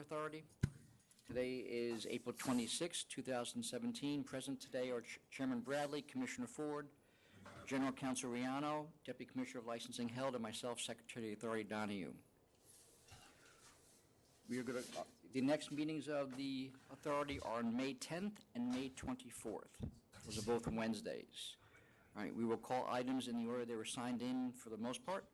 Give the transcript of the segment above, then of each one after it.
Authority. Today is April 26, 2017. Present today are Chairman Bradley, Commissioner Ford, General Counsel Riano, Deputy Commissioner of Licensing Held, and myself, Secretary of the Authority Donahue. We are going to, the next meetings of the Authority are on May 10th and May 24th. Those are both Wednesdays. All right, we will call items in the order they were signed in for the most part.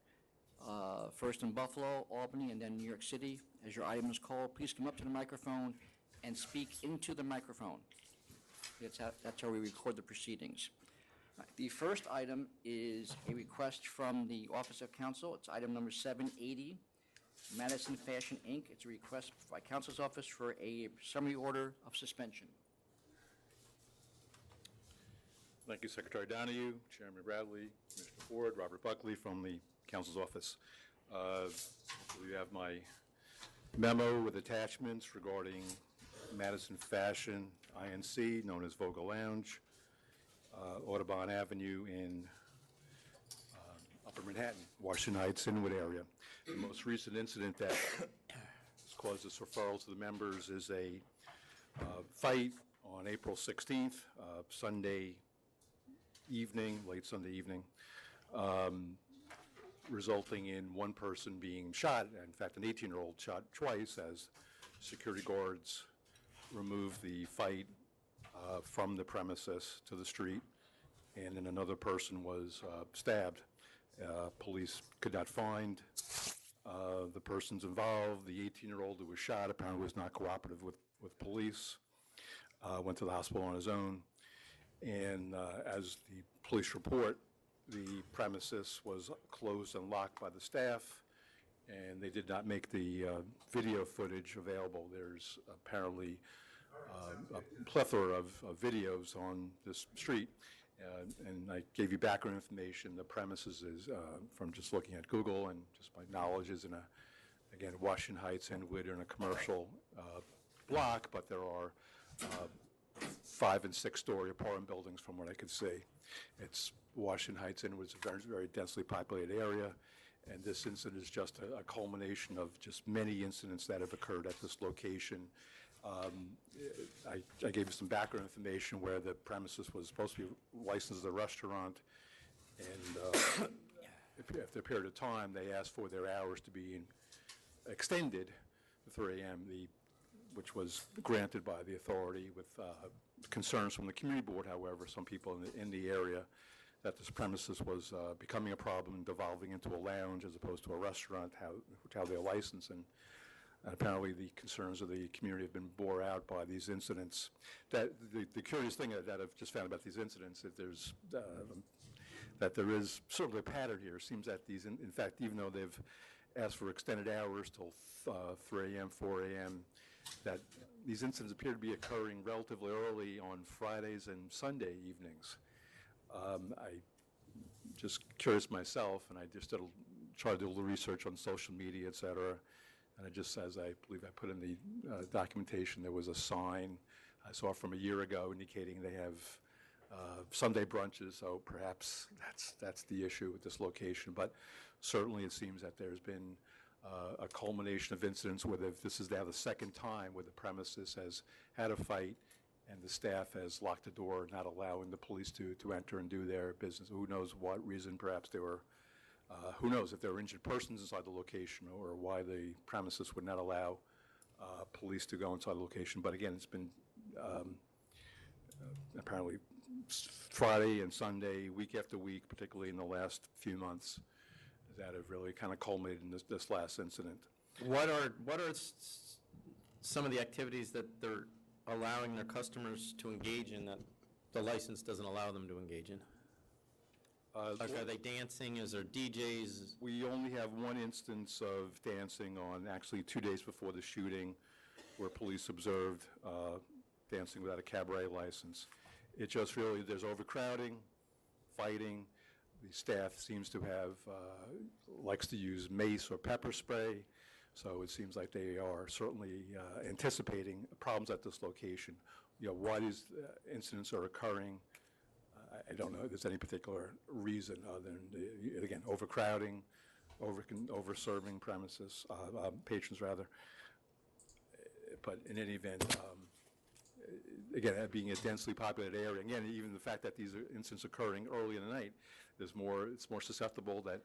First in Buffalo, Albany, and then New York City. As your item is called, please come up to the microphone and speak into the microphone. That's how we record the proceedings. The first item is a request from the Office of Counsel. It's item number 780, Madison Fashion, Inc. It's a request by Counsel's Office for a summary order of suspension. Thank you, Secretary Donahue, Chairman Bradley, Commissioner Ford, Robert Buckley from the Counsel's Office. You have my memo with attachments regarding Madison Fashion, INC, known as Voga Lounge, Audubon Avenue in Upper Manhattan, Washington Heights, Inwood area. The most recent incident that has caused this referral to the members is a fight on April 16th, Sunday evening, late Sunday evening, resulting in one person being shot. In fact, an 18-year-old shot twice as security guards removed the fight from the premises to the street, and then another person was stabbed. Police could not find the persons involved. The 18-year-old who was shot apparently was not cooperative with police, went to the hospital on his own, and as the police report, the premises was closed and locked by the staff, and they did not make the video footage available. There's apparently a plethora of videos on this street, and I gave you background information. The premises is, from just looking at Google and just my knowledge, is in again, Washington Heights, Inwood, in a commercial block, but there are 5- and 6-story apartment buildings from what I could see. It's Washington Heights, Inwood is a very, very densely populated area, and this incident is just a culmination of just many incidents that have occurred at this location. I gave you some background information where the premises was supposed to be licensed as a restaurant, and after a period of time, they asked for their hours to be extended to 3 a.m., which was granted by the authority with concerns from the community board. However, some people in the area that this premises was becoming a problem and devolving into a lounge as opposed to a restaurant, how they're licensed, and apparently the concerns of the community have been bore out by these incidents. That the curious thing that I've just found about these incidents, that there is certainly a pattern here. It seems that these, in fact, even though they've asked for extended hours till 3 a.m., 4 a.m., that these incidents appear to be occurring relatively early on Fridays and Sunday evenings. I just curious myself, and I just tried to do a little research on social media, et cetera, and it just says, I believe I put in the documentation, there was a sign I saw from a year ago indicating they have Sunday brunches, so perhaps that's the issue with this location. But certainly it seems that there's been a culmination of incidents where this is now the second time where the premises has had a fight and the staff has locked the door, not allowing the police to enter and do their business. Who knows what reason? Perhaps they were, who knows if there were injured persons inside the location, or why the premises would not allow police to go inside the location. But again, it's been apparently Friday and Sunday, week after week, particularly in the last few months, that have really kind of culminated in this last incident. What are some of the activities that they're allowing their customers to engage in that the license doesn't allow them to engage in? Like, are they dancing? Is there DJs? We only have one instance of dancing on actually 2 days before the shooting, where police observed dancing without a cabaret license. It just really, there's overcrowding, fighting. The staff seems to have, likes to use mace or pepper spray. So it seems like they are certainly anticipating problems at this location. You know, why these incidents are occurring, I don't know if there's any particular reason other than, again, overcrowding, over-serving premises, patrons rather. But in any event, again, that being a densely populated area, again, even the fact that these are incidents occurring early in the night, it's more susceptible that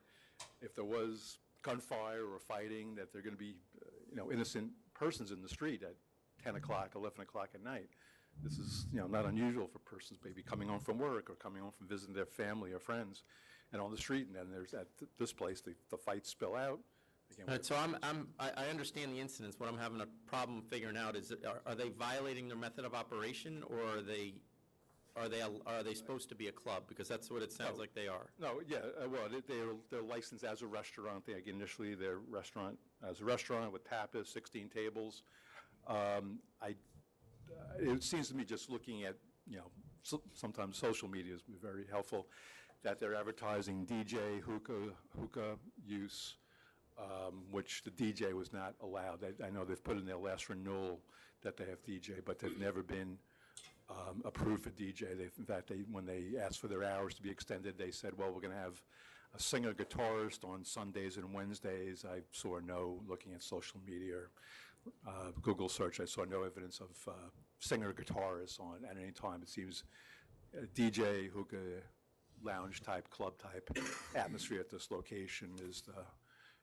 if there was gunfire or fighting, that there are going to be, innocent persons in the street at 10 o'clock, 11 o'clock at night. This is, not unusual for persons maybe coming home from work or coming home from visiting their family or friends and on the street, and then there's at this place, the fights spill out. Again, All right, so I understand the incidents. What I'm having a problem figuring out is, are they violating their method of operation, or are they supposed to be a club? Because that's what it sounds like they are. No, yeah, well, they're licensed as a restaurant. Initially, they're as a restaurant with tapas, 16 tables. It seems to me, just looking at, sometimes social media is very helpful, that they're advertising DJ, hookah use, which the DJ was not allowed. I know they've put in their last renewal that they have DJ, but they've never been approved for DJ. In fact, when they asked for their hours to be extended, they said, well, we're going to have a singer-guitarist on Sundays and Wednesdays. I saw no, looking at social media, Google search, I saw no evidence of singer-guitarists on at any time. It seems DJ, hookah, lounge-type, club-type atmosphere at this location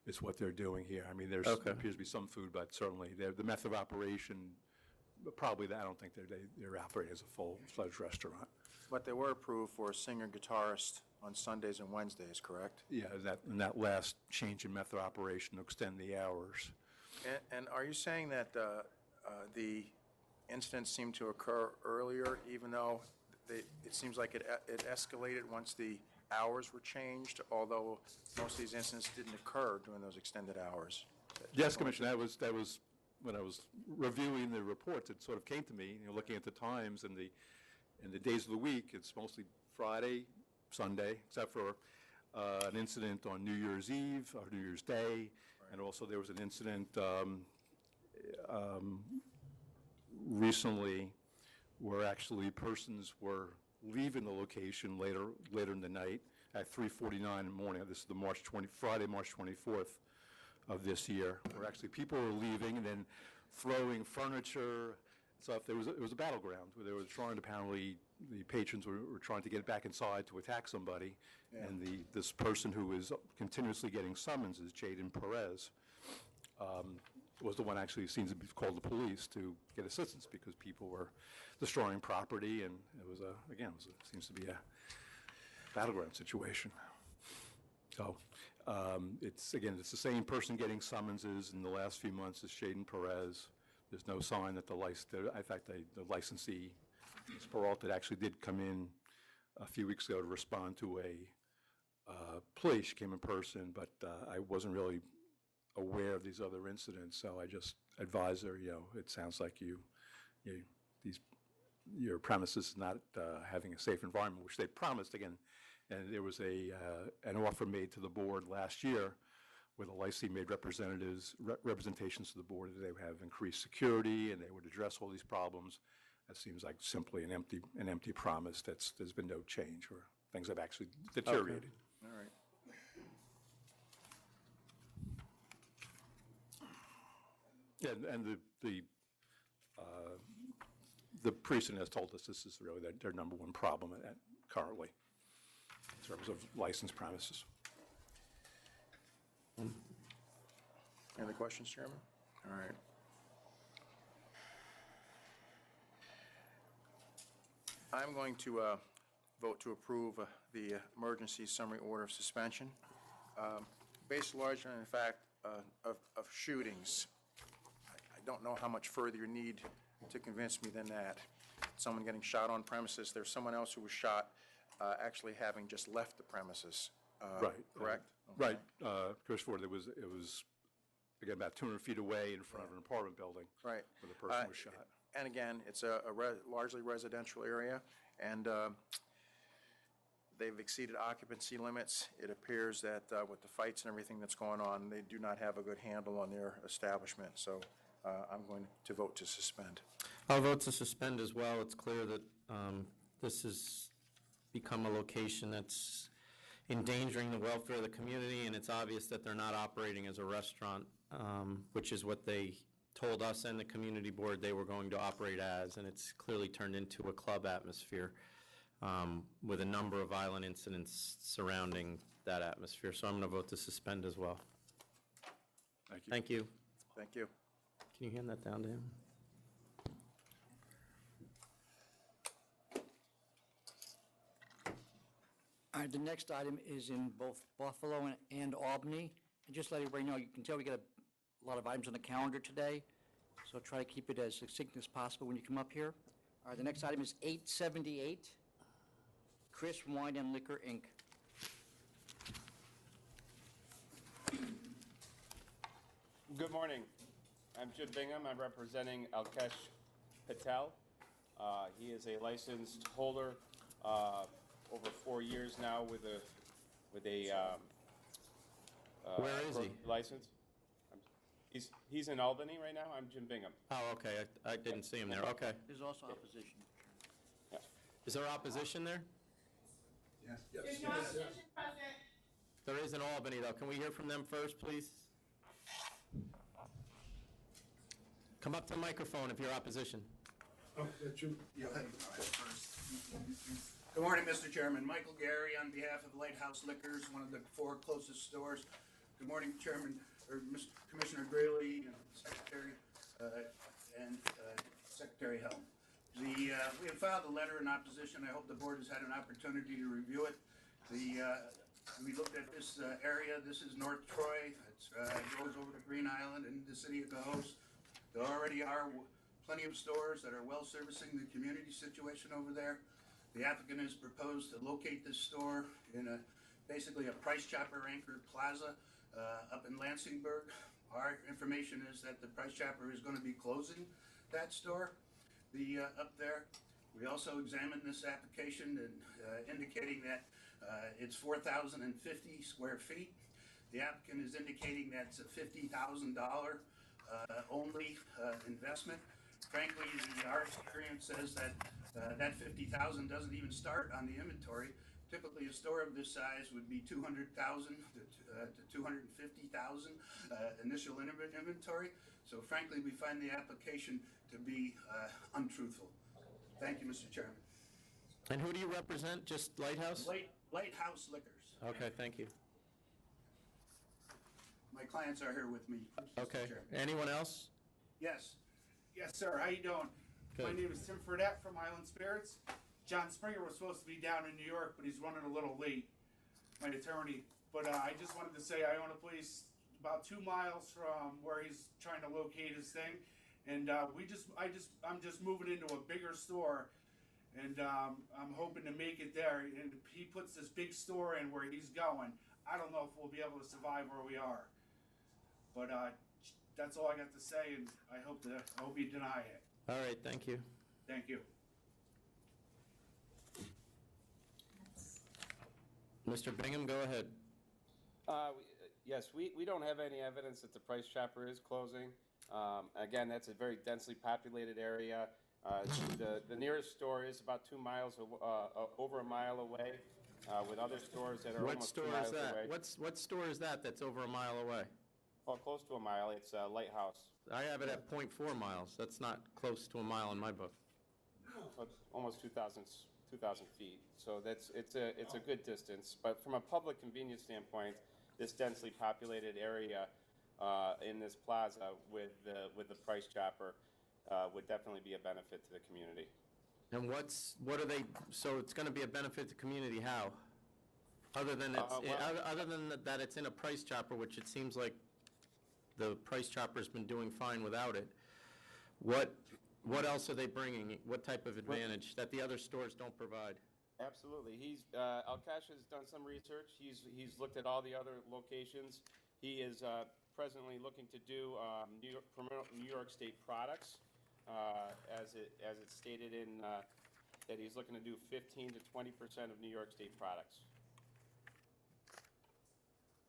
is what they're doing here. I mean, there appears to be some food, but certainly the method of operation, probably I don't think they're operating as a full-fledged restaurant. But they were approved for a singer-guitarist on Sundays and Wednesdays, correct? Yeah, and that last change in method of operation to extend the hours. And are you saying that the incidents seem to occur earlier, even though it seems like it escalated once the hours were changed, although most of these incidents didn't occur during those extended hours? Yes, Commissioner, that was when I was reviewing the reports, it sort of came to me, looking at the times and the days of the week. It's mostly Friday, Sunday, except for an incident on New Year's Eve or New Year's Day, and also there was an incident recently where actually persons were leaving the location later in the night at 3:49 in the morning. This is Friday, March 24th of this year, where actually people were leaving and then throwing furniture. So it was a battleground where they were trying, apparently, the patrons were trying to get back inside to attack somebody. Yeah. And this person who was continuously getting summonses, Jaden Perez, was the one actually seems to be called the police to get assistance because people were destroying property, and it seems to be a battleground situation. So it's the same person getting summonses in the last few months as Jaden Perez. There's no sign that in fact, the licensee, Ms. Peralta, actually did come in a few weeks ago to respond to a plea. She came in person, but I wasn't really aware of these other incidents, so I just advised her, it sounds like your premises is not having a safe environment, which they promised again. And there was an offer made to the board last year where the licensee made representations to the board that they would have increased security and they would address all these problems. That seems like simply an empty promise. There's been no change, or things have actually deteriorated. Okay. All right. Yeah, and the precinct has told us this is really their number one problem currently in terms of licensed premises. Any other questions, Chairman? All right. I'm going to vote to approve the emergency summary order of suspension, based largely on the fact of shootings. I don't know how much further you need to convince me than that. Someone getting shot on premises. There's someone else who was shot actually having just left the premises. Right. Correct? Right. Commissioner Ford, it was, again, about 200 feet away in front of an apartment building. Right. Where the person was shot. And again, it's a largely residential area, and they've exceeded occupancy limits. It appears that with the fights and everything that's going on, they do not have a good handle on their establishment. So I'm going to vote to suspend. I'll vote to suspend as well. It's clear that this has become a location that's endangering the welfare of the community, and it's obvious that they're not operating as a restaurant, which is what they told us and the community board they were going to operate as, and it's clearly turned into a club atmosphere with a number of violent incidents surrounding that atmosphere. So I'm going to vote to suspend as well. Thank you. Thank you. Thank you. Can you hand that down to him? All right, the next item is in both Buffalo and Albany. And just let everybody know, you can tell we got a lot of items on the calendar today, so try to keep it as succinct as possible when you come up here. All right, the next item is 878, Chris Wine and Liquor, Inc. Good morning. I'm Jim Bingham. I'm representing Alkesh Patel. He is a licensed holder over 4 years now with a Where is he? license. He's in Albany right now. I'm Jim Bingham. Oh, okay. I didn't see him there. Okay. There's also opposition. Is there opposition there? There's no opposition present. There is in Albany, though. Can we hear from them first, please? Come up to the microphone if you're opposition. Good morning, Mr. Chairman. Michael Gary on behalf of Lighthouse Liquors, one of the 4 closest stores. Good morning, Chairman, or Mr. Commissioner Greeley, Secretary, and Secretary Helm. We have filed a letter in opposition. I hope the board has had an opportunity to review it. We looked at this area. This is North Troy. It goes over to Green Island and the city of Cohoes. There already are plenty of stores that are well servicing the community situation over there. The applicant has proposed to locate this store in basically a Price Chopper anchored plaza up in Lansingburg. Our information is that the Price Chopper is going to be closing that store up there. We also examined this application and indicating that it's 4,050 square feet. The applicant is indicating that's a $50,000 only investment. Frankly, our experience says that that $50,000 doesn't even start on the inventory. Typically, a store of this size would be $200,000 to $250,000 initial inventory. So frankly, we find the application to be untruthful. Thank you, Mr. Chairman. And who do you represent? Just Lighthouse? Lighthouse Liquors. Okay, thank you. My clients are here with me, Mr. Okay. Chairman. Anyone else? Yes. Yes, sir. How you doing? My Good. name is Tim Fredette from Island Spirits. John Springer was supposed to be down in New York, but he's running a little late, my attorney. But I just wanted to say I own a place about 2 miles from where he's trying to locate his thing, and I'm just moving into a bigger store, and I'm hoping to make it there. And he puts this big store in where he's going. I don't know if we'll be able to survive where we are. But that's all I got to say, and I hope you deny it. All right, thank you. Thank you. Mr. Bingham, go ahead. Yes, we don't have any evidence that the Price Chopper is closing. Again, that's a very densely populated area. The nearest store is about 2 miles, over a mile away, with other stores that are What almost store 2 is miles that? away. What store is that that's over a mile away? Well, close to a mile. It's Lighthouse. I have it at 0.4 miles. That's not close to a mile in my book. So it's almost 2,000 feet. So it's a good distance. But from a public convenience standpoint, this densely populated area in this plaza with the Price Chopper would definitely be a benefit to the community. And what are they, so it's going to be a benefit to the community, how? Other than that it's in a Price Chopper, which it seems like the Price Chopper's been doing fine without it. What else are they bringing? What type of advantage that the other stores don't provide? Absolutely. Alkesh has done some research. He's looked at all the other locations. He is presently looking to do promote New York State products, as it's stated in that he's looking to do 15 to 20% of New York State products.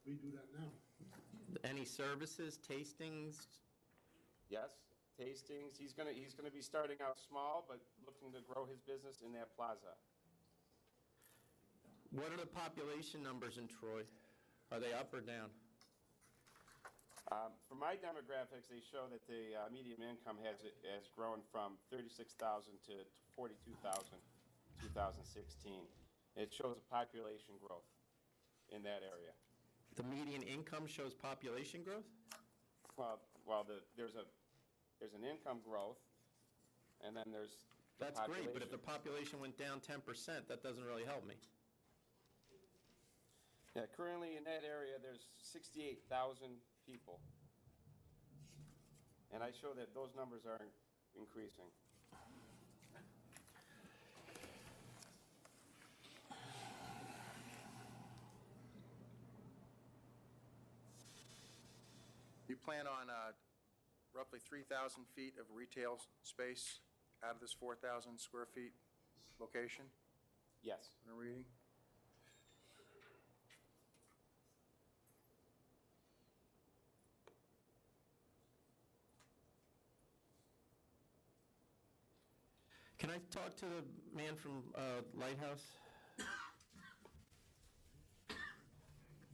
We do that now. Any services, tastings? Yes, tastings. He's gonna be starting out small, but looking to grow his business in that plaza. What are the population numbers in Troy? Are they up or down? For my demographics, they show that the median income has grown from 36,000 to 42,000 in 2016. It shows a population growth in that area. The median income shows population growth? There's an income growth, and then there's the That's great, but if population. the population went down 10%, that doesn't really help me. Yeah, currently in that area, there's 68,000 people. And I show that those numbers are increasing. You plan on roughly 3,000 feet of retail space out of this 4,000 square feet location, Yes. I'm reading? Can I talk to the man from Lighthouse?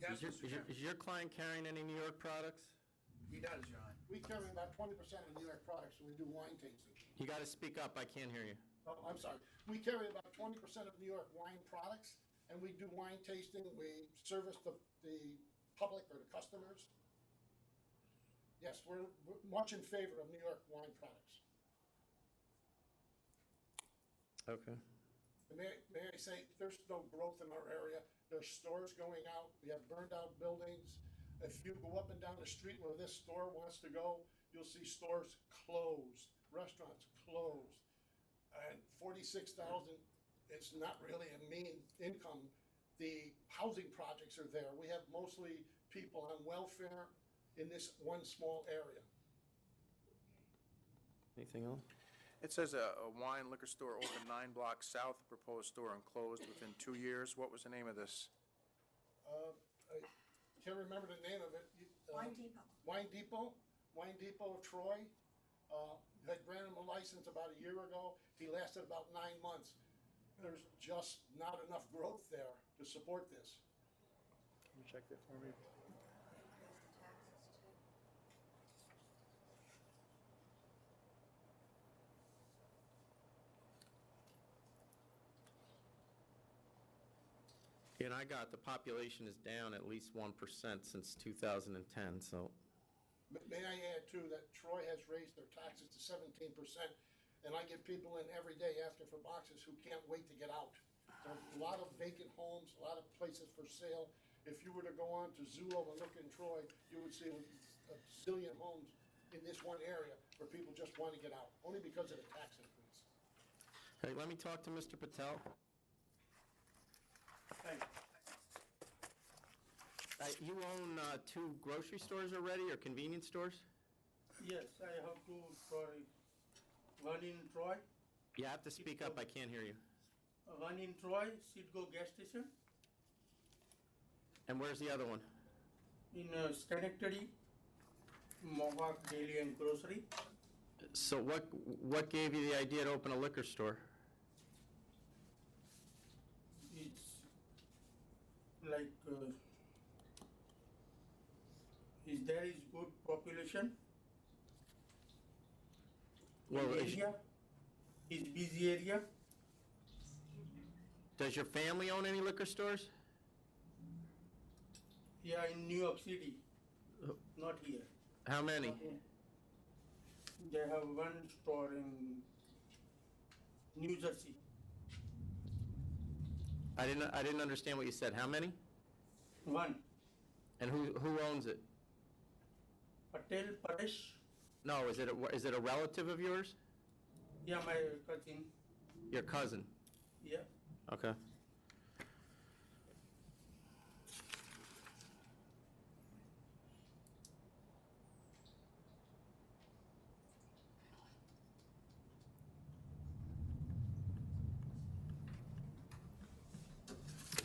Yes, Mr. Chairman. Is your client carrying any New York products? He does, John. We carry about 20% of New York products when we do wine tasting. You got to speak up, I can't hear you. Oh, I'm sorry. We carry about 20% of New York wine products, and we do wine tasting. We service the public or the customers. Yes, we're much in favor of New York wine products. Okay. And may I say, there's no growth in our area. There's stores going out. We have burned out buildings. If you go up and down the street where this store wants to go, you'll see stores closed, restaurants closed. And 46,000, it's not really a mean income. The housing projects are there. We have mostly people on welfare in this one small area. Anything else? It says a wine liquor store opened 9 blocks south of proposed store and closed within 2 years. What was the name of this? I can't remember the name of it. Wine Depot. Wine Depot, Wine Depot of Troy. Had granted him a license about a year ago. He lasted about 9 months. There's just not enough growth there to support this. Can you check that for me? And I got the population is down at least 1% since 2010, so. May I add too that Troy has raised their taxes to 17%, and I get people in every day asking for boxes who can't wait to get out. There's a lot of vacant homes, a lot of places for sale. If you were to go on to Zillow and look in Troy, you would see a zillion homes in this one area where people just want to get out, only because of the tax increase. Okay, let me talk to Mr. Patel. Thank you. You own 2 grocery stores already, or convenience stores? Yes, I have 2 Troy. One in Troy, You have to speak up, I can't hear you. one in Troy, Citgo gas station. And where's the other one? In Schenectady, Mohawk Daily and Grocery. So what gave you the idea to open a liquor store? It's like there is good population. Well, in area is busy area. does your family own any liquor stores? Yeah, in New York City, not here. How many? They have one store in New Jersey. I didn't understand what you said. How many? One, And who owns it? Patel Paresh. No, is it a relative of yours? Yeah, my cousin. Your cousin? Yeah. Okay.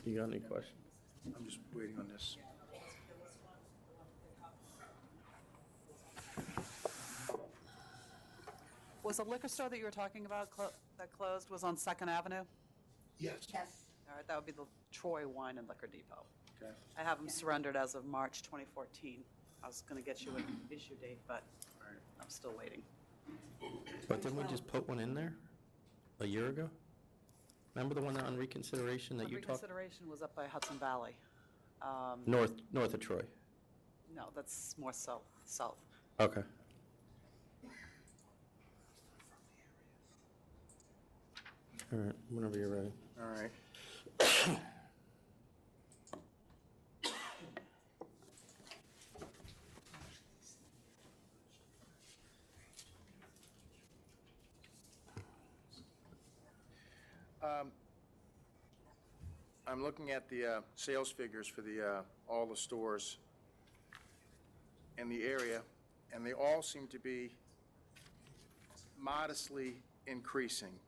You got any questions? I'm just waiting on this. Was the liquor store that you were talking about that closed was on 2nd Avenue? Yes. Yes. All right, that would be the Troy Wine and Liquor Depot. Okay. I have them surrendered as of March 2014. I was going to get you an issue date, but I'm still waiting. But didn't we just put one in there a year ago? Remember the one on reconsideration that you talked? Reconsideration was up by Hudson Valley. North of Troy. No, that's more south. Okay. All right, whenever you're ready. All right. I'm looking at the sales figures for all the stores in the area, and they all seem to be modestly increasing.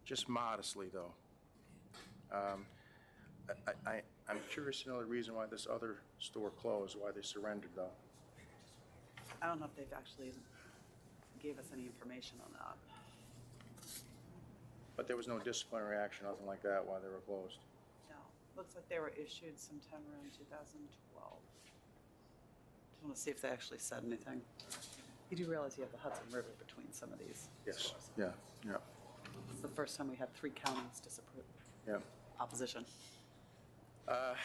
Just modestly, though. I'm curious to know the reason why this other store closed, why they surrendered, though. I don't know if they've actually gave us any information on that. But there was no disciplinary action, nothing like that, while they were closed. No, looks like they were issued sometime around 2012. Just want to see if they actually said anything. You do realize you have the Hudson River between some of these Yes. stores. Yeah. It's the first time we had 3 counties disapprove, Yeah. opposition. I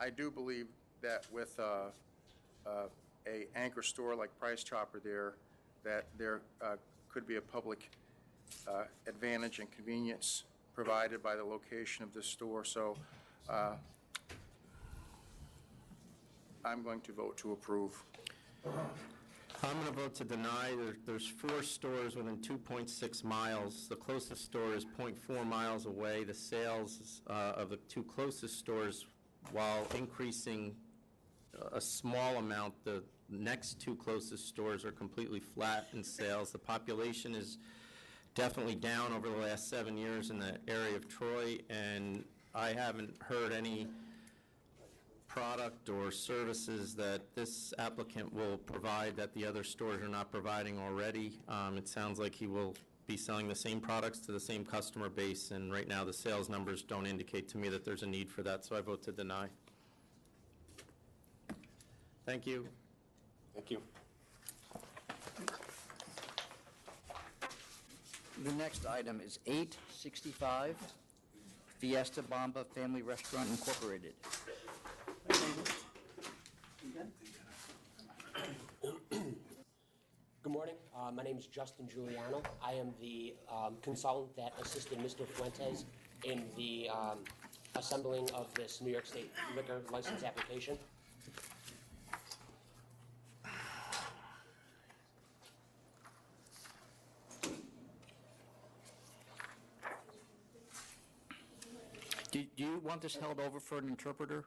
do believe that with a anchor store like Price Chopper there, that there could be a public advantage and convenience provided by the location of this store. So I'm going to vote to approve. I'm going to vote to deny. There's 4 stores within 2.6 miles. The closest store is 0.4 miles away. The sales of the 2 closest stores, while increasing a small amount, the next 2 closest stores are completely flat in sales. The population is definitely down over the last 7 years in the area of Troy, and I haven't heard any product or services that this applicant will provide that the other stores are not providing already. It sounds like he will be selling the same products to the same customer base, and right now the sales numbers don't indicate to me that there's a need for that, so I vote to deny. Thank you. Thank you. The next item is 865 Fiesta Bomba Family Restaurant Incorporated. Good morning. My name is Justin Giuliano. I am the consultant that assisted Mr. Fuentes in the assembling of this New York State liquor license application. Do you want this held over for an interpreter?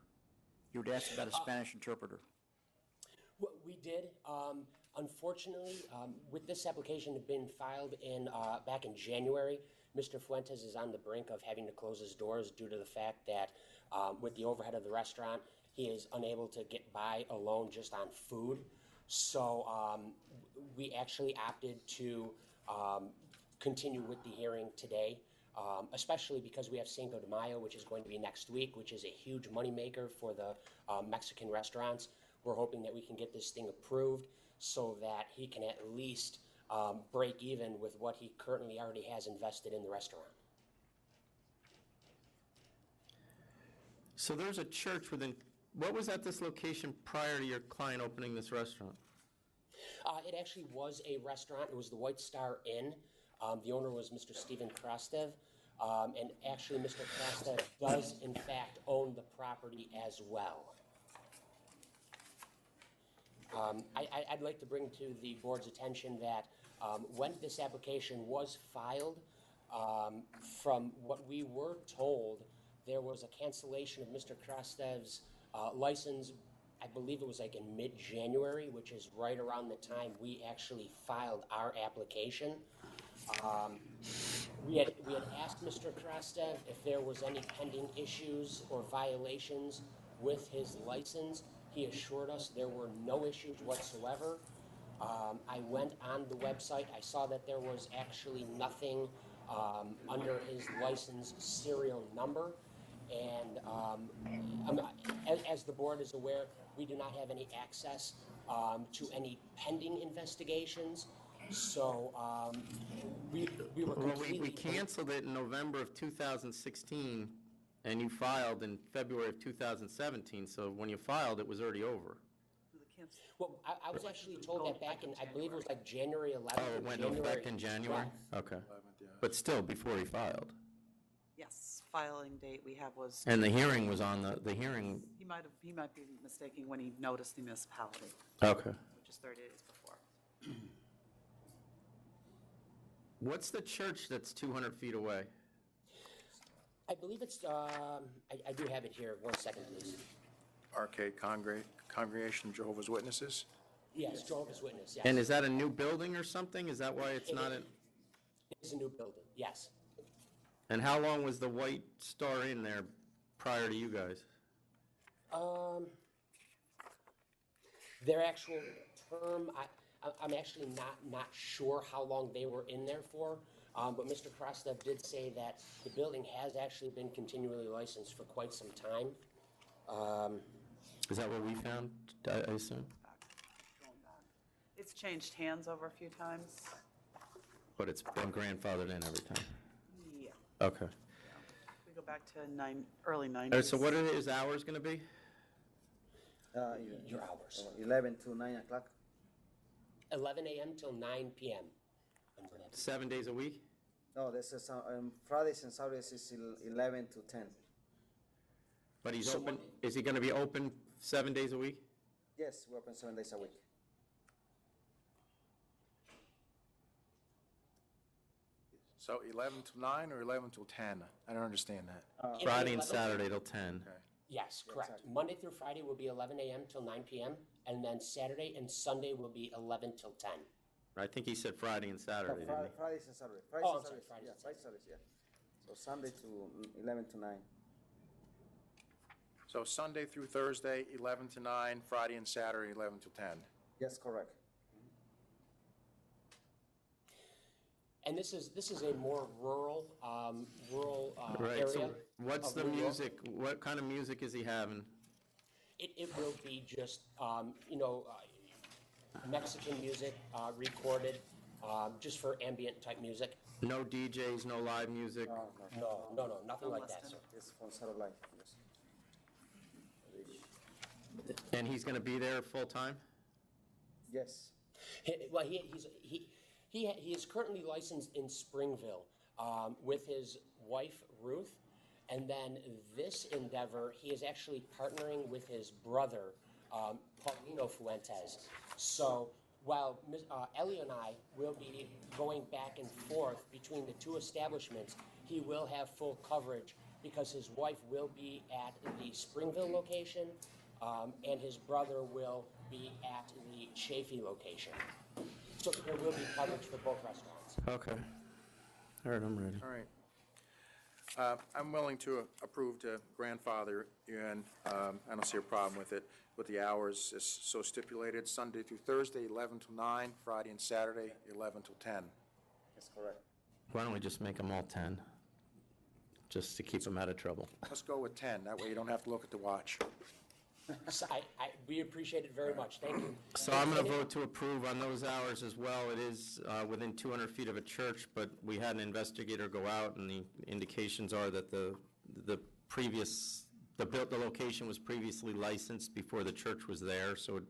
You would ask about a Spanish interpreter. We did. Unfortunately, with this application being filed back in January, Mr. Fuentes is on the brink of having to close his doors due to the fact that with the overhead of the restaurant, he is unable to get by alone just on food. So we actually opted to continue with the hearing today, especially because we have Cinco de Mayo, which is going to be next week, which is a huge moneymaker for the Mexican restaurants. We're hoping that we can get this thing approved so that he can at least break even with what he currently already has invested in the restaurant. So there's a church within, what was at this location prior to your client opening this restaurant? It actually was a restaurant. It was the White Star Inn. The owner was Mr. Stephen Krastev. And actually, Mr. Krastev does, in fact, own the property as well. I'd like to bring to the board's attention that when this application was filed, from what we were told, there was a cancellation of Mr. Krastev's license. I believe it was like in mid-January, which is right around the time we actually filed our application. We had asked Mr. Krastev if there was any pending issues or violations with his license. He assured us there were no issues whatsoever. I went on the website. I saw that there was actually nothing under his license serial number. And as the board is aware, we do not have any access to any pending investigations. So we were Well, completely... we canceled it in November of 2016, and you filed in February of 2017, so when you filed, it was already over. Well, I was actually told that back in, I believe it was like January 11th. Oh, it went into effect in January? 12th. Okay. But still, before he filed. Yes, filing date we have was. And the hearing was on the hearing, He might be mistaking when he noticed the municipality, okay. which is 30 days before. What's the church that's 200 feet away? I believe it's, I do have it here. 1 second, please. Arcade Congregation of Jehovah's Witnesses. Yes, Jehovah's Witness, yes. And is that a new building or something? Is that why it's not in? It is a new building, yes. And how long was the White Star Inn there prior to you guys? Their actual term, I'm actually not sure how long they were in there for, but Mr. Krastev did say that the building has actually been continually licensed for quite some time. Is that what we found, I assume? It's changed hands over a few times. But it's been grandfathered in every time? Yeah. Okay. We go back to early 90s. All right, so what are his hours going to be? Your hours. 11 to 9 o'clock. 11 a.m. till 9 p.m. 7 days a week? No, this is Fridays and Saturdays is 11 to 10. But he's open, is he going to be open 7 days a week? Yes, we open 7 days a week. So 11 till 9 or 11 till 10? I don't understand that. Friday and Saturday till 10. Yes, correct. Monday through Friday will be 11 a.m. till 9 p.m., and then Saturday and Sunday will be 11 till 10. I think he said Friday and Saturday, didn't he? Fridays and Saturdays. Oh, I'm sorry, Fridays and Fridays, Saturdays, yeah. So Sunday to 11 to 9. So Sunday through Thursday, 11 to 9, Friday and Saturday, 11 to 10. Yes, correct. And this is a more rural Right, area. so what's of the New York. music, what kind of music is he having? It will be just, Mexican music, recorded, just for ambient type music. No DJs, no live music? No, nothing like that, sir. It's from Saturday. Yes. And he's going to be there full-time? Yes. Well, he is currently licensed in Springville with his wife, Ruth. And then this endeavor, he is actually partnering with his brother, Paulino Fuentes. So while Ellie and I will be going back and forth between the two establishments, he will have full coverage because his wife will be at the Springville location and his brother will be at the Chaffee location. So there will be coverage for both restaurants. Okay. All right, I'm ready. All right. I'm willing to approve to grandfather, and I don't see a problem with it, with the hours as so stipulated, Sunday through Thursday, 11 till 9, Friday and Saturday, 11 till 10. That's correct. Why don't we just make them all 10, just to keep them out of trouble? Let's go with 10, that way you don't have to look at the watch. So we appreciate it very much. Thank you. So I'm going to vote to approve on those hours as well. It is within 200 feet of a church, but we had an investigator go out, and the indications are that the location was previously licensed before the church was there, so it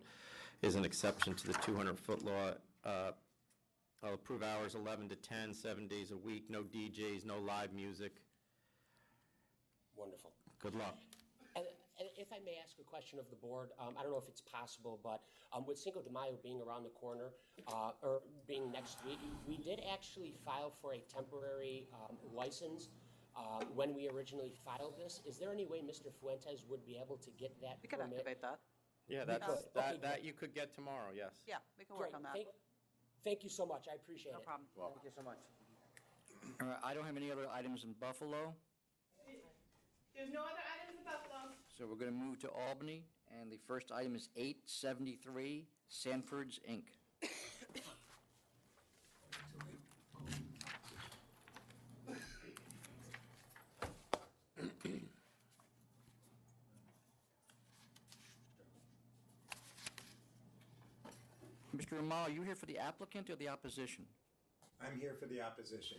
is an exception to the 200-foot law. I'll approve hours 11 to 10, 7 days a week, no DJs, no live music. Wonderful. Good luck. And if I may ask a question of the board, I don't know if it's possible, but with Cinco de Mayo being around the corner, or being next week, we did actually file for a temporary license when we originally filed this. Is there any way Mr. Fuentes would be able to get that We could permit? activate that. Yeah, that you could get tomorrow, yes. Yeah, we can work Great. on that. Thank you so much. I appreciate No it. problem. Thank you so much. All right, I don't have any other items in Buffalo, There's no other items in Buffalo. so we're going to move to Albany, and the first item is 873 Sanford's, Inc. Mr. Romano, are you here for the applicant or the opposition? I'm here for the opposition.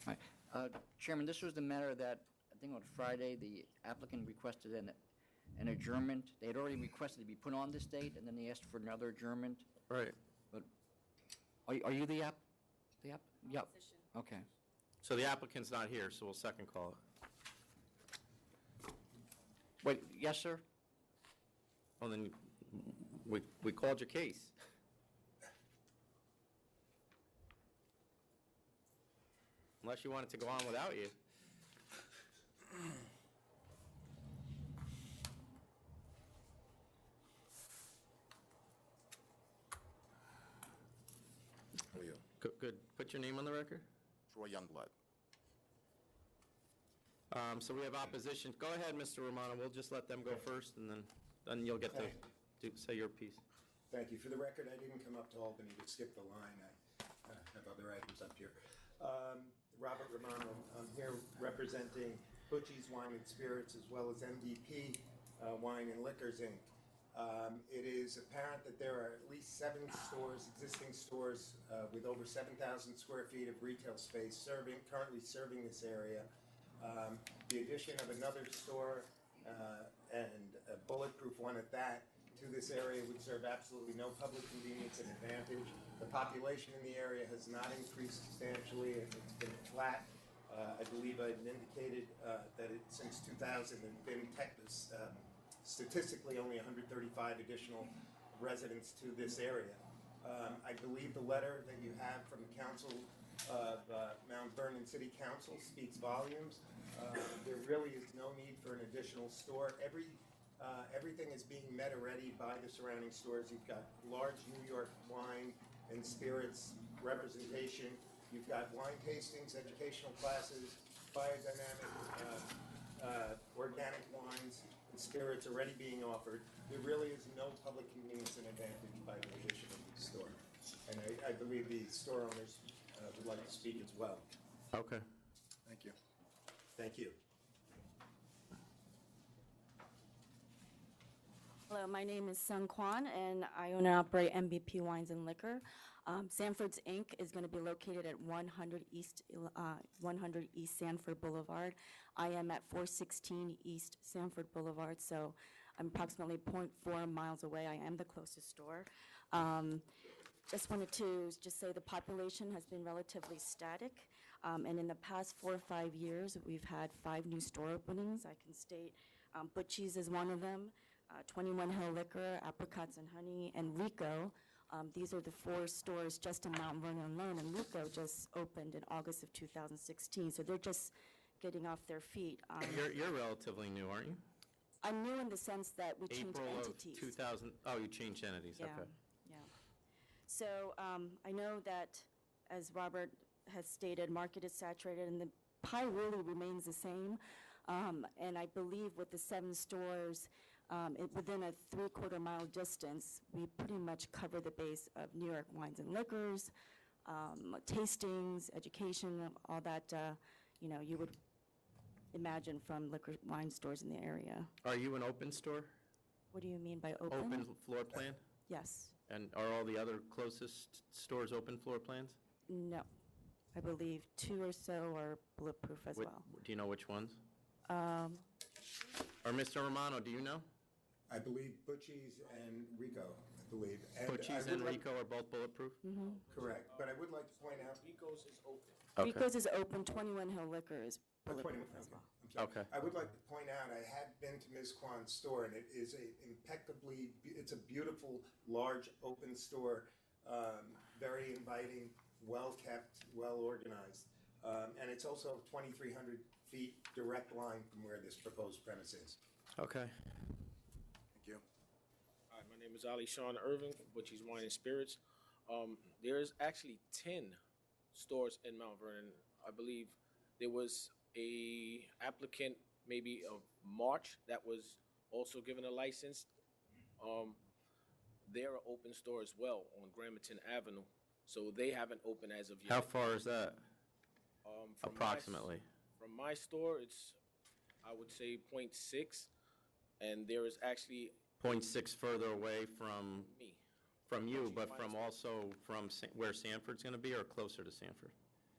All right. Chairman, this was the matter that, I think on Friday, the applicant requested an adjournment. They had already requested to be put on this date, and then they asked for another adjournment. Right. But are you the app? Yep. Okay. So the applicant's not here, so we'll second call it. Wait, yes, sir? Well, then, we called your case. Unless you want it to go on without you. How are you? Good. Put your name on the record. Troy Youngblood. So we have opposition. Go ahead, Mr. Romano. We'll just let them go first, and then you'll get to say your piece. Thank you. For the record, I didn't come up to Albany to skip the line. I have other items up here. Robert Romano, I'm here representing Butchie's Wine and Spirits as well as MVP Wine and Liquors, Inc. It is apparent that there are at least 7 stores, existing stores, with over 7,000 square feet of retail space currently serving this area. The addition of another store and a bulletproof one at that to this area would serve absolutely no public convenience and advantage. The population in the area has not increased substantially, and it's been flat. I believe I indicated that since 2000 there have been statistically only 135 additional residents to this area. I believe the letter that you have from the Council of Mount Vernon City Council speaks volumes. There really is no need for an additional store. Everything is being met already by the surrounding stores. You've got large New York wine and spirits representation. You've got wine tastings, educational classes, biodynamic, organic wines and spirits already being offered. There really is no public convenience and advantage by the addition of the store. And I believe the store owners would like to speak as well. Okay. Thank you. Thank you. Hello, my name is Sung Kwan, and I own and operate MVP Wines and Liquor. Sanford's Inc. is going to be located at 100 East Sanford Boulevard. I am at 416 East Sanford Boulevard, so I'm approximately 0.4 miles away. I am the closest store. Just wanted to say the population has been relatively static, and in the past 4 or 5 years, we've had 5 new store openings. I can state Butchie's is one of them. 21 Hill Liquor, Apricots and Honey, and Rico. These are the 4 stores just in Mount Vernon alone, and Rico just opened in August of 2016, so they're just getting off their feet. You're relatively new, aren't you? I'm new in the sense that we changed April entities. of 2000, oh, you changed entities, Yeah, okay. yeah. So I know that, as Robert has stated, market is saturated, and the pie really remains the same. And I believe with the 7 stores, within a 3/4 mile distance, we pretty much cover the base of New York Wines and Liquors, tastings, education, all that, you would imagine from liquor wine stores in the area. Are you an open store? What do you mean by open? Open floor plan? Yes. And are all the other closest stores open floor plans? No. I believe 2 or so are bulletproof as well. Do you know which ones? Or Mr. Romano, do you know? I believe Butchie's and Rico, I believe. And Butchie's I would and like- Rico are both bulletproof? Correct, but I would like to point out. Rico's is open. Okay. Rico's is open, 21 Hill Liquor is 21, bulletproof okay, as well. I'm sorry. Okay. I would like to point out, I had been to Ms. Kwan's store, and it is it's a beautiful, large, open store, very inviting, well-kept, well-organized. And it's also 2,300 feet direct line from where this proposed premise is. Okay. Thank you. Hi, my name is Ali Sean Irving, Butchie's Wine and Spirits. There's actually 10 stores in Mount Vernon. I believe there was a applicant maybe of March that was also given a license. They're an open store as well on Gramerton Avenue, so they haven't opened as of yet. How far is that? From Approximately. From my store, it's, I would say, 0.6, and there is actually 0.6 further away from me. From you, but from also from where Sanford's going to be, or closer to Sanford?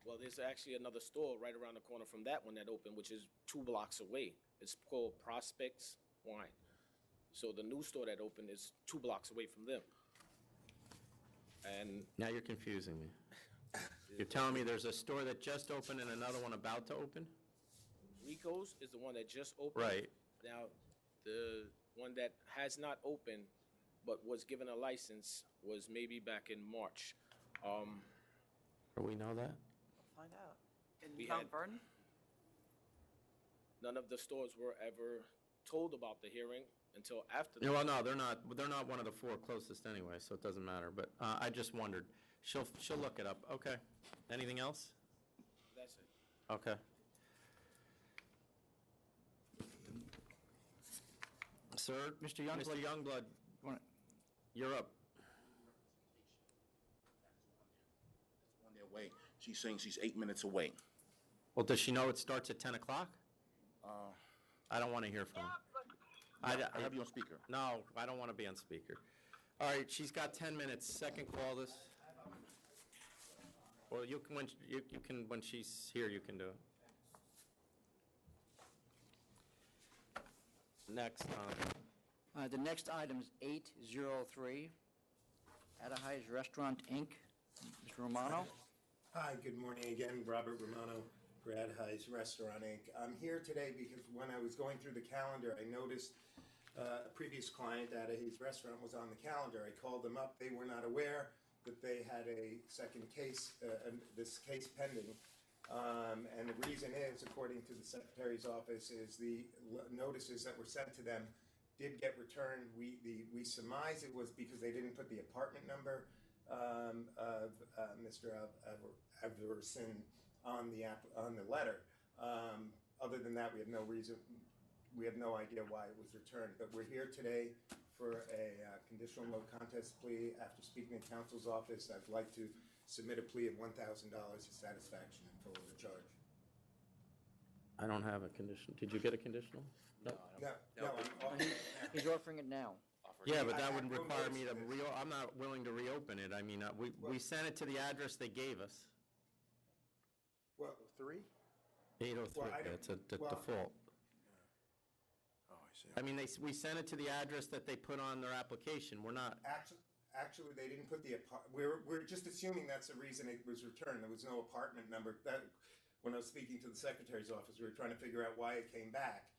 Well, there's actually another store right around the corner from that one that opened, which is 2 blocks away. It's called Prospects Wine. So the new store that opened is 2 blocks away from them. And Now you're confusing me. You're telling me there's a store that just opened and another one about to open? Rico's is the one that just opened. Right. Now, the one that has not opened but was given a license was maybe back in March. Do we know that? Find out. In We Mount had- Vernon? None of the stores were ever told about the hearing until after. Yeah, well, no, they're not one of the 4 closest anyway, so it doesn't matter. But I just wondered. She'll look it up. Okay. Anything else? That's it. Okay. Sir? Mr. Youngblood. Mr. Youngblood, you're up. On their way. She's saying she's 8 minutes away. Well, does she know it starts at 10 o'clock? I don't want to hear from her. I have you on speaker. No, I don't want to be on speaker. All right, she's got 10 minutes. Second call this. Well, you can when she's here, you can do it. Next. The next item is 803, Adahai's Restaurant, Inc. Mr. Romano? Hi, good morning again. Robert Romano, Brad High's Restaurant, Inc. I'm here today because when I was going through the calendar, I noticed a previous client at his restaurant was on the calendar. I called them up. They were not aware that they had a second case, this case pending. And the reason is, according to the Secretary's office, is the notices that were sent to them did get returned. We surmise it was because they didn't put the apartment number of Mr. Everson on the letter. Other than that, we have no reason. We have no idea why it was returned. But we're here today for a conditional no contest plea. After speaking to counsel's office, I'd like to submit a plea of $1,000 of satisfaction in full of the charge. I don't have a condition. Did you get a conditional? No. He's offering it now. Yeah, but that would require me to I'm not willing to reopen it. I mean, we sent it to the address they gave us. Well, 3? 803, Well, I don't- it's a well- default. Oh, I see. I mean, we sent it to the address that they put on their application. We're not, Actually, they didn't put the we're just assuming that's the reason it was returned. There was no apartment number. When I was speaking to the Secretary's office, we were trying to figure out why it came back.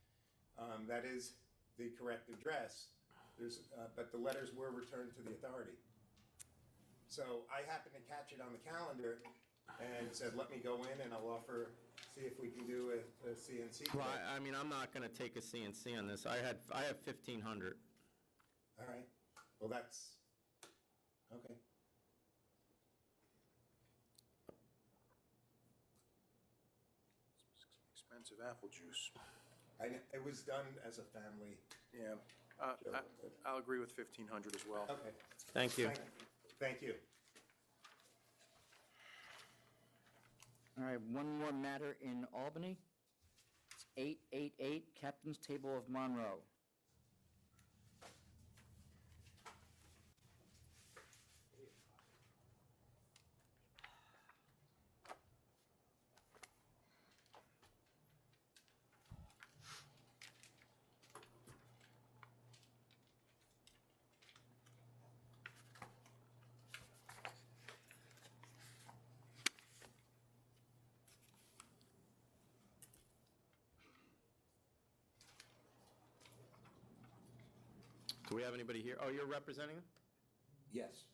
That is the correct address. But the letters were returned to the authority. So I happened to catch it on the calendar and said, let me go in and I'll see if we can do a CNC. well, I mean, I'm not going to take a CNC on this. I have 1,500. All right. Well, that's okay. Expensive apple juice. It was done as a family. Yeah. I'll agree with 1,500 as well. Okay. Thank you. Thank you. All right, one more matter in Albany. It's 888 Captain's Table of Monroe. Do we have anybody here? Oh, you're representing them? Yes.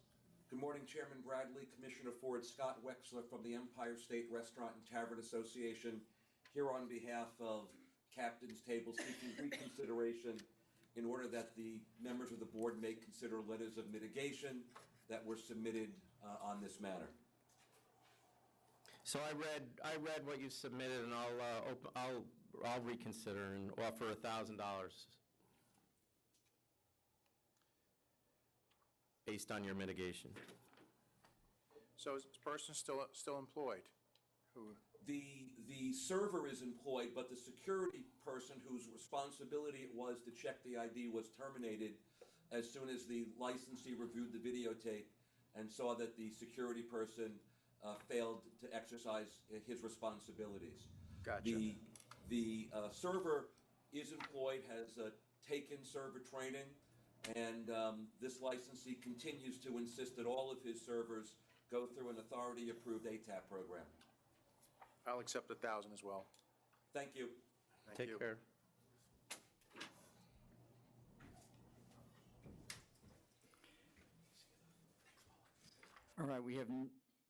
Good morning, Chairman Bradley, Commissioner Ford, Scott Wexler from the Empire State Restaurant and Tavern Association, here on behalf of Captain's Table seeking reconsideration in order that the members of the board may consider letters of mitigation that were submitted on this matter. So I read what you submitted, and I'll reconsider and offer $1,000 based on your mitigation. So is this person still employed? The server is employed, but the security person whose responsibility it was to check the ID was terminated as soon as the licensee reviewed the videotape and saw that the security person failed to exercise his responsibilities. Gotcha. The server is employed, has taken server training, and this licensee continues to insist that all of his servers go through an authority-approved ATAP program. I'll accept 1,000 as well. Thank you. Thank you. Take care. All right, we have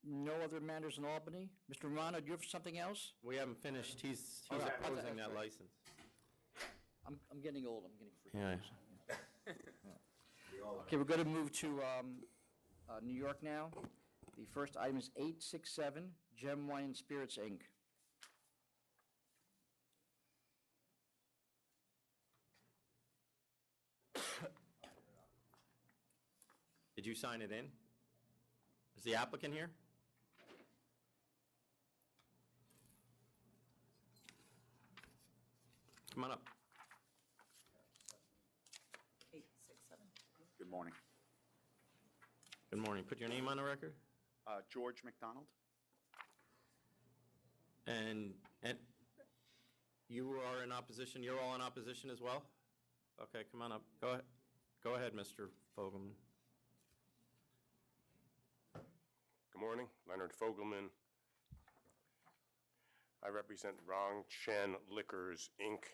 no other matters in Albany. Mr. Romano, do you have something else? We haven't finished. He's All right. opposing that license. I'm getting old, I'm getting Yeah. Okay, we're going to move to New York now. The first item is 867, Gem Wine and Spirits, Inc. Did you sign it in? Is the applicant here? Come on up. 867. Good morning. Good morning. Put your name on the record. George McDonald. And you are in opposition, you're all in opposition as well? Okay, come on up. Go ahead, Mr. Fogelman. Good morning, Leonard Fogelman. I represent Rong Chen Liquors, Inc.,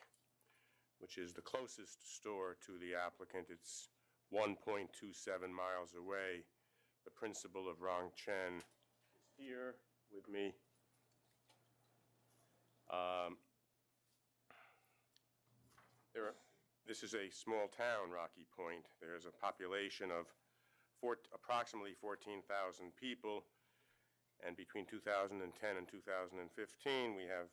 which is the closest store to the applicant. It's 1.27 miles away. The principal of Rong Chen is here with me. This is a small town, Rocky Point. There's a population of approximately 14,000 people, and between 2010 and 2015, we have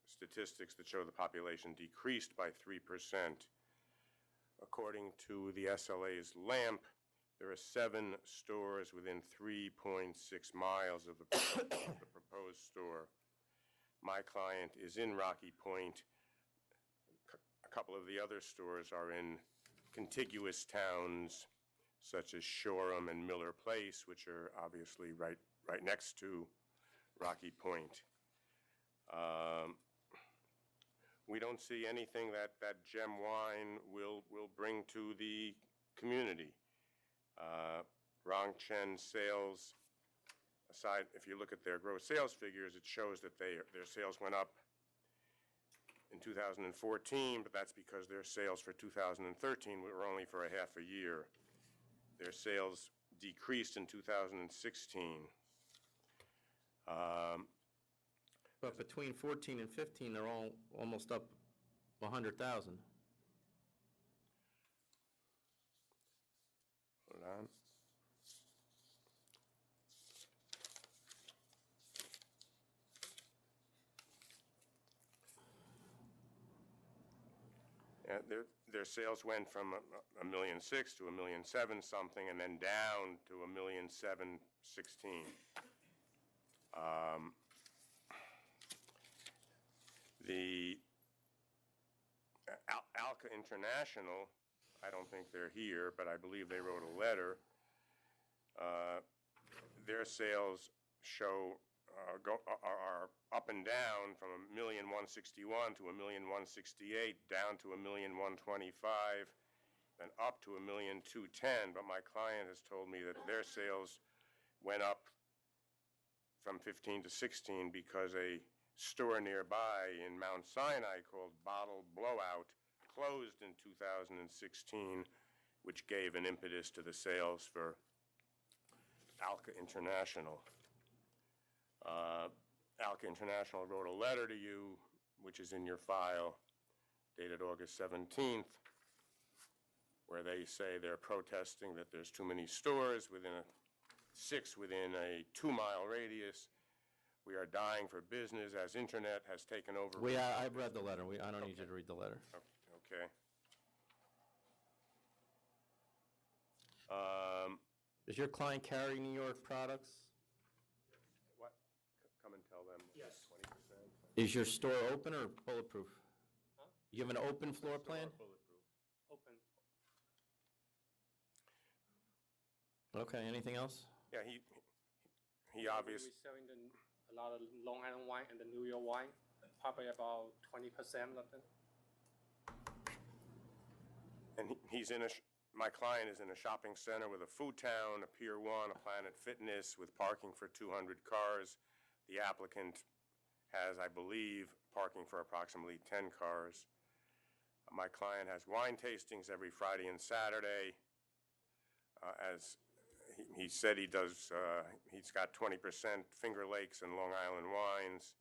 statistics that show the population decreased by 3%. According to the SLA's LAMP, there are 7 stores within 3.6 miles of the proposed store. My client is in Rocky Point. A couple of the other stores are in contiguous towns such as Shoreham and Miller Place, which are obviously right next to Rocky Point. We don't see anything that Gem Wine will bring to the community. Rong Chen sales, aside, if you look at their gross sales figures, it shows that their sales went up in 2014, but that's because their sales for 2013 were only for a half a year. Their sales decreased in 2016. But between 14 and 15, they're all almost up 100,000. Hold on. Their sales went from $1.6 million to $1.7 million something, and then down to $1.716 million. The Alka International, I don't think they're here, but I believe they wrote a letter. Their sales are up and down from $1,161,000 to $1,168,000, down to $1,125,000, then up to $1,210,000. But my client has told me that their sales went up from 15 to 16 because a store nearby in Mount Sinai called Bottle Blowout closed in 2016, which gave an impetus to the sales for Alka International. Alka International wrote a letter to you, which is in your file, dated August 17th, where they say they're protesting that there's too many stores, six within a 2-mile radius. We are dying for business as internet has taken over. I've read the letter. I don't need you to read the letter. Okay. Does your client carry New York products? What? Come and tell them. Yes. 20%. Is your store open or bulletproof? Huh? You have an open floor plan? Open. Okay, anything else? Yeah, he obviously, We're selling a lot of Long Island wine and the New York wine, probably about 20% of them. and he's in my client is in a shopping center with a food town, a Pier 1, a Planet Fitness with parking for 200 cars. The applicant has, I believe, parking for approximately 10 cars. My client has wine tastings every Friday and Saturday. As he said, he does, he's got 20% Finger Lakes and Long Island wines.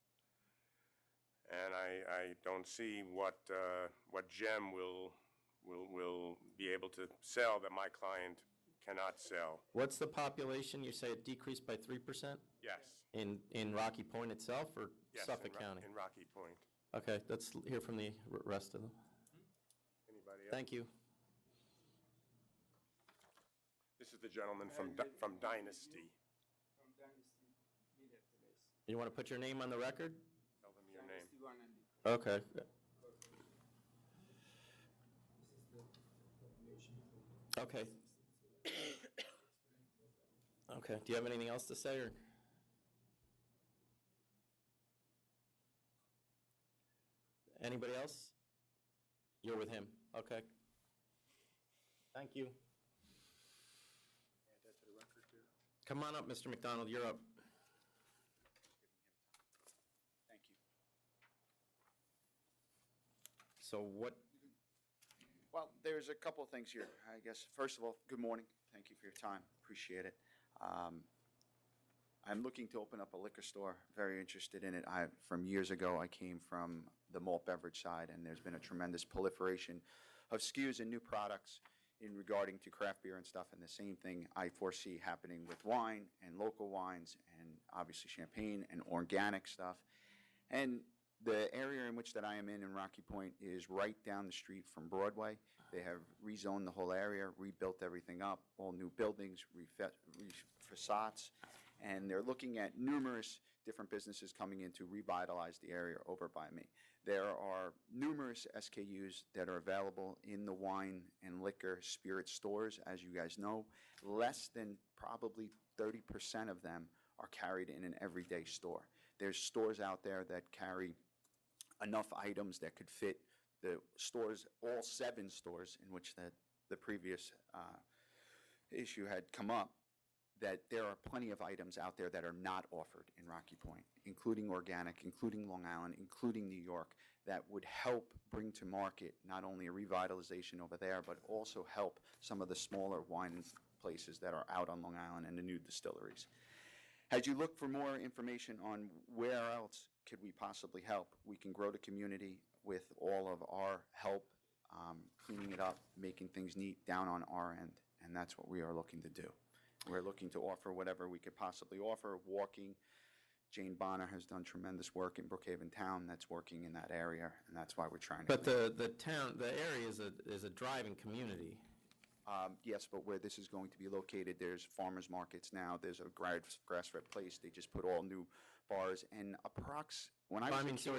And I don't see what gem will be able to sell that my client cannot sell. What's the population? You say it decreased by 3%? Yes. In Rocky Point itself or Yes, Suffolk County? in Rocky Point. Okay, let's hear from the rest of them. Anybody else? Thank you. This is the gentleman from Dynasty. You want to put your name on the record? Tell them your name. Okay. Okay. Okay, do you have anything else to say, or? Anybody else? You're with him, okay. Thank you. Come on up, Mr. McDonald, you're up. Thank you. So what, Well, there's a couple of things here. I guess, first of all, good morning. Thank you for your time. Appreciate it. I'm looking to open up a liquor store. Very interested in it. From years ago, I came from the malt beverage side, and there's been a tremendous proliferation of SKUs and new products in regarding to craft beer and stuff. And the same thing I foresee happening with wine and local wines and obviously champagne and organic stuff. And the area in which that I am in Rocky Point is right down the street from Broadway. They have rezoned the whole area, rebuilt everything up, all new buildings, facades, and they're looking at numerous different businesses coming in to revitalize the area over by me. There are numerous SKUs that are available in the wine and liquor spirit stores, as you guys know. Less than probably 30% of them are carried in an everyday store. There's stores out there that carry enough items that could fit the stores, all 7 stores in which the previous issue had come up, that there are plenty of items out there that are not offered in Rocky Point, including organic, including Long Island, including New York, that would help bring to market not only a revitalization over there, but also help some of the smaller wine places that are out on Long Island and the new distilleries. As you look for more information on where else could we possibly help, we can grow the community with all of our help, cleaning it up, making things neat down on our end, and that's what we are looking to do. We're looking to offer whatever we could possibly offer. Walking, Jane Bonner has done tremendous work in Brookhaven Town that's working in that area, and that's why we're trying to. but the area is a driving community. Yes, but where this is going to be located, there's farmers markets now, there's a grass-fed place, they just put all new bars, and when I was a kid. So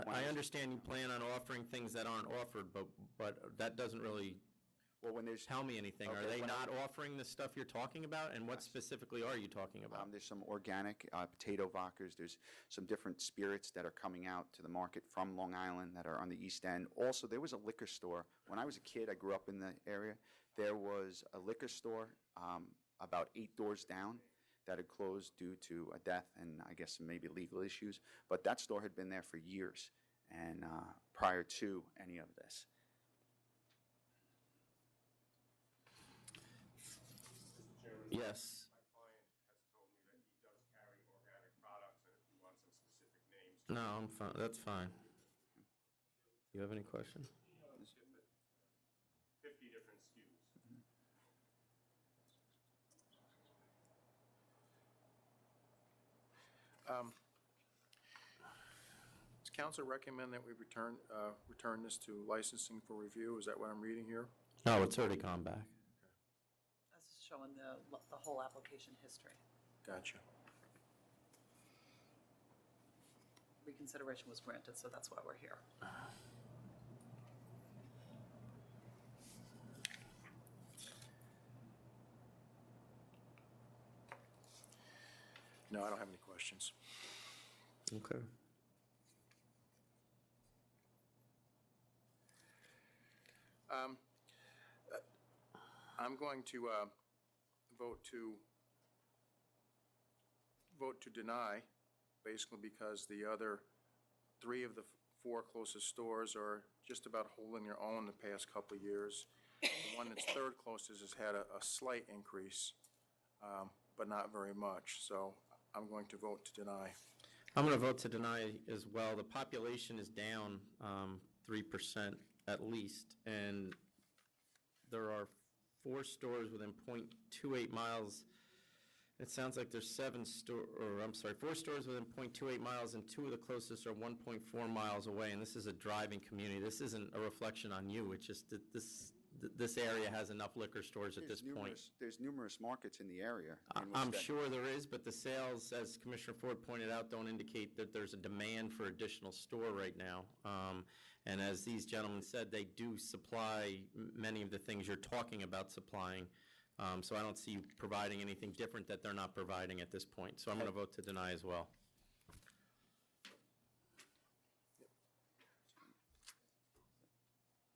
I understand you plan on offering things that aren't offered, but that doesn't really tell me anything. Okay, Are they when not offering the stuff you're talking about, and what specifically are you talking about? There's some organic potato vodkas. There's some different spirits that are coming out to the market from Long Island that are on the East End. Also, there was a liquor store. When I was a kid, I grew up in the area. There was a liquor store about 8 doors down that had closed due to a death and I guess maybe legal issues. But that store had been there for years and prior to any of this. Yes. My client has told me that he does carry organic products, and if you want some specific names. No, I'm fine. That's fine. You have any questions? 50 different SKUs. Does council recommend that we return this to licensing for review? Is that what I'm reading here? No, it's already gone back. That's just showing the whole application history. Gotcha. Reconsideration was granted, so that's why we're here. No, I don't have any questions. Okay. I'm going to vote to deny, basically because the other three of the four closest stores are just about holding their own the past couple of years. The one that's third closest has had a slight increase, but not very much. So I'm going to vote to deny. I'm going to vote to deny as well. The population is down 3% at least, and there are 4 stores within 0.28 miles. It sounds like there's 4 stores within 0.28 miles, and 2 of the closest are 1.4 miles away, and this is a driving community. This isn't a reflection on you. It's just that this area has enough liquor stores at this point. There's numerous markets in the area. I'm sure there is, but the sales, as Commissioner Ford pointed out, don't indicate that there's a demand for additional store right now. And as these gentlemen said, they do supply many of the things you're talking about supplying. So I don't see you providing anything different that they're not providing at this point. So I'm going to vote to deny as well.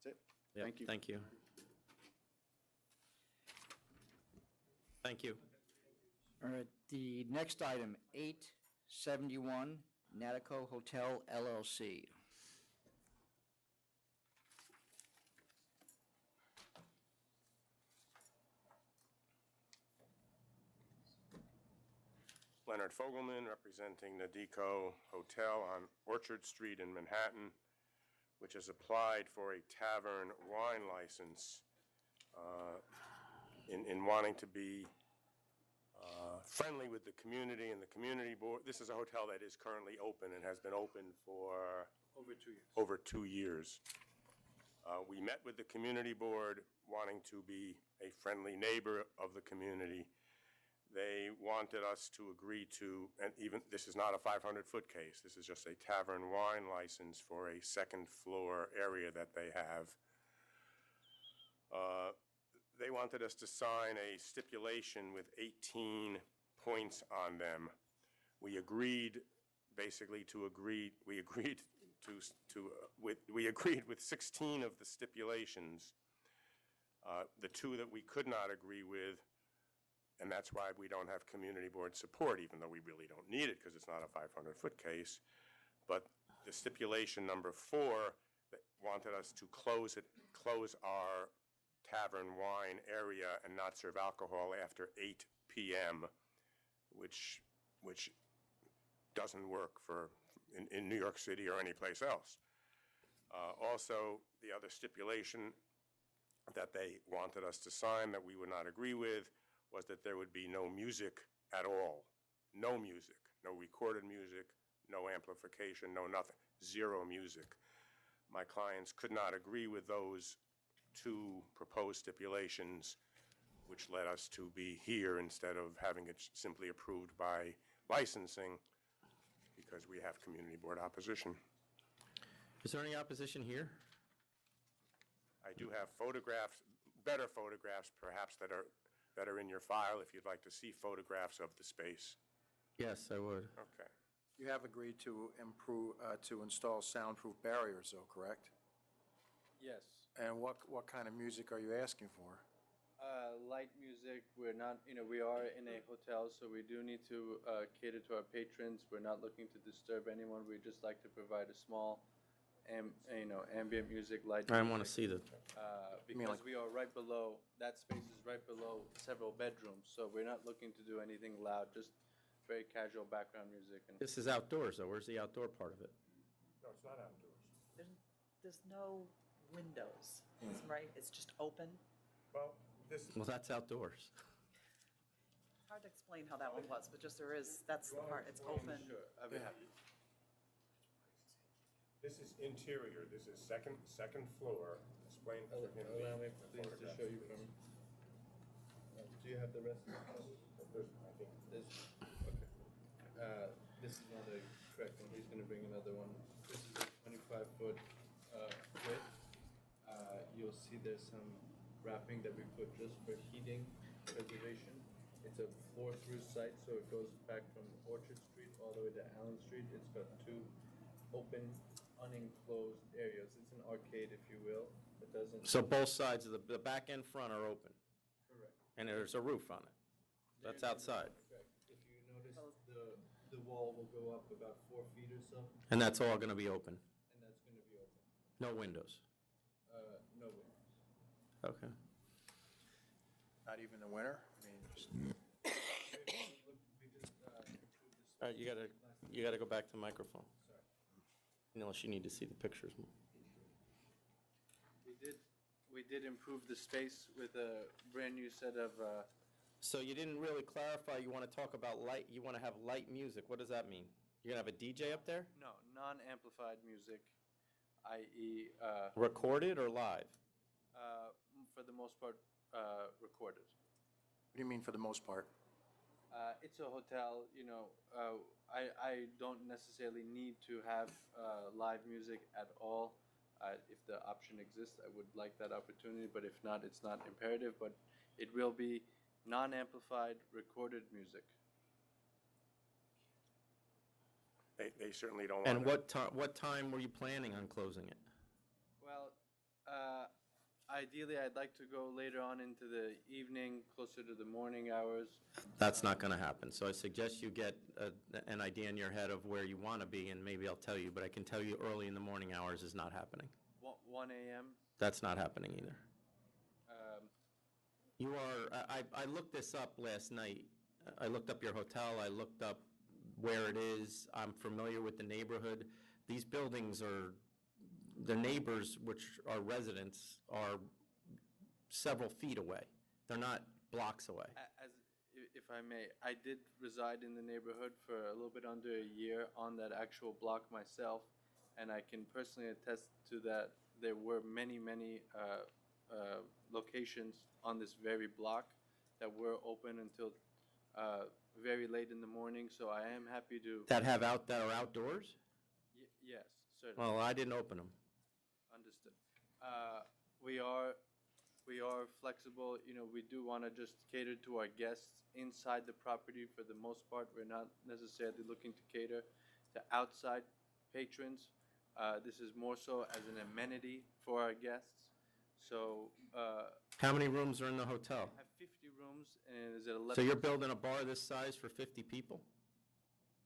That's it. Yep, Thank you. Thank you. Thank you. All right, the next item, 871 Natico Hotel LLC. Leonard Fogelman, representing Nadico Hotel on Orchard Street in Manhattan, which has applied for a tavern wine license in wanting to be friendly with the community and the community board. This is a hotel that is currently open and has been open for over 2 years. We met with the community board wanting to be a friendly neighbor of the community. They wanted us to agree to, and even, this is not a 500-foot case, this is just a tavern wine license for a second floor area that they have. They wanted us to sign a stipulation with 18 points on them. We agreed basically we agreed with 16 of the stipulations. The 2 that we could not agree with, and that's why we don't have community board support, even though we really don't need it because it's not a 500-foot case. But the stipulation number 4 that wanted us to close our tavern wine area and not serve alcohol after 8 p.m., which doesn't work in New York City or any place else. Also, the other stipulation that they wanted us to sign that we would not agree with was that there would be no music at all. No music, no recorded music, no amplification, no nothing, 0 music. My clients could not agree with those 2 proposed stipulations, which led us to be here instead of having it simply approved by licensing, because we have community board opposition. Is there any opposition here? I do have photographs, better photographs perhaps, that are in your file if you'd like to see photographs of the space. Yes, I would. Okay. You have agreed to install soundproof barriers, though, correct? Yes. And what kind of music are you asking for? Light music. We're not, we are in a hotel, so we do need to cater to our patrons. We're not looking to disturb anyone. We just like to provide a small, ambient music, light music. I want to see the. Because we are right below, that space is right below several bedrooms, so we're not looking to do anything loud, just very casual background music. And This is outdoors, though. Where's the outdoor part of it? No, it's not outdoors. There's no windows, right? It's just open. Well, Well, that's outdoors. It's hard to explain how that one was, but just that's the part, it's open. Sure, I'll be happy. This is interior. This is second floor. Explain for him. Allow me please to show you from, do you have the rest of the I think. This, okay. This is not a correct one. He's going to bring another one. This is a 25-foot width. You'll see there's some wrapping that we put just for heating preservation. It's a floor-through site, so it goes back from Orchard Street all the way to Allen Street. It's got two open, unenclosed areas. It's an arcade, if you will. It doesn't. So both sides of the back and front are open, Correct. and there's a roof on it. That's outside. Correct. If you notice, the wall will go up about 4 feet or so, And that's all going to be open? and that's going to be open. No windows? No windows. Okay. Not even in the winter? I mean, just... All right, you gotta go back to the microphone. Unless you need to see the pictures more. We did improve the space with a brand-new set of, So you didn't really clarify, you want to talk about light, you want to have light music. What does that mean? You're going to have a DJ up there? no, non-amplified music, i.e., Recorded or live? for the most part, recorded. What do you mean for the most part? It's a hotel, I don't necessarily need to have live music at all. If the option exists, I would like that opportunity, but if not, it's not imperative, but it will be non-amplified recorded music. They certainly don't want And to. what time were you planning on closing it? Well, ideally, I'd like to go later on into the evening, closer to the morning hours. That's not going to happen. So I suggest you get an idea in your head of where you want to be, and maybe I'll tell you, but I can tell you early in the morning hours is not happening. 1 a.m. That's not happening either. Um, You are, I looked this up last night. I looked up your hotel, I looked up where it is. I'm familiar with the neighborhood. These buildings are, the neighbors, which are residents, are several feet away. They're not blocks away. If I may, I did reside in the neighborhood for a little bit under a year on that actual block myself, and I can personally attest to that. There were many locations on this very block that were open until very late in the morning, so I am happy to... That are outdoors? Yes, certainly. Well, I didn't open them. Understood. We are flexible, we do want to just cater to our guests inside the property for the most part. We're not necessarily looking to cater to outside patrons. This is more so as an amenity for our guests. So, How many rooms are in the hotel? I have 50 rooms, and is it 11? So you're building a bar this size for 50 people?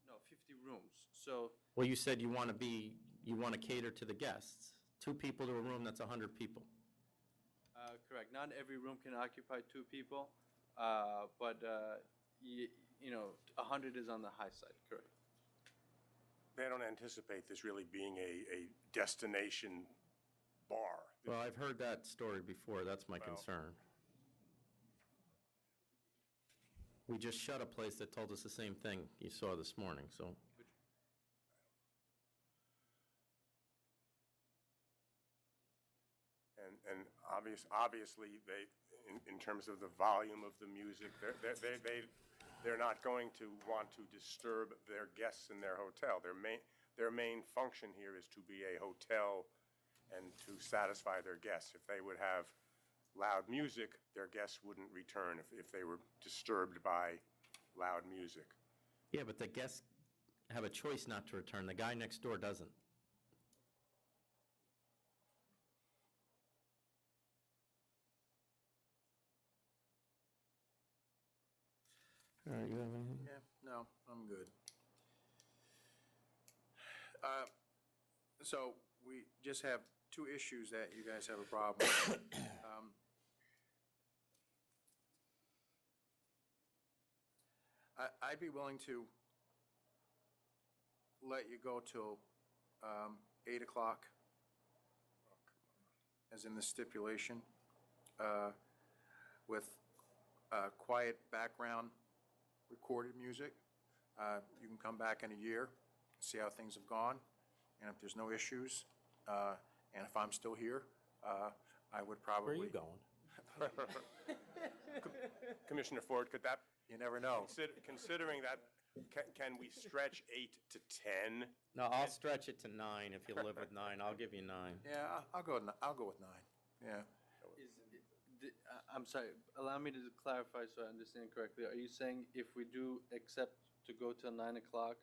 No, 50 rooms. So, Well, you said you want to cater to the guests. 2 people to a room, that's 100 people. correct. Not every room can occupy 2 people, but 100 is on the high side. Correct. They don't anticipate this really being a destination bar. Well, I've heard that story before. That's my concern. We just shut a place that told us the same thing you saw this morning, so. And obviously, in terms of the volume of the music, they're not going to want to disturb their guests in their hotel. Their main function here is to be a hotel and to satisfy their guests. If they would have loud music, their guests wouldn't return if they were disturbed by loud music. Yeah, but the guests have a choice not to return. The guy next door doesn't. All right, you have anything? Yeah, no, I'm good. So we just have 2 issues that you guys have a problem with. I'd be willing to let you go till 8 o'clock, as in the stipulation, with quiet background recorded music. You can come back in a year, see how things have gone, and if there's no issues, and if I'm still here, I would probably... Where are you going? Commissioner Ford, could that... You never know. Considering that, can we stretch 8 to 10? No, I'll stretch it to 9 if you live with 9. I'll give you 9. Yeah, I'll go with 9. Yeah. I'm sorry, allow me to clarify so I understand correctly. Are you saying if we do accept to go till 9 o'clock,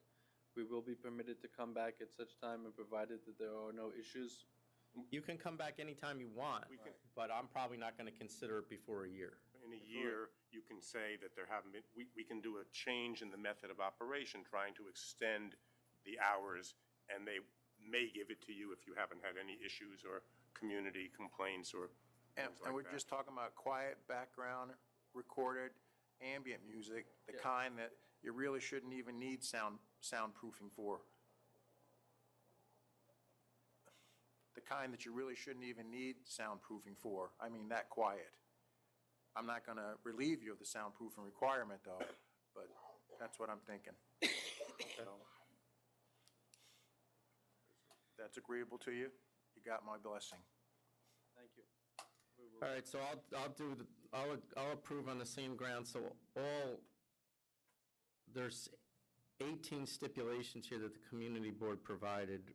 we will be permitted to come back at such time and provided that there are no issues? You can come back anytime you want, but I'm probably not going to consider it before a year. In a year, you can say that there haven't been, we can do a change in the method of operation, trying to extend the hours, and they may give it to you if you haven't had any issues or community complaints or And, things and like we're that. just talking about quiet background, recorded, ambient music, the kind that you really shouldn't even need soundproofing for. The kind that you really shouldn't even need soundproofing for. I mean, that quiet. I'm not going to relieve you of the soundproofing requirement, though, but that's what I'm thinking. So, that's agreeable to you? You got my blessing. Thank you. All right, so I'll approve on the same ground, so there's 18 stipulations here that the community board provided.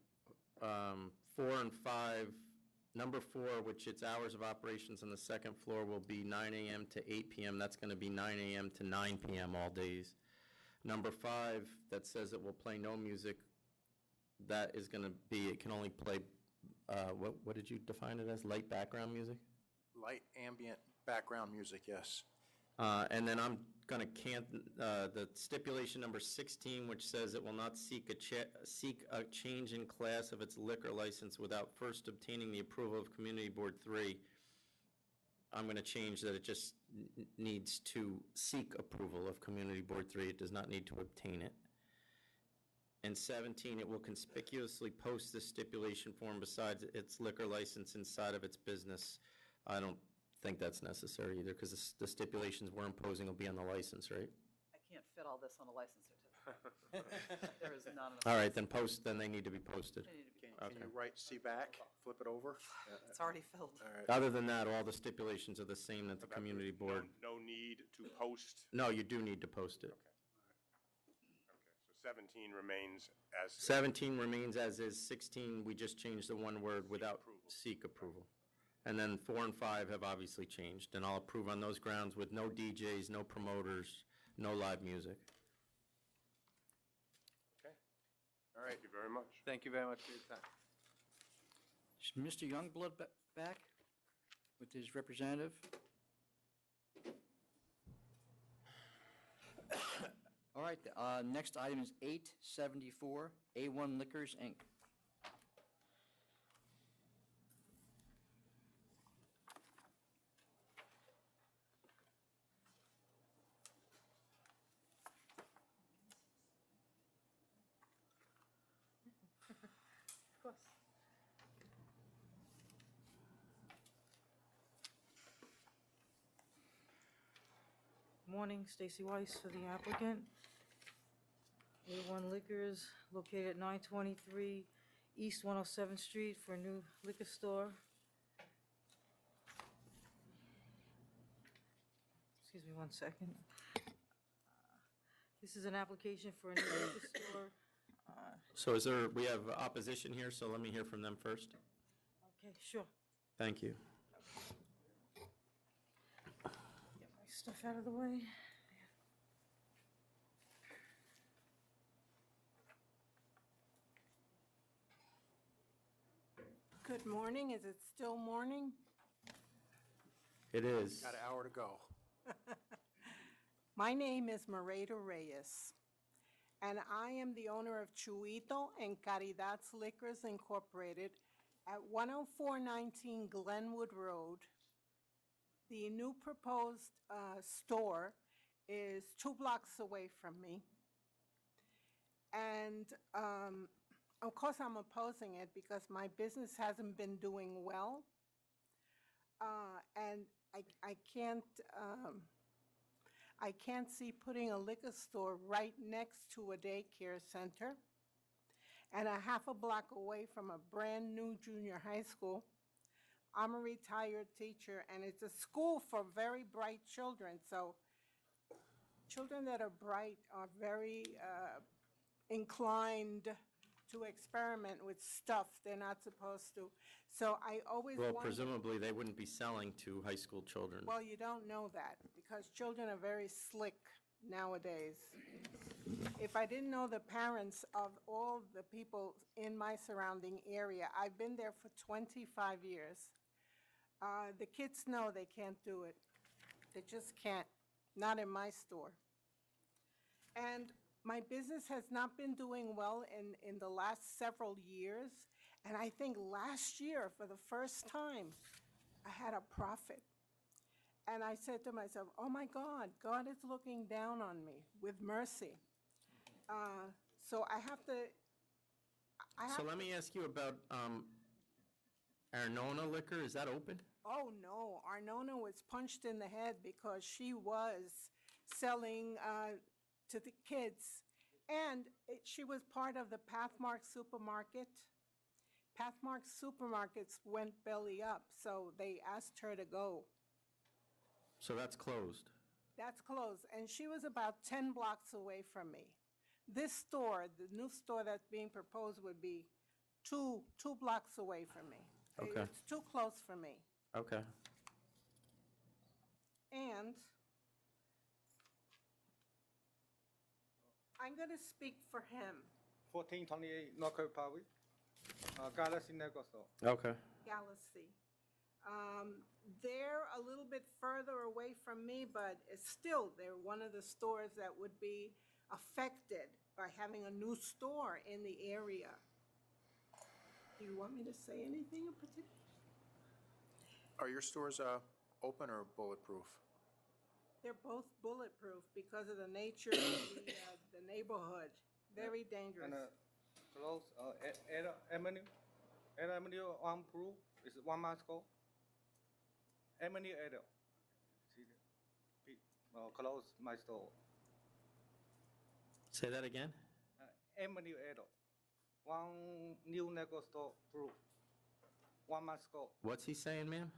4 and 5, number 4, which its hours of operations on the second floor will be 9 a.m. to 8 p.m. That's going to be 9 a.m. to 9 p.m. all days. Number 5, that says it will play no music, that is going to be, it can only play, what did you define it as, light background music? Light ambient background music, yes. And then I'm going to the stipulation number 16, which says it will not seek a change in class of its liquor license without first obtaining the approval of Community Board 3. I'm going to change that it just needs to seek approval of Community Board 3. It does not need to obtain it. And 17, it will conspicuously post this stipulation form besides its liquor license inside of its business. I don't think that's necessary either, because the stipulations we're imposing will be on the license, right? I can't fit all this on a license certificate. There is not enough. All right, then they need to be posted. They need to be Can you write "see back," flip it over? It's already filled. All right. Other than that, all the stipulations are the same that the community board. No need to post. No, you do need to post it. So 17 remains as. 17 remains as is. 16, we just changed the one word without seek approval. And then 4 and 5 have obviously changed, and I'll approve on those grounds with no DJs, no promoters, no live music. Okay. All right. Thank you very much. Thank you very much for your time. Is Mr. Youngblood back with his representative? All right, next item is 874, A1 Liquors, Inc. Of course. Morning, Stacy Weiss for the applicant. A1 Liquors, located at 923 East 107th Street for a new liquor store. Excuse me one second. This is an application for a new liquor store. So we have opposition here, so let me hear from them first. Okay, sure. Thank you. Get my stuff out of the way. Good morning. Is it still morning? It is. Got an hour to go. My name is Mareda Reyes, and I am the owner of Chuito and Caridad's Liquors Incorporated at 10419 Glenwood Road. The new proposed store is 2 blocks away from me. And of course, I'm opposing it because my business hasn't been doing well. And I can't see putting a liquor store right next to a daycare center and a half a block away from a brand new junior high school. I'm a retired teacher, and it's a school for very bright children. So children that are bright are very inclined to experiment with stuff they're not supposed to. So I always Well, wondered. presumably, they wouldn't be selling to high school children. Well, you don't know that because children are very slick nowadays. If I didn't know the parents of all the people in my surrounding area, I've been there for 25 years. The kids know they can't do it. They just can't, not in my store. And my business has not been doing well in the last several years. And I think last year, for the first time, I had a profit. And I said to myself, oh my God, God is looking down on me with mercy. So I have to. So let me ask you about Arnona Liquor. Is that open? Oh, no. Arnona was punched in the head because she was selling to the kids. And she was part of the Pathmark supermarket. Pathmark supermarkets went belly up, so they asked her to go. So that's closed. That's closed. And she was about 10 blocks away from me. This store, the new store that's being proposed, would be two blocks away from me. Okay. It's too close for me. Okay. And I'm going to speak for him. 1428 Norco Parkway, Galaxy Nickel Store. Okay. Galaxy. They're a little bit further away from me, but it's still, they're one of the stores that would be affected by having a new store in the area. Do you want me to say anything in particular? Are your stores open or bulletproof? They're both bulletproof because of the nature of the neighborhood. Very dangerous. And close Avenue on Peru is 1 mile ago. Avenue Edo. Close my store. Say that again? Avenue Edo. One new Nickel store Peru. 1 mile ago. What's he saying, ma'am?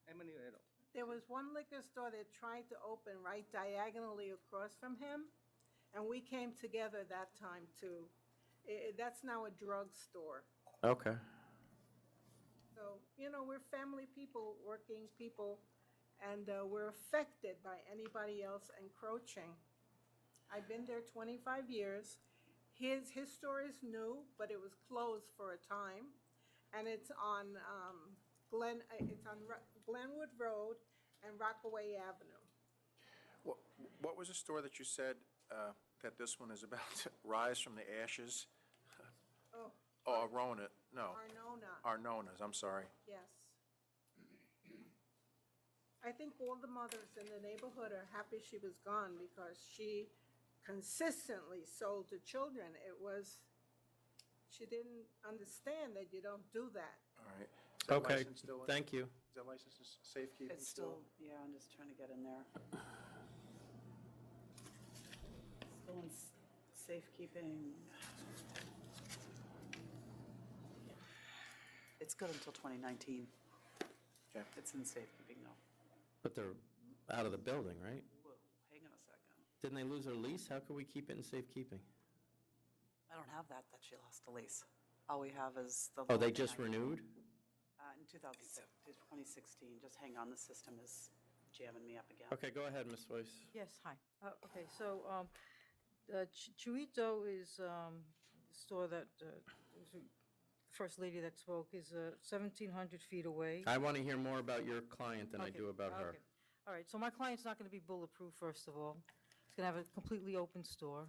Avenue Edo. There was one liquor store that tried to open right diagonally across from him, and we came together that time too. That's now a drugstore. Okay. So, you know, we're family people, working people, and we're affected by anybody else encroaching. I've been there 25 years. His store is new, but it was closed for a time, and it's on Glenwood Road and Rockaway Avenue. What was the store that you said that this one is about to rise from the ashes? Oh. Oh, Arona, no. Arnona. Arnona's, I'm sorry. Yes. I think all the mothers in the neighborhood are happy she was gone because she consistently sold to children. She didn't understand that you don't do that. All right. Is that Okay, license still in? thank you. Is that license safekeeping It's still, yeah, I'm just trying to get in there. Still in safekeeping. It's good until 2019. Okay. It's in safekeeping now. But they're out of the building, right? Whoa, hang on a second. Didn't they lose their lease? How could we keep it in safekeeping? I don't have that she lost the lease. All we have is the. Oh, they loan just that I- renewed? In 2016, just hang on, the system is jamming me up again. Okay, go ahead, Ms. Weiss. Yes, hi. Okay, so Chuito is the store that the First Lady that spoke is 1,700 feet away. I want to hear more about your client than I Okay, do about her. okay. All right, so my client's not going to be bulletproof, first of all. He's going to have a completely open store.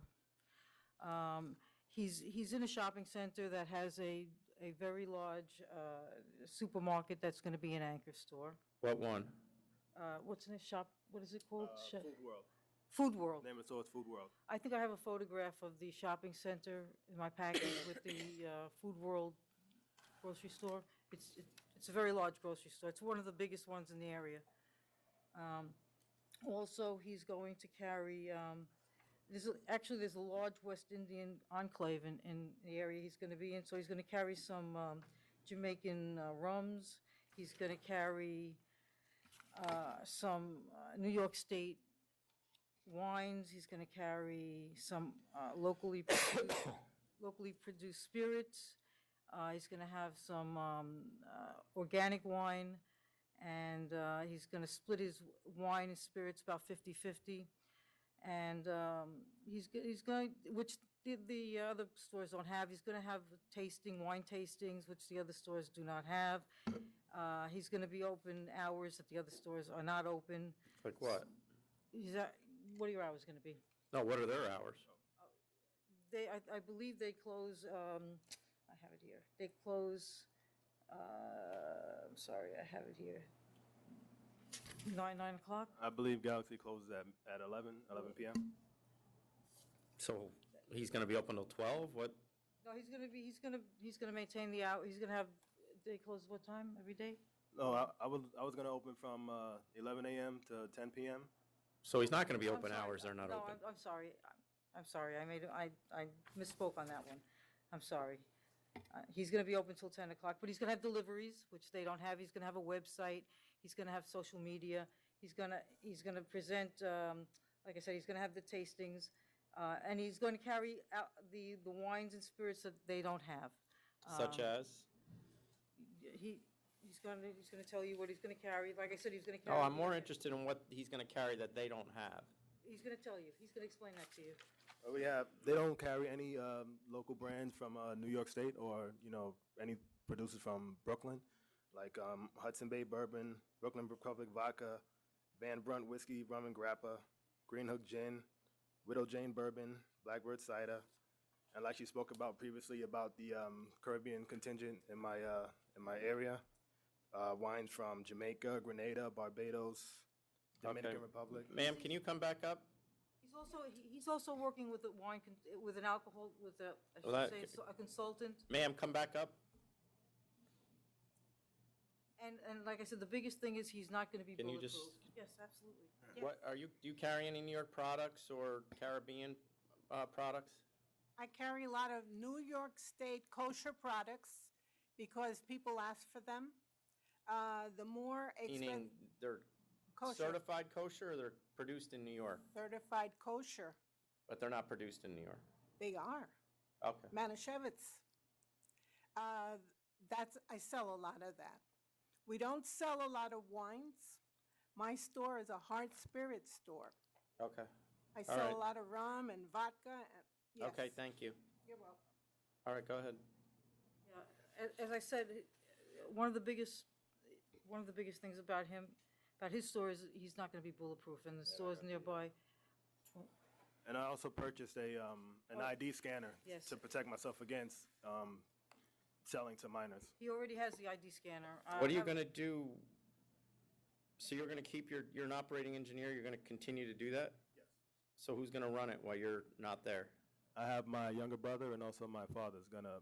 He's in a shopping center that has a very large supermarket that's going to be an anchor store. What one? What's in his shop? What is it called? Food World. Food World. Name of the store is Food World. I think I have a photograph of the shopping center in my package with the Food World grocery store. It's a very large grocery store. It's one of the biggest ones in the area. Also, he's going to carry, there's a large West Indian enclave in the area he's going to be in, so he's going to carry some Jamaican rums. He's going to carry some New York State wines. He's going to carry some locally produced locally produced spirits. He's going to have some organic wine, and he's going to split his wine and spirits about 50-50. And he's going, which the other stores don't have. He's going to have wine tastings, which the other stores do not have. He's going to be open hours that the other stores are not open. Like what? What are your hours going to be? No, what are their hours? I believe they close, I have it here. They close, I'm sorry, I have it here. 9 o'clock? I believe Galaxy closes at 11 p.m. So he's going to be open till 12? What? No, he's gonna maintain the hour, he's gonna have, they close what time every day? No, I was going to open from 11 a.m. to 10 p.m. So he's not going to be I'm open sorry. hours, they're not No, open. I'm sorry. I'm sorry. I misspoke on that one. I'm sorry. He's going to be open till 10 o'clock, but he's going to have deliveries, which they don't have. He's going to have a website. He's going to have social media. He's going to present, like I said, he's going to have the tastings, and he's going to carry out the wines and spirits that they don't have. Such as? He's going to tell you what he's going to carry. Like I said, he's going to carry. Oh, I'm more interested in what he's going to carry that they don't have. He's going to tell you. He's going to explain that to you. They don't carry any local brands from New York State or, any producers from Brooklyn, like Hudson Bay Bourbon, Brooklyn Republic Vodka, Van Brunt Whiskey, Rum and Grappa, Green Hook Gin, Widow Jane Bourbon, Blackbird Cider, and like you spoke about previously about the Caribbean contingent in my area, wines from Jamaica, Grenada, Barbados, Dominican Republic. Ma'am, can you come back up? He's also working with with an alcohol, with a consultant. Ma'am, come back up. And like I said, the biggest thing is he's not going to be Can you bulletproof. just- Yes, absolutely. What do you carry any New York products or Caribbean products? I carry a lot of New York State kosher products because people ask for them. The more Meaning expensive, they're Kosher. certified kosher or they're produced in New York, certified kosher, but they're not produced in New York? they are. Okay. Manischewitz. I sell a lot of that. We don't sell a lot of wines. My store is a hard spirit store. Okay. I All sell right. a lot of rum and vodka. And, yes. Okay, thank you. You're welcome. All right, go ahead. Yeah, as I said, one of the biggest things about his store is he's not going to be bulletproof, and the stores nearby. And I also purchased an ID scanner Yes. to protect myself against selling to minors. He already has the ID scanner. What are you going to do? So you're going to keep you're an operating engineer, you're going to continue to do that? Yes. So who's going to run it while you're not there? I have my younger brother and also my father's gonna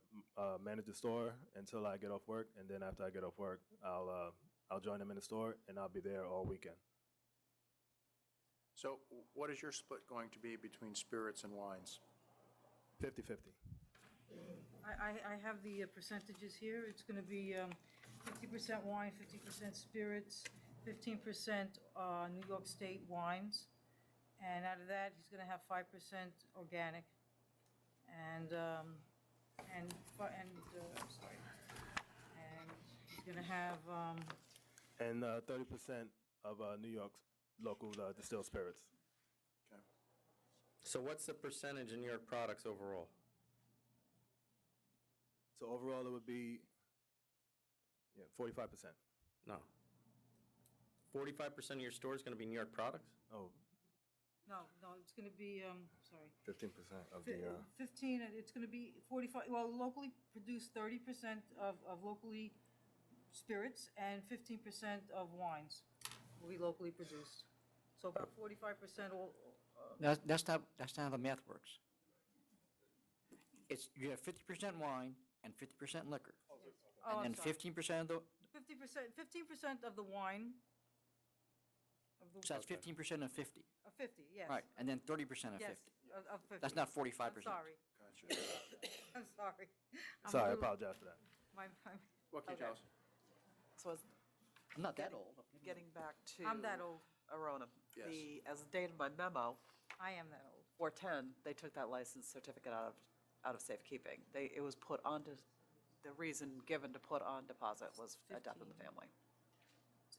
manage the store until I get off work, and then after I get off work, I'll join them in the store and I'll be there all weekend. So what is your split going to be between spirits and wines? 50-50. I have the percentages here. It's going to be 50% wine, 50% spirits, 15% New York State wines, and out of that, he's going to have 5% organic, and he's going to have And 30% of New York's local distilled spirits. Okay. So what's the percentage in New York products overall? So overall, it would be 45%. No. 45% of your store is going to be New York products? Oh, no, it's going to be sorry. 15% of the. 15, it's going to be 45, well, locally produced 30% of locally spirits and 15% of wines will be locally produced. So about 45% all. That's not how the math works. You have 50% wine and 50% liquor. Oh, And then 15% of the, 15% of the wine. so that's 15% of 50. Of 50, yes. Right, and then 30% of 50. Yes, of 50. That's not 45%. I'm sorry. Gotcha. I'm sorry. I'm Sorry, I a little- apologize for that. What can you tell us? So as I'm not that old. getting back to. I'm that old. Arona. Yes. As stated in my memo, I am that old. 410, they took that license certificate out out of safekeeping. It was put onto, the reason given to put on deposit was a death in the family,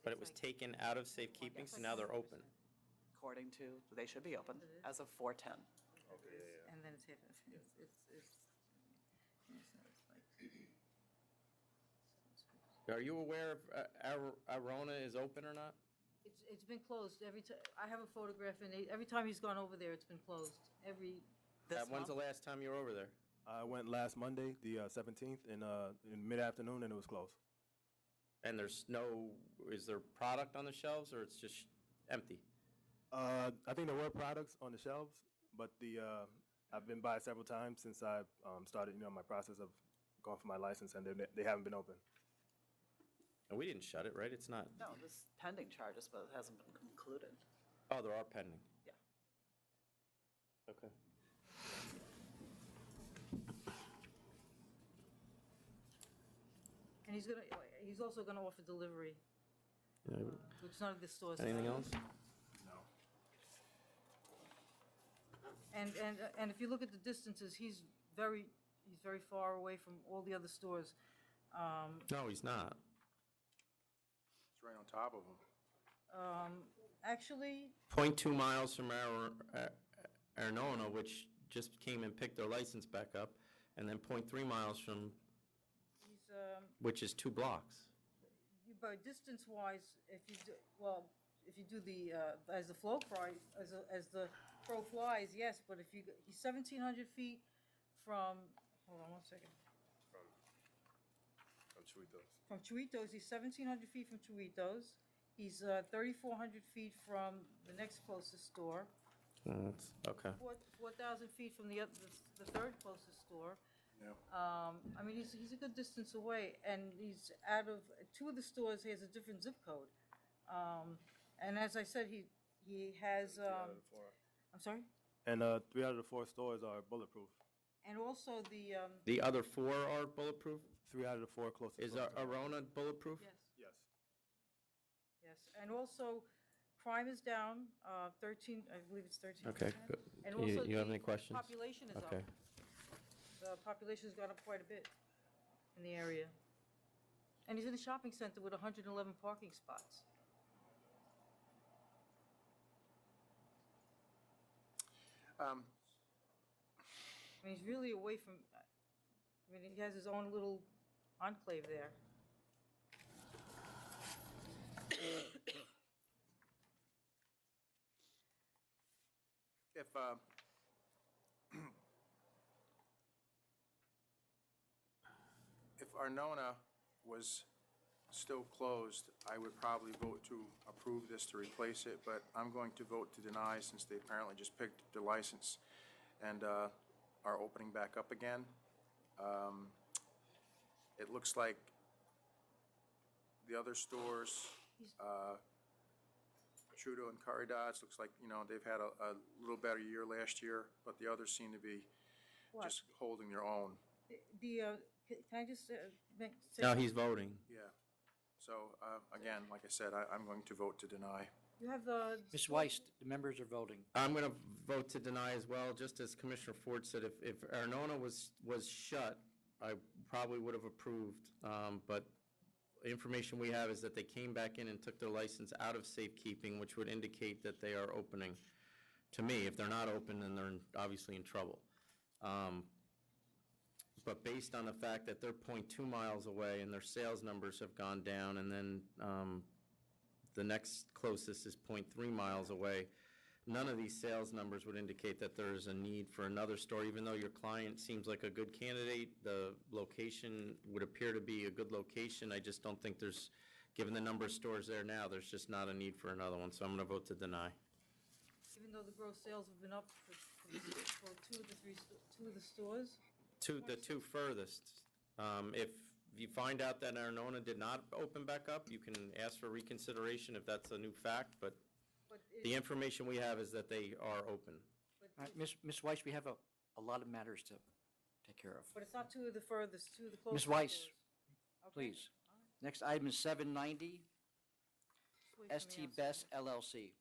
But it was taken out of safekeeping, so now they're open. according to, they should be open as of 4/10. And then it's, Are you aware if Arona is open or not? it's been closed every time. I have a photograph, and every time he's gone over there, it's been closed. When's the last time you were over there? I went last Monday, the 17th, in mid-afternoon, and it was closed. And is there product on the shelves, or it's just empty? I think there were products on the shelves, but I've been by several times since I started, my process of going for my license, and they haven't been open. And we didn't shut it, right? It's not. No, this pending charges, but it hasn't been concluded. Oh, there are pending. Yeah. Okay. And he's also gonna offer delivery, which none of the stores. Anything else? No. And if you look at the distances, he's very far away from all the other stores. No, he's not. It's right on top of them. Actually, 0.2 miles from Arnona, which just came and picked their license back up, and then 0.3 miles from, he's, which is 2 blocks. by distance-wise, if you do the, as the flow flies, as the crow flies, yes, but he's 1,700 feet from, hold on one second. From Chuitos. From Chuitos, he's 1,700 feet from Chuitos. He's 3,400 feet from the next closest store. Okay. 4,000 feet from the third closest store. Yeah. I mean, he's a good distance away, and he's out of 2 of the stores. He has a different zip code, and as I said, he has. I'm sorry. And 3 out of the 4 stores are bulletproof. And also The other 4 are bulletproof? 3 out of the 4 closest. Is Arona bulletproof? Yes. Yes. Yes, and also crime is down 13. I believe it's 13%. Okay, good. And You- also you have the any questions? Population is Okay. up. The population's gone up quite a bit in the area. And he's in a shopping center with 111 parking spots. I mean, he's really away from, I mean, he has his own little enclave there. If Arnona was still closed, I would probably vote to approve this to replace it, but I'm going to vote to deny since they apparently just picked the license and are opening back up again. It looks like the other stores, Chudo and Caridots, looks like, they've had a little better year last year, but the others seem to be What? just holding their own. Can I just say? No, he's voting. Yeah. So, again, like I said, I'm going to vote to deny. You have the. Ms. Weiss, the members are voting. I'm going to vote to deny as well, just as Commissioner Ford said, if Arnona was shut, I probably would have approved, but the information we have is that they came back in and took their license out of safekeeping, which would indicate that they are opening. To me, if they're not open, then they're obviously in trouble. But based on the fact that they're 0.2 miles away and their sales numbers have gone down, and then the next closest is 0.3 miles away, none of these sales numbers would indicate that there is a need for another store. Even though your client seems like a good candidate, the location would appear to be a good location. I just don't think there's, given the number of stores there now, there's just not a need for another one. So I'm going to vote to deny. Even though the gross sales have been up for 2 of the stores? The 2 furthest. If you find out that Arnona did not open back up, you can ask for reconsideration if that's a new fact, but the information we have is that they are open. All right, Ms. Weiss, we have a lot of matters to take care of. But it's not 2 of the furthest, 2 of the closest. Ms. Weiss, stores. Okay. please. Next item is 790, Wait for ST me Best LLC.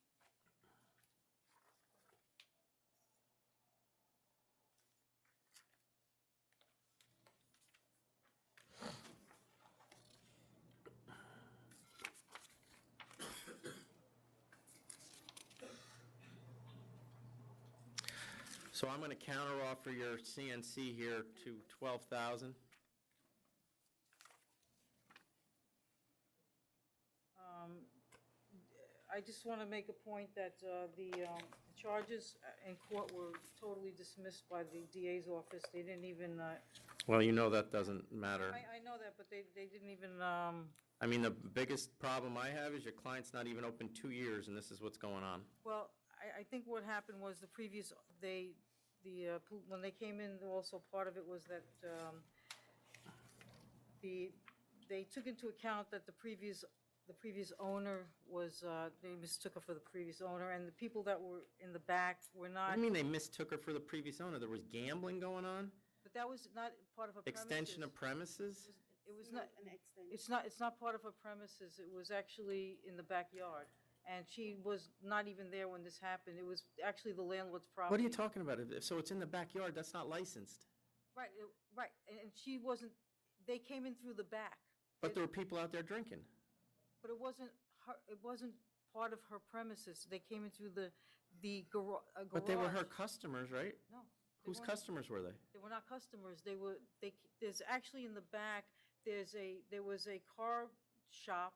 So I'm going to counteroffer your CNC here to 12,000. I just want to make a point that the charges in court were totally dismissed by the DA's office. They didn't even, Well, you know that doesn't matter. I know that, but they didn't even, I mean, the biggest problem I have is your client's not even open 2 years, and this is what's going on. well, I think what happened was the previous, when they came in, also part of it was that they took into account that the previous owner was, they mistook her for the previous owner, and the people that were in the back were What not. do you mean they mistook her for the previous owner? There was gambling going on? But that was not part of her premises. Extension of premises? It was not, it's not part of her premises. It was actually in the backyard. And she was not even there when this happened. It was actually the landlord's property. What are you talking about? So it's in the backyard, that's not licensed. Right, right. And she wasn't, they came in through the back. But there were people out there drinking. But it wasn't part of her premises. They came in through the garage. But they were her customers, right? No. Whose customers were they? They were not customers. There's actually in the back, there was a car shop,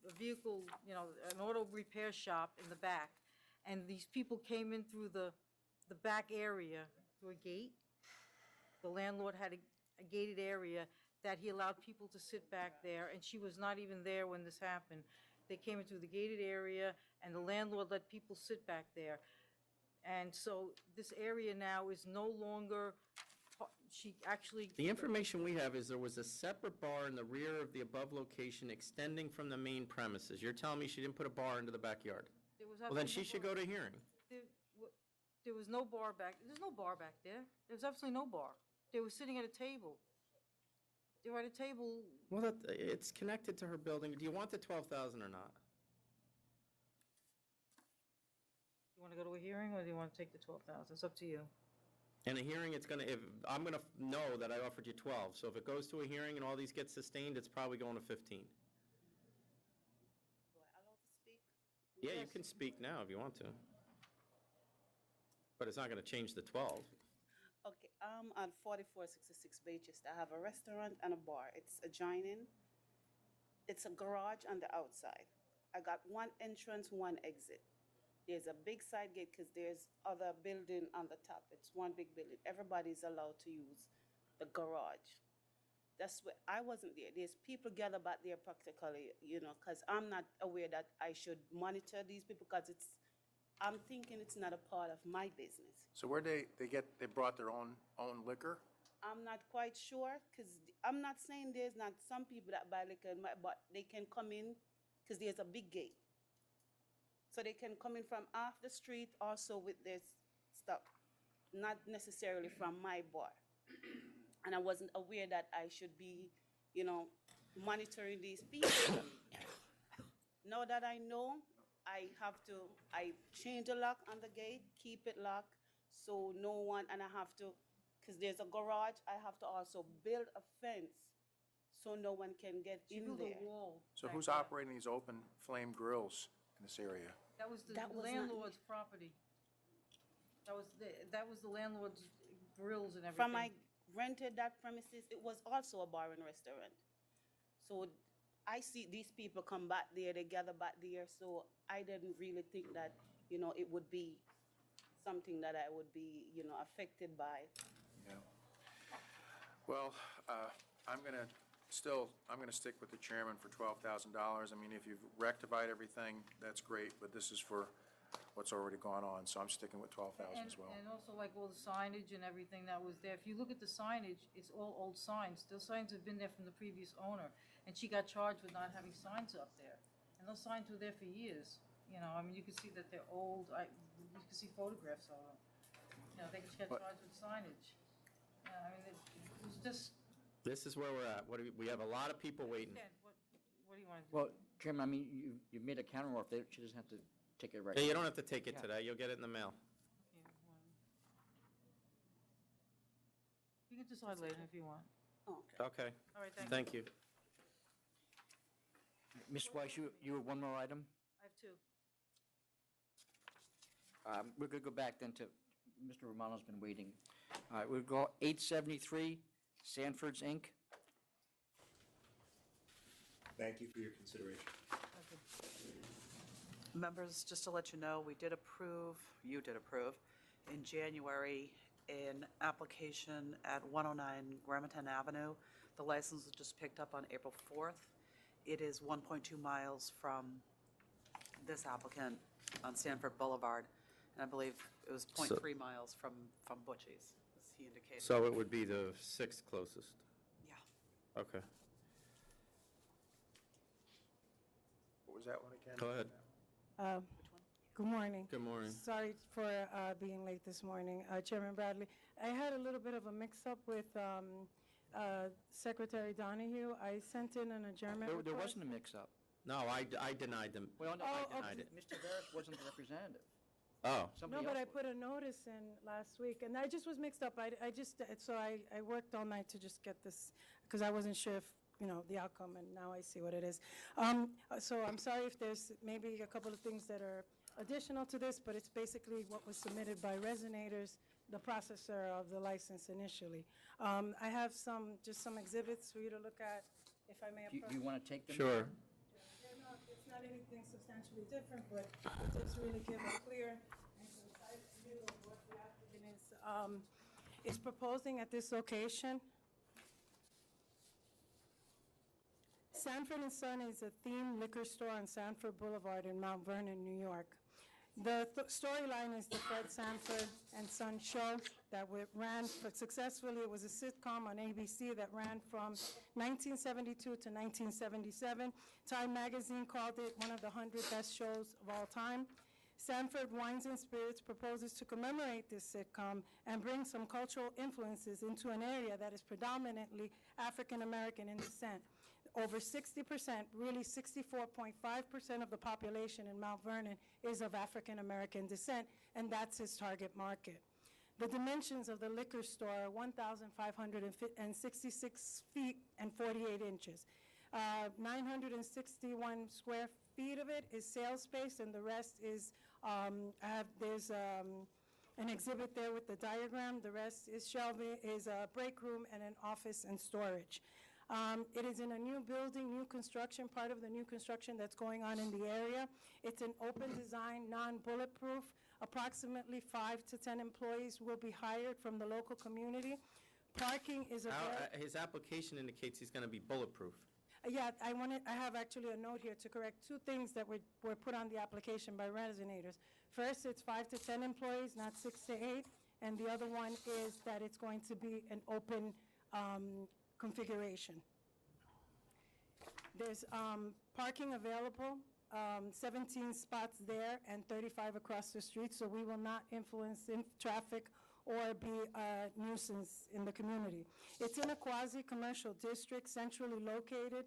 a vehicle, an auto repair shop in the back. And these people came in through the back area through a gate. The landlord had a gated area that he allowed people to sit back there, and she was not even there when this happened. They came into the gated area, and the landlord let people sit back there. And so this area now is no longer, she actually... The information we have is there was a separate bar in the rear of the above location extending from the main premises. You're telling me she didn't put a bar into the backyard? Well, then she should go to hearing. There was no bar back, there's no bar back there. There's absolutely no bar. They were sitting at a table. They were at a table. Well, it's connected to her building. Do you want the 12,000 or not? You want to go to a hearing, or do you want to take the 12,000? It's up to you. In a hearing, I'm going to know that I offered you 12. So if it goes to a hearing and all these get sustained, it's probably going to 15. Yeah, you can speak now if you want to. But it's not going to change the 12. Okay, I'm on 4466 Baychester. I have a restaurant and a bar. It's adjoining. It's a garage on the outside. I got one entrance, one exit. There's a big side gate because there's other building on the top. It's one big building. Everybody's allowed to use the garage. That's where I wasn't there. There's people gathered back there practically, because I'm not aware that I should monitor these people because I'm thinking it's not a part of my business. So where they brought their own liquor? I'm not quite sure, because I'm not saying there's not some people that buy liquor, but they can come in, because there's a big gate. So they can come in from off the street also with their stuff, not necessarily from my bar. And I wasn't aware that I should be, monitoring these people. Now that I know, I change the lock on the gate, keep it locked, so no one, and I have to, because there's a garage, I have to also build a fence so no one can get in there. So who's operating these open flame grills in this area? That was the That was not landlord's property. That was the landlord's grills and everything. From I rented that premises, it was also a bar and restaurant. So I see these people come back there, they gather back there, so I didn't really think that, it would be something that I would be, affected by. Yeah. Well, I'm going to stick with the chairman for $12,000. I mean, if you've rectified everything, that's great, but this is for what's already gone on, so I'm sticking with $12,000 as well. And also like all the signage and everything that was there. If you look at the signage, it's all old signs. Those signs have been there from the previous owner, and she got charged with not having signs up there. And those signs were there for years. You can see that they're old. You can see photographs of them. She got charged with signage. It was just. This is where we're at. We have a lot of people waiting. What do you want to do? Well, Chairman, I mean, you made a counteroffer. She doesn't have to take it right Yeah, now. you don't have to take it today. You'll get it in the mail. You can decide later if you want. Okay. All right, Thank you. Ms. Weiss, you have one more item? I have two. We're going to go back then to Mr. Romano's been waiting. All right, we'll go 873 Sanford's Inc. Thank you for your consideration. Members, just to let you know, you did approve in January an application at 109 Bremerton Avenue. The license was just picked up on April 4th. It is 1.2 miles from this applicant on Sanford Boulevard, and I believe it was 0.3 miles from Butchie's, as he indicated. So it would be the sixth closest? Yeah. Okay. What was that one again? Go ahead. Good morning. Good morning. Sorry for being late this morning. Chairman Bradley, I had a little bit of a mix-up with Secretary Donahue. I sent in an adjournment There request. wasn't a mix-up. No, I denied them. Well, no, Oh, I denied it. Mr. Barris wasn't the representative. Oh. No, but I put a notice in last week, and I just was mixed up. I worked all night to just get this, because I wasn't sure if, the outcome, and now I see what it is. So I'm sorry if there's maybe a couple of things that are additional to this, but it's basically what was submitted by Resonators, the processor of the license initially. I have just some exhibits for you to look at, if I may approach. Do you want to take them? Sure. It's not anything substantially different, but it does really give a clear and concise view of what the applicant is proposing at this location. Sanford & Son is a themed liquor store on Sanford Boulevard in Mount Vernon, New York. The storyline is the Fred Sanford & Son show that ran successfully. It was a sitcom on ABC that ran from 1972 to 1977. Time magazine called it one of the 100 best shows of all time. Sanford Wines and Spirits proposes to commemorate this sitcom and bring some cultural influences into an area that is predominantly African American in descent. Over 60%, really 64.5% of the population in Mount Vernon is of African American descent, and that's his target market. The dimensions of the liquor store are 1,566 feet and 48 inches. 961 square feet of it is sales space, and the rest is, there's an exhibit there with the diagram. The rest is shelving, is a break room and an office and storage. It is in a new building, new construction, part of the new construction that's going on in the area. It's an open design, non-bulletproof. Approximately 5 to 10 employees will be hired from the local community. Parking is available. His application indicates he's going to be bulletproof. Yeah, I have actually a note here to correct two things that were put on the application by Resonators. First, it's 5 to 10 employees, not 6 to 8. And the other one is that it's going to be an open configuration. There's parking available, 17 spots there and 35 across the street, so we will not influence traffic or be a nuisance in the community. It's in a quasi-commercial district, centrally located,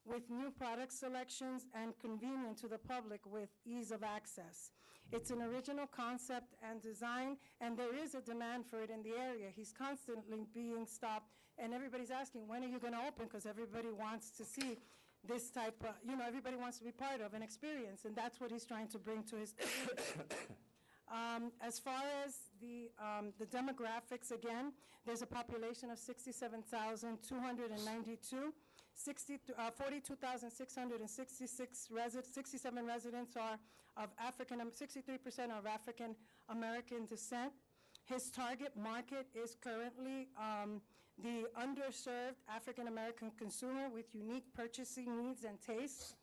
with new product selections and convenient to the public with ease of access. It's an original concept and design, and there is a demand for it in the area. He's constantly being stopped, and everybody's asking, when are you going to open? Because everybody wants to see this type of, everybody wants to be part of an experience, and that's what he's trying to bring to his As far as the demographics, again, there's a population of 67,292. 42,667 residents are of 63% are of African American descent. His target market is currently the underserved African American consumer with unique purchasing needs and tastes.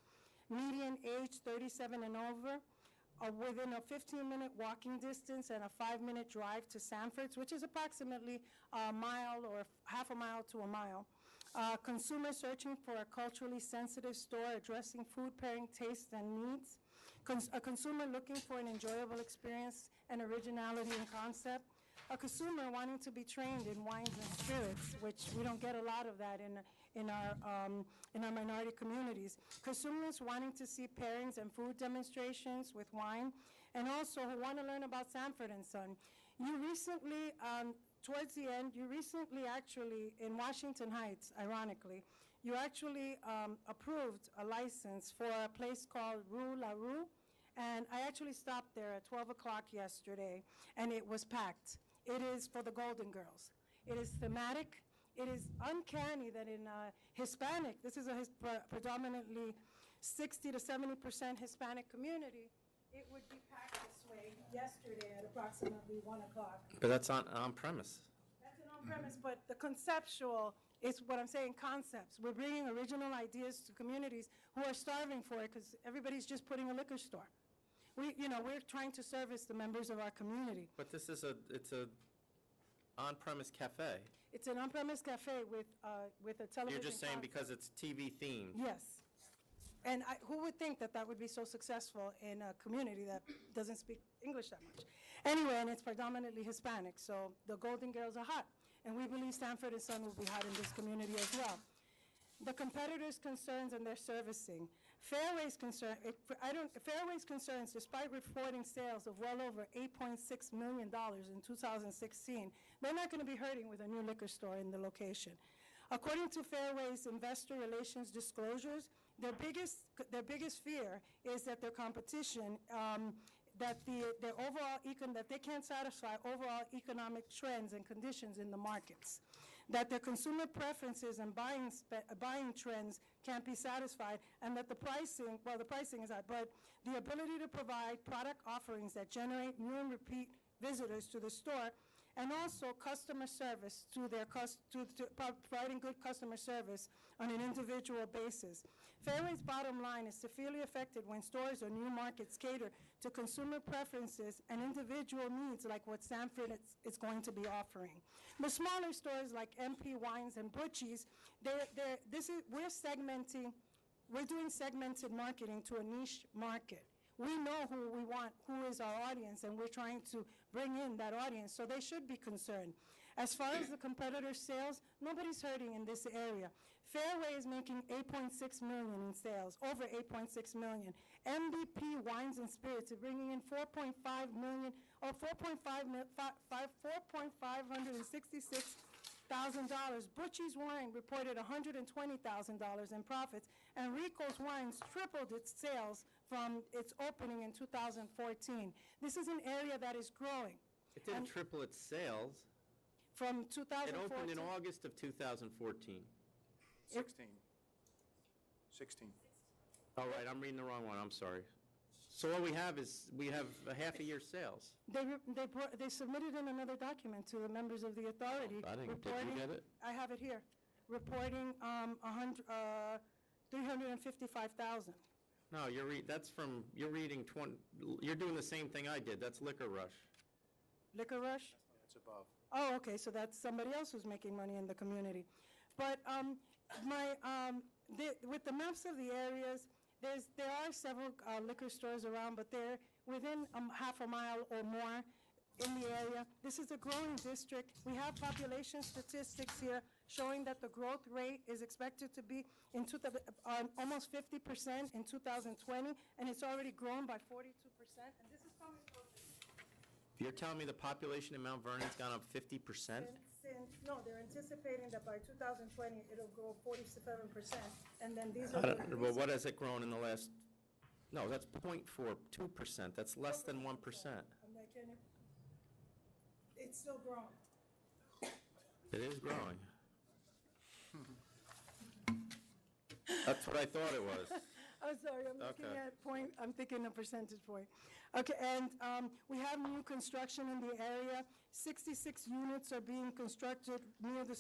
Median age 37 and over. Within a 15-minute walking distance and a 5-minute drive to Sanford's, which is approximately a mile or half a mile to a mile. Consumers searching for a culturally sensitive store addressing food pairing tastes and needs. A consumer looking for an enjoyable experience and originality in concept. A consumer wanting to be trained in wines and spirits, which we don't get a lot of that in our minority communities. Consumers wanting to see pairings and food demonstrations with wine, and also who want to learn about Sanford & Son. You recently, towards the end, actually, in Washington Heights, ironically, you actually approved a license for a place called Rue La Rue, And I actually stopped there at 12 o'clock yesterday, and it was packed. It is for the Golden Girls. It is thematic. It is uncanny that in Hispanic, this is a predominantly 60 to 70% Hispanic community, it would be packed this way yesterday at approximately 1 o'clock. But that's on premise. That's an on-premise, but the conceptual is what I'm saying, concepts. We're bringing original ideas to communities who are starving for it because everybody's just putting a liquor store. We're trying to service the members of our community. But this is it's a on-premise cafe. It's an on-premise cafe with a television. You're just saying concept. because it's TV themed. Yes. And who would think that that would be so successful in a community that doesn't speak English that much? Anyway, and it's predominantly Hispanic, so the Golden Girls are hot. And we believe Stanford & Son will be hot in this community as well. The competitors' concerns and their servicing. Fairway's concerns, despite reporting sales of well over $8.6 million in 2016, they're not going to be hurting with a new liquor store in the location. According to Fairway's investor relations disclosures, their biggest fear is that their competition, that they can't satisfy overall economic trends and conditions in the markets, that their consumer preferences and buying trends can't be satisfied, and that the pricing is high, but the ability to provide product offerings that generate new and repeat visitors to the store, and also customer service providing good customer service on an individual basis. Fairway's bottom line is severely affected when stores or new markets cater to consumer preferences and individual needs like what Stanford is going to be offering. The smaller stores like MP Wines and Butchie's, we're doing segmented marketing to a niche market. We know who we want, who is our audience, and we're trying to bring in that audience, so they should be concerned. As far as the competitor sales, nobody's hurting in this area. Fairway is making $8.6 million in sales, over $8.6 million. MVP Wines and Spirits are bringing in $4.5 million, or $4,566,000. Butchie's Wine reported $120,000 in profits, and Rico's Wines tripled its sales from its opening in 2014. This is an area that is growing. It didn't triple its sales. From 2014. It opened in August of 2014. 16. All right, I'm reading the wrong one. I'm sorry. So what we have is a half a year's sales. They submitted in another document to the members of the authority. Did you get it? I have it here. Reporting 355,000. No, you're reading 20. You're doing the same thing I did. That's Liquor Rush. Liquor Rush? That's above. Oh, okay, so that's somebody else who's making money in the community. But with the maps of the areas, there are several liquor stores around, but they're within half a mile or more in the area. This is a growing district. We have population statistics here showing that the growth rate is expected to be almost 50% in 2020, and it's already grown by 42%. And this is coming from You're telling me the population in Mount Vernon's gone up 50%? No, they're anticipating that by 2020, it'll grow 47%, and then these are... But what has it grown in the last... No, that's 0.42%. That's less than 1%. I'm not kidding. It's still growing. It is growing. That's what I thought it was. I'm sorry, I'm thinking a percentage point. Okay, and we have new construction in the area. 66 units are being constructed near the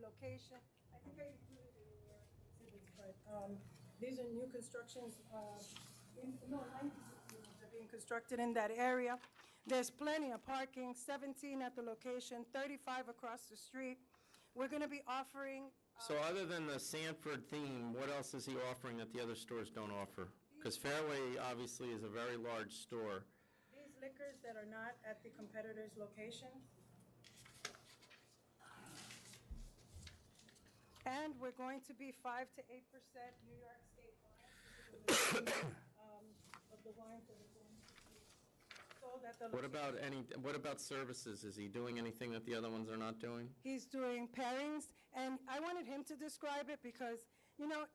location. I think I included it in your exhibits, but these are new constructions. 96 units are being constructed in that area. There's plenty of parking, 17 at the location, 35 across the street. We're going to be offering... So other than the Sanford theme, what else is he offering that the other stores don't offer? Because Fairway obviously is a very large store. These liquors that are not at the competitor's location. And we're going to be 5 to 8% New York State wine, of the wines that are going to be sold at the location. What about services? Is he doing anything that the other ones are not doing? He's doing pairings, and I wanted him to describe it because,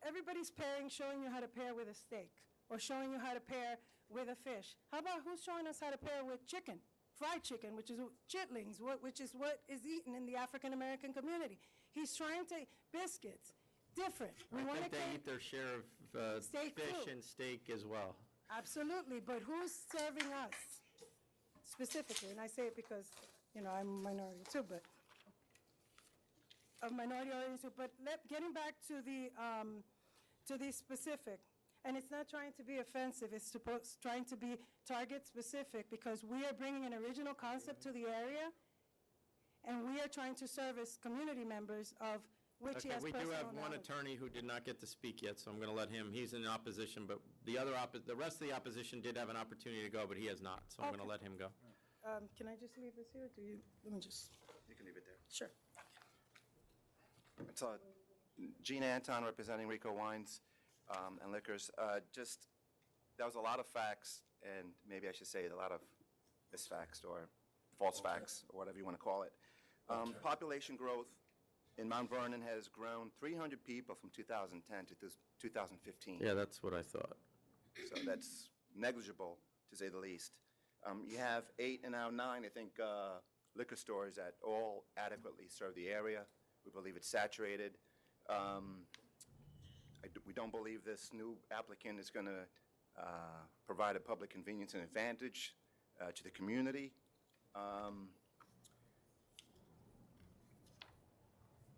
everybody's pairing, showing you how to pair with a steak, or showing you how to pair with a fish? How about who's showing us how to pair with chicken, fried chicken, which is chitlings, which is what is eaten in the African-American community? He's trying to, biscuits, different. We I want think to they eat their share of Steak fish too. and steak as well. Absolutely, but who's serving us specifically? And I say it because, I'm a minority too, but, of minority audience too. But getting back to the specific, and it's not trying to be offensive, it's trying to be target specific, because we are bringing an original concept to the area, and we are trying to service community members of which he Okay, has we do personal have one knowledge. attorney who did not get to speak yet, so I'm going to let him, he's in opposition, but the rest of the opposition did have an opportunity to go, but he has not, so I'm going to Okay. let him go. Can I just leave this here? Let me just. You can leave it there. Sure. It's Gene Anton representing Rico Wines and Liquors. That was a lot of facts, and maybe I should say a lot of misfacts or false facts, or whatever you want to call it. Population growth in Mount Vernon has grown 300 people from 2010 to 2015. Yeah, that's what I thought. So that's negligible, to say the least. You have 8 and now 9, I think, liquor stores that all adequately serve the area. We believe it's saturated. We don't believe this new applicant is going to provide a public convenience and advantage to the community.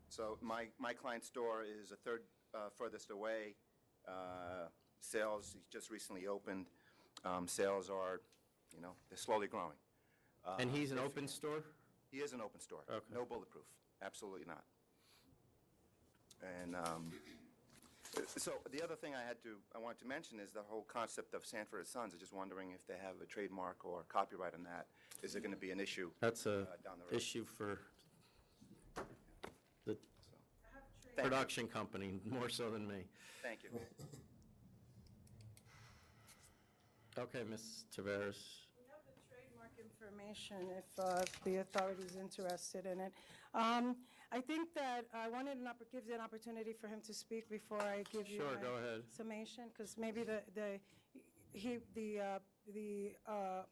So my client's store is a third furthest away. Sales, he just recently opened. Sales are, they're slowly growing. And he's an open store? He is an open store. Okay. No bulletproof. Absolutely not. And so the other thing I wanted to mention is the whole concept of Sanford & Sons. I'm just wondering if they have a trademark or copyright on that. Is it going to be an issue? That's a down the road? issue for the Thank you. production company, more so than me. Thank you. Okay, Ms. Taveras. We have the trademark information if the authority's interested in it. I think that I wanted give you an opportunity for him to speak before I give you Sure, my go ahead. summation, because maybe the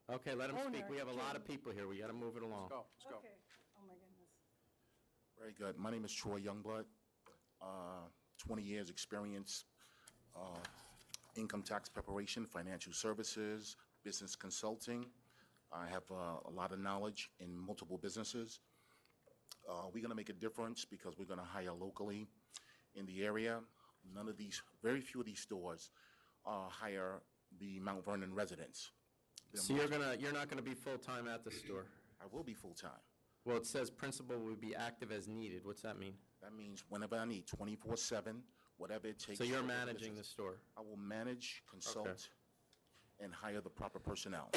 Okay, let him speak. owner We have a lot of can- people here. We got to move it along. Let's go. Okay. Oh, my goodness. Very good. My name is Troy Youngblood. 20 years experience, income tax preparation, financial services, business consulting. I have a lot of knowledge in multiple businesses. We're going to make a difference because we're going to hire locally in the area. Very few of these stores hire the Mount Vernon residents. So you're not going to be full-time at the store? I will be full-time. Well, it says principal will be active as needed. What's that mean? That means whenever I need, 24/7, whatever it takes. So you're for the managing the business. store? I will manage, consult, and hire the proper personnel.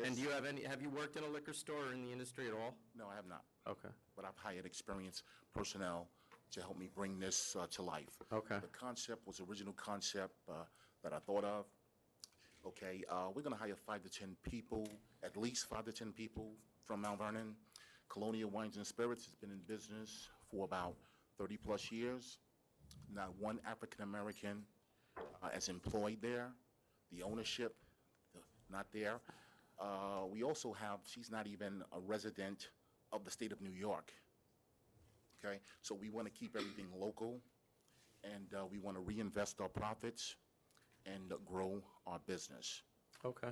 And do you have you worked in a liquor store or in the industry at all? No, I have not. Okay. But I've hired experienced personnel to help me bring this to life. Okay. The concept was the original concept that I thought of. Okay, we're going to hire 5 to 10 people, at least 5 to 10 people from Mount Vernon. Colonial Wines and Spirits has been in business for about 30-plus years. Not one African-American is employed there. The ownership, not there. We also have, she's not even a resident of the state of New York. Okay, so we want to keep everything local, and we want to reinvest our profits and grow our business. Okay.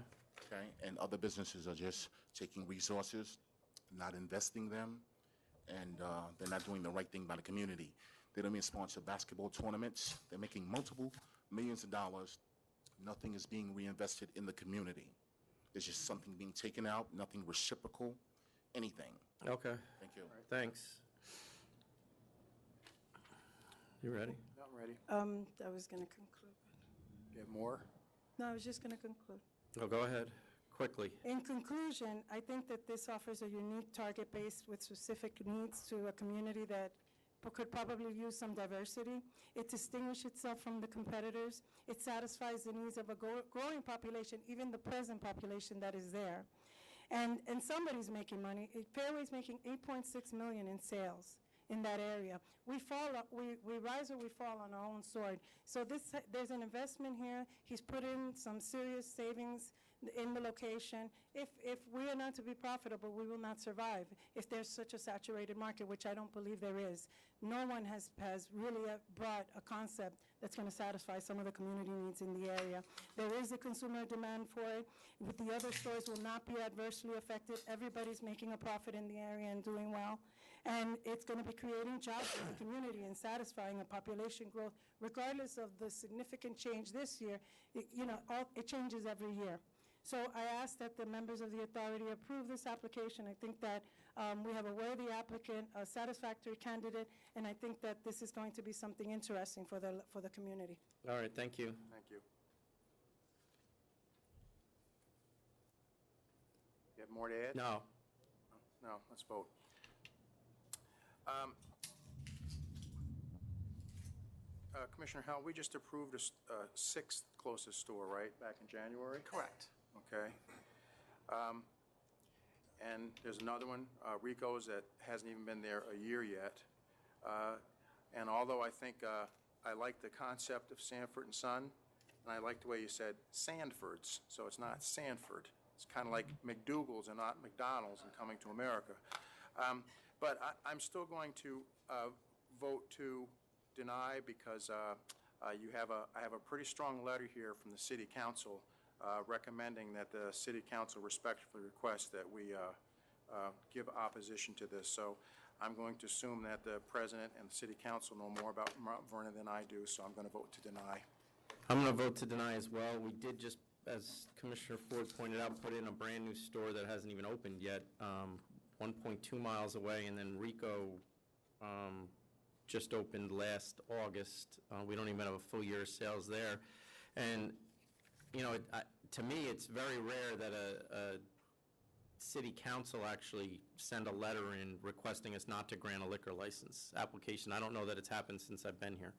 Okay, and other businesses are just taking resources, not investing them, and they're not doing the right thing by the community. They don't even sponsor basketball tournaments. They're making multiple millions of dollars. Nothing is being reinvested in the community. There's just something being taken out, nothing reciprocal, anything. Okay. Thank you. Thanks. You ready? I'm ready. I was going to conclude. You have more? No, I was just going to conclude. Oh, go ahead, quickly. In conclusion, I think that this offers a unique target base with specific needs to a community that could probably use some diversity. It distinguishes itself from the competitors. It satisfies the needs of a growing population, even the present population that is there. And somebody's making money. Fairway's making $8.6 million in sales in that area. We rise or we fall on our own sword. So there's an investment here. He's put in some serious savings in the location. If we are not to be profitable, we will not survive if there's such a saturated market, which I don't believe there is. No one has really brought a concept that's going to satisfy some of the community needs in the area. There is a consumer demand for it. With the other stores will not be adversely affected. Everybody's making a profit in the area and doing well. And it's going to be creating jobs for the community and satisfying a population growth, regardless of the significant change this year. It changes every year. So I ask that the members of the authority approve this application. I think that we have a worthy applicant, a satisfactory candidate, and I think that this is going to be something interesting for the community. All right, thank you. Thank you. You have more to add? No. No, let's vote. Commissioner Howell, we just approved a sixth closest store, right, back in January? Correct. Okay. And there's another one, Rico's, that hasn't even been there a year yet. And although I think I like the concept of Sanford and Son, and I like the way you said Sandford's, so it's not Sanford. It's kind of like McDougal's and not McDonald's and Coming to America. But I'm still going to vote to deny because I have a pretty strong letter here from the City Council recommending that the City Council respectfully request that we give opposition to this. So I'm going to assume that the President and the City Council know more about Mount Vernon than I do, so I'm going to vote to deny. I'm going to vote to deny as well. We did just, as Commissioner Ford pointed out, put in a brand-new store that hasn't even opened yet, 1.2 miles away, and then Rico just opened last August. We don't even have a full year of sales there. And, to me, it's very rare that a city council actually send a letter in requesting us not to grant a liquor license application. I don't know that it's happened since I've been here.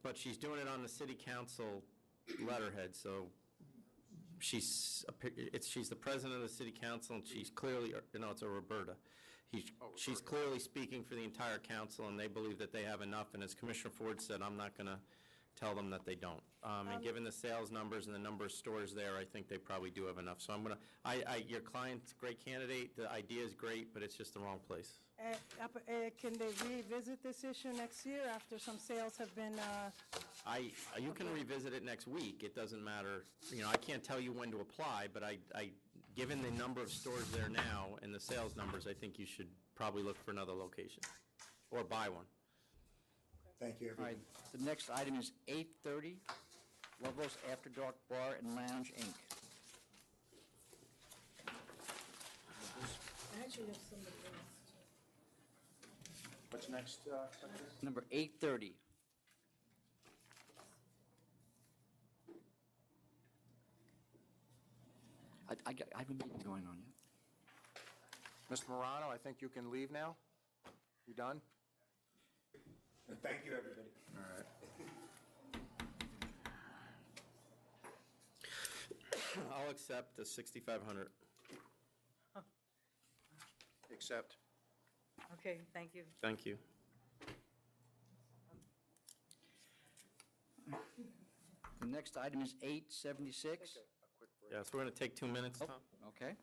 But she's doing it on the city council letterhead, so she's the president of the city council, and she's clearly, it's a Roberta. She's clearly speaking for the entire council, and they believe that they have enough, and as Commissioner Ford said, I'm not going to tell them that they don't. And given the sales numbers and the number of stores there, I think they probably do have enough. So I'm going to, your client's a great candidate, the idea is great, but it's just the wrong place. Can they revisit this issue next year after some sales have been... You can revisit it next week. It doesn't matter. I can't tell you when to apply, but given the number of stores there now and the sales numbers, I think you should probably look for another location or buy one. Thank you, All everybody. right, the next item is 8:30, Lovos After Dark Bar and Lounge, Inc. I actually have somebody else. What's next, Secretary? Number 8:30. I have a meeting going on yet. Mr. Morano, I think you can leave now. You done? Thank you, everybody. All right. I'll accept the $6,500. Accept. Okay, thank you. Thank you. The next item is 8:76. Yes, we're going to take 2 minutes, Tom. Okay.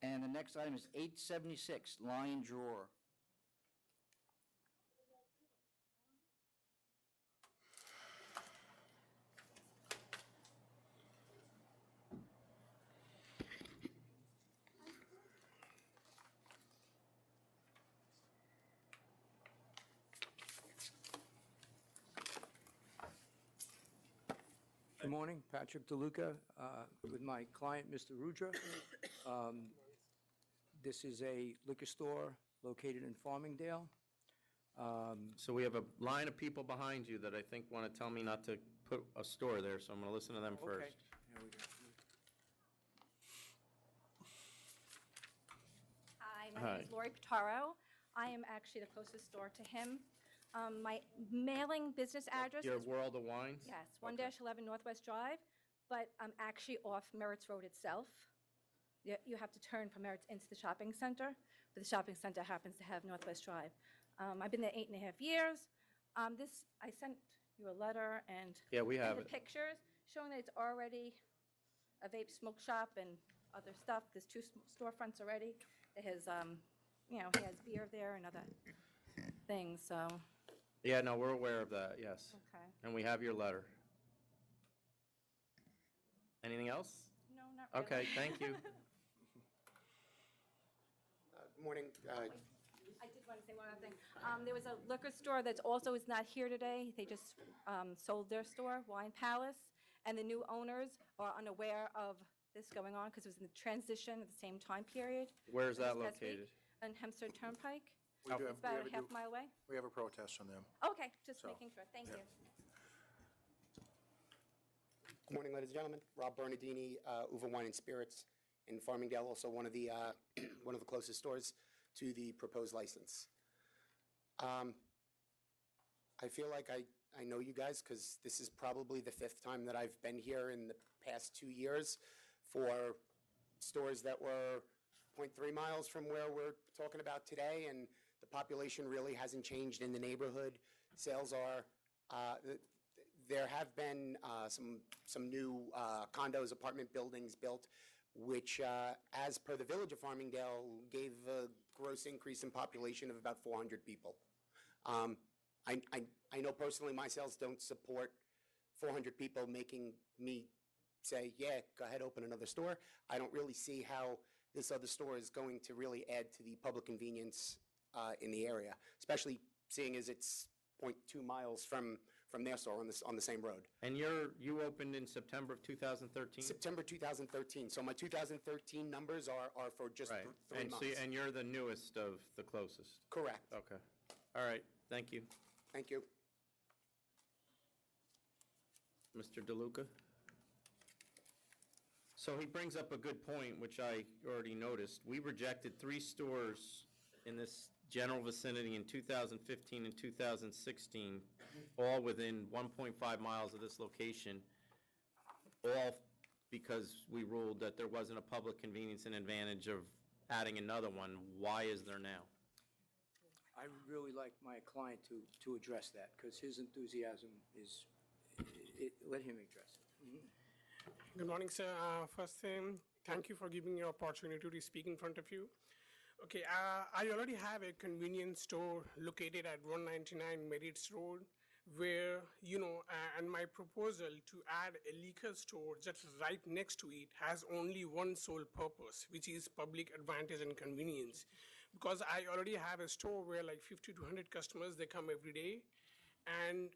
And the next item is 876, Lion Drawer. Good morning, Patrick DeLuca, with my client, Mr. Rudra. This is a liquor store located in Farmingdale. So we have a line of people behind you that I think want to tell me not to put a store there, so I'm going to listen to them Okay, first. there we go. Hi, my name Hi. is Lori Pitaro. I am actually the closest store to him. My mailing business address Your is... World of Wines? Yes, 1-11 Northwest Drive, but I'm actually off Merritt's Road itself. You have to turn from Merritt's into the shopping center, but the shopping center happens to have Northwest Drive. I've been there 8.5 years. I sent you a letter and... Yeah, we have and it. the pictures showing that it's already a vape smoke shop and other stuff. There's 2 storefronts already. It has, he has beer there and other things, so... Yeah, no, we're aware of that, yes. Okay. And we have your letter. Anything else? No, not really. Okay, thank you. Good morning. I did want to say one other thing. There was a liquor store that's also is not here today. They just sold their store, Wine Palace, and the new owners are unaware of this going on because it was in the transition at the same time period. Where's This that past week located? On Hempstead Turnpike. We do It's have- about we a half mile away. We have a protest from them. Okay, just So, making sure. Thank yeah. you. Good morning, ladies and gentlemen. Rob Bernardini, Uva Wine and Spirits in Farmingdale, also one of the one of the closest stores to the proposed license. I feel like I know you guys because this is probably the 5th time that I've been here in the past 2 years for stores that were 0.3 miles from where we're talking about today, and the population really hasn't changed in the neighborhood. Sales are, there have been some new condos, apartment buildings built, which, as per the Village of Farmingdale, gave a gross increase in population of about 400 people. I know personally my sales don't support 400 people making me say, yeah, go ahead, open another store. I don't really see how this other store is going to really add to the public convenience in the area, especially seeing as it's 0.2 miles from their store on the same road. And you opened in September of 2013? September 2013. So my 2013 numbers are for just Right. 3 And months. so, and you're the newest of the closest? Correct. Okay. All right, thank you. Thank you. Mr. DeLuca? So he brings up a good point, which I already noticed. We rejected 3 stores in this general vicinity in 2015 and 2016, all within 1.5 miles of this location, all because we ruled that there wasn't a public convenience and advantage of adding another one. Why is there now? I would really like my client to address that, because his enthusiasm is, let him address it. Good morning, sir. First thing, thank you for giving me an opportunity to speak in front of you. Okay, I already have a convenience store located at 199 Merritt's Road, where, and my proposal to add a liquor store just right next to it has only one sole purpose, which is public advantage and convenience. Because I already have a store where like 50 to 100 customers, they come every day. And,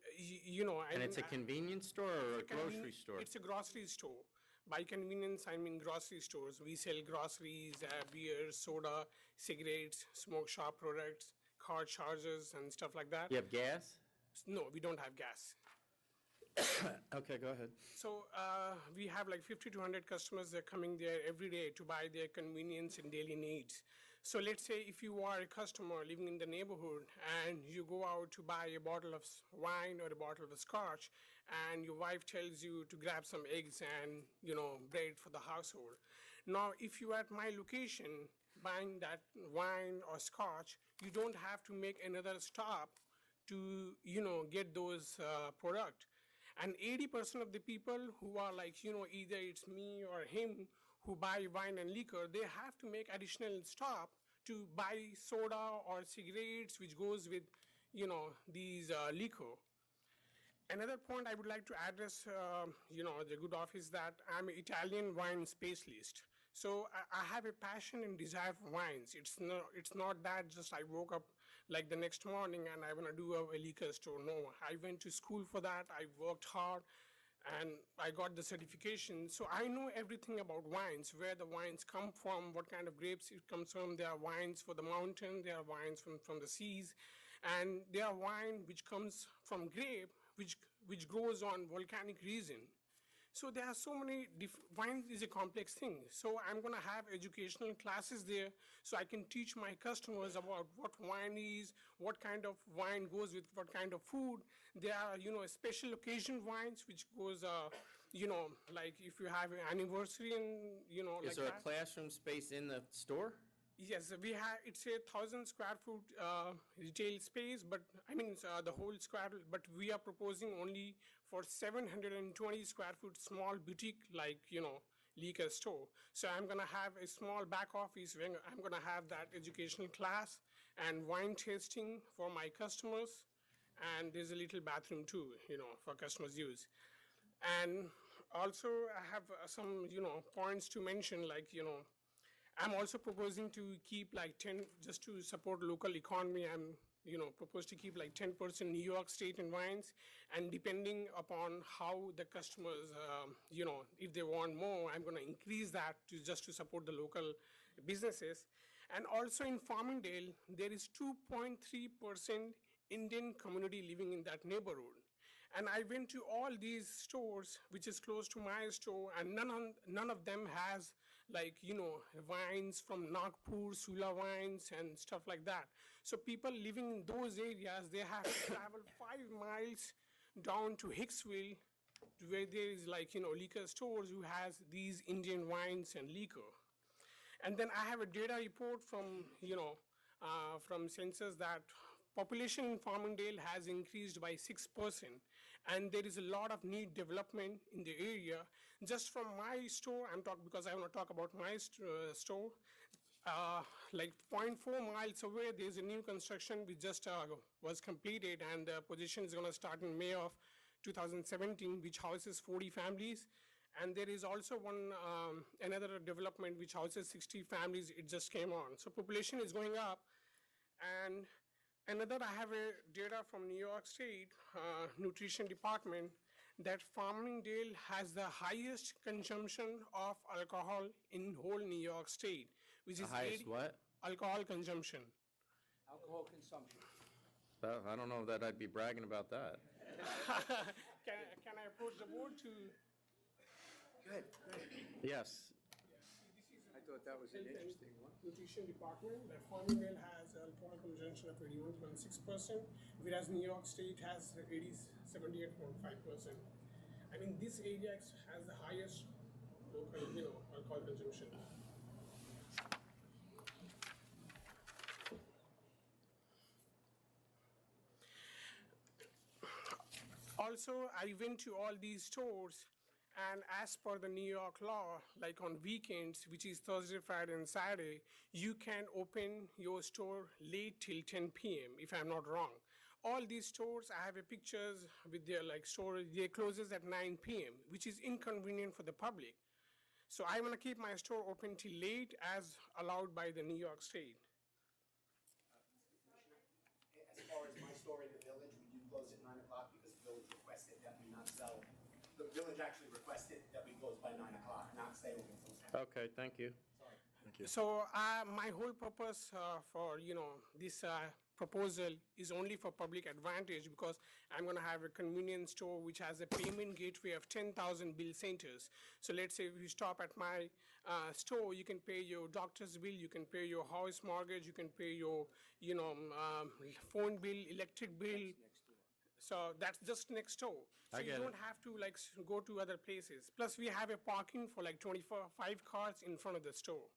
And it's a convenience store or a grocery store? It's a grocery store. By convenience, I mean grocery stores. We sell groceries, beer, soda, cigarettes, smoke shop products, car chargers, and stuff like that. You have gas? No, we don't have gas. Okay, go ahead. So we have like 50 to 100 customers that are coming there every day to buy their convenience and daily needs. So let's say if you are a customer living in the neighborhood and you go out to buy a bottle of wine or a bottle of scotch, and your wife tells you to grab some eggs and, bread for the household. Now, if you are at my location buying that wine or scotch, you don't have to make another stop to, get those product. And 80% of the people who are like, either it's me or him who buy wine and liquor, they have to make additional stop to buy soda or cigarettes, which goes with, these liquor. Another point I would like to address, the good office, that I'm an Italian wine specialist. So I have a passion and desire for wines. It's not that just I woke up like the next morning and I want to do a liquor store. No, I went to school for that. I worked hard and I got the certification. So I know everything about wines, where the wines come from, what kind of grapes it comes from. There are wines for the mountain, there are wines from the seas, and there are wine which comes from grape, which grows on volcanic region. So there are so many wine is a complex thing. So I'm going to have educational classes there so I can teach my customers about what wine is, what kind of wine goes with what kind of food. There are, special occasion wines which goes, like if you have an anniversary and, Is there a classroom space in the store? Yes, we have, it's a 1,000 square foot retail space, but I mean, the whole square, but we are proposing only for 720 square foot small boutique, like, liquor store. So I'm going to have a small back office where I'm going to have that educational class and wine tasting for my customers. And there's a little bathroom too, for customers' use. And also I have some, points to mention, like, I'm also proposing to keep like 10, just to support local economy, I'm, propose to keep like 10% New York State in wines, and depending upon how the customers, if they want more, I'm going to increase that just to support the local businesses. And also in Farmingdale, there is 2.3% Indian community living in that neighborhood. And I went to all these stores, which is close to my store, and none of them has like, wines from Nagpur, Sula wines and stuff like that. So people living in those areas, they have to travel 5 miles down to Hicksville, where there is like, liquor stores who has these Indian wines and liquor. And then I have a data report from, from census that population in Farmingdale has increased by 6%, and there is a lot of need development in the area. Just from my store, I'm talking because I want to talk about my store. Like 0.4 miles away, there's a new construction which just was completed, and the position is going to start in May of 2017, which houses 40 families. And there is also another development which houses 60 families. It just came on. So population is going up. And another, I have a data from New York State Nutrition Department that Farmingdale has the highest consumption of alcohol in whole New York State, which is The highest what? Alcohol consumption. Alcohol consumption. I don't know that I'd be bragging about that. Can I approach the board to? Good. Yes. I thought that was an interesting one. Nutrition Department, that Farmingdale has alcohol consumption of 81.6%, whereas New York State has 78.5%. I mean, this area has the highest local, alcohol consumption. Also, I went to all these stores, and as per the New York law, like on weekends, which is Thursday, Friday, and Saturday, you can open your store late till 10 p.m., if I'm not wrong. All these stores, I have a pictures with their store, they closes at 9 p.m., which is inconvenient for the public. So I want to keep my store open till late as allowed by the New York State. As far as my store in the village, we do close at 9 o'clock because the village requested that we not sell. The village actually requested that we close by 9 o'clock, not stay open until 10. Okay, thank you. So my whole purpose for this proposal is only for public advantage, because I'm going to have a convenience store which has a payment gateway of 10,000 bill centers. So let's say if you stop at my store, you can pay your doctor's bill, you can pay your house mortgage, you can pay your phone bill, electric bill. So that's just next door. So you don't have to go to other places. Plus we have a parking for 5 cars in front of the store.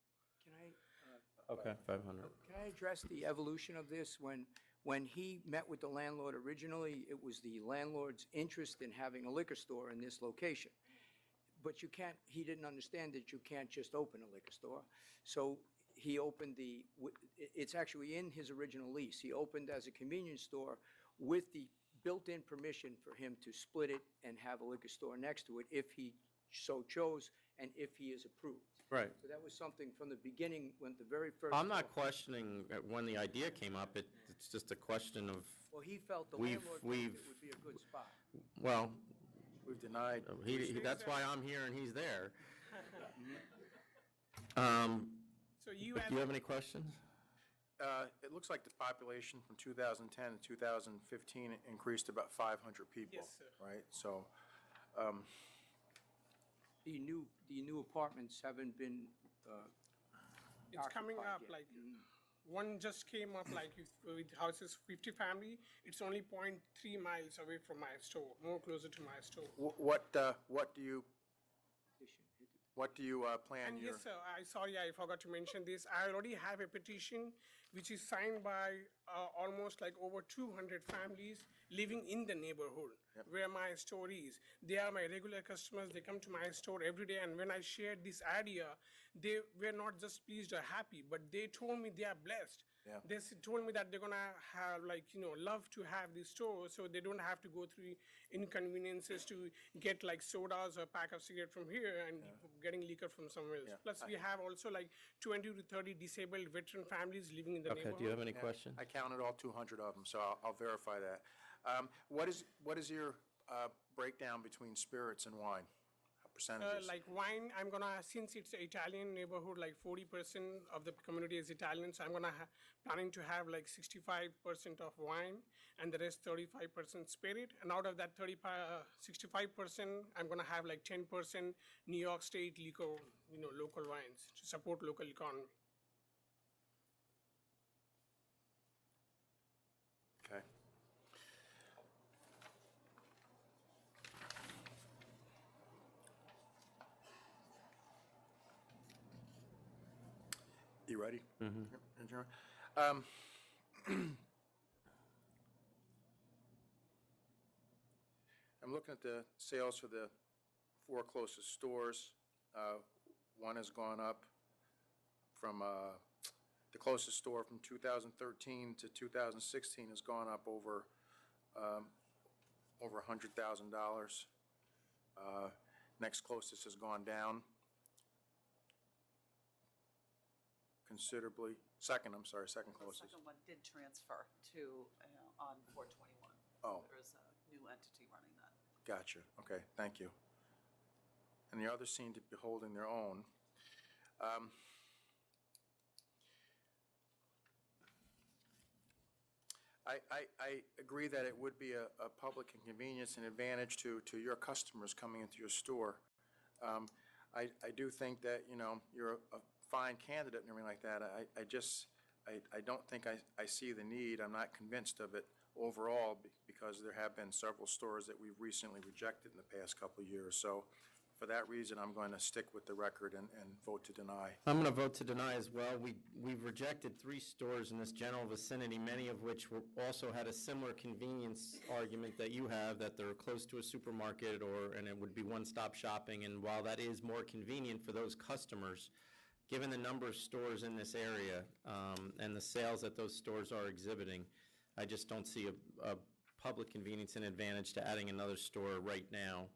Can I? Okay, 500. Can I address the evolution of this? When he met with the landlord originally, it was the landlord's interest in having a liquor store in this location. but you can't, he didn't understand that you can't just open a liquor store. So he opened it's actually in his original lease. He opened as a convenience store with the built-in permission for him to split it and have a liquor store next to it if he so chose and if he is approved. Right. So that was something from the beginning, when the very first. I'm not questioning when the idea came up. It's just a question of, Well, he felt the We've- landlord thought we've- it would be a good spot. well, We've denied. that's why I'm here and he's there. So you Do as you have any questions? It looks like the population from 2010 to 2015 increased about 500 people. Yes, sir. Right? So, The new apartments haven't been it's coming occupied up, yet. like, one just came up, like, with houses 50 family, it's only 0.3 miles away from my store, more closer to my store. what do you plan And your? yes, sir, I forgot to mention this. I already have a petition which is signed by almost like over 200 families living in the neighborhood where my store is. They are my regular customers. They come to my store every day. And when I shared this idea, they were not just pleased or happy, but they told me they are blessed. Yeah. They told me that they're gonna have, like, love to have this store, so they don't have to go through inconveniences to get like sodas or a pack of cigarette from here and getting liquor from somewhere else. Yeah. Plus, we have also like 20 to 30 disabled veteran families living in the Okay, neighborhood. do you have any Yeah, questions? I counted all 200 of them, so I'll verify that. What is your breakdown between spirits and wine? How percentages? Like wine, I'm gonna, since it's an Italian neighborhood, like 40% of the community is Italian, so I'm gonna planning to have like 65% of wine and the rest 35% spirit. And out of that 65%, I'm gonna have like 10% New York State liquor, local wines to support local economy. Okay. You ready? Mm-hmm. I'm looking at the sales for the 4 closest stores. One has gone up from, the closest store from 2013 to 2016 has gone up over $100,000. Next closest has gone down considerably. Second closest. The second one did transfer to, on 421. Oh. There's a new entity running that. Gotcha. Okay, thank you. And the others seem to be holding their own. I agree that it would be a public inconvenience and advantage to your customers coming into your store. I do think that, you're a fine candidate and everything like that. I don't think I see the need. I'm not convinced of it overall because there have been several stores that we've recently rejected in the past couple of years. So for that reason, I'm going to stick with the record and vote to deny. I'm going to vote to deny as well. We've rejected 3 stores in this general vicinity, many of which also had a similar convenience argument that you have, that they're close to a supermarket and it would be one-stop shopping. And while that is more convenient for those customers, given the number of stores in this area and the sales that those stores are exhibiting, I just don't see a public convenience and advantage to adding another store right now.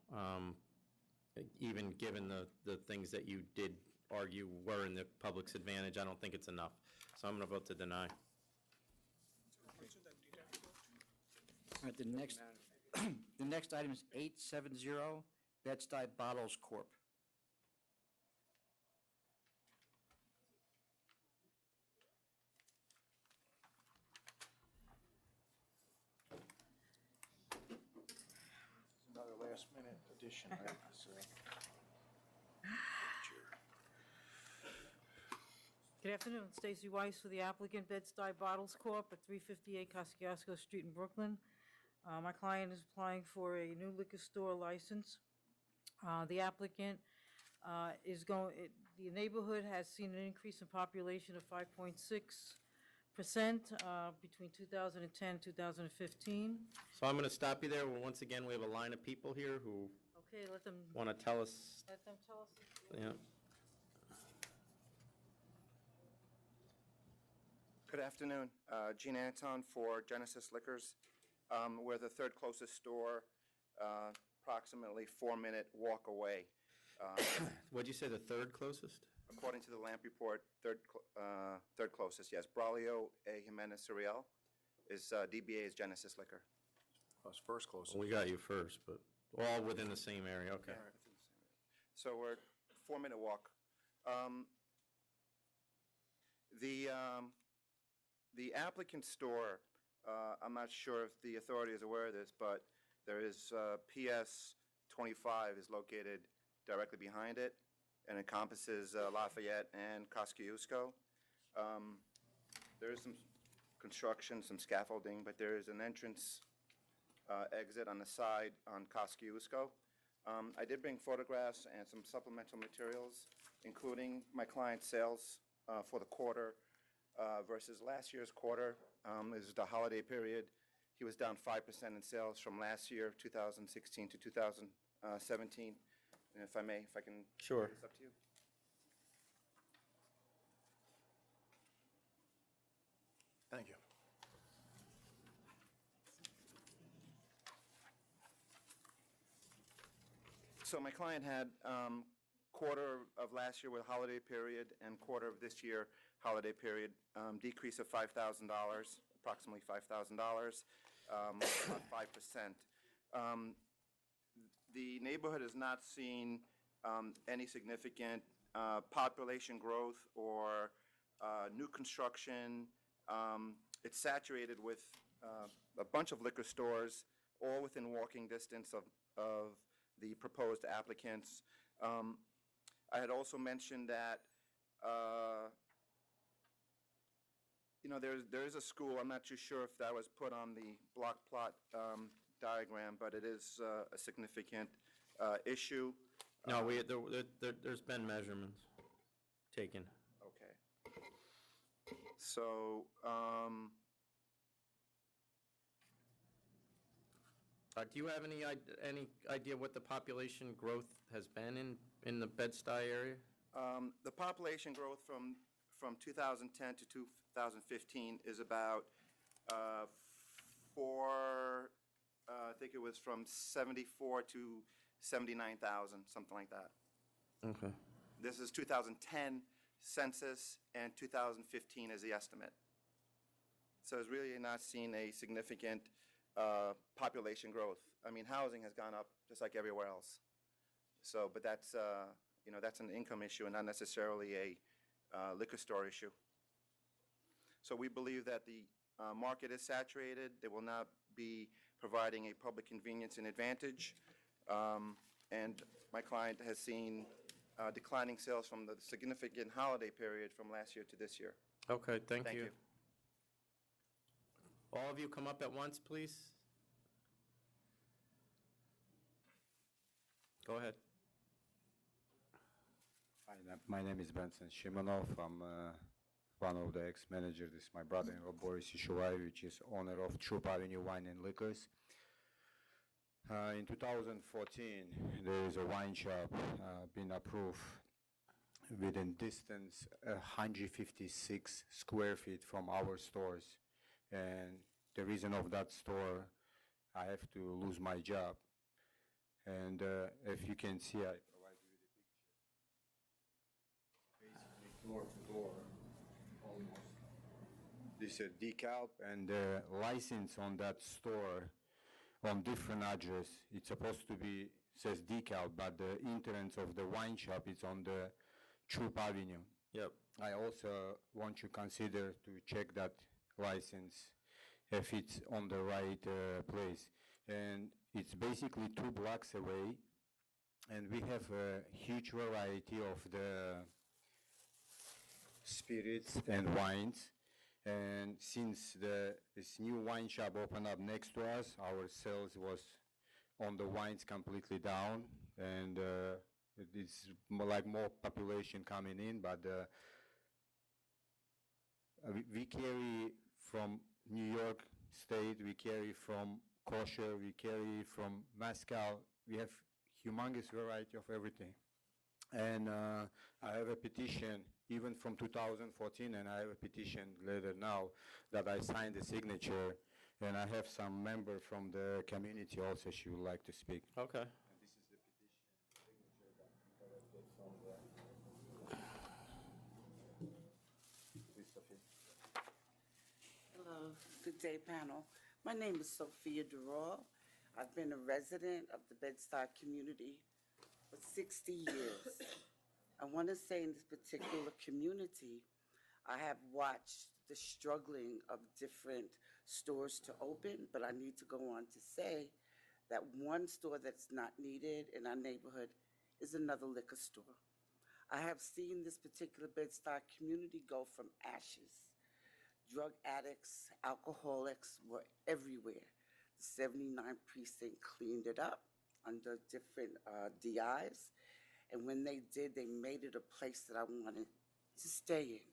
Even given the things that you did argue were in the public's advantage, I don't think it's enough. So I'm going to vote to deny. All right, the next item is 870 Bed-Stuy Bottles Corp. Another last-minute addition, right? So, Good afternoon, Stacy Weiss for the applicant, Bed-Stuy Bottles Corp. at 358 Kosciuszko Street in Brooklyn. My client is applying for a new liquor store license. The applicant the neighborhood has seen an increase in population of 5.6% between 2010 and 2015. So I'm going to stop you there. Once again, we have a line of people here who Okay, let them, Want to tell us, let them tell us. yeah? Good afternoon. Gene Anton for Genesis Liquors. We're the third closest store, approximately 4-minute walk away. What'd you say, the third closest? According to the Lamp Report, third closest, yes. Braulio A. Jimenez Suriel is, DBA is Genesis Liquor. Us first closest. We got you first, but all within the same area, okay. So we're 4-minute walk. The applicant store, I'm not sure if the authority is aware of this, but there is PS 25 is located directly behind it and encompasses Lafayette and Kosciuszko. There is some construction, some scaffolding, but there is an entrance exit on the side on Kosciuszko. I did bring photographs and some supplemental materials, including my client's sales for the quarter versus last year's quarter. This is the holiday period. He was down 5% in sales from last year, 2016 to 2017. And if I may, if I can. Sure. It's up to you. Thank you. So my client had quarter of last year with holiday period and quarter of this year holiday period, decrease of $5,000, approximately $5,000, about 5%. The neighborhood has not seen any significant population growth or new construction. It's saturated with a bunch of liquor stores, all within walking distance of the proposed applicants. I had also mentioned that, there is a school. I'm not too sure if that was put on the block plot diagram, but it is a significant issue. No, there's been measurements taken. Okay. So, do you have any idea what the population growth has been in the Bed-Stuy area? the population growth from 2010 to 2015 is about I think it was from 74 to 79,000, something like that. Okay. This is 2010 census, and 2015 is the estimate. So it's really not seen a significant population growth. I mean, housing has gone up just like everywhere else. So, but that's, that's an income issue and not necessarily a liquor store issue. So we believe that the market is saturated. They will not be providing a public convenience and advantage. And my client has seen declining sales from the significant holiday period from last year to this year. Okay, thank Thank you. you. All of you come up at once, please. Go ahead. Hi, my name is Benson Shimonov. I'm one of the ex-managers. This is my brother-in-law, Boris Ishuvai, which is owner of Troop Avenue Wine and Liquors. In 2014, there is a wine shop been approved within distance 156 square feet from our stores. And the reason of that store, I have to lose my job. And if you can see, I provide you with a picture. Basically, door to door, almost. This is a decal, and the license on that store on different address. It's supposed to be, says decal, but the entrance of the wine shop is on the Troop Avenue. Yep. I also want you to consider to check that license if it's on the right place. And it's basically 2 blocks away, and we have a huge variety of the spirits and wines. And since this new wine shop opened up next to us, our sales was on the wines completely down, and it's more population coming in, but we carry from New York State, we carry from kosher, we carry from mezcal. We have humongous variety of everything. And I have a petition even from 2014, and I have a petition later now that I signed the signature, and I have some member from the community also, she would like to speak. Okay. Hello, good day, panel. My name is Sophia Durall. I've been a resident of the Bed-Stuy community for 60 years. I want to say in this particular community, I have watched the struggling of different stores to open, but I need to go on to say that one store that's not needed in our neighborhood is another liquor store. I have seen this particular Bed-Stuy community go from ashes. Drug addicts, alcoholics were everywhere. The 79 precinct cleaned it up under different DIs. And when they did, they made it a place that I wanted to stay in.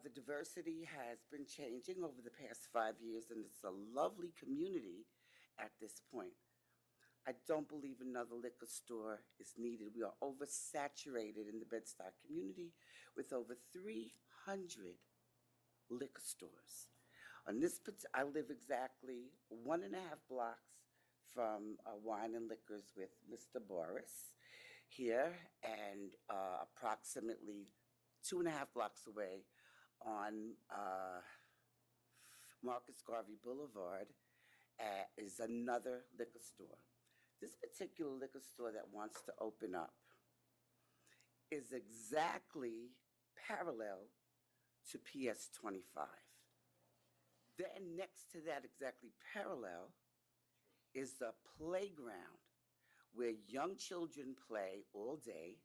The diversity has been changing over the past 5 years, and it's a lovely community at this point. I don't believe another liquor store is needed. We are oversaturated in the Bed-Stuy community with over 300 liquor stores. I live exactly 1.5 blocks from Wine and Liquors with Mr. Boris here, and approximately 2.5 blocks away on Marcus Garvey Boulevard is another liquor store. This particular liquor store that wants to open up is exactly parallel to PS 25. Then next to that, exactly parallel, is the playground where young children play all day,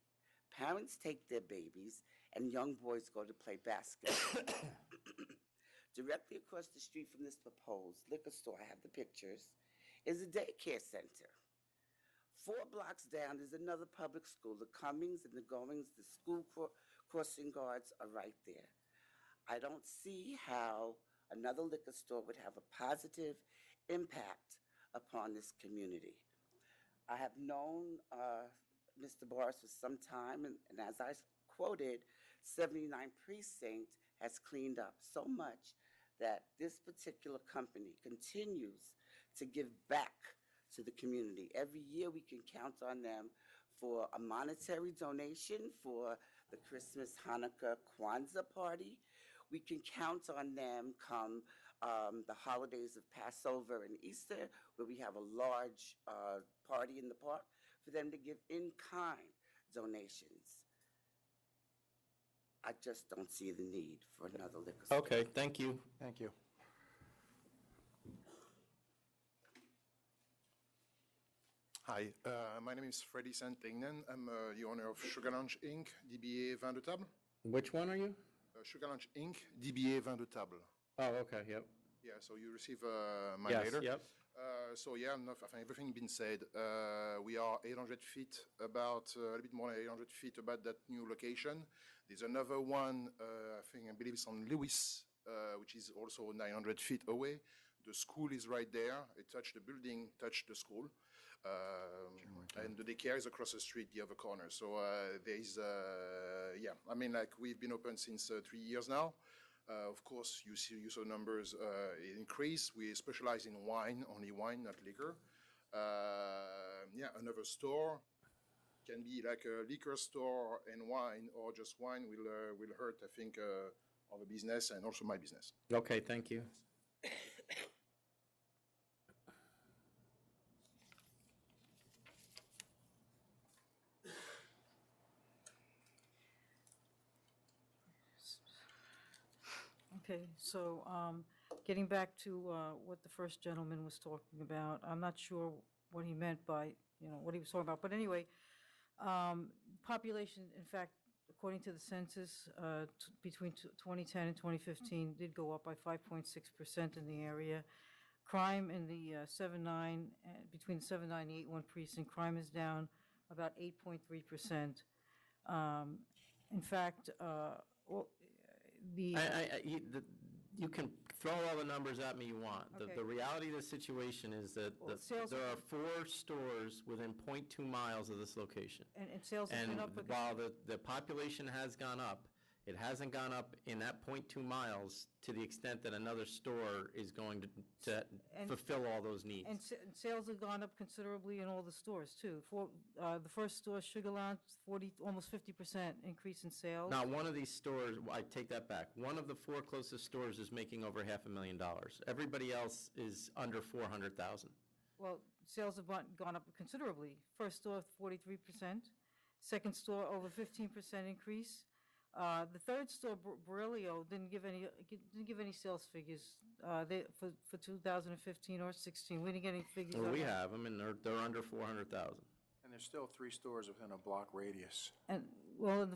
parents take their babies, and young boys go to play basketball. Directly across the street from this proposed liquor store, I have the pictures, is a daycare center. 4 blocks down is another public school. The comings and the goings, the school crossing guards are right there. I don't see how another liquor store would have a positive impact upon this community. I have known Mr. Boris for some time, and as I quoted, 79 Precinct has cleaned up so much that this particular company continues to give back to the community. Every year we can count on them for a monetary donation for the Christmas, Hanukkah, Kwanzaa party. We can count on them come the holidays of Passover and Easter, where we have a large party in the park, for them to give in-kind donations. I just don't see the need for another liquor store. Okay, thank you. Thank you. Hi, my name is Freddy Santignan. I'm the owner of Sugar Lounge Inc., DBA Vin de Table. Which one are you? Sugar Lounge Inc., DBA Vin de Table. Oh, okay, yep. Yeah, so you receive my Yes, letter. yep. So yeah, everything been said. We are 800 feet, about a little bit more than 800 feet about that new location. There's another one, I believe it's on Lewis, which is also 900 feet away. The school is right there. It touched the building, touched the school. And the daycare is across the street, the other corner. So there's, we've been open since 3 years now. Of course, you saw numbers increase. We specialize in wine, only wine, not liquor. Another store can be like a liquor store and wine, or just wine will hurt, I think, our business and also my business. Okay, thank you. Okay, so getting back to what the first gentleman was talking about, I'm not sure what he meant by, what he was talking about. But anyway, population, in fact, according to the census, between 2010 and 2015 did go up by 5.6% in the area. Crime in the between the 7-9 and 8-1 precinct, crime is down about 8.3%. In fact, You can throw all the numbers at me you want. Okay. The reality of the situation is that Well, sales there have are 4 stores within .2 miles of this location. And sales have And been up. while the population has gone up, it hasn't gone up in that .2 miles to the extent that another store is going to And- fulfill all those needs. And sales have gone up considerably in all the stores, too. The first store, Sugar Lounge, almost 50% increase in sales. Now, one of these stores, I take that back. One of the 4 closest stores is making over $500,000. Everybody else is under $400,000. Well, sales have gone up considerably. First store, 43%. Second store, over 15% increase. The third store, Borrelio, didn't give any sales figures for 2015 or 16. We didn't get any figures. Well, on we that. have them, and they're under $400,000. And there's still 3 stores within a block radius. And, well,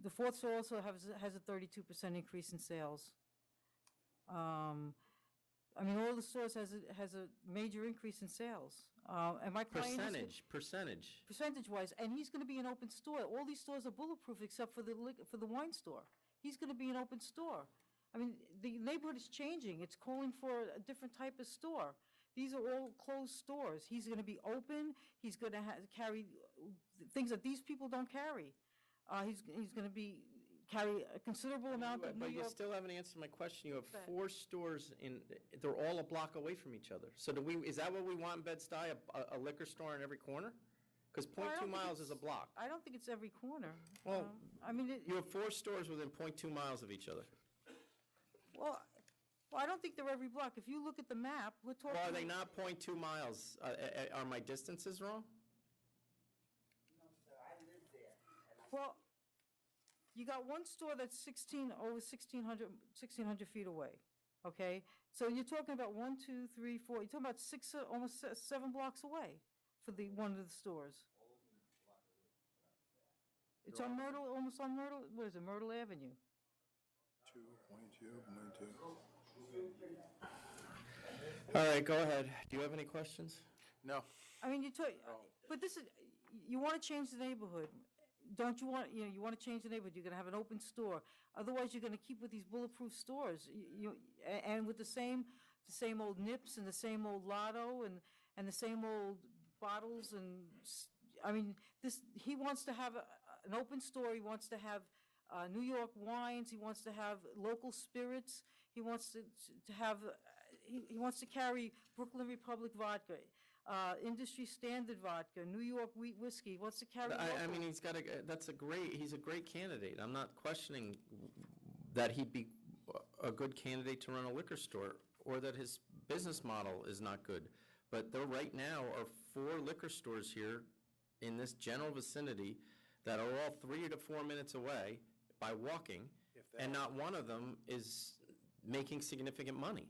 the fourth store also has a 32% increase in sales. I mean, all the stores has a major increase in sales. And my client is... Percentage. Percentage-wise, and he's going to be an open store. All these stores are bulletproof except for the wine store. He's going to be an open store. I mean, the neighborhood is changing. It's calling for a different type of store. These are all closed stores. He's going to be open. He's going to carry things that these people don't carry. He's going to carry a considerable amount of New But you York... still haven't answered my question. You have Go ahead. 4 stores they're all a block away from each other. So is that what we want in Bed-Stuy, a liquor store in every corner? Because Well, I don't 0.2 think miles is a block. I don't think it's every corner. Well, I mean... You have 4 stores within 0.2 miles of each other. Well, I don't think they're every block. If you look at the map, we're talking... Well, are they not 0.2 miles? Are my distances wrong? Well, you got one store that's over 1,600 feet away, okay? So you're talking about 1, 2, 3, 4, you're talking about almost 7 blocks away for one of the stores. It's on Myrtle, almost on Myrtle, what is it, Myrtle Avenue? 2.2. All right, go ahead. Do you have any questions? No. I mean, but this is, you want to change the neighborhood. Don't you want, you want to change the neighborhood, you're going to have an open store. Otherwise, you're going to keep with these bulletproof stores. And with the same old Nips and the same old Lotto and the same old bottles I mean, he wants to have an open store. He wants to have New York wines. He wants to have local spirits. He wants to have, he wants to carry Brooklyn Republic vodka, industry standard vodka, New York wheat whiskey. He wants to carry. I mean, he's a great candidate. I'm not questioning that he'd be a good candidate to run a liquor store or that his business model is not good. But there right now are 4 liquor stores here in this general vicinity that are all 3 to 4 minutes away by walking, and not one of them is making significant money.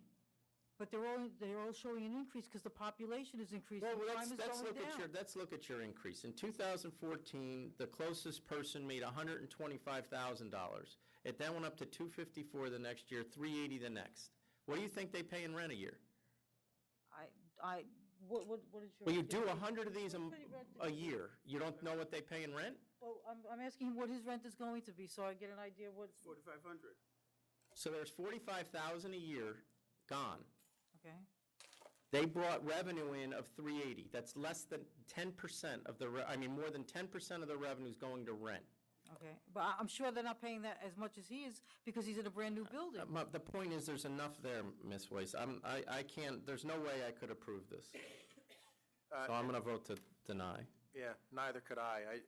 But they're all showing an increase because the population is increasing. Well, Crime is going down. let's look at your increase. In 2014, the closest person made $125,000. It then went up to $254 the next year, $380 the next. What do you think they pay in rent a year? What is your... Well, you do 100 of these a year. You don't know what they pay in rent? Well, I'm asking him what his rent is going to be, so I get an idea what... 4,500. So there's $45,000 a year gone. Okay. They brought revenue in of $380. That's less than 10% of more than 10% of the revenue is going to rent. Okay, but I'm sure they're not paying that as much as he is because he's in a brand-new building. The point is, there's enough there, Ms. Weiss. I can't, there's no way I could approve this. So I'm going to vote to deny. Yeah, neither could I.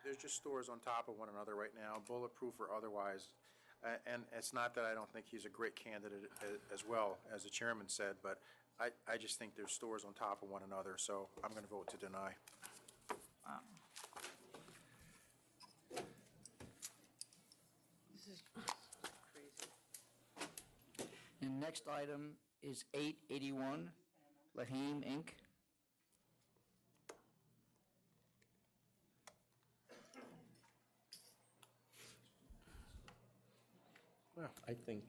There's just stores on top of one another right now, bulletproof or otherwise. And it's not that I don't think he's a great candidate as well, as the chairman said, but I just think there's stores on top of one another, so I'm going to vote to deny. This is crazy. And next item is 881 Lahim Inc. Well, I think.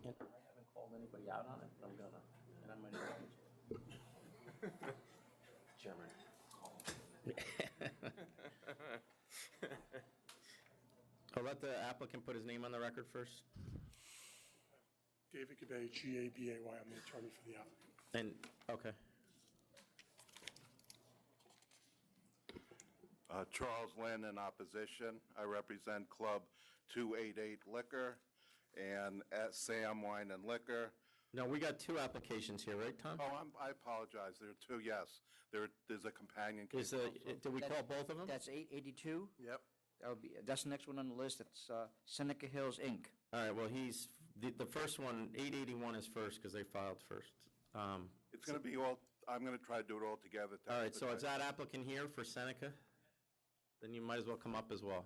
And I haven't called anybody out on it, but I'm gonna, and I might have. Chairman. I'll let the applicant put his name on the record first. David Gabay, G-A-B-A-Y. I'm the attorney for the applicant. And, okay. Charles Lynn in opposition. I represent Club 288 Liquor and at Sam Wine and Liquor. No, we got two applications here, right, Tom? Oh, I apologize. There are two, yes. There's a companion case. Did we call both of them? That's 882? Yep. That's the next one on the list. It's Seneca Hills, Inc. All right, well, the first one, 881 is first because they filed first. It's going to be all, I'm going to try to do it all together. All right, so is that applicant here for Seneca? Then you might as well come up as well.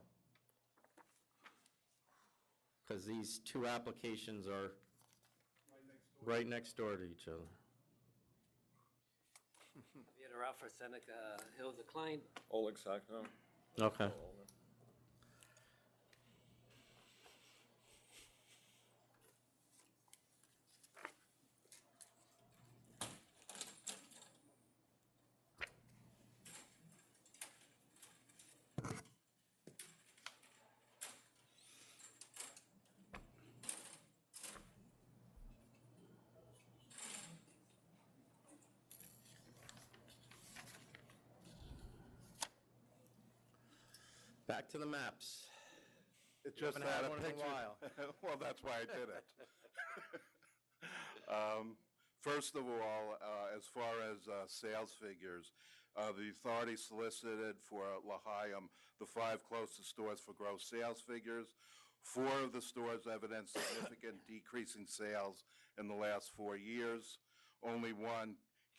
Because these two applications are right next door to each other. Javier Ralph for Seneca Hills, the client. Oleg Sakno. Okay. Back to the maps. It's You just haven't that had a one in a picture. while. Well, that's why I did it. First of all, as far as sales figures, the authority solicited for L'Chaim the 5 closest stores for gross sales figures. 4 of the stores evidenced significant decrease in sales in the last 4 years. Only one,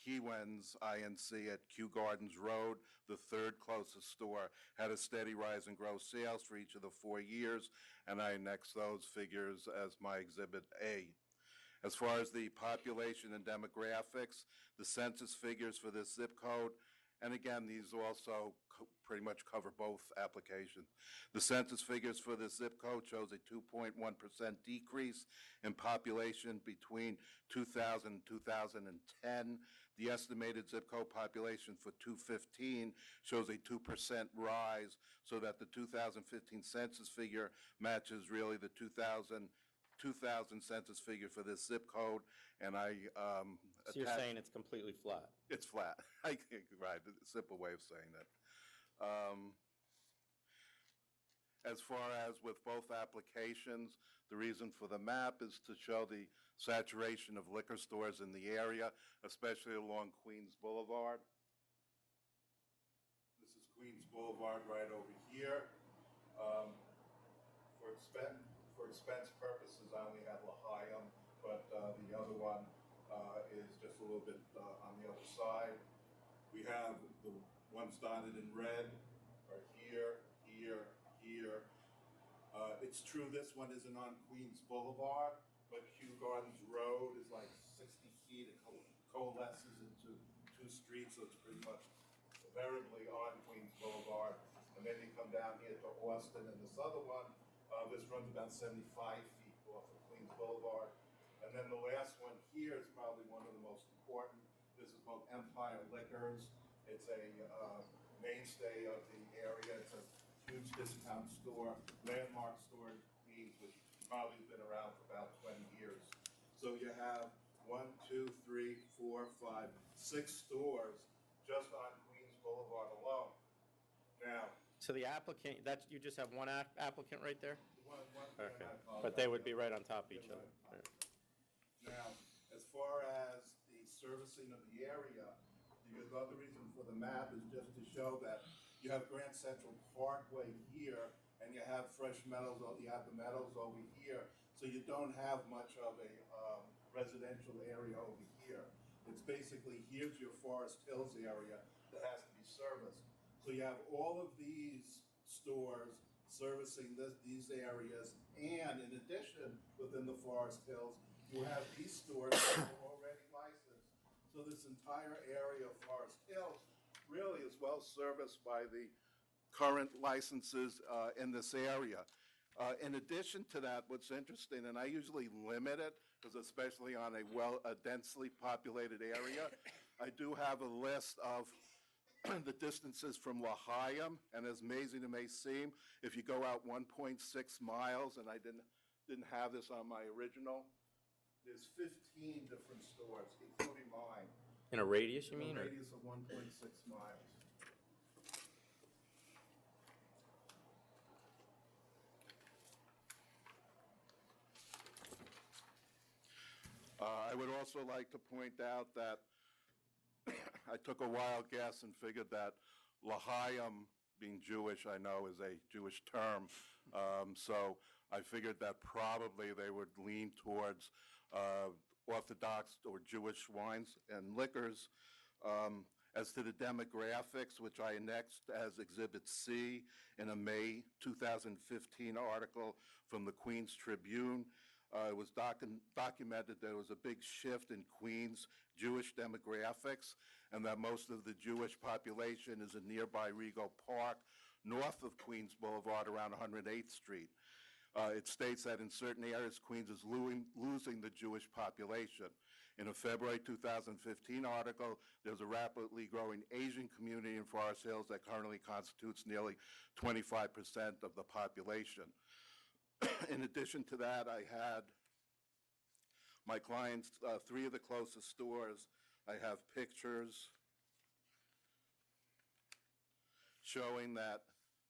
Keywens INC at Kew Gardens Road, the 3rd closest store, had a steady rise in gross sales for each of the 4 years, and I annex those figures as my Exhibit A. As far as the population and demographics, the census figures for this zip code, and again, these also pretty much cover both applications. The census figures for this zip code shows a 2.1% decrease in population between 2000 and 2010. The estimated zip code population for 2015 shows a 2% rise, so that the 2015 census figure matches really the 2000 census figure for this zip code, and I So you're saying it's completely flat? It's flat. I think, right, a simple way of saying that. As far as with both applications, the reason for the map is to show the saturation of liquor stores in the area, especially along Queens Boulevard. This is Queens Boulevard right over here. For expense purposes, I only had L'Chaim, but the other one is just a little bit on the other side. We have the ones dotted in red are here, here, here. It's true this one isn't on Queens Boulevard, but Kew Gardens Road is like 60 feet. It coalesces into 2 streets, so it's pretty much invariably on Queens Boulevard. And then you come down here to Austin, and this other one, this runs about 75 feet off of Queens Boulevard. And then the last one here is probably one of the most important. This is called Empire Liquors. It's a mainstay of the area. It's a huge discount store, landmark store in Queens, which probably has been around for about 20 years. So you have 1, 2, 3, 4, 5, 6 stores just on Queens Boulevard alone. Now, So the applicant, you just have one applicant right there? one, Okay, but they would be right on top of each other. Right. Now, as far as the servicing of the area, the other reason for the map is just to show that you have Grand Central Parkway here, and you have Fresh Meadows, you have the Meadows over here, so you don't have much of a residential area over here. It's basically, here's your Forest Hills area that has to be serviced. So you have all of these stores servicing these areas, and in addition, within the Forest Hills, you have these stores that are already licensed. So this entire area of Forest Hills really is well serviced by the current licenses in this area. In addition to that, what's interesting, and I usually limit it, because especially on a densely populated area, I do have a list of the distances from L'Chaim, and as amazing it may seem, if you go out 1.6 miles, and I didn't have this on my original, there's 15 different stores, including mine. In a radius, you In mean? a or- radius of 1.6 miles. I would also like to point out that I took a wild guess and figured that L'Chaim, being Jewish, I know is a Jewish term, so I figured that probably they would lean towards Orthodox or Jewish wines and liquors. As to the demographics, which I annexed as Exhibit C in a May 2015 article from the Queens Tribune, it was documented there was a big shift in Queens Jewish demographics, and that most of the Jewish population is in nearby Rego Park, north of Queens Boulevard around 108th Street. It states that in certain areas, Queens is losing the Jewish population. In a February 2015 article, there's a rapidly growing Asian community in Forest Hills that currently constitutes nearly 25% of the population. In addition to that, I had my clients, 3 of the closest stores. I have pictures showing that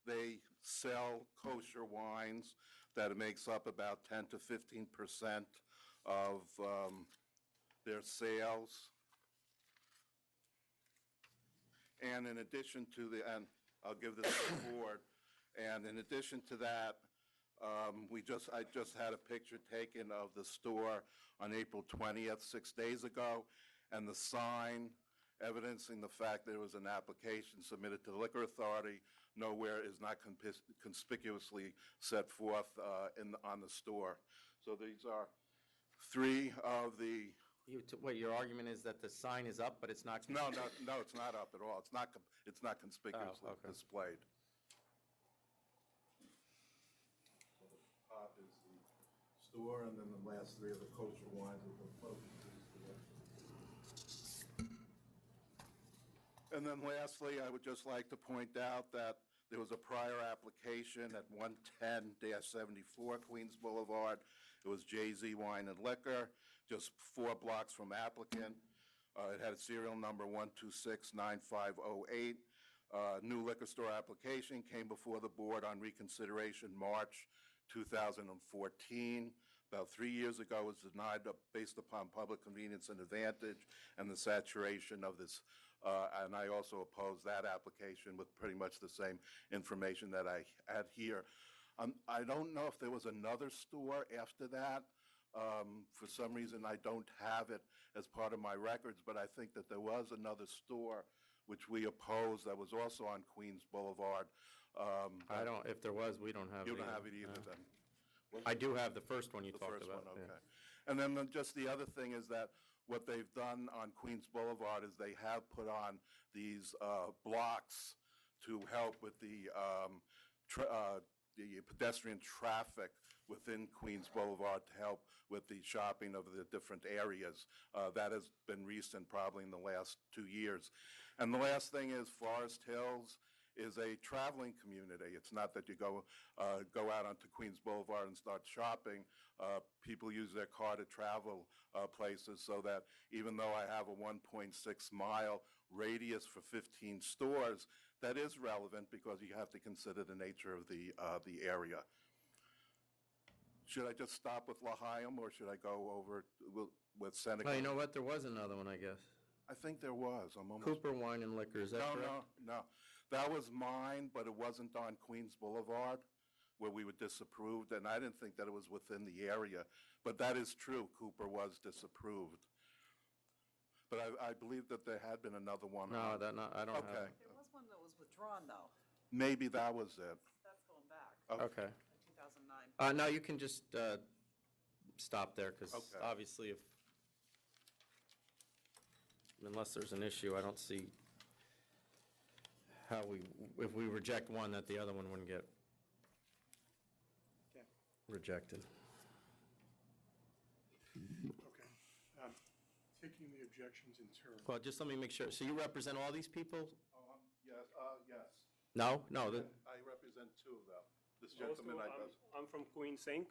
they sell kosher wines, that it makes up about 10 to 15% of their sales. And in addition to and I'll give this to the board, and in addition to that, I just had a picture taken of the store on April 20th, 6 days ago, and the sign evidencing the fact there was an application submitted to the Liquor Authority nowhere is not conspicuously set forth on the store. So these are 3 of the... Wait, your argument is that the sign is up, but it's not... No, it's not up at all. It's not conspicuously displayed. So the top is the store, and then the last 3 of the kosher wines with the closest. And then lastly, I would just like to point out that there was a prior application at 110-74 Queens Boulevard. It was Jay-Z Wine and Liquor, just 4 blocks from applicant. It had a serial number 1269508. New liquor store application came before the board on reconsideration March 2014. About 3 years ago, it was denied based upon public convenience and advantage and the saturation of this. And I also opposed that application with pretty much the same information that I had here. I don't know if there was another store after that. For some reason, I don't have it as part of my records, but I think that there was another store which we opposed that was also on Queens Boulevard. I don't, if there was, we don't have it. You don't have it either, then? I do have the first one you talked about. The first one, yeah. okay. And then just the other thing is that what they've done on Queens Boulevard is they have put on these blocks to help with the pedestrian traffic within Queens Boulevard to help with the shopping of the different areas. That has been recent, probably in the last 2 years. And the last thing is Forest Hills is a traveling community. It's not that you go out onto Queens Boulevard and start shopping. People use their car to travel places, so that even though I have a 1.6-mile radius for 15 stores, that is relevant because you have to consider the nature of the area. Should I just stop with L'Chaim, or should I go over with Seneca? Oh, you know what? There was another one, I guess. I think there was. I'm almost... Cooper Wine and Liquor, is that correct? No. That was mine, but it wasn't on Queens Boulevard where we were disapproved, and I didn't think that it was within the area. But that is true. Cooper was disapproved. But I believe that there had been another one. No, I don't have Okay. it. There was one that was withdrawn, though. Maybe that was it. That's going back. Okay. 2009. No, you can just stop there, because Okay. obviously unless there's an issue, I don't see how if we reject one, that the other one wouldn't get rejected. Okay. taking the objections in turn. Well, just let me make sure. So you represent all these people? Yes, yes. No? No, I represent two of them. This Also, gentleman, I'm from Queens Inc.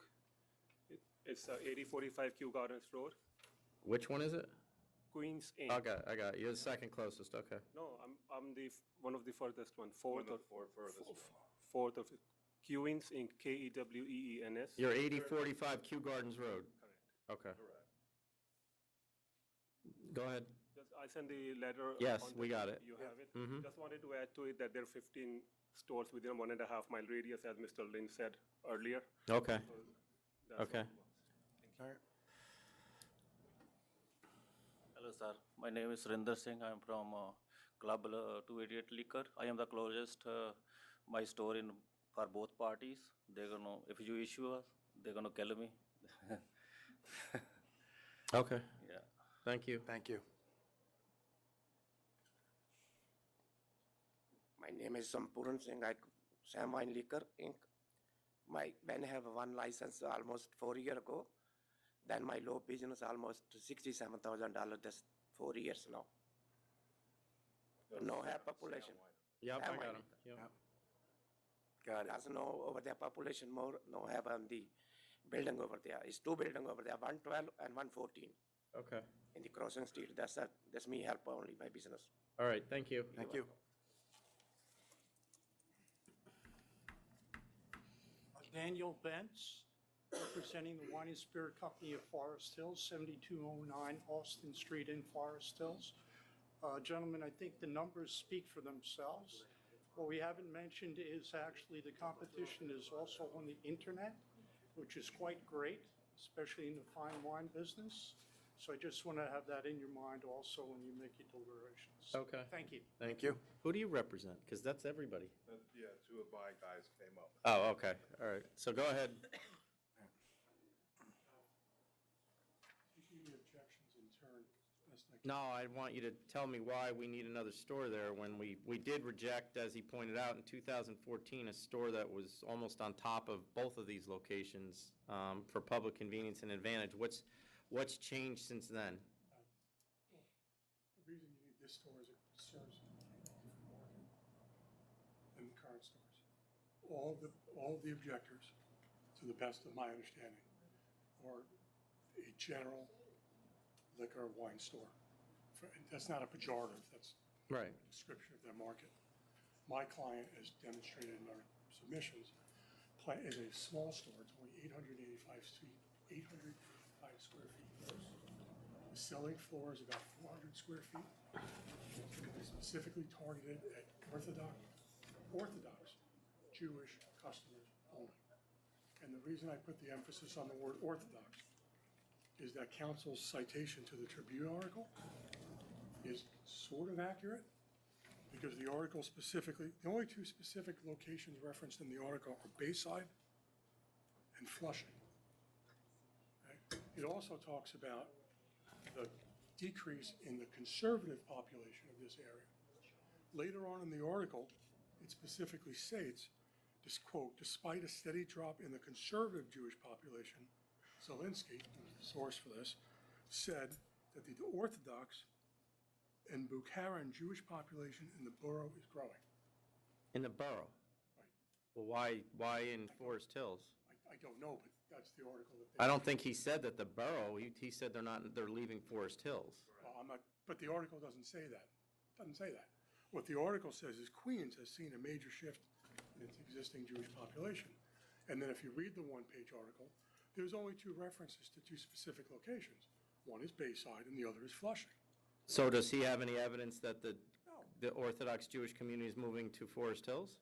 It's 8045 Kew Gardens Road. which one is it? Queens Inc. Okay, I got it. You're the second closest, okay. No, I'm the one of the furthest one. Fourth One or of the four furthest one. fourth of Queens Inc. Keweens. You're 8045 Kew Gardens Road? Correct. Okay. Go ahead. Just, I sent the letter. Yes, on we got it. You have it? Mhm. Just wanted to add to it that there are 15 stores within a 1.5 mile radius, as Mr. Lynn said earlier. Okay. So that's Okay. Hello, sir. My name is Surinder Singh. I am from Club 288 Liquor. I am the closest my store in for both parties. They're gonna, if you issue us, they're gonna kill me. Okay. Yeah. Thank you. Thank you. My name is Sampurn Singh. Sam Wine Liquor Inc. When I have one license almost 4 years ago, then my low business almost $67,000 just 4 years now. No have population. Yep, I Sam got Wine him. Liquor. Yep. Got it. There's no over there population more, no have on the building over there. It's two building over there, 112 and 114 Okay. in the crossing street. That's me help only my business. All right, thank you. Thank you. Daniel Bentz, representing the Wine and Spirit Company of Forest Hills, 7209 Austin Street in Forest Hills. Gentlemen, I think the numbers speak for themselves. What we haven't mentioned is actually the competition is also on the internet, which is quite great, especially in the fine wine business. So I just want to have that in your mind also when you make your deliberations. Okay. Thank you. Thank you. Who do you represent? Because that's everybody. Yeah, two of my guys came up. Oh, okay. All right. So go ahead. Taking the objections in turn, best I can. No, I want you to tell me why we need another store there when we did reject, as he pointed out, in 2014, a store that was almost on top of both of these locations for public convenience and advantage. What's changed since then? The reason you need this store is it serves a different market than the current stores. All of the objectors, to the best of my understanding, are a general liquor wine store. That's not a pejorative, that's Right. a description of their market. My client, as demonstrated in our submissions, is a small store. It's only 885 square feet gross. The selling floor is about 400 square feet. It's going to be specifically targeted at Orthodox Jewish customers only. And the reason I put the emphasis on the word Orthodox is that council's citation to the Tribune article is sort of accurate, because the article specifically, the only two specific locations referenced in the article are Bayside and Flushing. Okay? It also talks about the decrease in the conservative population of this area. Later on in the article, it specifically states, this quote, despite a steady drop in the conservative Jewish population, Zelensky, who's the source for this, said that the Orthodox and Bukharan Jewish population in the borough is growing. In the borough? Right. Well, why in Forest Hills? I don't know, but that's the article that they. I don't think he said that the borough, he said they're leaving Forest Hills. Well, I'm not, but the article doesn't say that. Doesn't say that. What the article says is Queens has seen a major shift in its existing Jewish population. And then if you read the one-page article, there's only two references to two specific locations. One is Bayside and the other is Flushing. So does he have any evidence that the Orthodox Jewish community is moving to Forest Hills?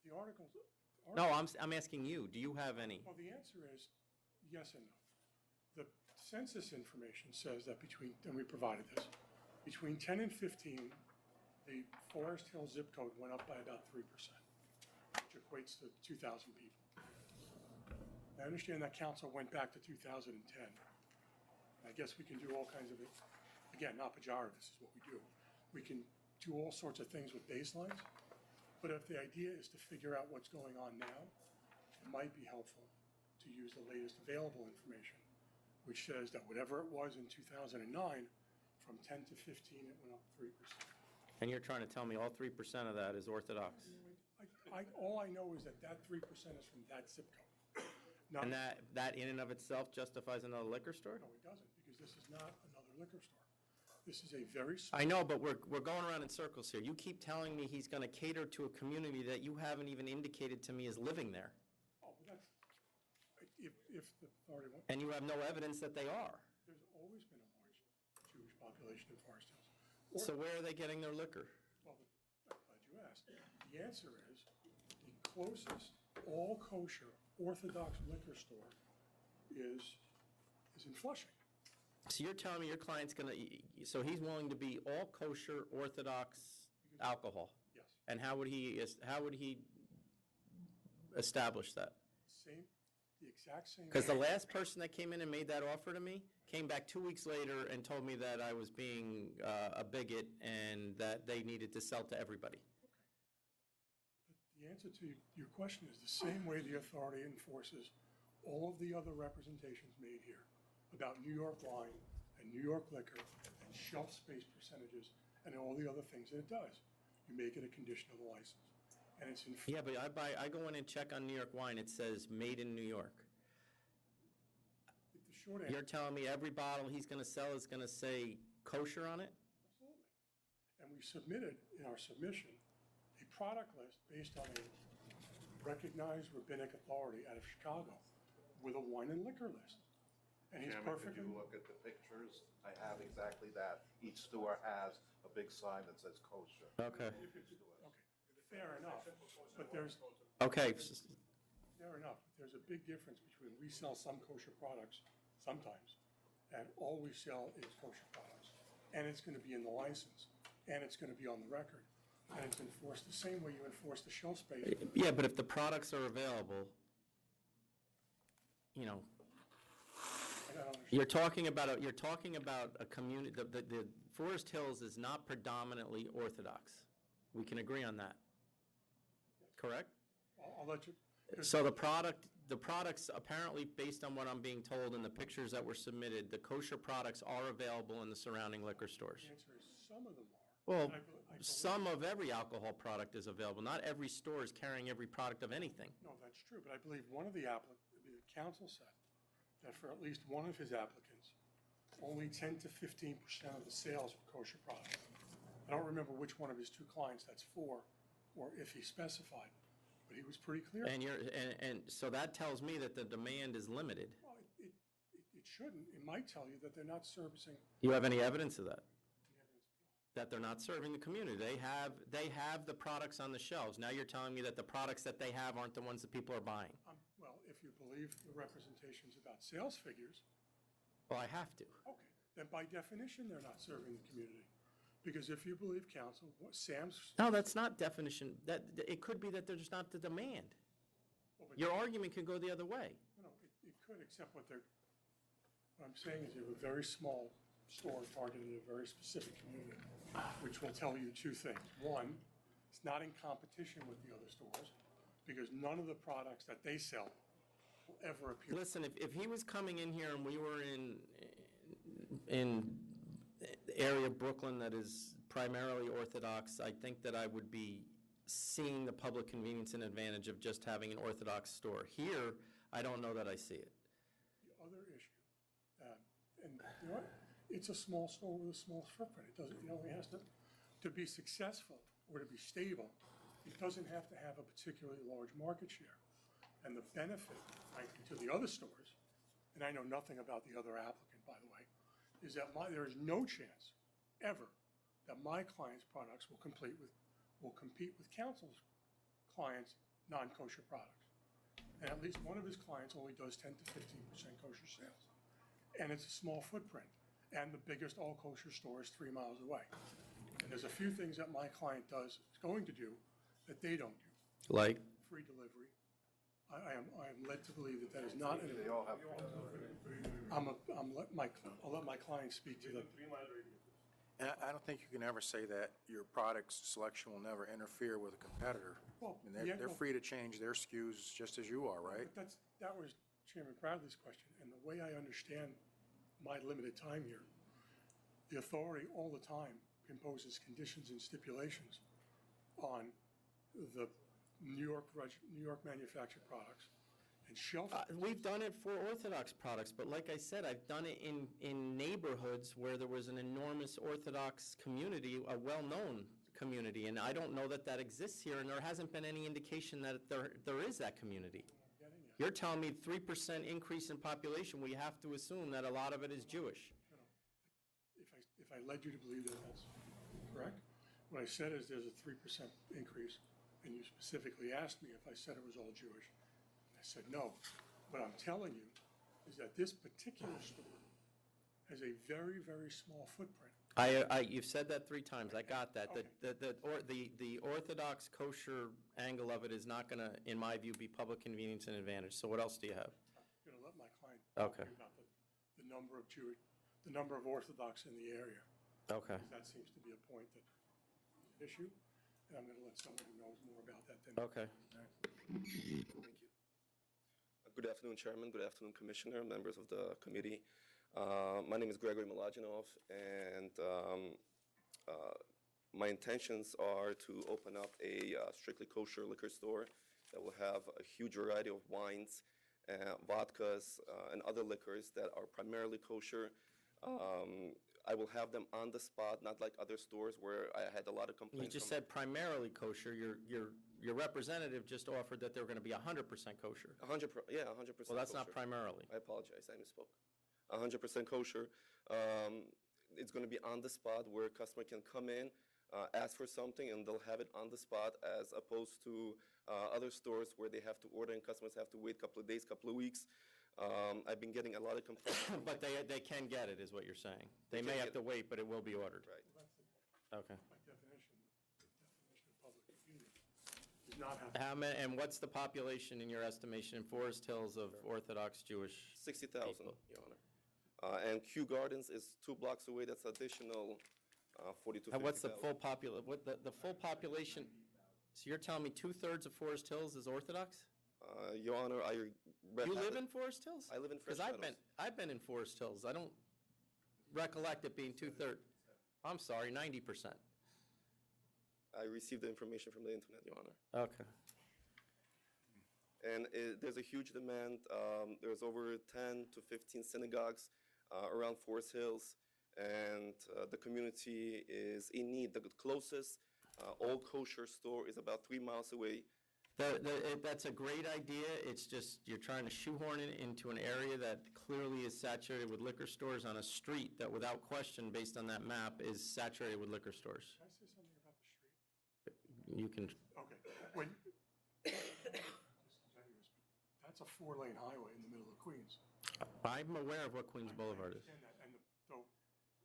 The article. No, I'm asking you. Do you have any? Well, the answer is yes and no. The census information says that and we provided this, between 10 and 15, the Forest Hill zip code went up by about 3%, which equates to 2,000 people. I understand that council went back to 2010. I guess we can do all kinds of, again, not pejorative, this is what we do. We can do all sorts of things with baselines, but if the idea is to figure out what's going on now, it might be helpful to use the latest available information which says that whatever it was in 2009, from 10 to 15, it went up 3%. And you're trying to tell me all 3% of that is Orthodox? All I know is that that 3% is from that zip code. And that in and of itself justifies another liquor store? No, it doesn't, because this is not another liquor store. This is a very small. I know, but we're going around in circles here. You keep telling me he's going to cater to a community that you haven't even indicated to me is living there. Oh, but that's, if the authority wants. And you have no evidence that they are. There's always been a large Jewish population in Forest Hills. So where are they getting their liquor? Well, I'm glad you asked. The answer is the closest all-kosher Orthodox liquor store is in Flushing. So you're telling me your client's going to, so he's willing to be all kosher Orthodox alcohol? Yes. And how would he establish that? The exact same. Because the last person that came in and made that offer to me came back 2 weeks later and told me that I was being a bigot and that they needed to sell to everybody. The answer to your question is the same way the authority enforces all of the other representations made here about New York wine and New York liquor and shelf space percentages and all the other things that it does. You make it a condition of the license. And it's in. Yeah, but I go in and check on New York wine, it says made in New York. The short answer. You're telling me every bottle he's going to sell is going to say kosher on it? Absolutely. And we submitted in our submission a product list based on a recognized rabbinic authority out of Chicago with a wine and liquor list. And he's Chairman, perfectly. could you look at the pictures? I have exactly that. Each store has a big sign that says kosher. Okay. Fair enough, but there's. Okay. Fair enough. There's a big difference between we sell some kosher products sometimes, and all we sell is kosher products. And it's going to be in the license, and it's going to be on the record, and it's enforced the same way you enforce the shelf space. Yeah, but if the products are available, you know, you're talking about a community. The Forest Hills is not predominantly Orthodox. We can agree on that. Correct? I'll let you. So the products apparently, based on what I'm being told in the pictures that were submitted, the kosher products are available in the surrounding liquor stores. The answer is some of them are. Well, I believe- some of every alcohol product is available. Not every store is carrying every product of anything. No, that's true, but I believe one of the council said that for at least one of his applicants, only 10 to 15% of the sales were kosher products. I don't remember which one of his two clients that's for, or if he specified, but he was pretty clear. And so that tells me that the demand is limited. Well, it shouldn't. It might tell you that they're not servicing. You have any evidence of that? That they're not serving the community. They have the products on the shelves. Now you're telling me that the products that they have aren't the ones that people are buying. Well, if you believe the representations about sales figures. Well, I have to. Okay, then by definition, they're not serving the community. Because if you believe counsel, Sam's. No, that's not definition. That it could be that there's not the demand. Your argument can go the other way. No, it could, except what I'm saying is you have a very small store targeted at a very specific community, which will tell you two things. One, it's not in competition with the other stores, because none of the products that they sell will ever appear. Listen, if he was coming in here and we were in the area of Brooklyn that is primarily Orthodox, I think that I would be seeing the public convenience and advantage of just having an Orthodox store. Here, I don't know that I see it. The other issue, and you know what? It's a small store with a small footprint. It doesn't, only has to be successful or to be stable, it doesn't have to have a particularly large market share. And the benefit, frankly, to the other stores, and I know nothing about the other applicant, by the way, is that there is no chance ever that my client's products will compete with counsel's clients' non-kosher products. And at least one of his clients only does 10 to 15% kosher sales. And it's a small footprint. And the biggest all-kosher store is 3 miles away. And there's a few things that my client is going to do that they don't do. Like? Free delivery. I am led to believe that is not. They all have. I'll let my client speak to them. And I don't think you can ever say that your product selection will never interfere with a competitor. Well, I mean, they're free to change their SKUs just as you are, right? But that was Chairman Bradley's question, and the way I understand my limited time here, the authority all the time imposes conditions and stipulations on the New York manufactured products and shelf. We've done it for Orthodox products, but like I said, I've done it in neighborhoods where there was an enormous Orthodox community, a well-known community, and I don't know that that exists here, and there hasn't been any indication that there is that community. You're telling me 3% increase in population, we have to assume that a lot of it is Jewish. If I led you to believe that that's correct, what I said is there's a 3% increase, and you specifically asked me if I said it was all Jewish. I said no. What I'm telling you is that this particular store has a very, very small footprint. You've said that 3 times. I got that. Okay. The Orthodox kosher angle of it is not going to, in my view, be public convenience and advantage. So what else do you have? I'm going to let my client talk to you about the number of Orthodox in the area. Okay. Because that seems to be a point that is an issue, and I'm going to let someone who knows more about that than Okay. Thank you. Good afternoon, Chairman. Good afternoon, Commissioner, members of the committee. My name is Gregory Milaginoff, and my intentions are to open up a strictly kosher liquor store that will have a huge variety of wines, vodkas, and other liquors that are primarily kosher. I will have them on the spot, not like other stores where I had a lot of complaints. You just said primarily kosher. Your representative just offered that they were going to be 100% kosher. 100%. Well, that's not kosher. primarily. I apologize, I misspoke. 100% kosher. It's going to be on the spot where a customer can come in, ask for something, and they'll have it on the spot, as opposed to other stores where they have to order and customers have to wait a couple of days, couple of weeks. I've been getting a lot of complaints. But they can get it, is what you're saying. They may have to wait, but it will be ordered. Right. Okay. By definition, the definition of public convenience is not having. How many, and what's the population in your estimation in Forest Hills of Orthodox Jewish? 60,000, Your Honor. And Kew Gardens is 2 blocks away. That's additional 40 to 50,000. And what's the full the full population? So you're telling me 2/3 of Forest Hills is Orthodox? Your Honor, You live in Forest Hills? I live in Fresh Because Meadows. I've been in Forest Hills. I don't recollect it being 2/3. I'm sorry, 90%. I received the information from the internet, Your Honor. Okay. And there's a huge demand. There's over 10 to 15 synagogues around Forest Hills, and the community is in need. The closest all kosher store is about 3 miles away. That's a great idea. It's just you're trying to shoehorn it into an area that clearly is saturated with liquor stores on a street that, without question, based on that map, is saturated with liquor stores. Can I say something about the street? You can. Okay. That's a 4-lane highway in the middle of Queens. I'm aware of what Queens Boulevard is. I understand that, and so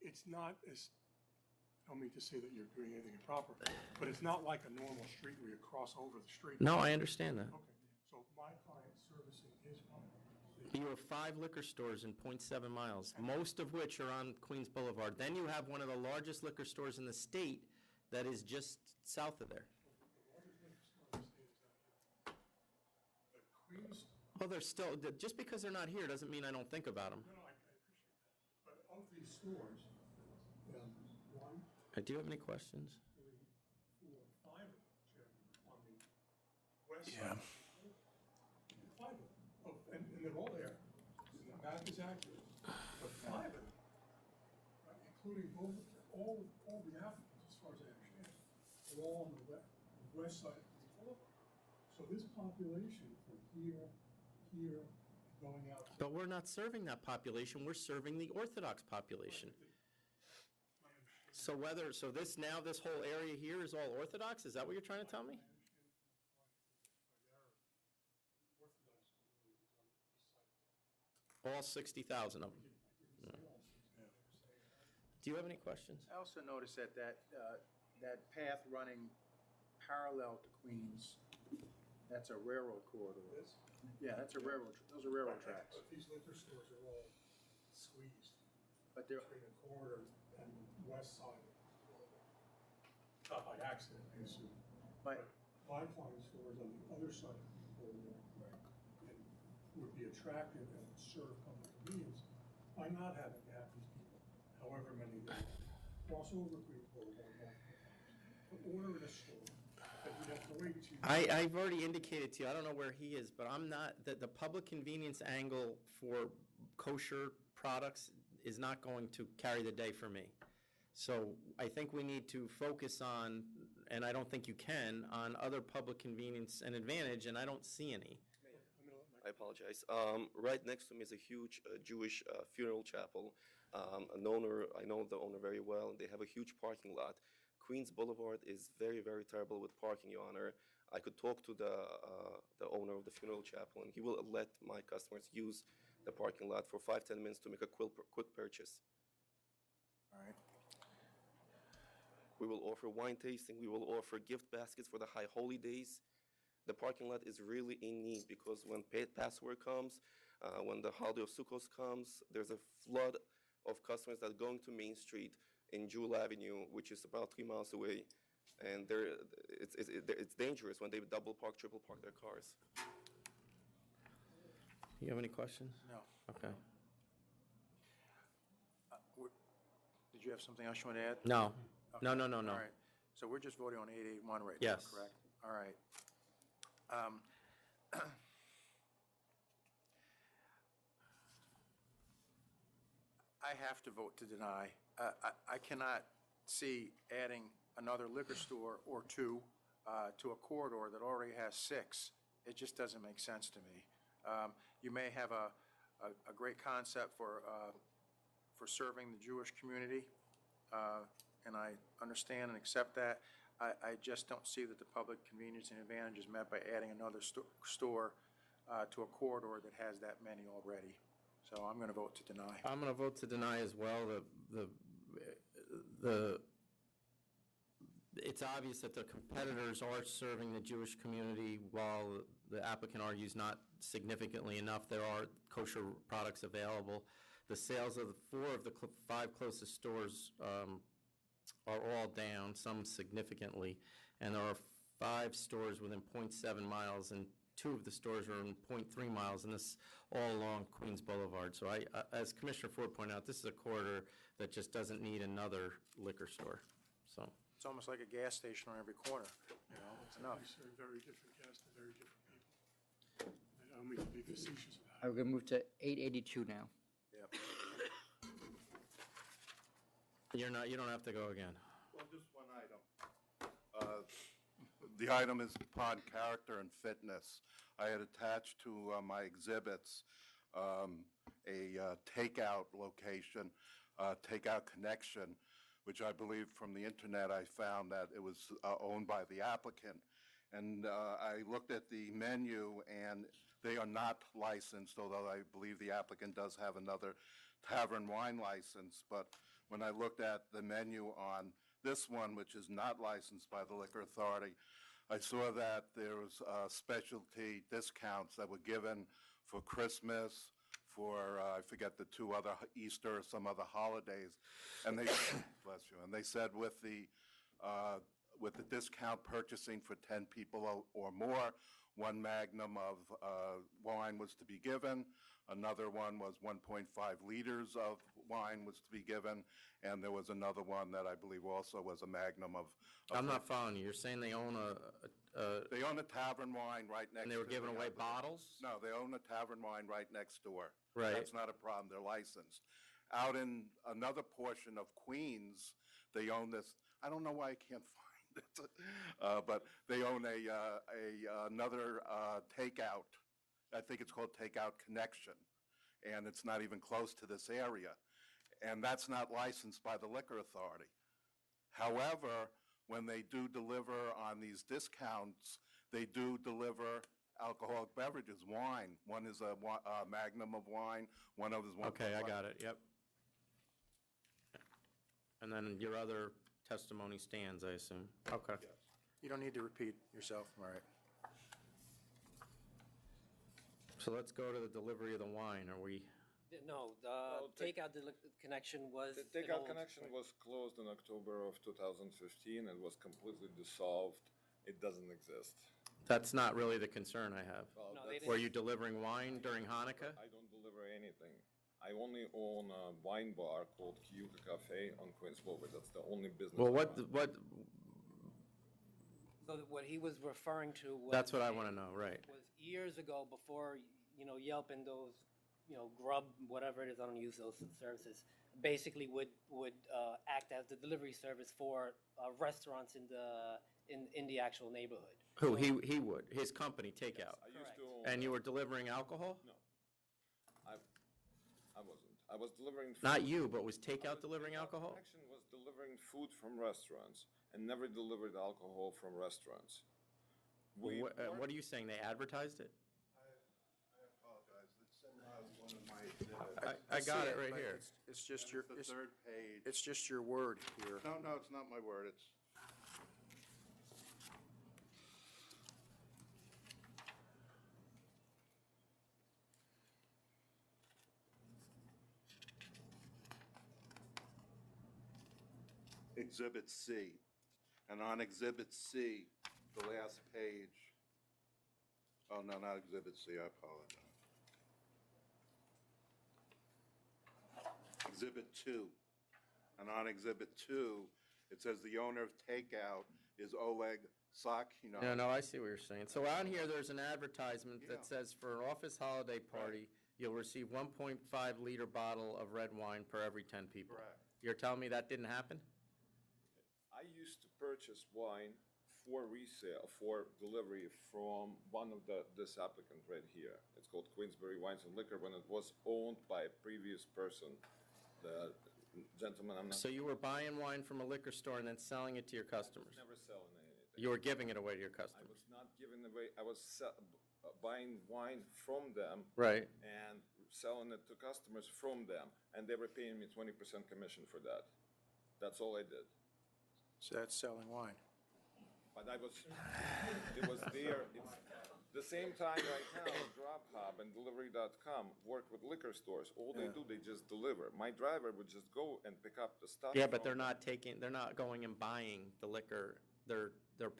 it's not as, I don't mean to say that you're doing anything improper, but it's not like a normal street where you cross over the street. No, I understand that. Okay, so my client servicing his home. You have 5 liquor stores in 0.7 miles, most of which are on Queens Boulevard. Then you have one of the largest liquor stores in the state that is just south of there. Well, they're still, just because they're not here doesn't mean I don't think about them. No, I appreciate that. But of these stores, 1, Do you have any questions? 3, 4, 5 of them, Chairman, on the west side. 5 of them. Oh, and they're all there. And the map is accurate. But 5 of them, right, including all the applicants, as far as I understand, are all on the west side of the boulevard. So this population from here, going out. But we're not serving that population. We're serving the Orthodox population. So this whole area here is all Orthodox? Is that what you're trying to tell me? All 60,000 of them. Yeah. Do you have any questions? I also noticed that path running parallel to Queens, that's a railroad corridor. Yeah, that's a railroad, those are railroad tracks. But these liquor stores are all squeezed But they're, between the corridor and the west side of the boulevard. Not by accident, I assume. But my client stores on the other side of the boulevard and would be attractive and would serve public convenience by not having to have these people, however many they are, cross over Green Boulevard multiple times, to order in a store, that you'd have to wait 2 years. I've already indicated to you, I don't know where he is, but I'm not, the public convenience angle for kosher products is not going to carry the day for me. So I think we need to focus on, and I don't think you can, on other public convenience and advantage, and I don't see any. I apologize. Right next to me is a huge Jewish funeral chapel. An owner, I know the owner very well. They have a huge parking lot. Queens Boulevard is very, very terrible with parking, Your Honor. I could talk to the owner of the funeral chapel, and he will let my customers use the parking lot for 5-10 minutes to make a quick purchase. All right. We will offer wine tasting. We will offer gift baskets for the high holy days. The parking lot is really in need because when Passover comes, when the holiday of Sukkot comes, there's a flood of customers that are going to Main Street in Jewel Avenue, which is about 3 miles away. And it's dangerous when they double park, triple park their cars. You have any questions? No. Okay. Did you have something else you want to add? No. Okay. No. All right. So we're just voting on 881 right now, Yes. correct? All right. I have to vote to deny. I cannot see adding another liquor store or two to a corridor that already has 6. It just doesn't make sense to me. You may have a great concept for serving the Jewish community, and I understand and accept that. I just don't see that the public convenience and advantage is met by adding another store to a corridor that has that many already. So I'm going to vote to deny. I'm going to vote to deny as well. It's obvious that the competitors are serving the Jewish community while the applicant argues not significantly enough. There are kosher products available. The sales of the 4 of the 5 closest stores are all down, some significantly, and there are 5 stores within 0.7 miles, and 2 of the stores are in 0.3 miles, and this all along Queens Boulevard. So as Commissioner Ford pointed out, this is a corridor that just doesn't need another liquor store. So It's almost like a gas station on every corner, you know, it's enough. We serve very different gas to very different people. I don't mean to be facetious about it. I'm going to move to 882 now. Yep. you don't have to go again. Well, just one item. The item is upon character and fitness. I had attached to my exhibits a takeout location, takeout connection, which I believe from the internet I found that it was owned by the applicant. And I looked at the menu, and they are not licensed, although I believe the applicant does have another tavern wine license. But when I looked at the menu on this one, which is not licensed by the Liquor Authority, I saw that there was specialty discounts that were given for Christmas, for I forget the 2 other Easter or some other holidays, and they bless you. And they said with the discount purchasing for 10 people or more, 1 magnum of wine was to be given. Another one was 1.5 liters of wine was to be given, and there was another one that I believe also was a magnum of. I'm not following you. You're saying they own They own a tavern wine right next. And they were to giving the away other- bottles? No, they own a tavern wine right next door. Right. That's not a problem. They're licensed. Out in another portion of Queens, they own this. I don't know why I can't find it, but they own another takeout. I think it's called Takeout Connection, and it's not even close to this area, and that's not licensed by the Liquor Authority. However, when they do deliver on these discounts, they do deliver alcoholic beverages, wine. One is a magnum of wine, one of is 1.5. Okay, I got it, yep. And then your other testimony stands, I assume? Okay. You don't need to repeat yourself, all right. So let's go to the delivery of the wine. Are we? No, the takeout connection was. The takeout connection was closed in October of 2015 and was completely dissolved. It doesn't exist. That's not really the concern I have. Well, No, they Were you delivering wine during Hanukkah? I don't deliver anything. I only own a wine bar called Kiyuka Cafe on Queens Boulevard. That's the only business. Well, I what, run. So what he was referring to was. that's what I want to know, right? Was years ago, before, Yelp and those, Grub, whatever it is, I don't use those services, basically would act as the delivery service for restaurants in the actual neighborhood. Who, he would, his company, Takeout? I used to own. And you were delivering alcohol? No. I wasn't. I was delivering food. Not you, but was Takeout delivering alcohol? Connection was delivering food from restaurants and never delivered alcohol from restaurants. What are you saying, they advertised it? I apologize. It's in one of my exhibits. I got see it right but here. It's just And your, it's the third page. it's just your word here. No, it's not my word. It's Exhibit C. And on Exhibit C, the last page, oh, no, not Exhibit C, I apologize. Exhibit 2. And on Exhibit 2, it says the owner of Takeout is Oleg Sakhinov. No, I see what you're saying. So on here, there's an advertisement that says for an office holiday party, you'll receive 1.5 liter bottle of red wine per every 10 people. Correct. You're telling me that didn't happen? I used to purchase wine for resale, for delivery from one of this applicant right here. It's called Queensbury Wines and Liquor when it was owned by a previous person. The gentleman, I'm not. So you were buying wine from a liquor store and then selling it to your customers? Never selling anything. You were giving it away to your I customers? was not giving away, I was buying wine from them. Right. And selling it to customers from them. And they were paying me 20% commission for that. That's all I did. So that's selling wine. But it was there, it's the same time right now, Grubhub and Delivery.com work with liquor stores. All they do, they just deliver. My driver would just go and pick up the stuff. Yeah, but from- they're not going and buying the liquor, they're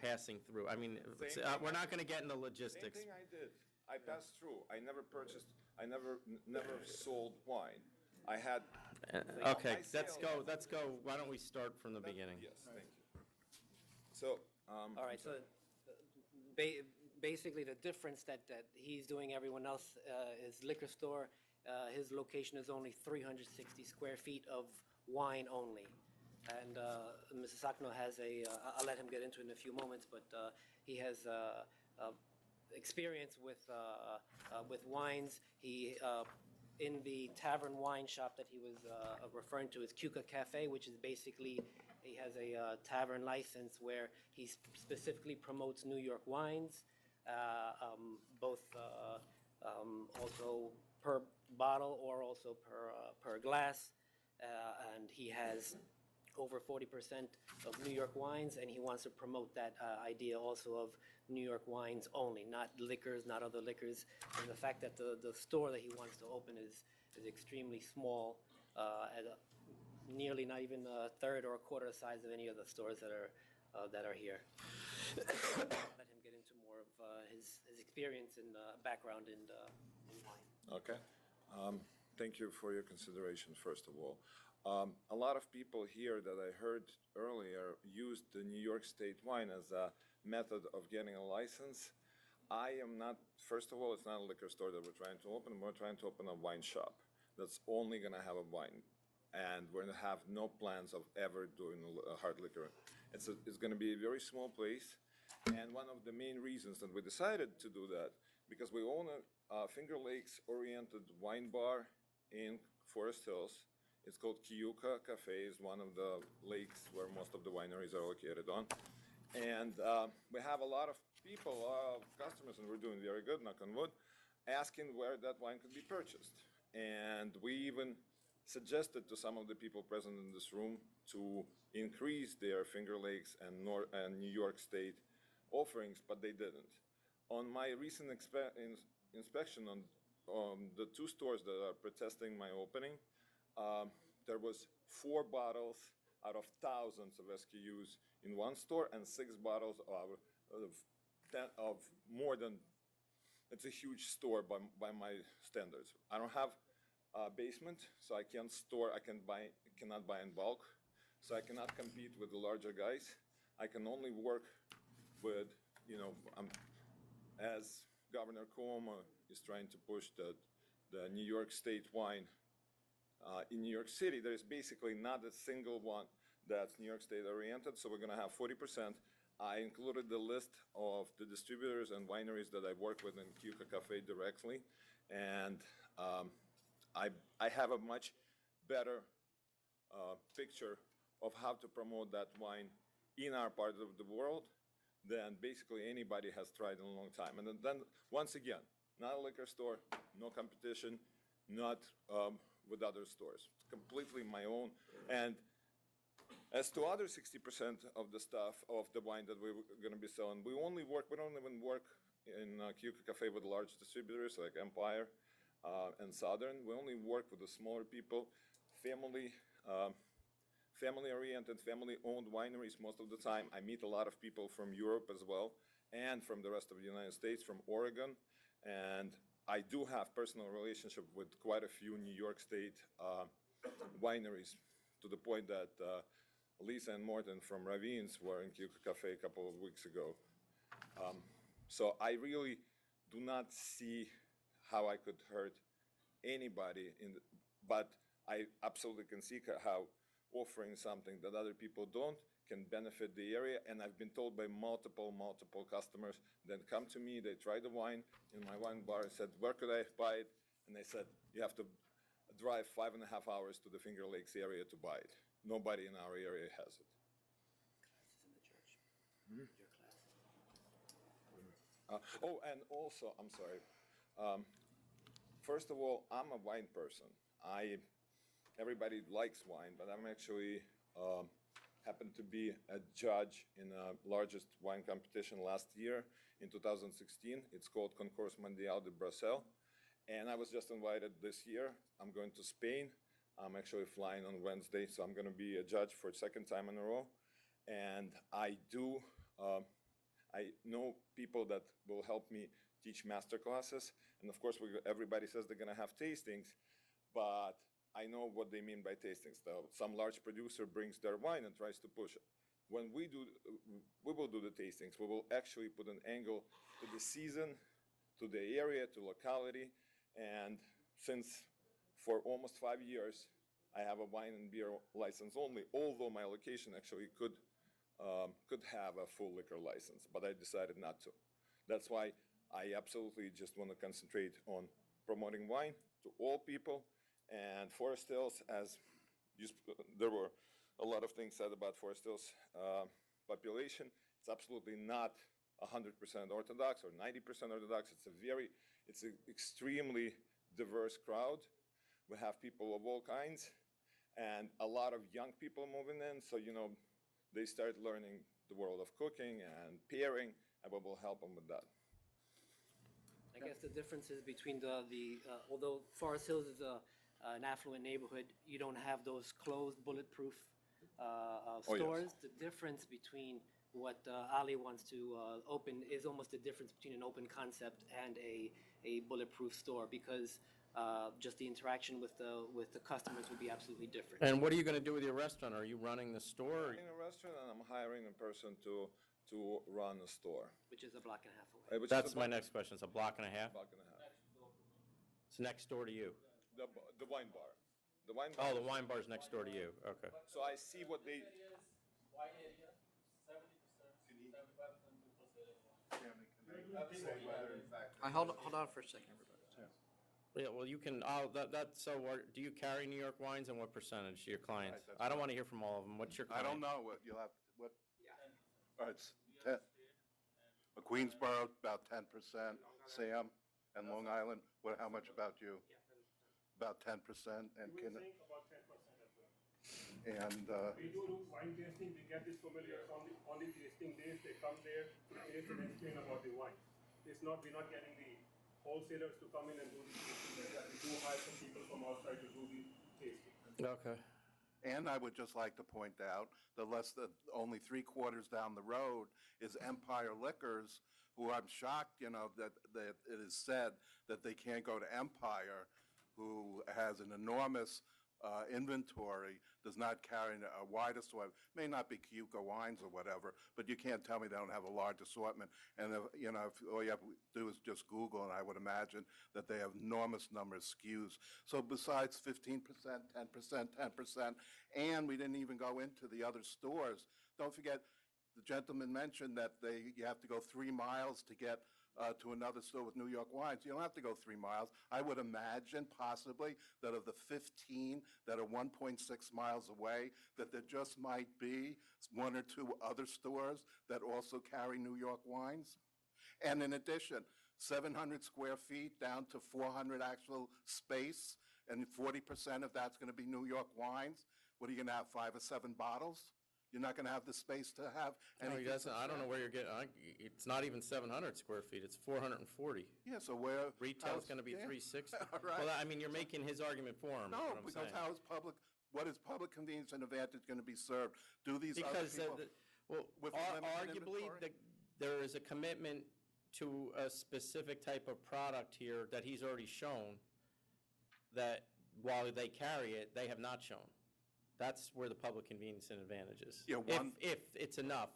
passing through. I mean, Same we're thing not going to get into logistics. Same thing I did. I passed through. I never purchased, I never sold wine. I had. Okay, my let's go. Why don't we start from the beginning? Yes, thank you. So, All right, so basically the difference that he's doing, everyone else is liquor store. His location is only 360 square feet of wine only. And Mr. Sakno has I'll let him get into it in a few moments, but he has experience with wines. He, in the tavern wine shop that he was referring to is Kiyuka Cafe, which is basically, he has a tavern license where he specifically promotes New York wines, both also per bottle or also per glass. And he has over 40% of New York wines, and he wants to promote that idea also of New York wines only, not liquors, not other liquors. And the fact that the store that he wants to open is extremely small, at nearly not even a third or a quarter the size of any of the stores that are here. Let him get into more of his experience and background in wine. okay. Thank you for your consideration, first of all. A lot of people here that I heard earlier used the New York State wine as a method of getting a license. I am not, first of all, it's not a liquor store that we're trying to open. We're trying to open a wine shop that's only going to have a wine. And we're going to have no plans of ever doing a hard liquor. It's going to be a very small place. And one of the main reasons that we decided to do that, because we own a Finger Lakes-oriented wine bar in Forest Hills. It's called Kiyuka Cafe. It's one of the lakes where most of the wineries are located on. And we have a lot of people, customers, and we're doing very good, knock on wood, asking where that wine could be purchased. And we even suggested to some of the people present in this room to increase their Finger Lakes and New York State offerings, but they didn't. On my recent inspection on the two stores that are protesting my opening, there was 4 bottles out of thousands of SKUs in one store and 6 bottles of more than, it's a huge store by my standards. I don't have basement, so I cannot buy in bulk, so I cannot compete with the larger guys. I can only work with, as Governor Cuomo is trying to push the New York State wine in New York City, there is basically not a single one that's New York State oriented, so we're going to have 40%. I included the list of the distributors and wineries that I work with in Keuka Cafe directly, and I have a much better picture of how to promote that wine in our part of the world than basically anybody has tried in a long time. And then once again, not a liquor store, no competition, not with other stores. It's completely my own. And as to other 60% of the stuff, of the wine that we're going to be selling, we don't even work in Keuka Cafe with large distributors like Empire and Southern. We only work with the smaller people, family-oriented, family-owned wineries most of the time. I meet a lot of people from Europe as well, and from the rest of the United States, from Oregon. And I do have personal relationship with quite a few New York State wineries, to the point that Lisa and Morton from Ravines were in Keuka Cafe a couple of weeks ago. So I really do not see how I could hurt anybody, but I absolutely can see how offering something that other people don't can benefit the area. And I've been told by multiple customers that come to me, they try the wine in my wine bar and said, where could I buy it? And they said, you have to drive 5.5 hours to the Finger Lakes area to buy it. Nobody in our area has it. And also, I'm sorry. First of all, I'm a wine person. Everybody likes wine, but I'm actually happened to be a judge in the largest wine competition last year in 2016. It's called Concours Mondial de Brassel. And I was just invited this year. I'm going to Spain. I'm actually flying on Wednesday, so I'm going to be a judge for a second time in a row. And I know people that will help me teach master classes. And of course, everybody says they're going to have tastings, but I know what they mean by tastings. Some large producer brings their wine and tries to push it. When we will do the tastings. We will actually put an angle to the season, to the area, to locality. And since for almost 5 years, I have a wine and beer license only, although my location actually could have a full liquor license, but I decided not to. That's why I absolutely just want to concentrate on promoting wine to all people. And Forest Hills, there were a lot of things said about Forest Hills population. It's absolutely not 100% Orthodox or 90% Orthodox. It's an extremely diverse crowd. We have people of all kinds and a lot of young people moving in. So, they start learning the world of cooking and pairing, and we will help them with that. I guess the difference is between although Forest Hills is an affluent neighborhood, you don't have those closed bulletproof stores. The difference between what Ali wants to open is almost the difference between an open concept and a bulletproof store, because just the interaction with the customers would be absolutely different. And what are you going to do with your restaurant? Are you running the store? I'm running a restaurant, and I'm hiring a person to run a store. Which is a block and a half away. That's my next question. It's a block and a half? Block and a half. It's next door to you? The wine bar. The wine Oh, bar. the wine bar's next door to you. Okay. So I see what they... Wine area, 70%, 75% people say. Hold on for a second, everybody. Yeah, well, you can, do you carry New York wines, and what percentage to your clients? Right, I don't want to hear from all of them. What's your I client? don't know what you'll have, what? All right, it's 10. Queensboro, about 10%. Sam and Long Island, how much about you? About 10%. And We think about 10% as well. And We do wine tasting, we get these familiars on the tasting days, they come there to taste and explain about the wine. We're not getting the wholesalers to come in and do the tasting like that. We do hire some people from outside to do the tasting. Okay. And I would just like to point out that only 3 quarters down the road is Empire Liquors, who I'm shocked, that it is said that they can't go to Empire who has an enormous inventory, does not carry a wide assortment, may not be Keuka wines or whatever, but you can't tell me they don't have a large assortment. And, if all you have to do is just Google, and I would imagine that they have enormous number of SKUs. So besides 15%, 10%, 10%, and we didn't even go into the other stores. Don't forget, the gentleman mentioned that you have to go 3 miles to get to another store with New York wines. You don't have to go 3 miles. I would imagine possibly that of the 15 that are 1.6 miles away, that there just might be 1 or 2 other stores that also carry New York wines. And in addition, 700 square feet down to 400 actual space, and 40% of that's going to be New York wines. What are you going to have, 5 or 7 bottles? You're not going to have the space to have No, he anything. doesn't. I don't know where you're getting, it's not even 700 square feet, it's 440. Yeah, so where? Retail's going to be 360. All right. Well, I mean, you're making his argument for him, is No, what I'm because saying. what is public convenience and advantage going to be served? Do these other Because, people? with limited arguably, inventory? there is a commitment to a specific type of product here that he's already shown, that while they carry it, they have not shown. That's where the public convenience and advantage is. Yeah, If it's enough.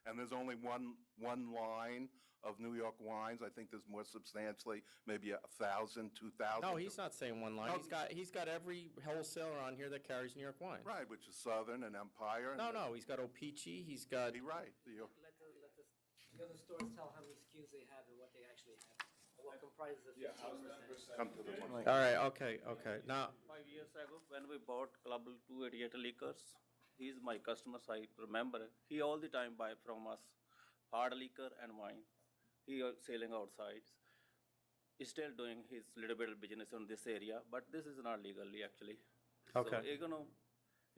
And there's only one line of New York wines. I think there's more substantially, maybe 1,000, 2,000. No, he's not saying one line. No. He's got every wholesaler on here that carries New York wines. Right, which is Southern and Empire. No, he's got O-Pee-Chee, he's got... You're right. Let the other stores tell how many SKUs they have and what they actually have. What comprises the 15%. Come to the mic. All right, okay. Now, 5 years ago, when we bought Club 288 Liquors, he's my customer, I remember. He all the time buy from us hard liquor and wine. He selling outside. He's still doing his little bit of business in this area, but this is not legally actually. Okay. So he's gonna,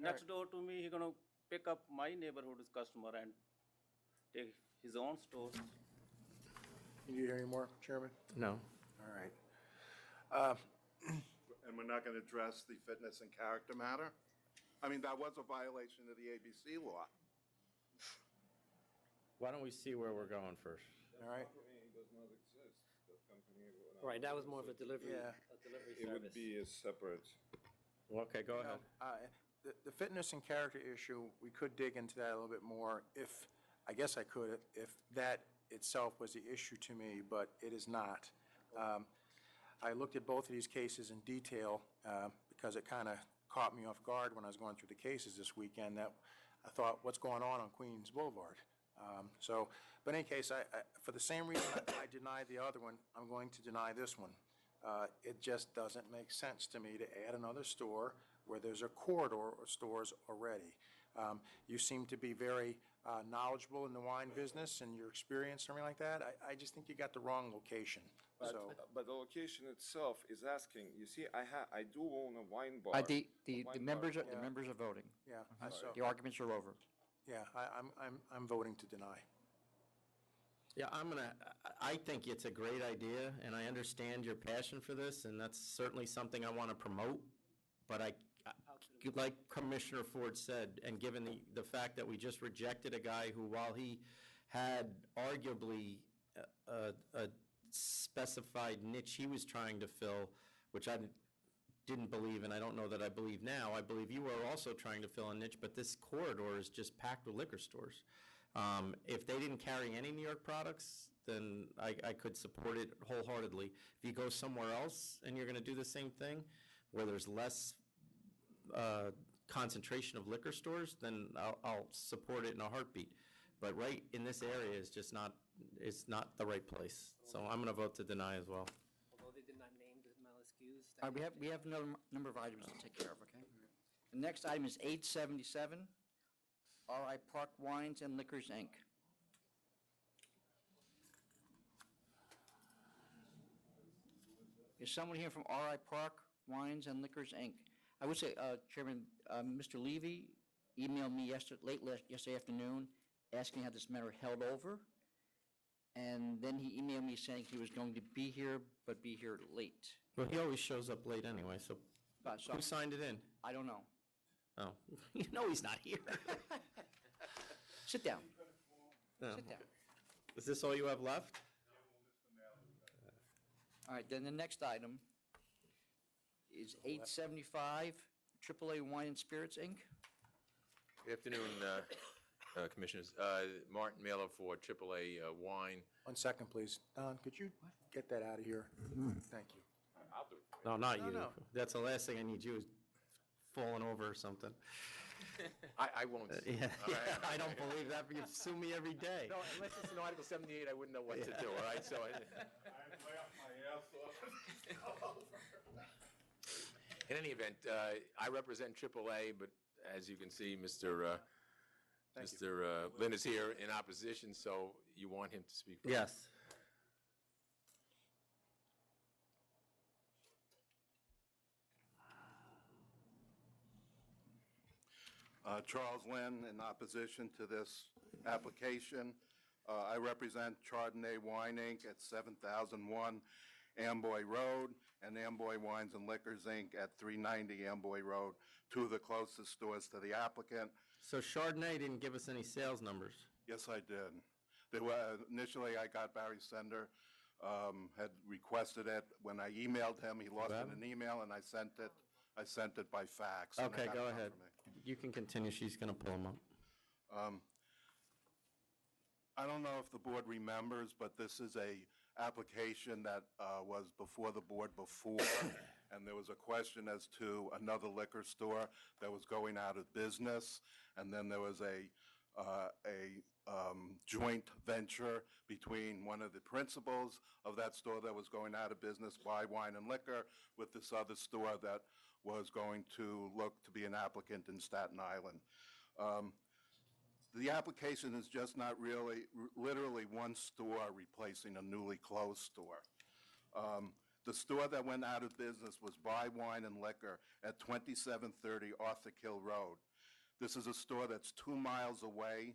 next door to me, he's gonna pick up my neighborhood's customer and take his own stores. Can you hear any more, Chairman? no. All right. And we're not going to address the fitness and character matter? I mean, that was a violation of the ABC law. Why don't we see where we're going first? All right. Company does not exist. That company will not Right, that was more of a delivery, Yeah. It would service. be a separate. Okay, go ahead. The fitness and character issue, we could dig into that a little bit more if, I guess I could, if that itself was the issue to me, but it is not. I looked at both of these cases in detail because it kind of caught me off guard when I was going through the cases this weekend, that I thought, what's going on Queens Boulevard? But in any case, for the same reason I denied the other one, I'm going to deny this one. It just doesn't make sense to me to add another store where there's a corridor of stores already. You seem to be very knowledgeable in the wine business and your experience, something like that. I just think you got the wrong location. But the location itself is asking, you see, I do own a wine bar. The A wine members bar. the members are voting. Yeah, The arguments are over. yeah, I'm voting to deny. Yeah, I think it's a great idea, and I understand your passion for this, and that's certainly something I want to promote. But like Commissioner Ford said, and given the fact that we just rejected a guy who, while he had arguably a specified niche he was trying to fill, which I didn't believe, and I don't know that I believe now. I believe you were also trying to fill a niche, but this corridor is just packed with liquor stores. If they didn't carry any New York products, then I could support it wholeheartedly. If you go somewhere else and you're going to do the same thing, where there's less concentration of liquor stores, then I'll support it in a heartbeat. But right in this area is just not, it's not the right place. So I'm going to vote to deny as well. Although they did not name the amount of SKUs. All right, we have another number of items to take care of, okay? The next item is 877, R.I. Park Wines and Liquors, Inc. Is someone here from R.I. Park Wines and Liquors, Inc.? I would say, Chairman, Mr. Levy emailed me yesterday afternoon asking to have this matter held over, and then he emailed me saying he was going to be here, but be here late. Well, he always shows up late anyway, so So who signed it in? I don't know. Oh, you know he's not here. Sit down. No. Sit down. Is this all you have left? All right, then the next item is 875 AAA Wine and Spirits, Inc. Good afternoon, Commissioners. Martin Mailer for AAA Wine. 1 second, please. Don, could you get that out of here? Thank you. I'll do it. No, not you. no. That's the last thing I need you is falling over or something. I won't. Yeah, All right. I don't believe that, but you sue me every day. No, unless it's in Article 78, I wouldn't know what to do, all right? So, in any event, I represent AAA, but as you can see, Mr. Lynn is here in opposition, so you want him to speak first? Yes. Charles Lynn, in opposition to this application. I represent Chardonnay Wine, Inc. at 7001 Amboy Road, and Amboy Wines and Liquors, Inc. at 390 Amboy Road, two of the closest stores to the applicant. So Chardonnay didn't give us any sales numbers. Yes, I did. There were, initially, I got Barry Sender, had requested it. When I emailed him, he lost it in an email, and I sent it by fax. and I Okay, got go it ahead. from me. You can continue. She's going to pull them up. I don't know if the board remembers, but this is a application that was before the board before, and there was a question as to another liquor store that was going out of business, and then there was a joint venture between one of the principals of that store that was going out of business, Buy Wine and Liquor, with this other store that was going to look to be an applicant in Staten Island. The application is just not really, literally one store replacing a newly closed store. The store that went out of business was Buy Wine and Liquor at 2730 Arthur Kill Road. This is a store that's 2 miles away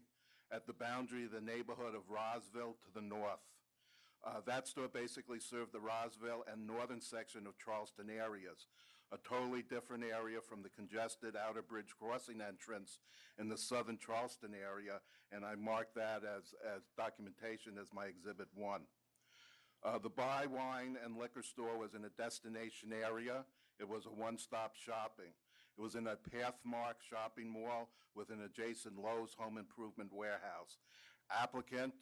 at the boundary of the neighborhood of Rosville to the north. That store basically served the Rosville and northern section of Charleston areas, a totally different area from the congested Outer Bridge Crossing entrance in the southern Charleston area, and I marked that as documentation as my Exhibit 1. The Buy Wine and Liquor store was in a destination area. It was a one-stop shopping. It was in a Pathmark shopping mall with an adjacent Lowe's home improvement warehouse. Applicant,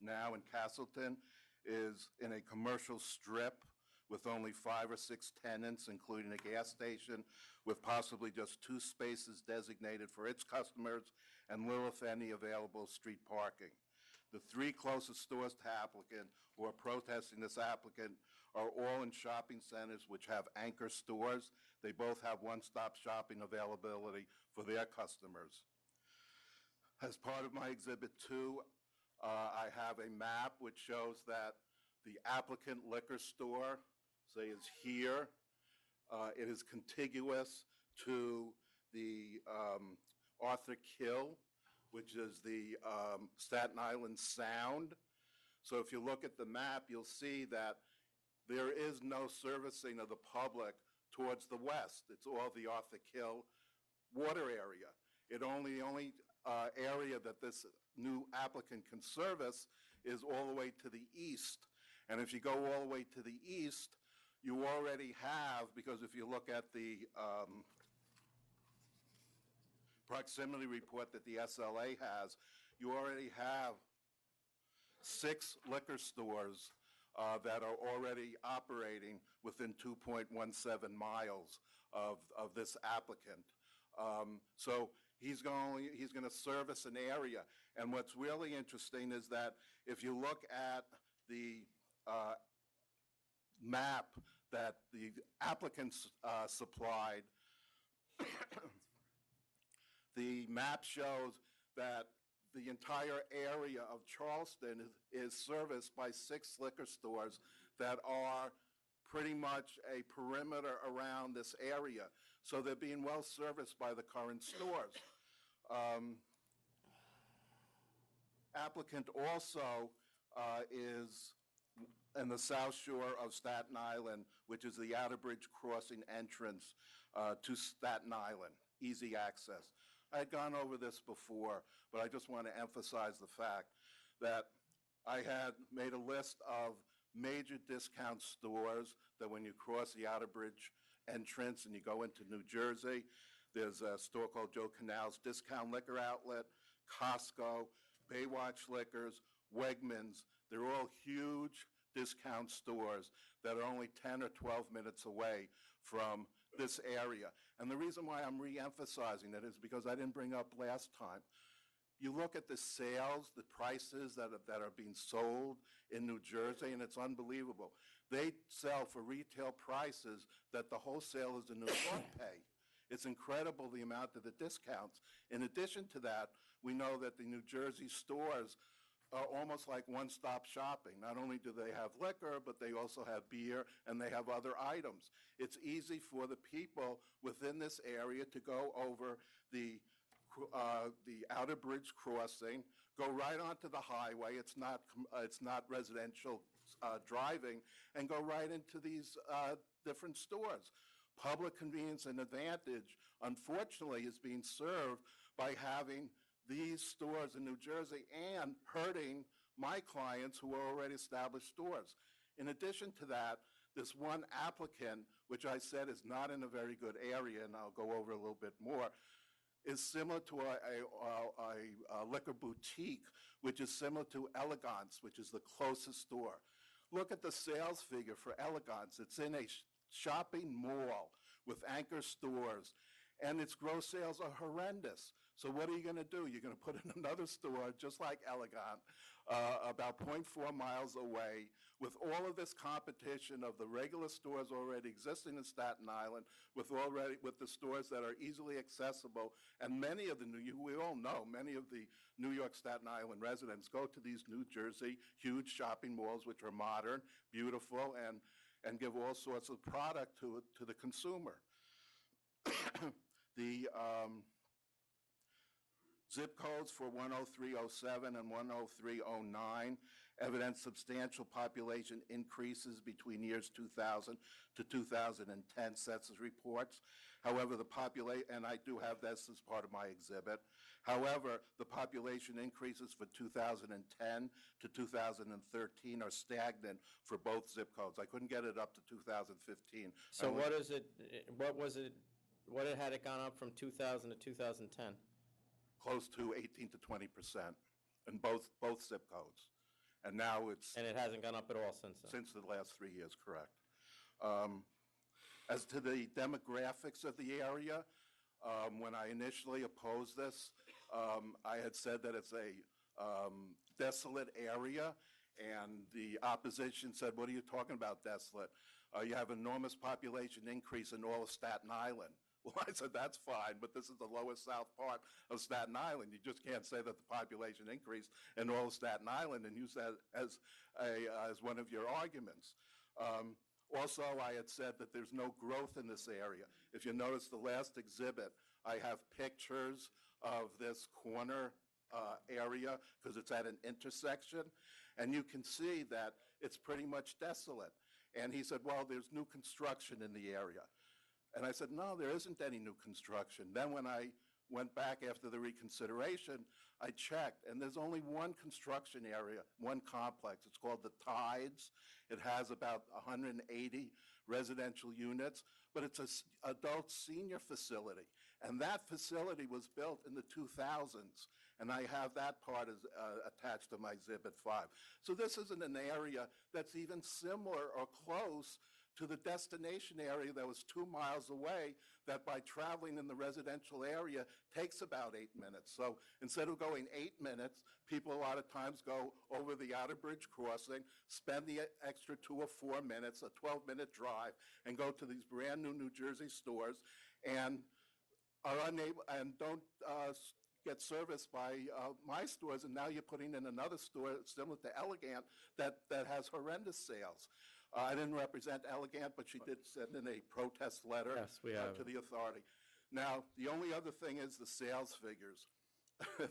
now in Castleton, is in a commercial strip with only 5 or 6 tenants, including a gas station, with possibly just 2 spaces designated for its customers and little, if any, available street parking. The 3 closest stores to applicant who are protesting this applicant are all in shopping centers which have anchor stores. They both have one-stop shopping availability for their customers. As part of my Exhibit 2, I have a map which shows that the applicant liquor store, say, is here. It is contiguous to the Arthur Kill, which is the Staten Island Sound. So if you look at the map, you'll see that there is no servicing of the public towards the west. It's all the Arthur Kill water area. The only area that this new applicant can service is all the way to the east. And if you go all the way to the east, you already have, because if you look at the proximity report that the SLA has, you already have 6 liquor stores that are already operating within 2.17 miles of this applicant. So he's going to service an area. And what's really interesting is that if you look at the map that the applicants supplied, the map shows that the entire area of Charleston is serviced by 6 liquor stores that are pretty much a perimeter around this area. So they're being well serviced by the current stores. Applicant also is in the South Shore of Staten Island, which is the Outer Bridge Crossing entrance to Staten Island, easy access. I had gone over this before, but I just want to emphasize the fact that I had made a list of major discount stores that when you cross the Outer Bridge entrance and you go into New Jersey. There's a store called Joe Canal's Discount Liquor Outlet, Costco, Baywatch Liquors, Wegmans. They're all huge discount stores that are only 10 or 12 minutes away from this area. And the reason why I'm re-emphasizing it is because I didn't bring up last time. You look at the sales, the prices that are being sold in New Jersey, and it's unbelievable. They sell for retail prices that the wholesalers in New York pay. It's incredible the amount of the discounts. In addition to that, we know that the New Jersey stores are almost like one-stop shopping. Not only do they have liquor, but they also have beer and they have other items. It's easy for the people within this area to go over the Outer Bridge crossing, go right onto the highway. It's not residential driving, and go right into these different stores. Public convenience and advantage, unfortunately, is being served by having these stores in New Jersey and hurting my clients who are already established stores. In addition to that, this one applicant, which I said is not in a very good area, and I'll go over a little bit more, is similar to a liquor boutique, which is similar to Elegance, which is the closest store. Look at the sales figure for Elegance. It's in a shopping mall with anchor stores, and its gross sales are horrendous. So what are you going to do? You're going to put in another store just like Elegant, about 0.4 miles away, with all of this competition of the regular stores already existing in Staten Island, with the stores that are easily accessible. And many of we all know, many of the New York Staten Island residents go to these New Jersey huge shopping malls, which are modern, beautiful, and give all sorts of product to the consumer. The zip codes for 10307 and 10309 evidence substantial population increases between years 2000 to 2010 census reports. However, and I do have this as part of my exhibit. However, the population increases for 2010 to 2013 are stagnant for both zip codes. I couldn't get it up to 2015. So what had it gone up from 2000 to 2010? Close to 18 to 20% in both zip codes. And now And it hasn't gone up at all since then? Since the last 3 years, correct. As to the demographics of the area, when I initially opposed this, I had said that it's a desolate area, and the opposition said, what are you talking about, desolate? You have enormous population increase in all of Staten Island. Well, I said, that's fine, but this is the lowest south part of Staten Island. You just can't say that the population increased in all of Staten Island and use that as one of your arguments. Also, I had said that there's no growth in this area. If you notice the last exhibit, I have pictures of this corner area because it's at an intersection, and you can see that it's pretty much desolate. And he said, well, there's new construction in the area. And I said, no, there isn't any new construction. Then when I went back after the reconsideration, I checked, and there's only one construction area, one complex. It's called the Tides. It has about 180 residential units, but it's an adult senior facility. And that facility was built in the 2000s, and I have that part attached to my Exhibit 5. So this isn't an area that's even similar or close to the destination area that was 2 miles away, that by traveling in the residential area takes about 8 minutes. So instead of going 8 minutes, people a lot of times go over the Outer Bridge crossing, spend the extra 2 or 4 minutes, a 12-minute drive, and go to these brand new New Jersey stores and are unable and don't get serviced by my stores, and now you're putting in another store similar to Elegant that has horrendous sales. I didn't represent Elegant, but she did send in a protest letter to the authority. Now, the only other thing is the sales figures.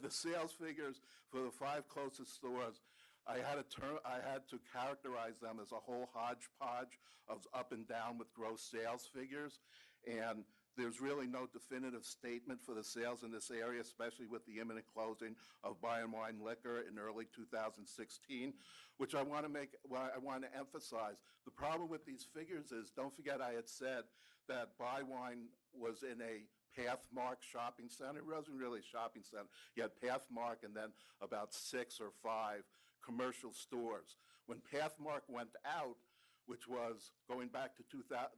The sales figures for the 5 closest stores, I had to characterize them as a whole hodgepodge of up and down with gross sales figures. And there's really no definitive statement for the sales in this area, especially with the imminent closing of Buy and Wine Liquor in early 2016, which I want to emphasize. The problem with these figures is, don't forget I had said that Buy Wine was in a Pathmark shopping center. It wasn't really a shopping center. You had Pathmark and then about 6 or 5 commercial stores. When Pathmark went out, which was going back to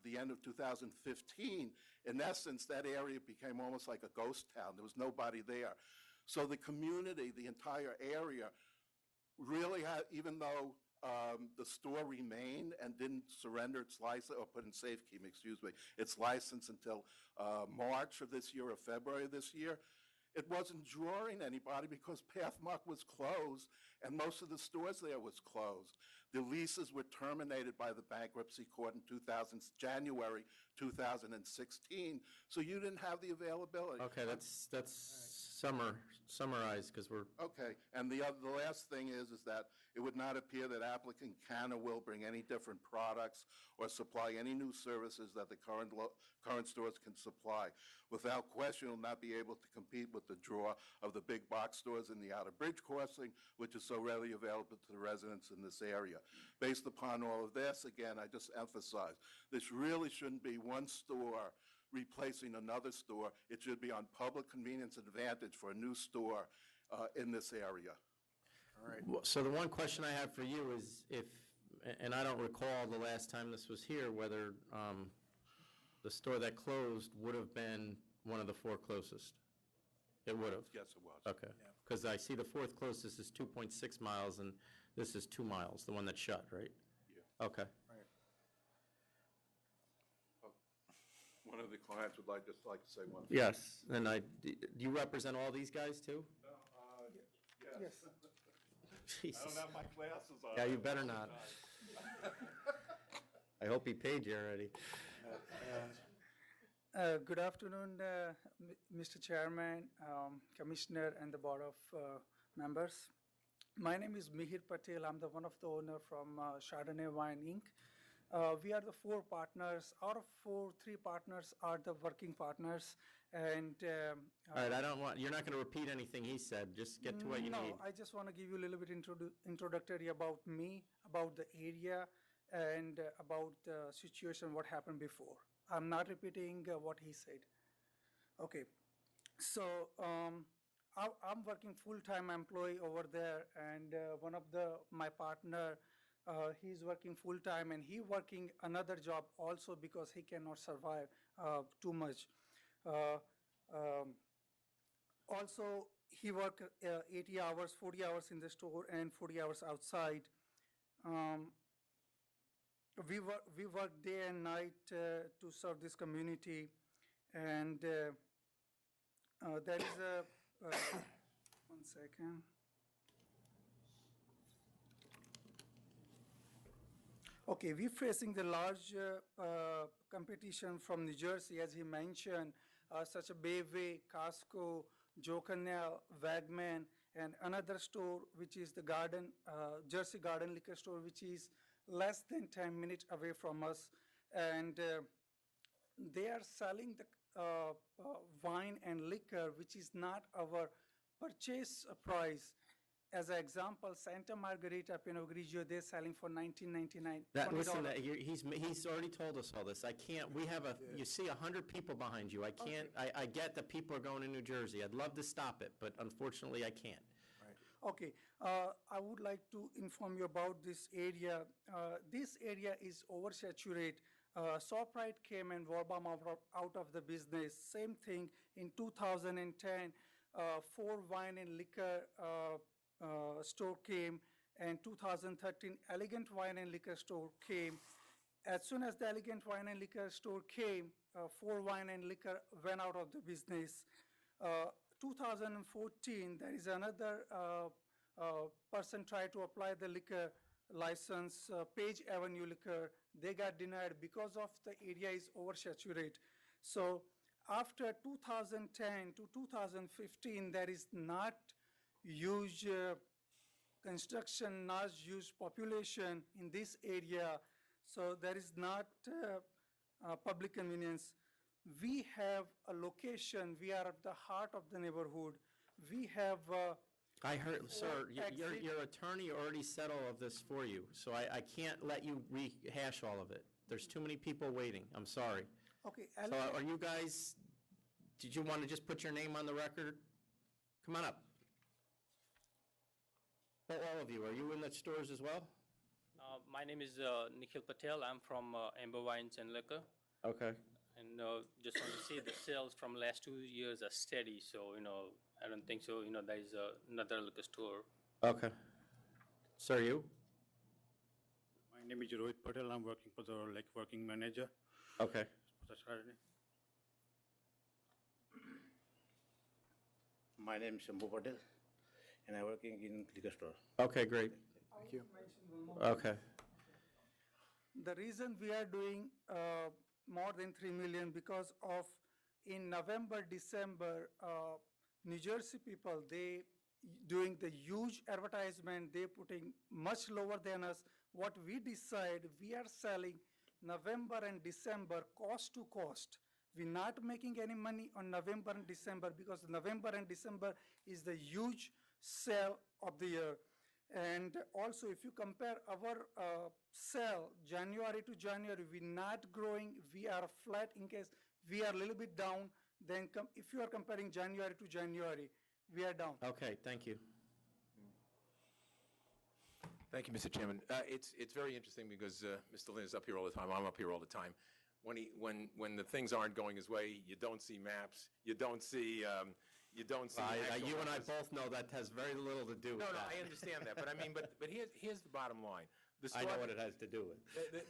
the end of 2015, in essence, that area became almost like a ghost town. There was nobody there. So the community, the entire area, really had, even though the store remained and didn't surrender its license, or put in safekeeping, excuse me, its license until March of this year or February of this year, it wasn't drawing anybody because Pathmark was closed and most of the stores there was closed. The leases were terminated by the bankruptcy court in January 2016, so you didn't have the availability. Okay, that's summarized because we're... Okay, and the last thing is that it would not appear that applicant can or will bring any different products or supply any new services that the current stores can supply. Without question, it will not be able to compete with the draw of the big box stores in the Outer Bridge Crossing, which is so readily available to the residents in this area. Based upon all of this, again, I just emphasize, this really shouldn't be one store replacing another store. It should be on public convenience advantage for a new store in this area. All right. Well, so the one question I have for you is if, and I don't recall the last time this was here, whether the store that closed would have been one of the 4 closest. It would have? Yes, it was. Okay. Because I see the 4th closest is 2.6 miles, and this is 2 miles, the one that shut, right? Yeah. Okay. Right. One of the clients would just like to say one thing. Yes, and do you represent all these guys too? Yes. Jesus. I don't have my glasses on. Yeah, you better not. I hope he paid you already. Good afternoon, Mr. Chairman, Commissioner, and the Board of members. My name is Mihir Patel. I'm the one of the owner from Chardonnay Wine Inc. We are the 4 partners. Out of 4, 3 partners are the working partners. And all right, you're not going to repeat anything he said. Just get to what you need. No, I just want to give you a little bit introductory about me, about the area, and about the situation, what happened before. I'm not repeating what he said. Okay, so I'm working full-time employee over there, and one of my partner, he's working full-time, and he working another job also because he cannot survive too much. Also, he work 80 hours, 40 hours in the store and 40 hours outside. We work day and night to serve this community, and there is a one second. Okay, we're facing the large competition from New Jersey, as he mentioned, such as Bayway, Costco, Joe Canal, Wegman, and another store, which is the Jersey Garden Liquor Store, which is less than 10 minutes away from us. And they are selling the wine and liquor, which is not our purchase price. As an example, Santa Margarita Pinot Grigio, they're selling for $19.99. Listen, he's already told us all this. I can't, you see 100 people behind you. I can't, okay. I get that people are going to New Jersey. I'd love to stop it, but unfortunately I can't. Right. Okay, I would like to inform you about this area. This area is oversaturated. ShopRite came and Walmart out of the business. Same thing in 2010, 4 wine and liquor store came, and 2013 Elegant Wine and Liquor Store came. As soon as the Elegant Wine and Liquor Store came, 4 wine and liquor went out of the business. 2014, there is another person tried to apply the liquor license, Page Avenue Liquor. They got denied because of the area is oversaturated. So after 2010 to 2015, there is not huge construction, not huge population in this area, so there is not public convenience. we have a location, we are at the heart of the neighborhood. We have I heard, sir, exit. your attorney already said all of this for you, so I can't let you rehash all of it. There's too many people waiting. I'm sorry. Okay, So are you guys, did you want to just put your name on the record? Come on up. Well, all of you, are you in the stores as well? My name is Nikhil Patel. I'm from Amber Wines and Liquor. Okay. And just want to say the sales from last 2 years are steady. So, I don't think so. There is another liquor store. Okay. Sir, you? My name is Rohit Patel. I'm working for the working manager. Okay. For the Saturday. My name is Shambhu Patel, and I'm working in liquor store. Okay, great. Thank you. Okay. The reason we are doing more than 3 million because of in November, December, New Jersey people, they doing the huge advertisement, they putting much lower than us. What we decide, we are selling November and December cost to cost. We're not making any money on November and December because November and December is the huge sale of the year. And also, if you compare our sale January to January, we're not growing, we are flat in case we are a little bit down. Then if you are comparing January to January, we are down. Okay, thank you. Thank you, Mr. Chairman. It's very interesting because Mr. Lynn is up here all the time. I'm up here all the time. When the things aren't going his way, you don't see maps. You don't see. You and I both know that has very little to do with that. No, I understand that, but I mean, but here's the bottom line. I know what it has to do with.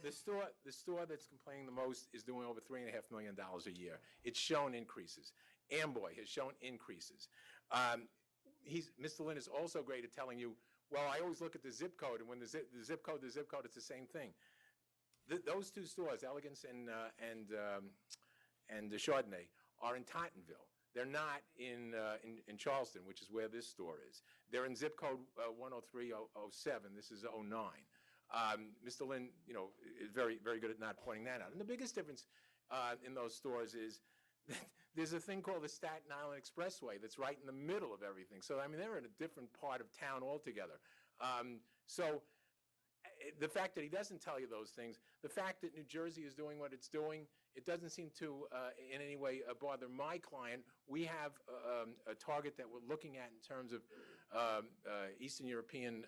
The store that's complaining the most is doing over $3.5 million a year. It's shown increases. Amboy has shown increases. Mr. Lynn is also great at telling you, well, I always look at the zip code, and when the zip code, it's the same thing. Those two stores, Elegance and the Chardonnay, are in Tottenville. They're not in Charleston, which is where this store is. They're in zip code 10307. This is 09. Mr. Lynn, is very, very good at not pointing that out. And the biggest difference in those stores is that there's a thing called the Staten Island Expressway that's right in the middle of everything. So, I mean, they're in a different part of town altogether. So the fact that he doesn't tell you those things, the fact that New Jersey is doing what it's doing, it doesn't seem to in any way bother my client. We have a target that we're looking at in terms of Eastern European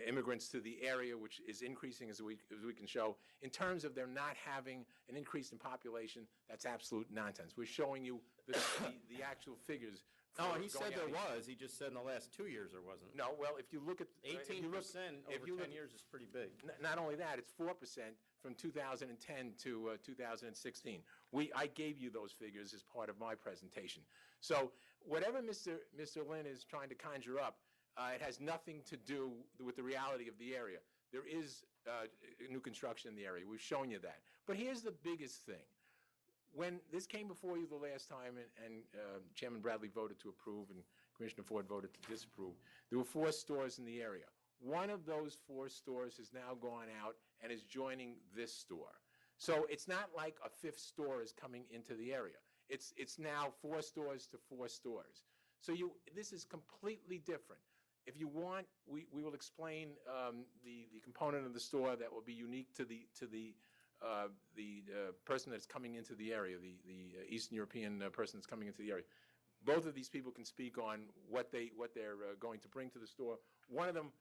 immigrants to the area, which is increasing as we can show. In terms of there not having an increase in population, that's absolute nonsense. We're showing you the actual figures. No, he said there was. He just said in the last 2 years there wasn't. No, well, if you look at 18% over 10 years is pretty big. Not only that, it's 4% from 2010 to 2016. I gave you those figures as part of my presentation. So whatever Mr. Lynn is trying to conjure up, it has nothing to do with the reality of the area. There is new construction in the area. We've shown you that. But here's the biggest thing. When this came before you the last time and Chairman Bradley voted to approve and Commissioner Ford voted to disapprove, there were 4 stores in the area. One of those 4 stores has now gone out and is joining this store. So it's not like a 5th store is coming into the area. It's now 4 stores to 4 stores. So this is completely different. If you want, we will explain the component of the store that will be unique to the person that's coming into the area, the Eastern European person that's coming into the area. Both of these people can speak on what they're going to bring to the store. One of them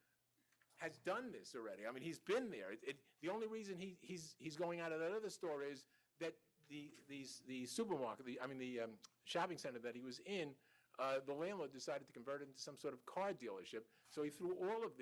has done this already. I mean, he's been there. The only reason he's going out of that other store is that the supermarket, the shopping center that he was in, the landlord decided to convert it into some sort of car dealership. So he threw all of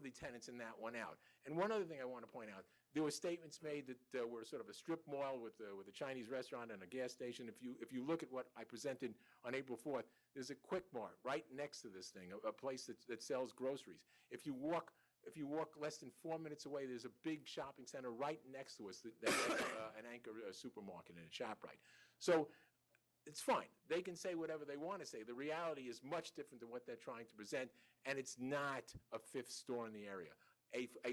the tenants in that one out. And one other thing I want to point out, there were statements made that were sort of a strip mall with a Chinese restaurant and a gas station. If you look at what I presented on April 4th, there's a Quick Mart right next to this thing, a place that sells groceries. If you walk less than 4 minutes away, there's a big shopping center right next to us that has an Anchor supermarket and a ShopRite. So it's fine. They can say whatever they want to say. The reality is much different than what they're trying to present, and it's not a 5th store in the area.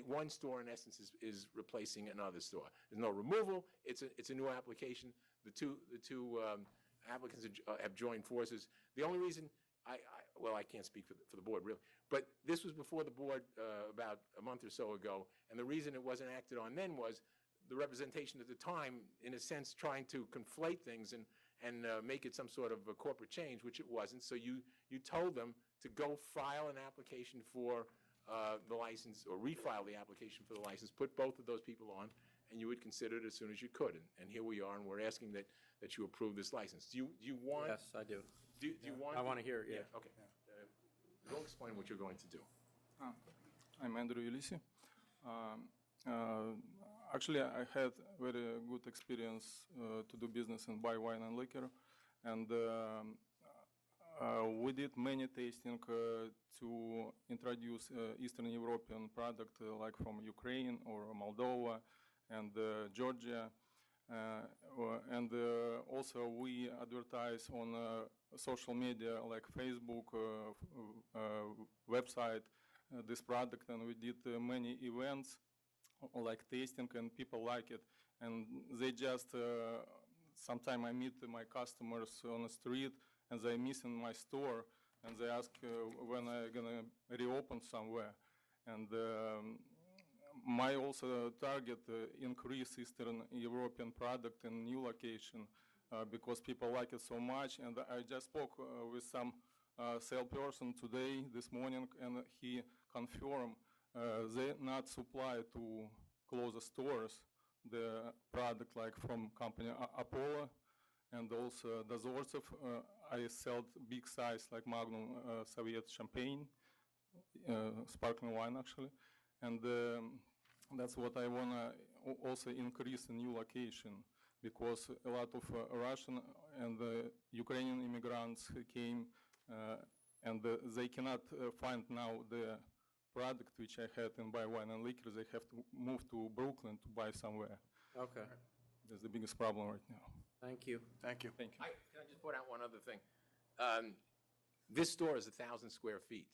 one store, in essence, is replacing another store. There's no removal. It's a new application. The two applicants have joined forces. The only reason well, I can't speak for the board, really, but this was before the board about a month or so ago, and the reason it wasn't acted on then was the representation at the time, in a sense, trying to conflate things and make it some sort of a corporate change, which it wasn't. So you told them to go file an application for the license, or refile the application for the license, put both of those people on, and you would consider it as soon as you could. And here we are, and we're asking that you approve this license. Do you want? Yes, I do. Do you want? I want to hear it, yeah. Okay. Go explain what you're going to do. I'm Andrew Ulisi. Actually, I had very good experience to do business in buy wine and liquor, and we did many tasting to introduce Eastern European product like from Ukraine or Moldova and Georgia. And also we advertise on social media like Facebook, website, this product, and we did many events like tasting, and people like it. And they just, sometime I meet my customers on the street and they miss in my store, and they ask when I'm gonna reopen somewhere. And my also target increase Eastern European product in new location because people like it so much. And I just spoke with some salesperson today, this morning, and he confirmed they not supply to closer stores the product like from company Apollo, and also Dozorcev. I sell big size like Magnum Soviet champagne, sparkling wine actually, and that's what I wanna also increase in new location, because a lot of Russian and Ukrainian immigrants came and they cannot find now the product which I had in buy wine and liquor. They have to move to Brooklyn to buy somewhere. Okay. That's the biggest problem right now. Thank you. Thank you. Thank you. Can I just point out one other thing? This store is 1,000 square feet.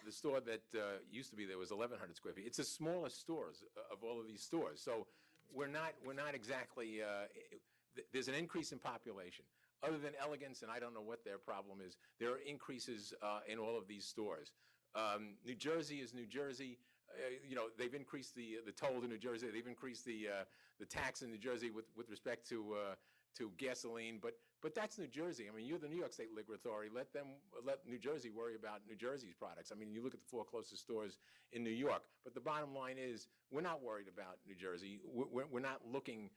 The store that used to be there was 1,100 square feet. It's the smallest stores of all of these stores. So we're not exactly, there's an increase in population. Other than Elegance, and I don't know what their problem is, there are increases in all of these stores. New Jersey is New Jersey. They've increased the toll to New Jersey. They've increased the tax in New Jersey with respect to gasoline. But that's New Jersey. I mean, you're the New York State Liquor Authority. Let New Jersey worry about New Jersey's products. I mean, you look at the 4 closest stores in New York. But the bottom line is, we're not worried about New Jersey. We're not looking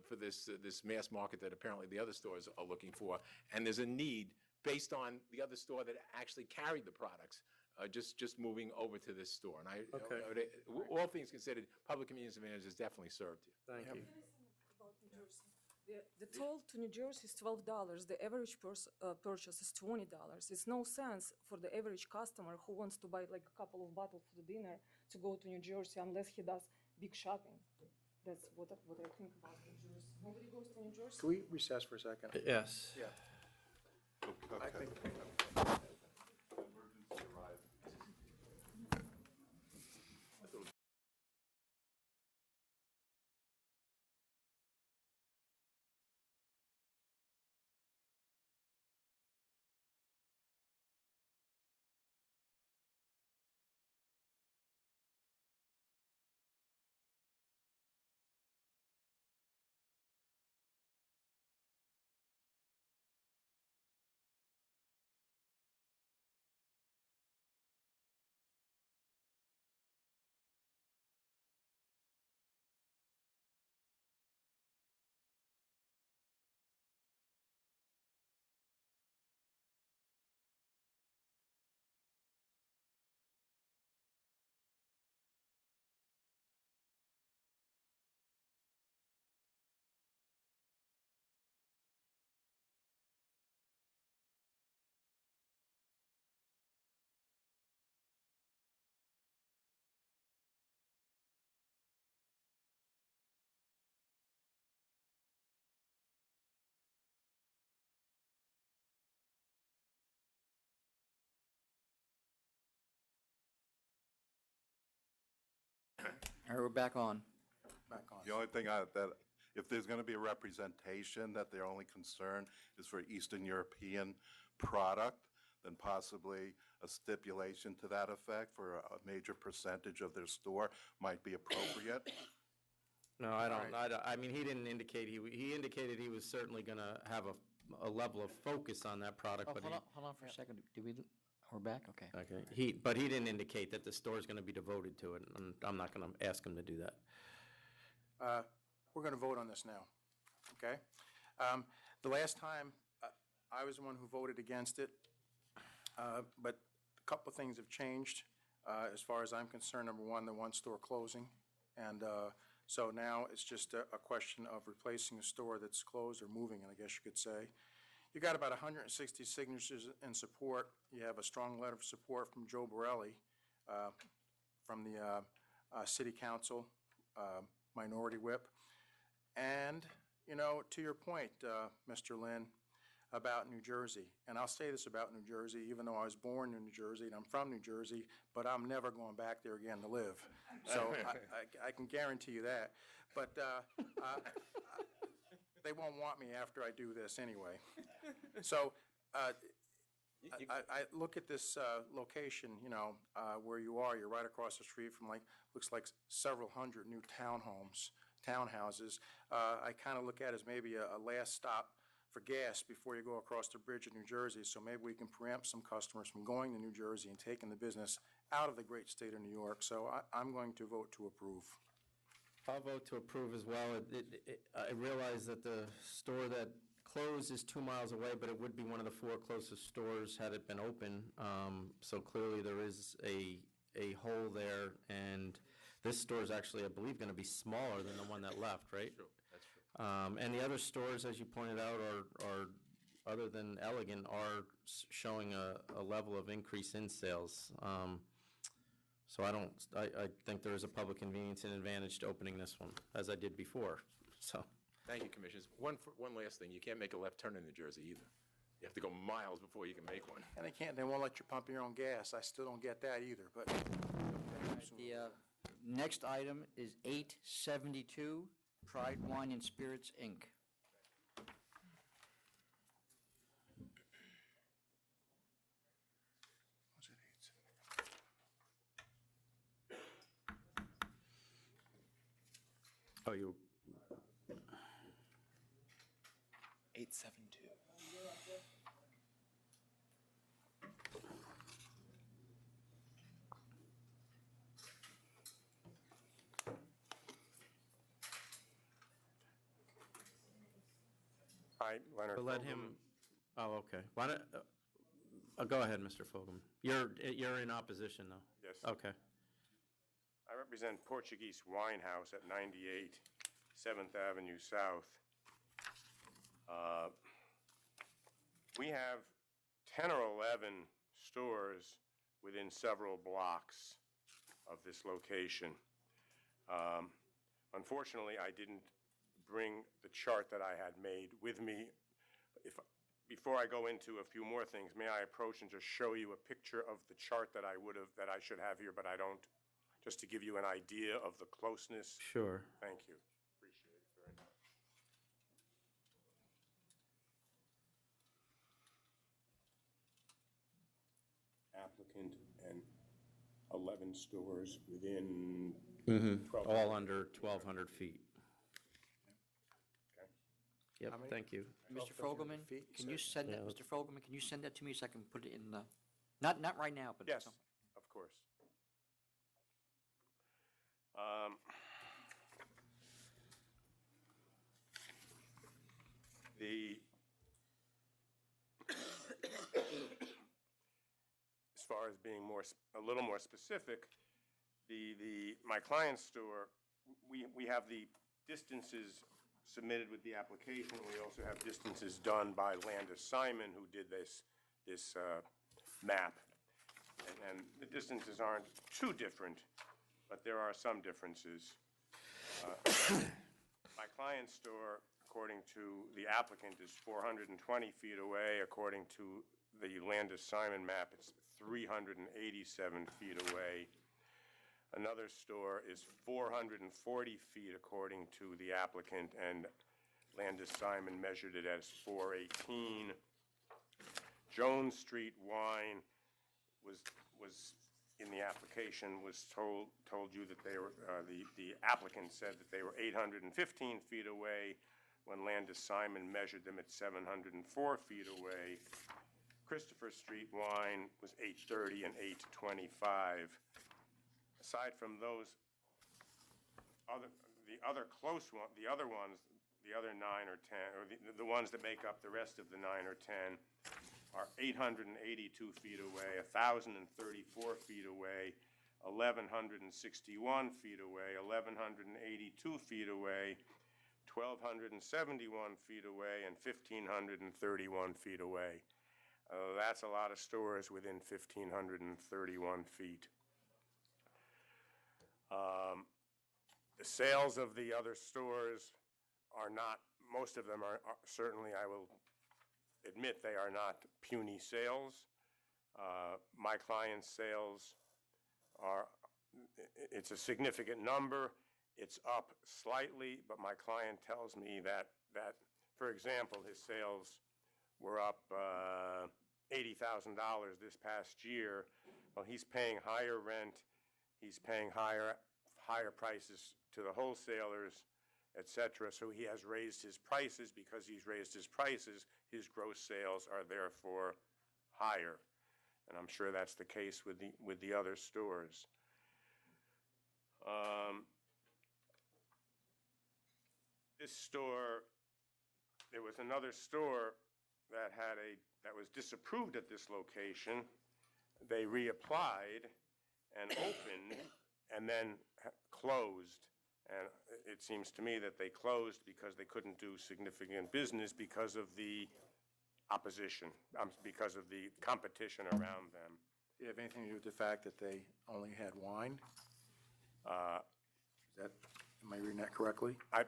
for this mass market that apparently the other stores are looking for. And there's a need based on the other store that actually carried the products. Just moving over to this store. And all things considered, Public Convenience Advantage has definitely served you. Thank you. About New Jersey. The toll to New Jersey is $12. The average purchase is $20. It's no sense for the average customer who wants to buy like a couple of bottles for the dinner to go to New Jersey unless he does big shopping. That's what I think about New Jersey. Nobody goes to New Jersey. Can we recess for a second? Yes. Yeah. I think. All right, we're back on. Back on. The only thing that, if there's going to be a representation that their only concern is for Eastern European product, then possibly a stipulation to that effect for a major percentage of their store might be appropriate. No, I don't, I mean, he didn't indicate, he indicated he was certainly going to have a level of focus on that product, Oh, but hold on for a second. Did we, we're back? Okay. Okay, but he didn't indicate that the store is going to be devoted to it, and I'm not going to ask him to do that. We're going to vote on this now, okay? The last time, I was the one who voted against it, but a couple of things have changed as far as I'm concerned. Number one, the one store closing, and so now it's just a question of replacing a store that's closed or moving it, I guess you could say. You got about 160 signatures in support. You have a strong letter of support from Joe Borelli from the City Council Minority Whip. And, you know, to your point, Mr. Lynn, about New Jersey, and I'll say this about New Jersey, even though I was born in New Jersey and I'm from New Jersey, but I'm never going back there again to live. So I can guarantee you that. But they won't want me after I do this anyway. So I look at this location, you know, where you are. You're right across the street from, like, looks like several hundred new townhouses. I kind of look at it as maybe a last stop for gas before you go across the bridge in New Jersey. So maybe we can preempt some customers from going to New Jersey and taking the business out of the great state of New York. So I'm going to vote to approve. I'll vote to approve as well. I realize that the store that closed is 2 miles away, but it would be one of the 4 closest stores had it been open. So clearly there is a hole there, and this store is actually, I believe, going to be smaller than the one that left, right? True, that's true. And the other stores, as you pointed out, are other than Elegant, are showing a level of increase in sales. So I think there is a public convenience and advantage to opening this one, as I did before, so. Thank you, Commissioners. One last thing, you can't make a left turn in New Jersey either. You have to go miles before you can make one. And they won't let you pump your own gas. I still don't get that either, but. The next item is 872 Pride Wine and Spirits, Inc. Oh, you. 872. Hi, Leonard. But let him, oh, okay. Why don't, go ahead, Mr. Fogelman. You're in opposition, though? Yes. Okay. I represent Portuguese Wine House at 98 7th Avenue South. We have 10 or 11 stores within several blocks of this location. Unfortunately, I didn't bring the chart that I had made with me. Before I go into a few more things, may I approach and just show you a picture of the chart that I should have here, but I don't, just to give you an idea of the closeness? Sure. Thank you. Appreciate it very much. Applicant and 11 stores within 12. All under 1,200 feet. Okay. Yep, thank you. Mr. Fogelman, can you send that, Mr. Fogelman, can you send that to me so I can put it in the, not right now, but. Yes, of course. As far as being a little more specific, my client's store, we have the distances submitted with the application. We also have distances done by Landis Simon, who did this map. And the distances aren't too different, but there are some differences. My client's store, according to the applicant, is 420 feet away. According to the Landis Simon map, it's 387 feet away. Another store is 440 feet according to the applicant, and Landis Simon measured it as 418. Jones Street Wine was in the application, was told you that they were, the applicant said that they were 815 feet away, when Landis Simon measured them at 704 feet away. Christopher Street Wine was 830 and 825. Aside from those, the other close one, the other ones, the other 9 or 10, or the ones that make up the rest of the 9 or 10, are 882 feet away, 1,034 feet away, 1,161 feet away, 1,182 feet away, 1,271 feet away, and 1,531 feet away. That's a lot of stores within 1,531 feet. The sales of the other stores are not, most of them are certainly, I will admit, they are not puny sales. My client's sales are, it's a significant number. It's up slightly, but my client tells me that for example, his sales were up $80,000 this past year. Well, he's paying higher rent, he's paying higher prices to the wholesalers, etc. So he has raised his prices. Because he's raised his prices, his gross sales are therefore higher. And I'm sure that's the case with the other stores. This store, there was another store that was disapproved at this location. They reapplied and opened and then closed. And it seems to me that they closed because they couldn't do significant business because of the opposition, because of the competition around them. Do you have anything to do with the fact that they only had wine? Am I reading that correctly? I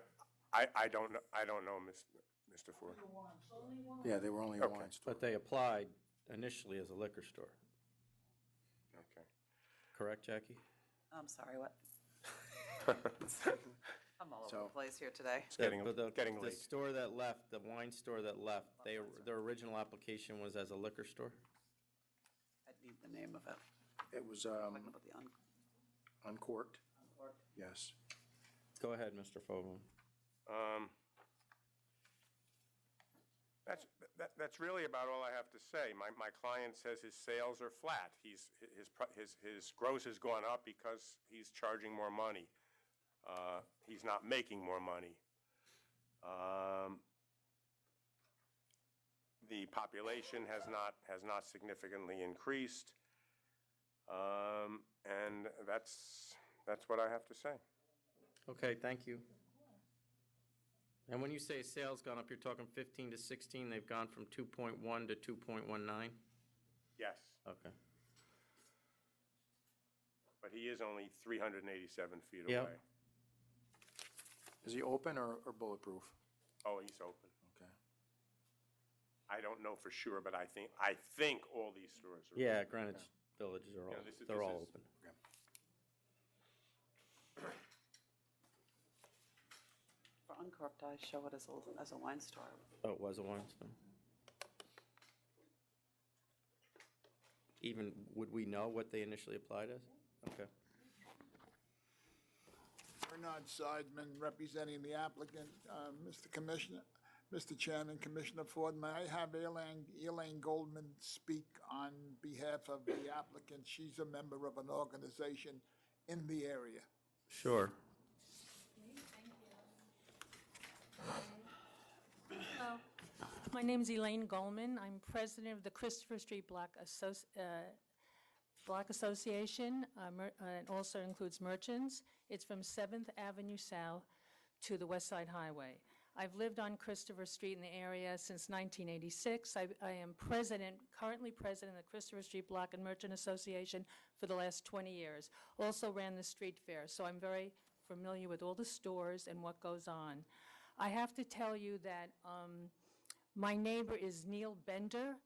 don't know, Mr. Ford. Yeah, they were only a wine store. But they applied initially as a liquor store. Okay. Correct, Jackie? I'm sorry, what? I'm all over the place here today. It's getting The late. store that left, the wine store that left, their original application was as a liquor store? I need the name of it. It was Talking about the uncorked. uncorked. Yes. Go ahead, Mr. Fogel. That's really about all I have to say. My client says his sales are flat. His gross has gone up because he's charging more money. He's not making more money. The population has not significantly increased, and that's what I have to say. Okay, thank you. And when you say sales gone up, you're talking 15 to 16, they've gone from 2.1 to 2.19? Yes. Okay. But he is only 387 feet Yep. away. Is he open or bulletproof? Oh, he's open. Okay. I don't know for sure, but I think all these stores are. Yeah, open. Greenwich Villages are all, this is- they're this all is- open. For uncorked, I show it as a wine store. Oh, it was a wine store? Even, would we know what they initially applied as? Okay. Bernard Seidman, representing the applicant. Mr. Commissioner, Mr. Chairman, Commissioner Ford, may I have Elaine Goldman speak on behalf of the applicant? She's a member of an organization in the area. Sure. Hello. My name is Elaine Goldman. I'm president of the Christopher Street Block Association. It also includes merchants. It's from 7th Avenue South to the West Side Highway. I've lived on Christopher Street in the area since 1986. I am currently president of the Christopher Street Block and Merchant Association for the last 20 years. Also ran the street fair, so I'm very familiar with all the stores and what goes on. I have to tell you that my neighbor is Neil Bender,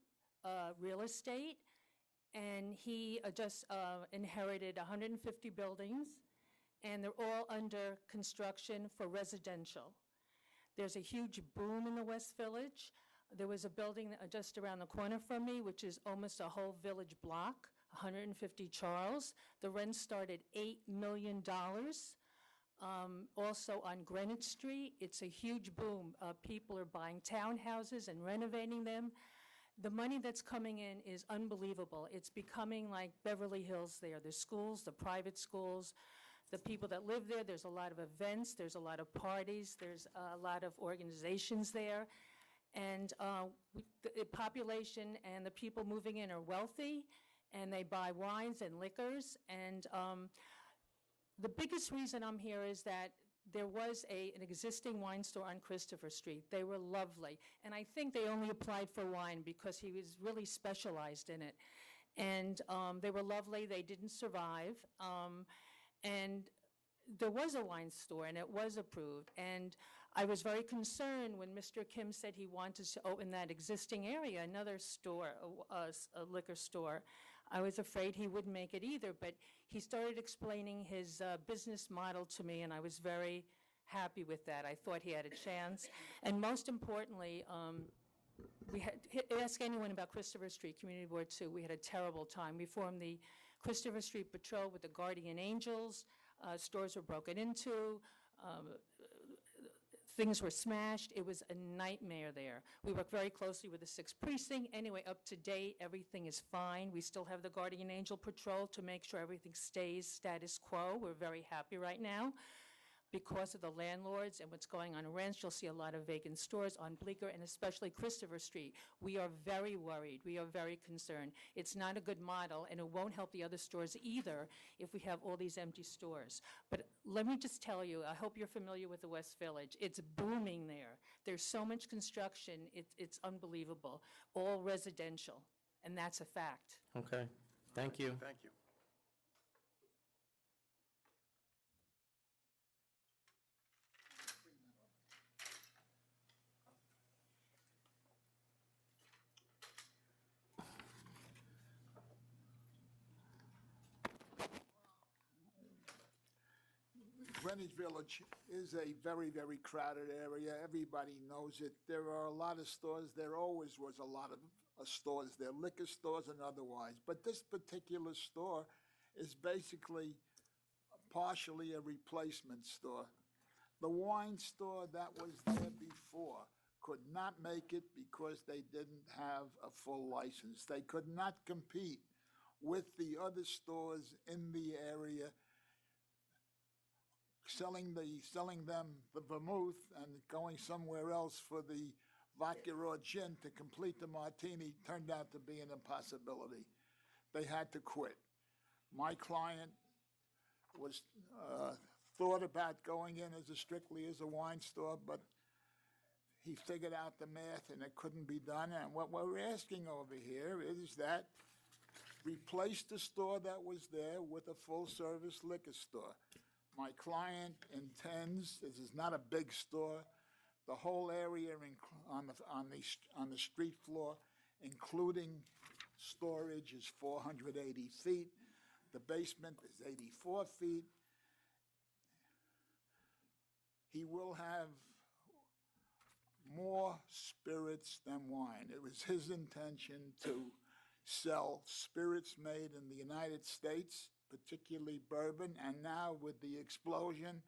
Real Estate. and he just inherited 150 buildings, and they're all under construction for residential. There's a huge boom in the West Village. There was a building just around the corner from me, which is almost a whole village block, 150 Charles. The rent started $8 million. Also on Greenwich Street, it's a huge boom. People are buying townhouses and renovating them. The money that's coming in is unbelievable. It's becoming like Beverly Hills there. The schools, the private schools, the people that live there, there's a lot of events, there's a lot of parties, there's a lot of organizations there. And the population and the people moving in are wealthy, and they buy wines and liquors. And the biggest reason I'm here is that there was an existing wine store on Christopher Street. They were lovely. And I think they only applied for wine because he was really specialized in it. And they were lovely. They didn't survive. And there was a wine store, and it was approved. And I was very concerned when Mr. Kim said he wanted to open that existing area, another store, a liquor store. I was afraid he wouldn't make it either, but he started explaining his business model to me, and I was very happy with that. I thought he had a chance. And most importantly, ask anyone about Christopher Street Community Board 2. We had a terrible time. We formed the Christopher Street Patrol with the Guardian Angels. Stores were broken into. Things were smashed. It was a nightmare there. We worked very closely with the 6th Precinct. Anyway, up to date, everything is fine. We still have the Guardian Angel Patrol to make sure everything stays status quo. We're very happy right now. Because of the landlords and what's going on in rents, you'll see a lot of vacant stores on Bleecker and especially Christopher Street. We are very worried. We are very concerned. It's not a good model, and it won't help the other stores either if we have all these empty stores. But let me just tell you, I hope you're familiar with the West Village. It's booming there. There's so much construction. It's unbelievable. All residential, and that's a fact. Okay, thank you. Thank you. Greenwich Village is a very, very crowded area. Everybody knows it. There are a lot of stores. There always was a lot of stores there, liquor stores and otherwise. But this particular store is basically partially a replacement store. The wine store that was there before could not make it because they didn't have a full license. They could not compete with the other stores in the area selling them the vermouth and going somewhere else for the vodka or gin to complete the martini turned out to be an impossibility. They had to quit. My client was thought about going in strictly as a wine store, but he figured out the math and it couldn't be done. And what we're asking over here is that replace the store that was there with a full-service liquor store. My client intends, this is not a big store, the whole area on the street floor, including storage, is 480 feet. The basement is 84 feet. He will have more spirits than wine. It was his intention to sell spirits made in the United States, particularly bourbon, and now with the explosion,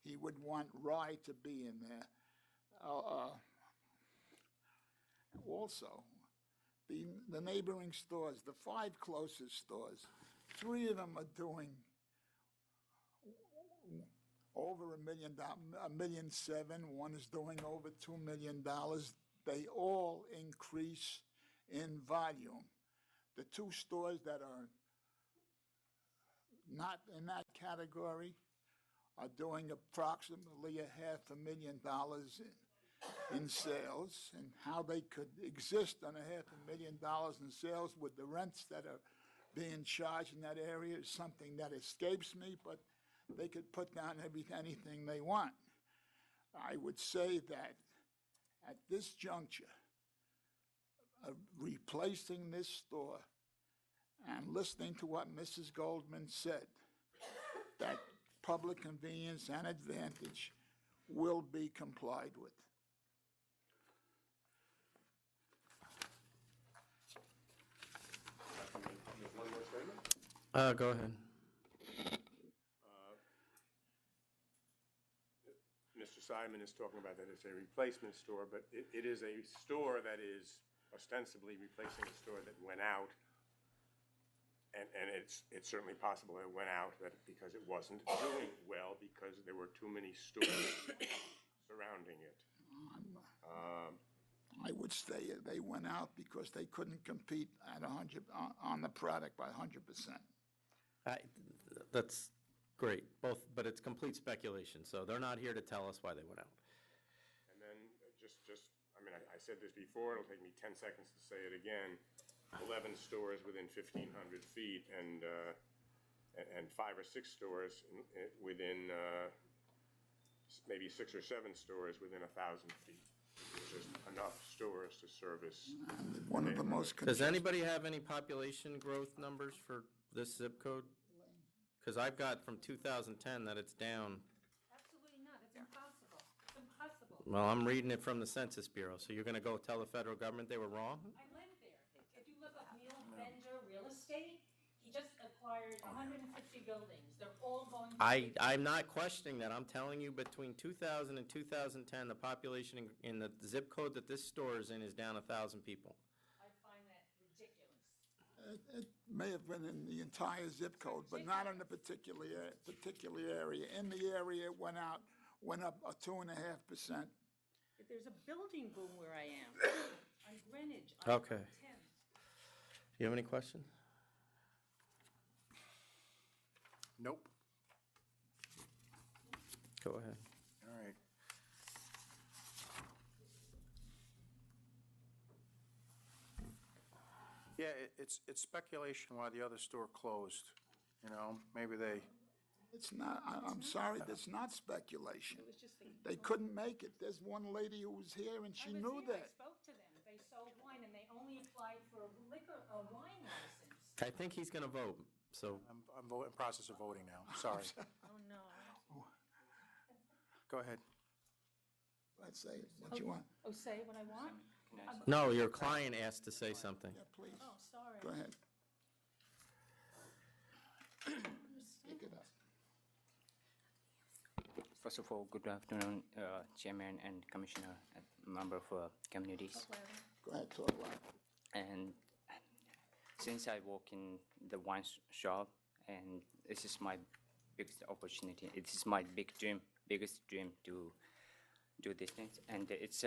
he would want rye to be in there. Also, the neighboring stores, the 5 closest stores, 3 of them are doing over $1 million, $1.7 million. One is doing over $2 million. They all increase in volume. The 2 stores that are not in that category are doing approximately $500,000 in sales, and how they could exist on $500,000 in sales with the rents that are being charged in that area is something that escapes me, but they could put down anything they want. I would say that at this juncture, replacing this store and listening to what Mrs. Goldman said, that public convenience and advantage will be complied with. One more statement? Go ahead. Mr. Simon is talking about that it's a replacement store, but it is a store that is ostensibly replacing a store that went out. And it's certainly possible it went out because it wasn't doing well because there were too many stores surrounding it. I would say they went out because they couldn't compete at 100 on the product by 100%. That's great, but it's complete speculation, so they're not here to tell us why they went out. And then I mean, I said this before, it'll take me 10 seconds to say it again. 11 stores within 1,500 feet and 5 or 6 stores within maybe 6 or 7 stores within 1,000 feet. Which is enough stores to service. One of the most. Does anybody have any population growth numbers for this zip code? Because I've got from 2010 that it's down. Absolutely not. It's impossible. It's impossible. Well, I'm reading it from the Census Bureau, so you're going to go tell the federal government they were wrong? I live there. If you look up Neil Bender Real Estate, he just acquired 150 buildings. They're all going to... I'm not questioning that. I'm telling you between 2000 and 2010, the population in the zip code that this store is in is down 1,000 people. I find that ridiculous. It may have been in the entire zip code, but not in a particular area. In the area, it went up a 2.5%. There's a building boom where I am. On Greenwich. Okay. Do you have any questions? Nope. Go ahead. All right. Yeah, it's speculation why the other store closed. You know, maybe they. It's not, I'm sorry, that's not speculation. They couldn't make it. There's one lady who was here and she knew that. I spoke to them. They sold wine and they only applied for a wine license. I think he's going to vote, so. I'm in process of voting now. Sorry. Oh, no. Go ahead. Let's say what you want. Oh, say what I want? No, your client asked to say something. Yeah, please. Oh, sorry. Go ahead. Pick it up. First of all, good afternoon, Chairman and Commissioner and member for communities. Go ahead, talk loud. And since I work in the wine shop, and this is my biggest opportunity, it is my biggest dream to do this thing. And it's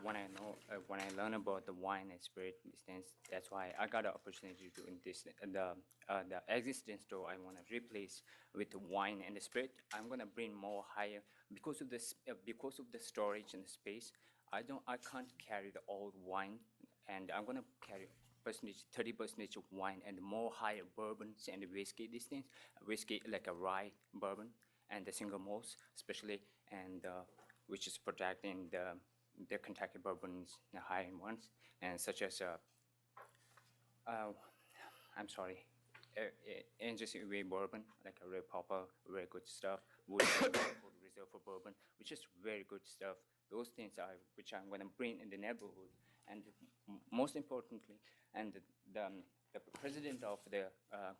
when I learn about the wine and spirit, these things, that's why I got an opportunity to do this. The existing store I want to replace with the wine and the spirit. I'm gonna bring more higher because of this because of the storage and the space. I can't carry the old wine, and I'm gonna carry 30% of wine and more higher bourbons and whiskey. These things, whiskey like a rye bourbon and the single malts, especially, and which is protecting the Kentucky bourbons, the high end ones, and such as I'm sorry, Angel's Way bourbon, like a Red Popper, very good stuff. Wood Reserve for bourbon, which is very good stuff. Those things are which I'm going to bring in the neighborhood, and most importantly, and the president of the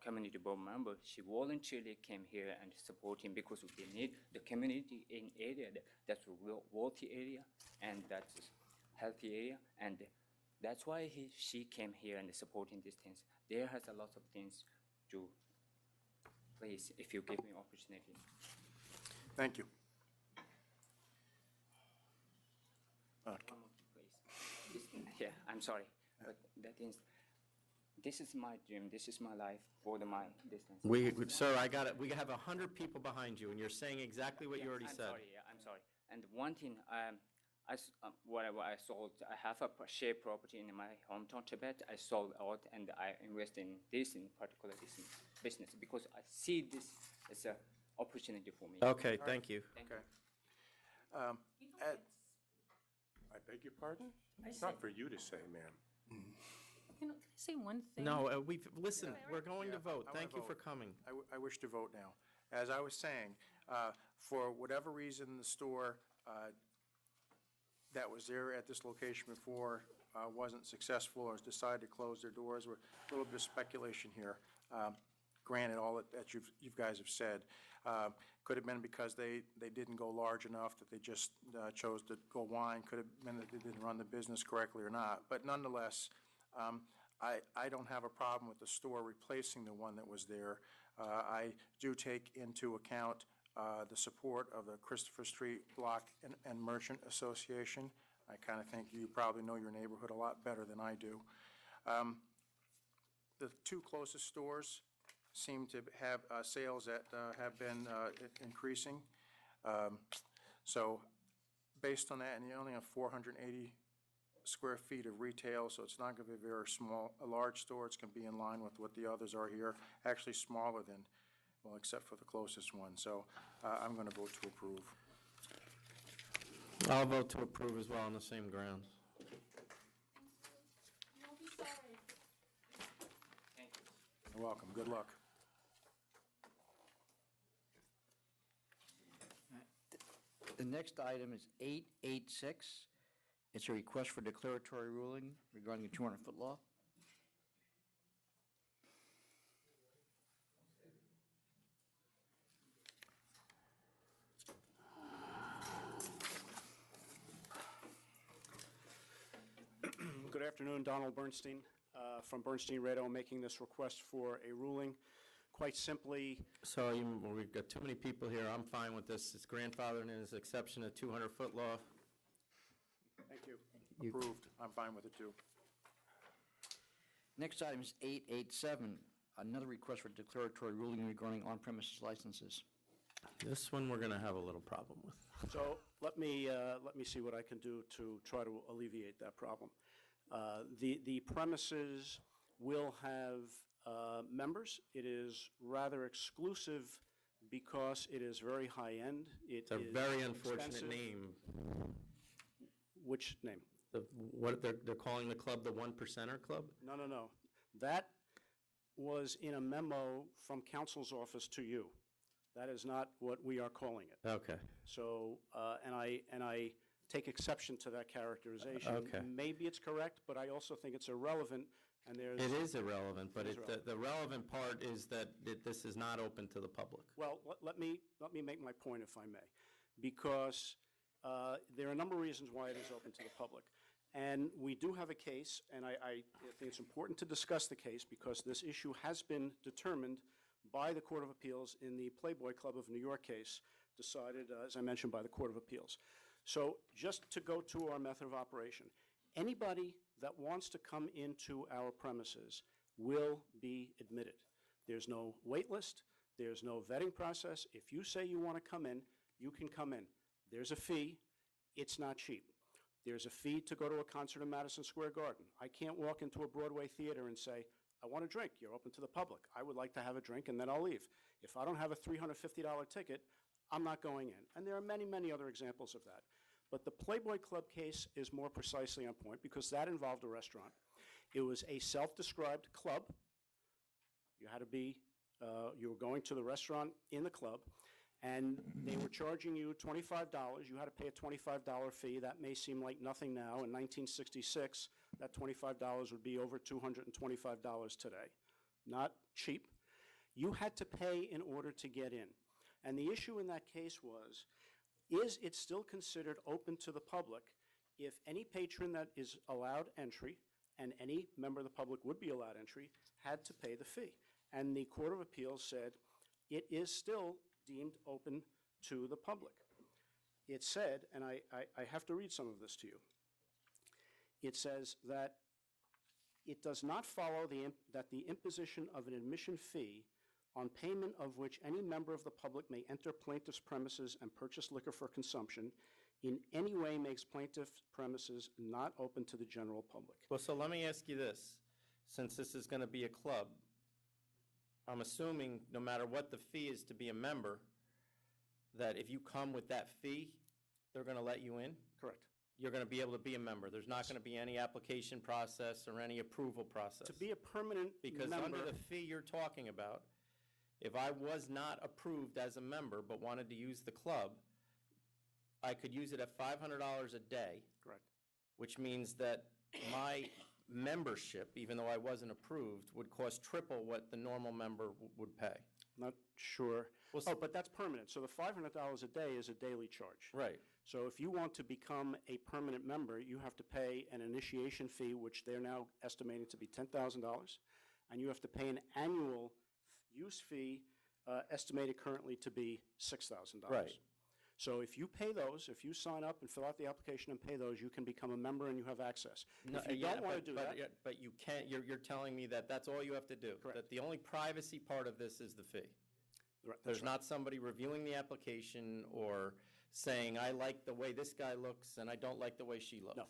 community board member, she voluntarily came here and support him because they need the community in area that's a real wealthy area and that's a healthy area, and that's why she came here and supporting these things. There has a lot of things to please if you give me opportunity. Thank you. Yeah, I'm sorry, but that is. This is my dream. This is my life for my distance. Sir, I got it. We have 100 people behind you, and you're saying exactly what you already said. I'm sorry. And one thing, whatever I sold, I have a share property in my hometown, Tibet. I sold out, and I invest in particular business because I see this as an opportunity for me. Okay, thank you. Okay. I beg your pardon? It's not for you to say, ma'am. Can I say one thing? No, listen, we're going to Yeah, vote. I wanna Thank you for vote. coming. I wish to vote now. As I was saying, for whatever reason, the store that was there at this location before wasn't successful or has decided to close their doors. We're a little bit of speculation here. Granted, all that you guys have said. Could have been because they didn't go large enough, that they just chose to go wine. Could have been that they didn't run the business correctly or not. But nonetheless, I don't have a problem with the store replacing the one that was there. I do take into account the support of the Christopher Street Block and Merchant Association. I kind of think you probably know your neighborhood a lot better than I do. The two closest stores seem to have sales that have been increasing. So based on that, and you only have 480 square feet of retail, so it's not going to be very small. A large store, it's going to be in line with what the others are here, actually smaller than, well, except for the closest one. So I'm going to vote to approve. I'll vote to approve as well on the same grounds. You're welcome. Good luck. The next item is 886. It's a request for declaratory ruling regarding the 200-foot law. Good afternoon, Donald Bernstein from Bernstein Redo, making this request for a ruling. Quite simply, So we've got too many people here. I'm fine with this. It's grandfathered in as exception of 200-foot law. thank you. Approved. I'm fine with it, too. Next item is 887, another request for declaratory ruling regarding on-premises licenses. This one we're going to have a little problem with. So let me see what I can do to try to alleviate that problem. The premises will have members. It is rather exclusive because it is very high-end. It's a very unfortunate name. Which name? What they're calling the club the One Percenter Club? No. That was in a memo from counsel's office to you. That is not what we are calling it. Okay. So, and I take exception to that characterization. Okay. Maybe it's correct, but I also think it's irrelevant, and there's... It is irrelevant, but It is the relevant part is that this is not open to the public. Well, let me make my point, if I may, because there are a number of reasons why it is open to the public. And we do have a case, and I think it's important to discuss the case because this issue has been determined by the Court of Appeals in the Playboy Club of New York case, decided, as I mentioned, by the Court of Appeals. So just to go to our method of operation, anybody that wants to come into our premises will be admitted. There's no wait list. There's no vetting process. If you say you want to come in, you can come in. There's a fee. It's not cheap. There's a fee to go to a concert in Madison Square Garden. I can't walk into a Broadway theater and say, I want a drink. You're open to the public. I would like to have a drink, and then I'll leave. If I don't have a $350 ticket, I'm not going in. And there are many, many other examples of that. But the Playboy Club case is more precisely on point because that involved a restaurant. It was a self-described club. You had to be, you were going to the restaurant in the club, and they were charging you $25. You had to pay a $25 fee. That may seem like nothing now. In 1966, that $25 would be over $225 today. Not cheap. You had to pay in order to get in. And the issue in that case was, is it still considered open to the public if any patron that is allowed entry, and any member of the public would be allowed entry, had to pay the fee? And the Court of Appeals said it is still deemed open to the public. It said, and I have to read some of this to you, it says that it does not follow that the imposition of an admission fee on payment of which any member of the public may enter plaintiff's premises and purchase liquor for consumption in any way makes plaintiff's premises not open to the general public. Well, so let me ask you this. Since this is going to be a club, I'm assuming no matter what the fee is to be a member, that if you come with that fee, they're going to let you in? Correct. you're going to be able to be a member. There's not going to be any application process or any approval process. To be a permanent Because member. under the fee you're talking about, if I was not approved as a member but wanted to use the club, I could use it at $500 a day. Correct. Which means that my membership, even though I wasn't approved, would cost triple what the normal member would pay. Not sure. But that's permanent. So the $500 a day is a daily charge. Right. So if you want to become a permanent member, you have to pay an initiation fee, which they're now estimating to be $10,000, and you have to pay an annual use fee estimated currently to be $6,000. Right. So if you pay those, if you sign up and fill out the application and pay those, you can become a member and you have access. If you don't want to do that, But you can't, you're telling me that that's all you have to do? Correct. That the only privacy part of this is the fee? Right, that's There's right. not somebody reviewing the application or saying, I like the way this guy looks and I don't like the way she looks? No,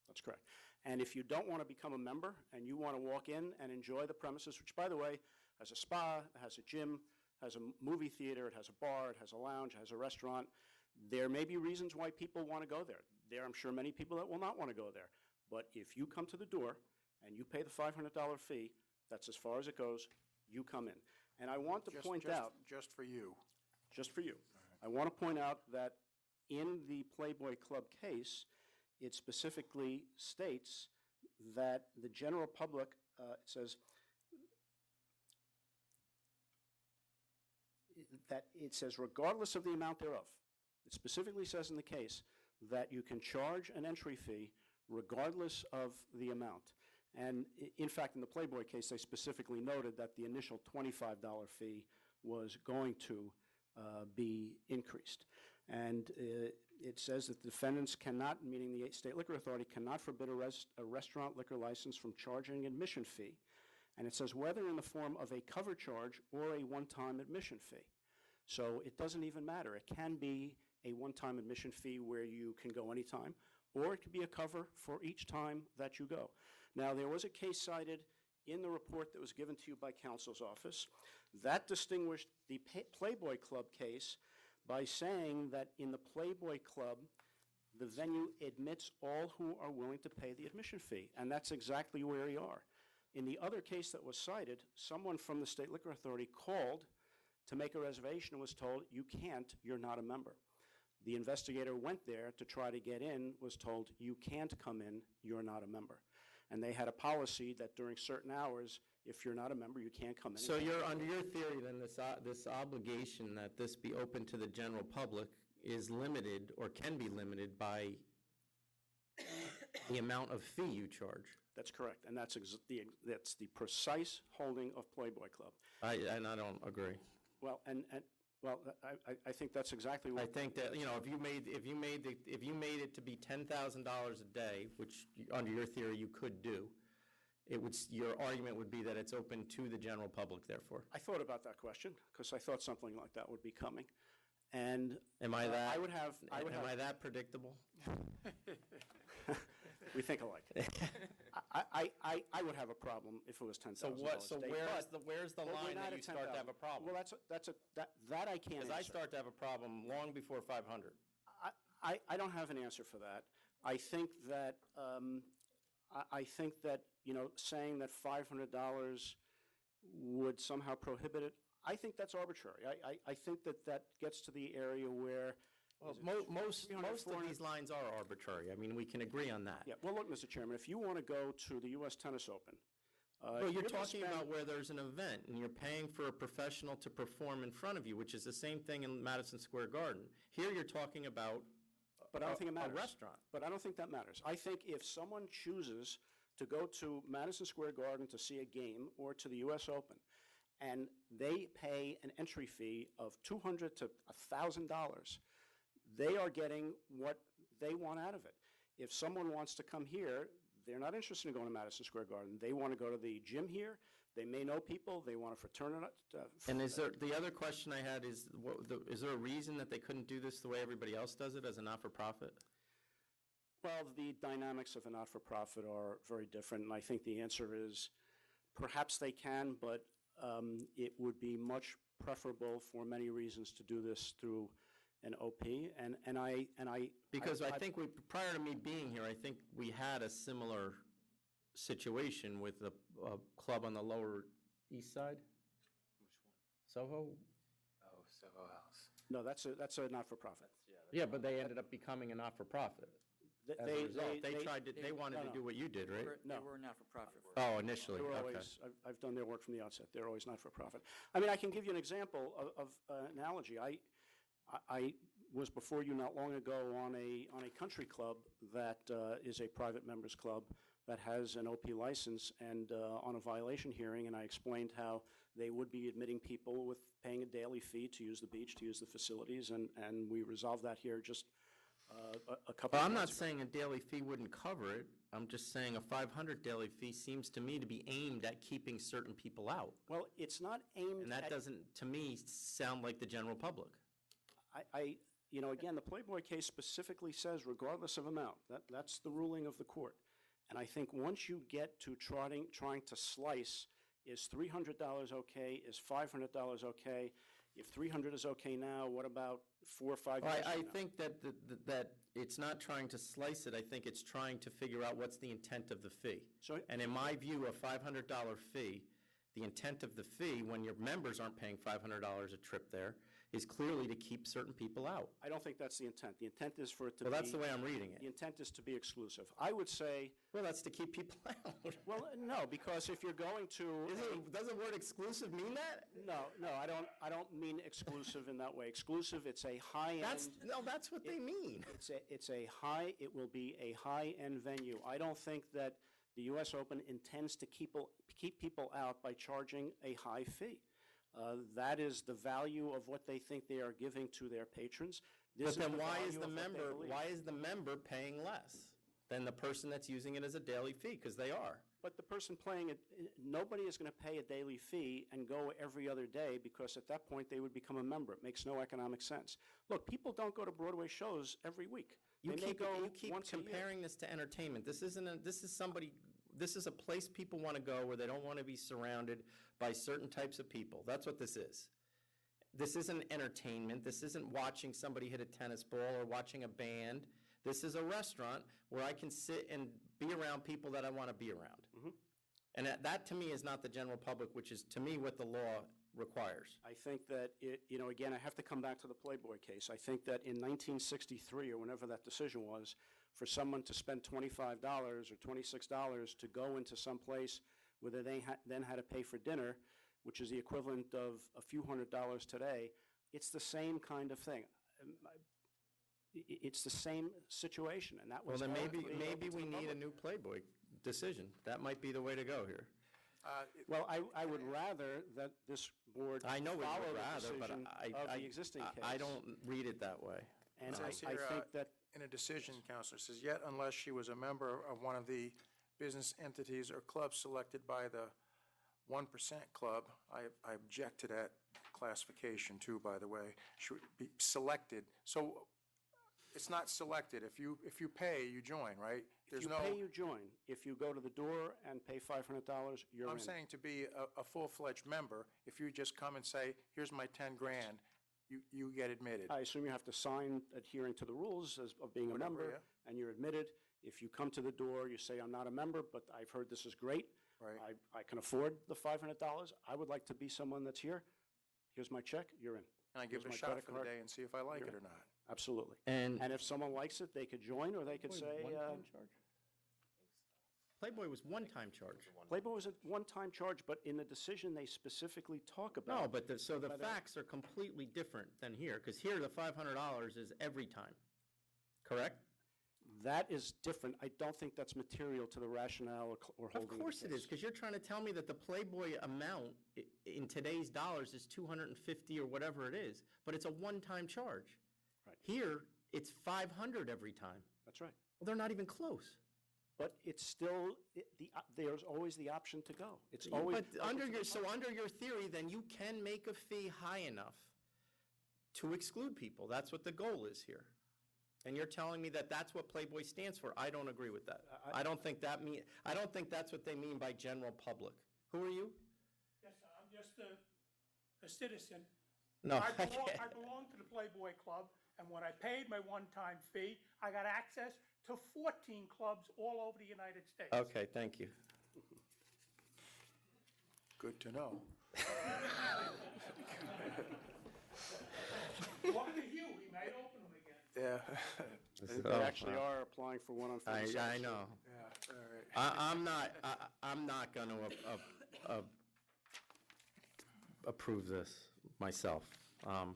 that's correct. And if you don't want to become a member and you want to walk in and enjoy the premises, which, by the way, has a spa, has a gym, has a movie theater, it has a bar, it has a lounge, it has a restaurant, there may be reasons why people want to go there. There are, I'm sure, many people that will not want to go there. But if you come to the door and you pay the $500 fee, that's as far as it goes, you come in. And I want to point out... Just for you. Just for you. I want to point out that in the Playboy Club case, it specifically states that the general public, it says, regardless of the amount thereof, it specifically says in the case that you can charge an entry fee regardless of the amount. And in fact, in the Playboy case, they specifically noted that the initial $25 fee was going to be increased. And it says that the defendants cannot, meaning the State Liquor Authority, cannot forbid a restaurant liquor license from charging an admission fee. And it says whether in the form of a cover charge or a one-time admission fee. So it doesn't even matter. It can be a one-time admission fee where you can go anytime, or it could be a cover for each time that you go. Now, there was a case cited in the report that was given to you by counsel's office that distinguished the Playboy Club case by saying that in the Playboy Club, the venue admits all who are willing to pay the admission fee, and that's exactly where we are. In the other case that was cited, someone from the State Liquor Authority called to make a reservation and was told, you can't, you're not a member. The investigator went there to try to get in, was told, you can't come in, you're not a member. And they had a policy that during certain hours, if you're not a member, you can't come in. So you're, under your theory, then this obligation that this be open to the general public is limited or can be limited by the amount of fee you charge? That's correct, and that's the precise holding of Playboy Club. And I don't agree. Well, I think that's exactly what. I think that, you know, if you made it to be $10,000 a day, which under your theory you could do, your argument would be that it's open to the general public, therefore. I thought about that question because I thought something like that would be coming, and am I that? I would have. Am I that predictable? We think alike. I would have a problem if it was $10,000. So where's the line that you start to have a problem? Well, that I can't answer. Because I start to have a problem long before 500. I don't have an answer for that. I think that you know, saying that $500 would somehow prohibit it, I think that's arbitrary. I think that gets to the area where. Well, most of these lines are arbitrary. I mean, we can agree on that. Yeah. Well, look, Mr. Chairman, if you want to go to the U.S. Tennis Open. Well, you're talking about where there's an event and you're paying for a professional to perform in front of you, which is the same thing in Madison Square Garden. Here you're talking about but I don't think it matters. A restaurant. But I don't think that matters. I think if someone chooses to go to Madison Square Garden to see a game or to the U.S. Open, and they pay an entry fee of $200 to $1,000, they are getting what they want out of it. If someone wants to come here, they're not interested in going to Madison Square Garden. They want to go to the gym here. They may know people. They want to fraternize. And is there, the other question I had is, is there a reason that they couldn't do this the way everybody else does it as a not-for-profit? Well, the dynamics of a not-for-profit are very different, and I think the answer is perhaps they can, but it would be much preferable for many reasons to do this through an OP, and I. Because I think prior to me being here, I think we had a similar situation with a club on the Lower East Side. Which one? Soho? Oh, Soho House. No, that's a not-for-profit. Yeah, but they ended up becoming a not-for-profit. As a result, they wanted to do what you did, right? They were not-for-profit. Oh, initially, They were okay. always, I've done their work from the outset. They're always not-for-profit. I mean, I can give you an example of analogy. I was before you not long ago on a country club that is a private members club that has an OP license, and on a violation hearing, and I explained how they would be admitting people with paying a daily fee to use the beach, to use the facilities, and we resolved that here just a couple Well, of I'm not months ago. saying a daily fee wouldn't cover it. I'm just saying a $500 daily fee seems to me to be aimed at keeping certain people out. Well, it's not aimed And that at... doesn't, to me, sound like the general public. Again, the Playboy case specifically says regardless of amount. That's the ruling of the court. And I think once you get to trying to slice, is $300 okay? Is $500 okay? If $300 is okay now, what about 4 or 5 years I from now? think that it's not trying to slice it. I think it's trying to figure out what's the intent of the fee. And in my view, a $500 fee, the intent of the fee, when your members aren't paying $500 a trip there, is clearly to keep certain people out. I don't think that's the intent. The intent is for it to be... Well, that's the way I'm reading it. The intent is to be exclusive. I would say... Well, that's to keep people out. Well, no, because if you're going to... Does the word exclusive mean that? No, I don't mean exclusive in that way. Exclusive, it's a high-end... That's what they mean. It will be a high-end venue. I don't think that the U.S. Open intends to keep people out by charging a high fee. That is the value of what they think they are giving to their patrons. But then why is the member paying less than the person that's using it as a daily fee? Because they are. But the person playing it, nobody is going to pay a daily fee and go every other day, because at that point they would become a member. It makes no economic sense. Look, people don't go to Broadway shows every week. You They may keep go comparing once a year. this to entertainment. This is a place people want to go where they don't want to be surrounded by certain types of people. That's what this is. This isn't entertainment. This isn't watching somebody hit a tennis ball or watching a band. This is a restaurant where I can sit and be around people that I want to be around. Mm-hmm. And that to me is not the general public, which is to me what the law requires. I think that, again, I have to come back to the Playboy case. I think that in 1963, or whenever that decision was, for someone to spend $25 or $26 to go into some place where they then had to pay for dinner, which is the equivalent of a few $100s today, it's the same kind of thing. It's the same situation, and that was... Well, then maybe we need a new Playboy decision. That might be the way to go here. Well, I would rather that this board I know we follow would the rather, but decision of the existing case. I don't read it that way. And It says I here, think that... in a decision, Counselor, says, yet unless she was a member of one of the business entities or clubs selected by the 1% club, I object to that classification too, by the way, should be selected. So it's not selected. If you pay, you join, right? If you pay, you join. If you go to the door and pay $500, you're in. I'm saying to be a full-fledged member, if you just come and say, here's my 10 grand, you get admitted. I assume you have to sign adhering to the rules of being a member, and you're admitted. If you come to the door, you say, I'm not a member, but I've heard this is great. Right. I can afford the $500. I would like to be someone that's here. Here's my check. You're in. And I give it a shot for the day and see if I like it or not. Absolutely. And if someone likes it, they could join, or they could say... One-time charge? Playboy was one-time charge. Playboy was a one-time charge, but in the decision, they specifically talk about... No, but the facts are completely different than here, because here the $500 is every time, correct? That is different. I don't think that's material to the rationale or holding. Of course it is, because you're trying to tell me that the Playboy amount in today's dollars is $250 or whatever it is, but it's a one-time charge. Right. Here, it's $500 every time. That's right. Well, they're not even close. But it's still, there's always the option to go. It's always... But under your theory, then you can make a fee high enough to exclude people. That's what the goal is here. And you're telling me that that's what Playboy stands for. I don't agree with that. I don't think that's what they mean by general public. Who are you? Yes, sir. I'm just a citizen. No, I belong to the Playboy Club, And when I paid my one-time fee, I got access to 14 clubs all over the United States. Okay, thank you. Good to know. According to Hugh, he might open them again. Yeah. They actually are applying for one on 47th I Street. know. Yeah, all right. I'm not going to approve this myself.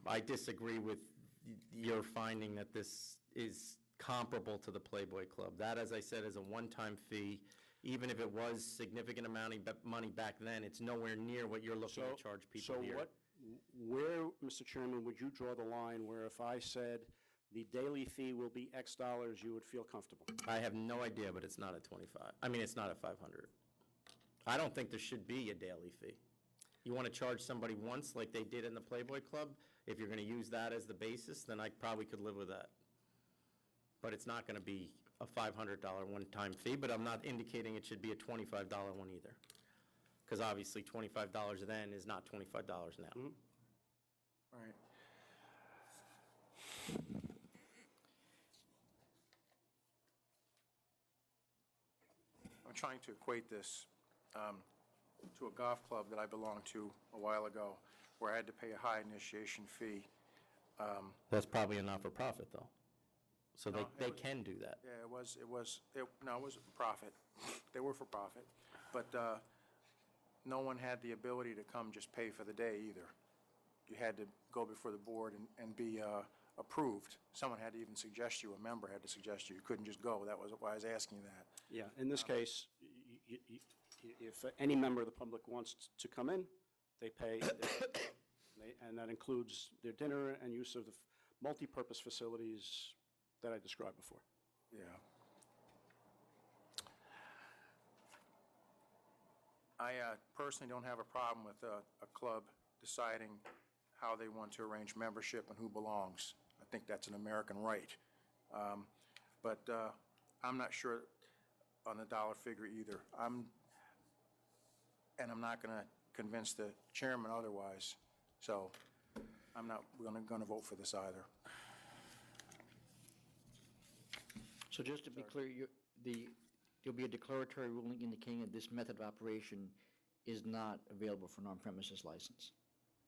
I disagree with your finding that this is comparable to the Playboy Club. That, as I said, is a one-time fee. Even if it was significant amount of money back then, it's nowhere near what you're looking to charge people here. So where, Mr. Chairman, would you draw the line where if I said the daily fee will be X dollars, you would feel comfortable? I have no idea, but it's not at 25. I mean, it's not at 500. I don't think there should be a daily fee. You want to charge somebody once like they did in the Playboy Club? If you're going to use that as the basis, then I probably could live with that. But it's not going to be a $500 one-time fee, but I'm not indicating it should be a $25 one either. Because obviously $25 then is not $25 now. Right. I'm trying to equate this to a golf club that I belonged to a while ago, where I had to pay a high initiation fee. That's probably a not-for-profit, though. So No, they it was- can do that. Yeah, it was profit. They were for profit. But no one had the ability to come just pay for the day either. You had to go before the board and be approved. Someone had to even suggest you, a member had to suggest you. You couldn't just go. That was why I was asking you that. Yeah, in this case, if any member of the public wants to come in, they pay, and that includes their dinner and use of the multi-purpose facilities that I described before. Yeah. I personally don't have a problem with a club deciding how they want to arrange membership and who belongs. I think that's an American right. But I'm not sure on the dollar figure either. I'm not going to convince the chairman otherwise. So I'm not going to vote for this either. So just to be clear, there'll be a declaratory ruling indicating that this method of operation is not available for an on-premises license,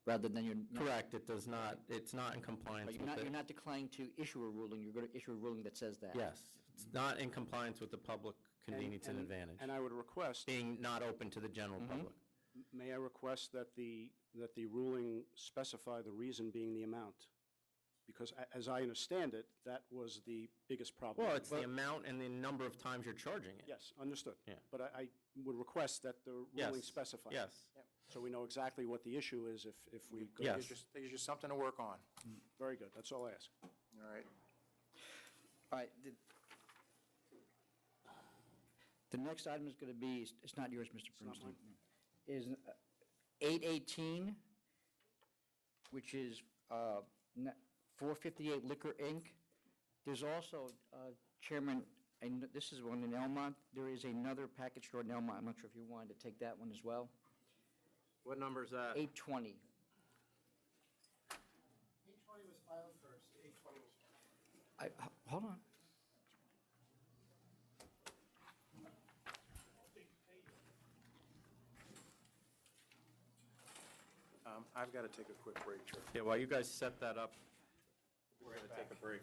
rather than you're... Correct, it does not, it's not in compliance But with it. you're not declining to issue a ruling, you're going to issue a ruling that says that. Yes, it's not in compliance with the public convenience and And- advantage. And I would request... Being not open to the general public. May I request that the ruling specify the reason being the amount? Because as I understand it, that was the biggest problem. Well, it's the amount and the number of times you're charging it. Yes, understood. Yeah. But I would request that the ruling Yes, specify. yes. So we know exactly what the issue is if we go. Yes. There's just something to work on. Very good, that's all I ask. All right. All right, the next item is going to be, it's not yours, Mr. not Bernstein, is 818, which is 458 Liquor, Inc. There's also, Chairman, and this is one in Elmont, there is another package store in Elmont. I'm not sure if you wanted to take that one as well. What number is that? 820. 820 was filed first. 820 was Hold on. I've got to take a quick break, Chair. Yeah, while you guys set that up, we're going to take a break.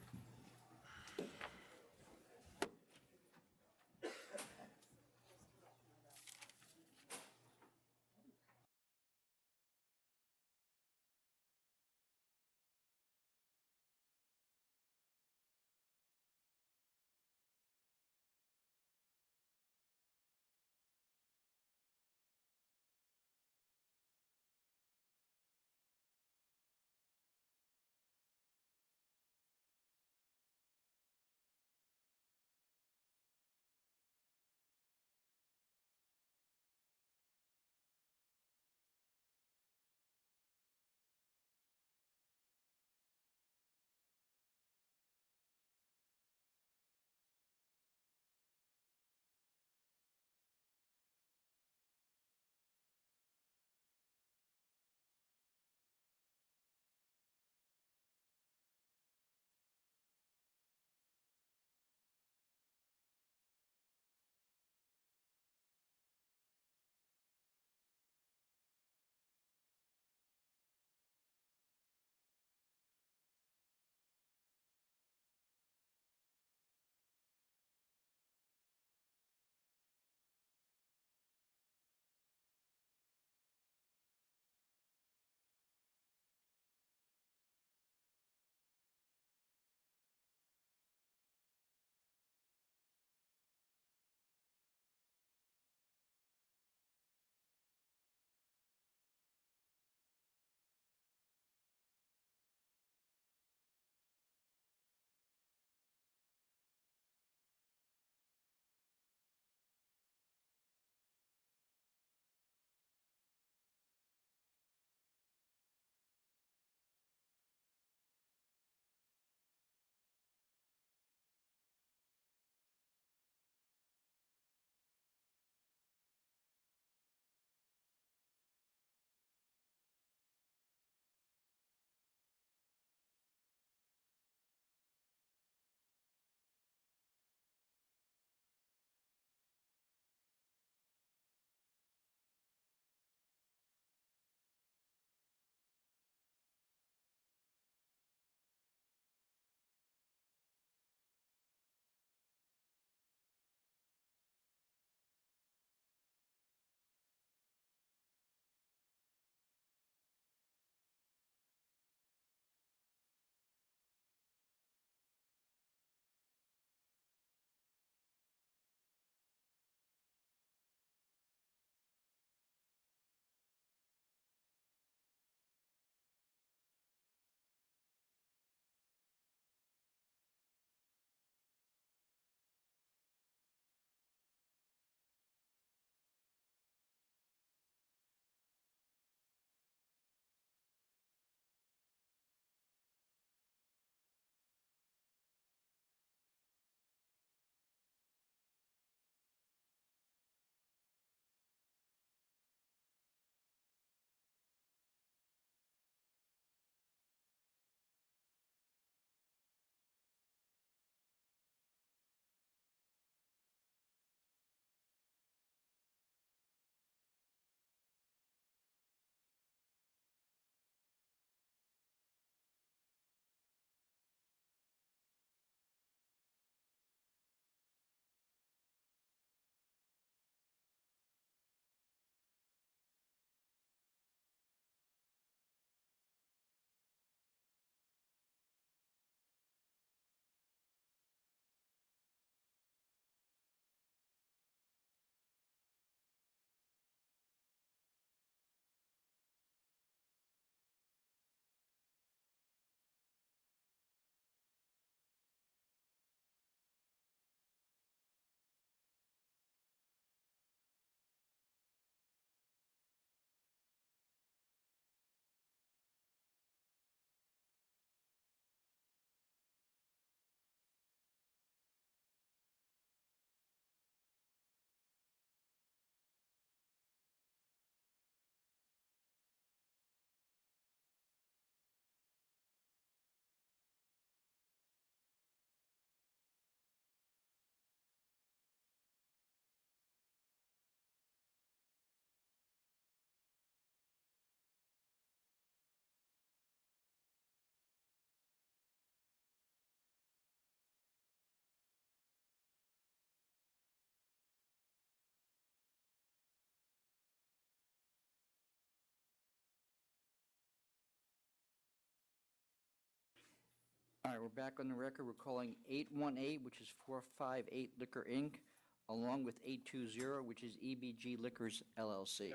All right, we're back on the record. We're calling 818, which is 458 Liquor Inc., along with 820, which is EBG Liquors LLC.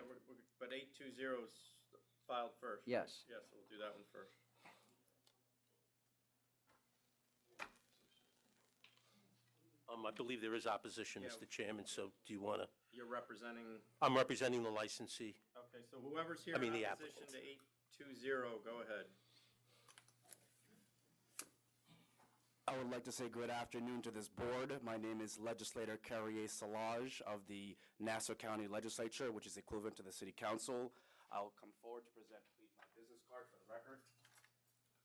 But 820 is filed first. Yes. Yes, we'll do that one first. I believe there is opposition, Yeah. Mr. Chairman, so do you want to? You're representing, I'm representing the licensee. okay, so whoever's here I mean, in the opposition to 820, go ahead. I would like to say good afternoon to this board. My name is Legislator Carrier Salage of the Nassau County Legislature, which is equivalent to the City Council. I'll come forward to present, please, my business card for the record.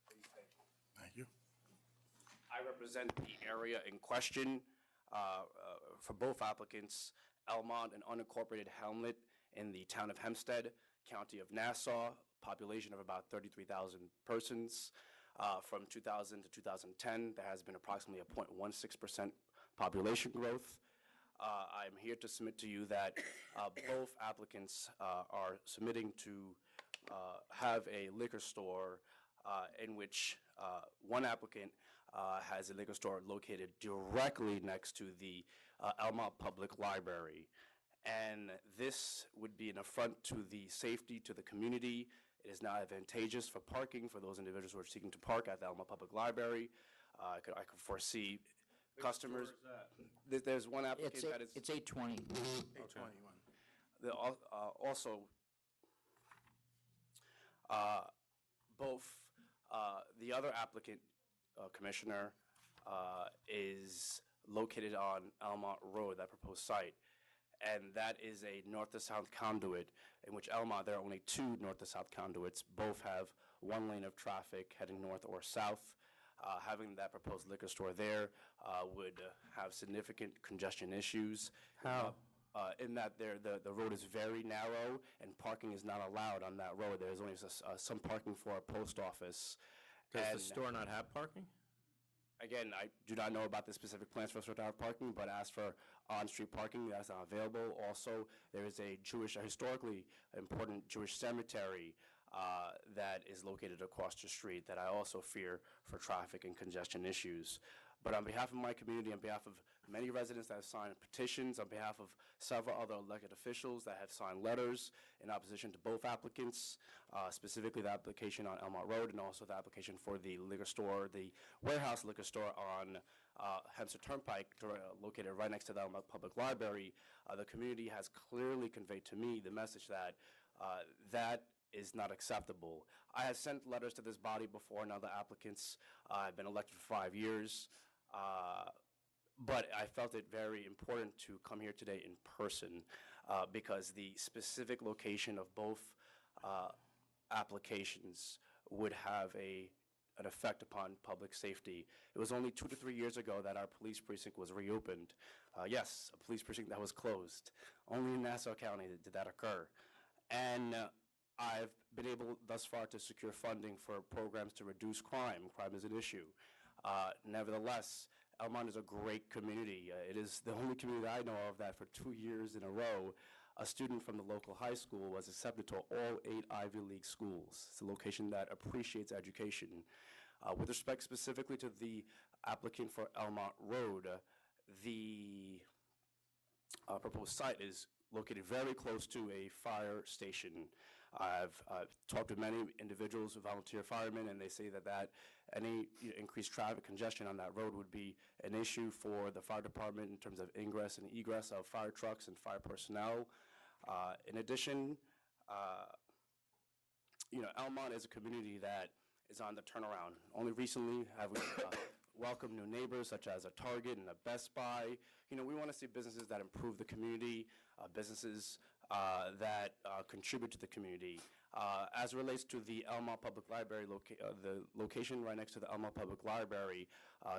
Please, thank you. I represent the area in question for both applicants, Elmont, an unincorporated hamlet in the town of Hempstead, county of Nassau, population of about 33,000 persons. From 2000 to 2010, there has been approximately a 0.16% population growth. I'm here to submit to you that both applicants are submitting to have a liquor store in which one applicant has a liquor store located directly next to the Elmont Public Library. And this would be an affront to the safety to the community. It is not advantageous for parking for those individuals who are seeking to park at the Elmont Public Library. I could foresee customers. There's one applicant that is. It's 820. 821. Also, both the other applicant, Commissioner, is located on Elmont Road, that proposed site. And that is a north to south conduit, in which Elmont, there are only two north to south conduits. Both have one lane of traffic heading north or south. Having that proposed liquor store there would have significant congestion issues. How? In that the road is very narrow and parking is not allowed on that road. There's only some parking for a post office. Does the And store not have parking? Again, I do not know about the specific plans for store parking, but as for on-street parking, that's not available. Also, there is a historically important Jewish cemetery that is located across the street that I also fear for traffic and congestion issues. But on behalf of my community, on behalf of many residents that have signed petitions, on behalf of several other elected officials that have signed letters in opposition to both applicants, specifically the application on Elmont Road and also the application for the liquor store, the warehouse liquor store on Hempstead Turnpike, located right next to the Elmont Public Library, the community has clearly conveyed to me the message that that is not acceptable. I have sent letters to this body before and other applicants. I've been elected for 5 years. But I felt it very important to come here today in person because the specific location of both applications would have an effect upon public safety. It was only 2 to 3 years ago that our police precinct was reopened. Yes, a police precinct that was closed. Only in Nassau County did that occur. And I've been able thus far to secure funding for programs to reduce crime. Crime is an issue. Nevertheless, Elmont is a great community. It is the only community I know of that for 2 years in a row, a student from the local high school was accepted to all 8 Ivy League schools. It's a location that appreciates education. With respect specifically to the applicant for Elmont Road, the proposed site is located very close to a fire station. I've talked to many individuals who volunteer firemen, and they say that any increased traffic congestion on that road would be an issue for the fire department in terms of ingress and egress of fire trucks and fire personnel. In addition, Elmont is a community that is on the turnaround. Only recently have we welcomed new neighbors such as a Target and a Best Buy. We want to see businesses that improve the community, businesses that contribute to the community. As it relates to the Elmont Public Library, the location right next to the Elmont Public Library,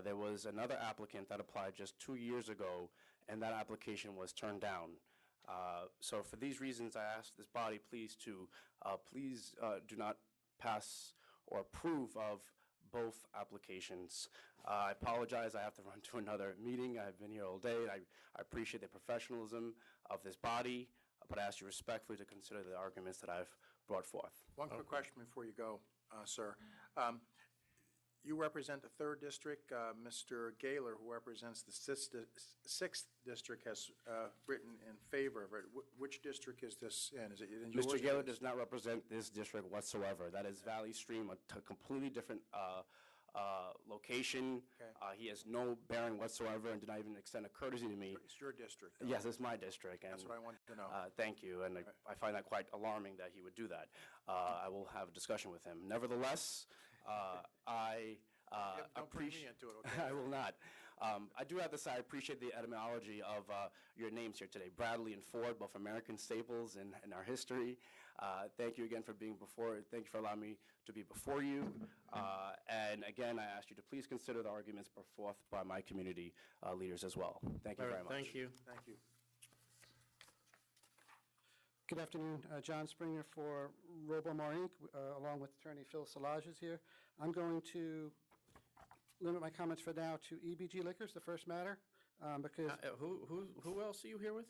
there was another applicant that applied just 2 years ago, and that application was turned down. So for these reasons, I ask this body please do not pass or approve of both applications. I apologize, I have to run to another meeting. I've been here all day. I appreciate the professionalism of this body, but I ask you respectfully to consider the arguments that I've brought forth. One quick question before you go, sir. You represent the 3rd District. Mr. Gaylor, who represents the 6th District, has written in favor of it. Which district is this in? Is it in yours? Mr. Gaylor does not represent this district whatsoever. That is Valley Stream, a completely different location. Okay. He has no bearing whatsoever and did not even extend a courtesy to me. It's your district. though. Yes, it's my district. And, That's what I wanted to know. Thank you, and I find that quite alarming that he would do that. I will have a discussion with him. Nevertheless, I Don't bring me appreciate. into it, okay? I will not. I do have to say I appreciate the etymology of your names here today, Bradley and Ford, both American staples in our history. Thank you again for being before. Thank you for allowing me to be before you. And again, I ask you to please consider the arguments put forth by my community leaders as well. Thank you All right, very much. thank you. Thank you. Good afternoon, John Springer for Robomar Inc., along with Attorney Phil Solage is here. I'm going to limit my comments for now to EBG Liquors, the first matter, because Who else are you here with?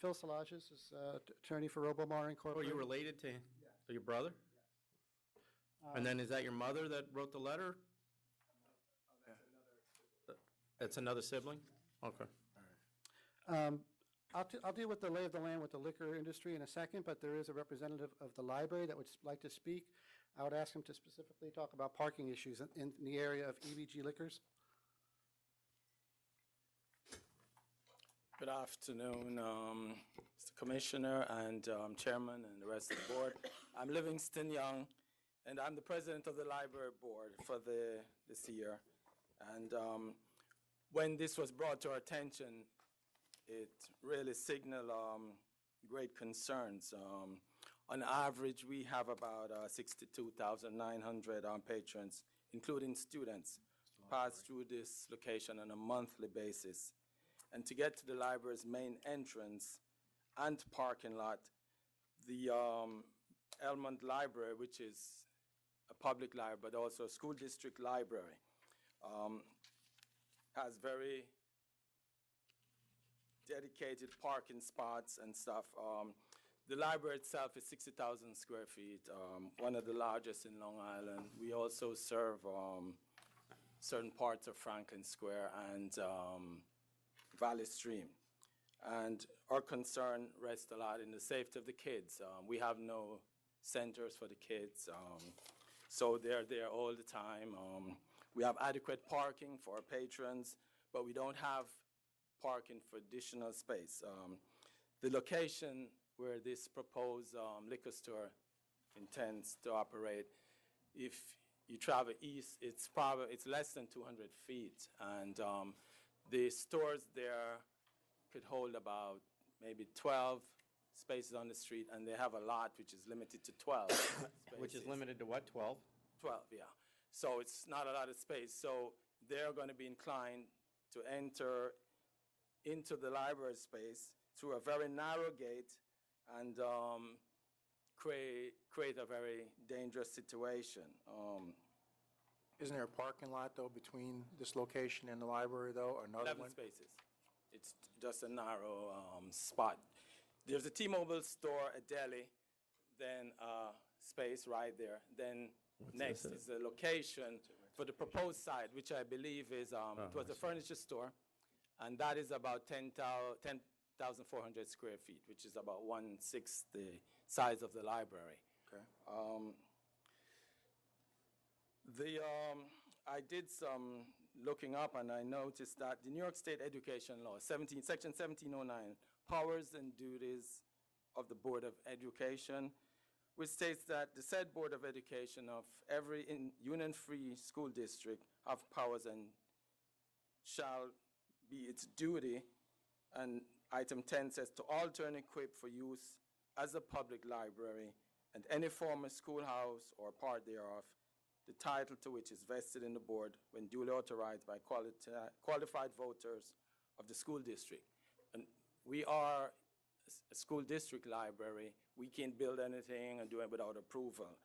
Phil Solage is attorney for Robomar Oh, Incorporated. you related to your brother? And then is that your mother that wrote the letter? That's another sibling? Okay. I'll deal with the lay of the land with the liquor industry in a second, but there is a representative of the library that would like to speak. I would ask him to specifically talk about parking issues in the area of EBG Liquors. Good afternoon, Mr. Commissioner and Chairman and the rest of the board. I'm Livingston Young, and I'm the president of the library board for this year. And when this was brought to our attention, it really signaled great concerns. On average, we have about 62,900 patrons, including students, pass through this location on a monthly basis. And to get to the library's main entrance and parking lot, the Elmont Library, which is a public library, but also a school district library, has very dedicated parking spots and stuff. The library itself is 60,000 square feet, one of the largest in Long Island. We also serve certain parts of Franklin Square and Valley Stream. And our concern rests a lot in the safety of the kids. We have no centers for the kids, so they're there all the time. We have adequate parking for our patrons, but we don't have parking for additional space. The location where this proposed liquor store intends to operate, if you travel east, it's less than 200 feet, and the stores there could hold about maybe 12 spaces on the street, and they have a lot which is limited to 12 Which is limited to what, 12? 12, yeah. So it's not a lot of space. So they're going to be inclined to enter into the library space through a very narrow gate and create a very dangerous situation. Isn't there a parking lot, though, between this location and the library, though, or another 11 one? spaces. It's just a narrow spot. There's a T-Mobile store, a deli, then space right there. Then next is the location for the proposed site, which I believe is, it was a furniture store, and that is about 10,400 square feet, which is about 1/6 the size of the library. Okay. I did some looking up, and I noticed that the New York State Education Law, Section 1709, powers and duties of the Board of Education, which states that the said Board of Education of every union-free school district have powers and shall be its duty, and item 10 says, to alter and equip for use as a public library and any former schoolhouse or part thereof, the title to which is vested in the board when duly authorized by qualified voters of the school district. And we are a school district library. We can't build anything and do it without approval.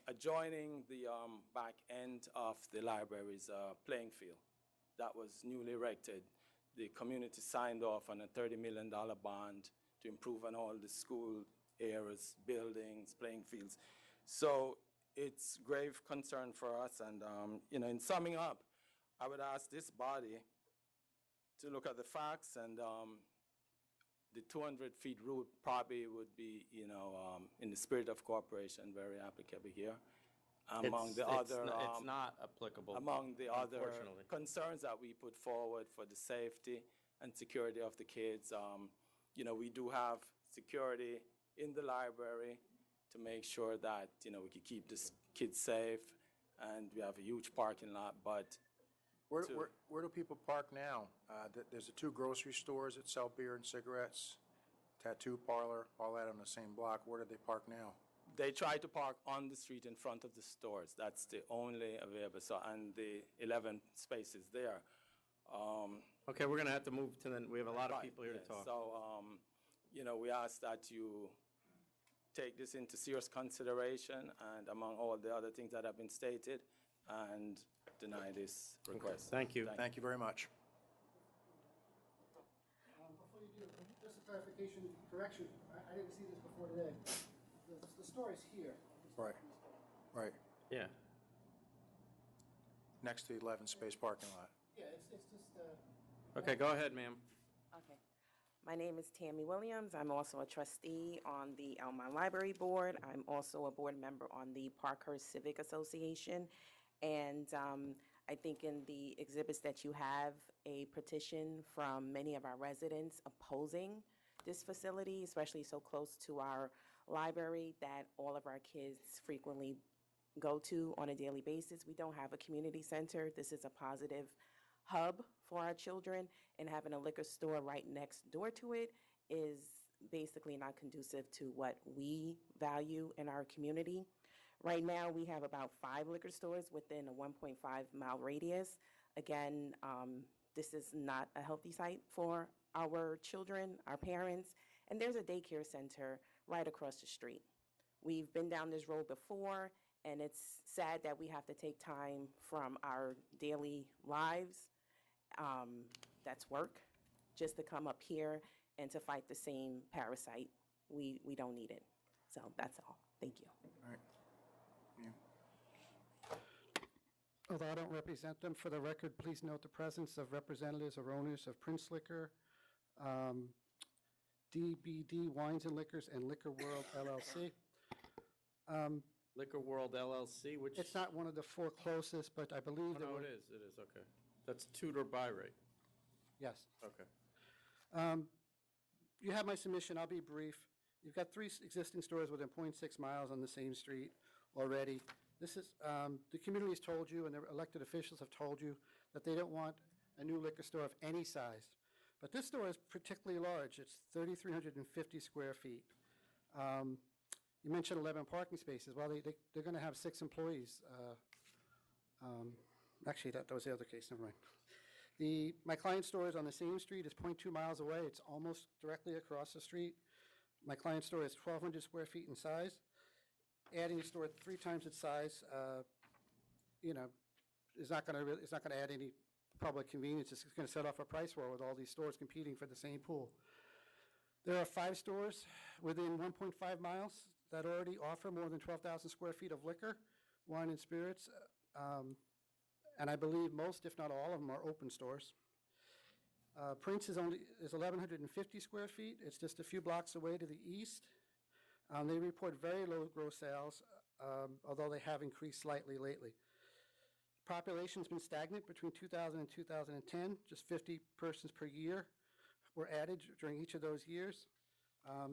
Adjoining the back end of the library is a playing field that was newly erected. The community signed off on a $30 million bond to improve on all the school areas, buildings, playing fields. So it's grave concern for us. And, in summing up, I would ask this body to look at the facts, and the 200 feet rule probably would be, in the spirit of cooperation, very applicable here. Among the other, It's not applicable, among the other unfortunately. concerns that we put forward for the safety and security of the kids, we do have security in the library to make sure that, we can keep the kids safe, and we have a huge parking lot, but Where do people park now? There's the two grocery stores that sell beer and cigarettes, tattoo parlor, all that on the same block. Where do they park now? they try to park on the street in front of the stores. That's the only available, so, and the 11 spaces there. Okay, we're going to have to move to we have a lot of people here to talk. So, we ask that you take this into serious consideration, and among all the other things that have been stated, and deny this request. Thank you. Thank you very much. Before you do, just a clarification, correction, I didn't see this before today. The store is here. Right, right. Yeah. Next to the 11 space parking lot. Yeah, it's just, Okay, go ahead, ma'am. Okay. My name is Tammy Williams. I'm also a trustee on the Elmont Library Board. I'm also a board member on the Parkhurst Civic Association. And I think in the exhibits that you have a petition from many of our residents opposing this facility, especially so close to our library that all of our kids frequently go to on a daily basis. We don't have a community center. This is a positive hub for our children, and having a liquor store right next door to it is basically not conducive to what we value in our community. Right now, we have about 5 liquor stores within a 1.5-mile radius. Again, this is not a healthy site for our children, our parents, and there's a daycare center right across the street. We've been down this road before, and it's sad that we have to take time from our daily lives, that's work, just to come up here and to fight the same parasite. We don't need it. So that's all. Thank you. All right. although I don't represent them, for the record, please note the presence of representatives or owners of Prince Liquor, DBD Wines and Liquors, and Liquor World LLC. Liquor World LLC, which... It's not one of the 4 closest, but I believe there no, were... it is, okay. That's Tudor Buy Rate. Yes. Okay. You have my submission. I'll be brief. You've got 3 existing stores within 0.6 miles on the same street already. This is, the community has told you, and the elected officials have told you, that they don't want a new liquor store of any size. But this store is particularly large. It's 3,350 square feet. You mentioned 11 parking spaces. Well, they're going to have 6 employees. Actually, that was the other case. Never mind. My client's store is on the same street. It's 0.2 miles away. It's almost directly across the street. My client's store is 1,200 square feet in size. Adding a store 3 times its size, is not going to add any public convenience. It's going to set off a price war with all these stores competing for the same pool. There are 5 stores within 1.5 miles that already offer more than 12,000 square feet of liquor, wine and spirits, and I believe most, if not all of them, are open stores. Prince is 1,150 square feet. It's just a few blocks away to the east. They report very low gross sales, although they have increased slightly lately. Population's been stagnant between 2000 and 2010. Just 50 persons per year were added during each of those years.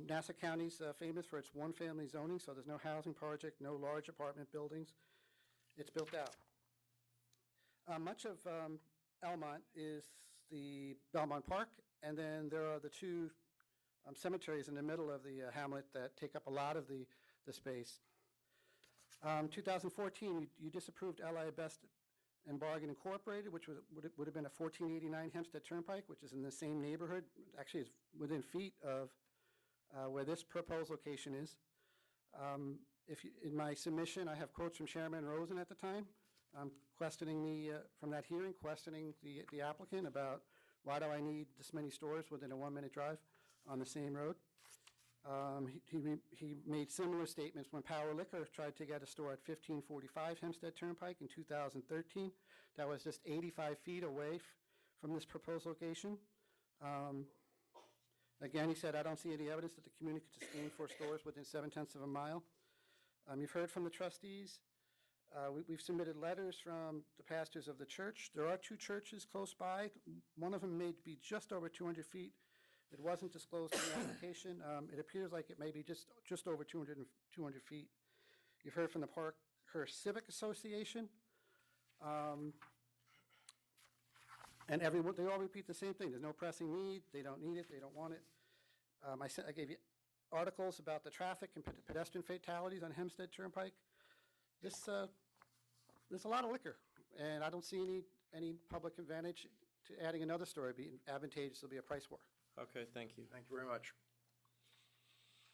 Nassau County's famous for its one-family zoning, so there's no housing project, no large apartment buildings. It's built out. Much of Elmont is the Belmont Park, and then there are the 2 cemeteries in the middle of the hamlet that take up a lot of the space. 2014, you disapproved L.I. Best and Bargain Incorporated, which would have been a 1489 Hempstead Turnpike, which is in the same neighborhood. Actually, it's within feet of where this proposed location is. In my submission, I have quotes from Chairman Rosen at the time, questioning from that hearing, questioning the applicant about why do I need this many stores within a 1-minute drive on the same road. He made similar statements when Power Liquor tried to get a store at 1545 Hempstead Turnpike in 2013. That was just 85 feet away from this proposed location. Again, he said, "I don't see any evidence that the community could sustain 4 stores within 7/10 of a mile." You've heard from the trustees. We've submitted letters from the pastors of the church. There are 2 churches close by. One of them may be just over 200 feet. It wasn't disclosed in the application. It appears like it may be just over 200 feet. You've heard from the Parkhurst Civic Association. And they all repeat the same thing. There's no pressing need. They don't need it. They don't want it. I gave you articles about the traffic and pedestrian fatalities on Hempstead Turnpike. There's a lot of liquor, and I don't see any public advantage to adding another store. It'd be advantageous. It'll be a price war. Okay, thank you. Thank you very much.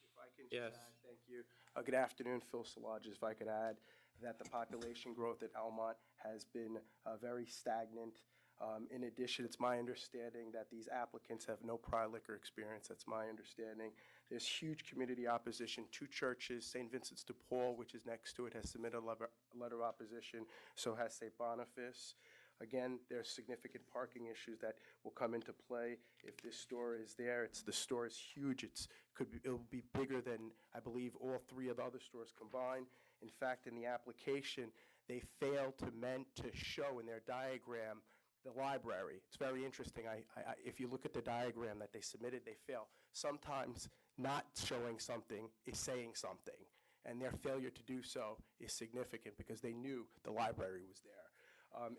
If I can Yes. just add, thank you. Good afternoon, Phil Szilagyi. If I could add that the population growth at Almont has been very stagnant. In addition, it's my understanding that these applicants have no prior liquor experience. That's my understanding. There's huge community opposition. 2 churches, St. Vincent's de Paul, which is next to it, has submitted a letter of opposition. So has St. Boniface. Again, there's significant parking issues that will come into play if this store is there. The store is huge. It'll be bigger than, I believe, all 3 of the other stores combined. In fact, in the application, they failed to show in their diagram the library. It's very interesting. If you look at the diagram that they submitted, they fail. Sometimes not showing something is saying something, and their failure to do so is significant because they knew the library was there.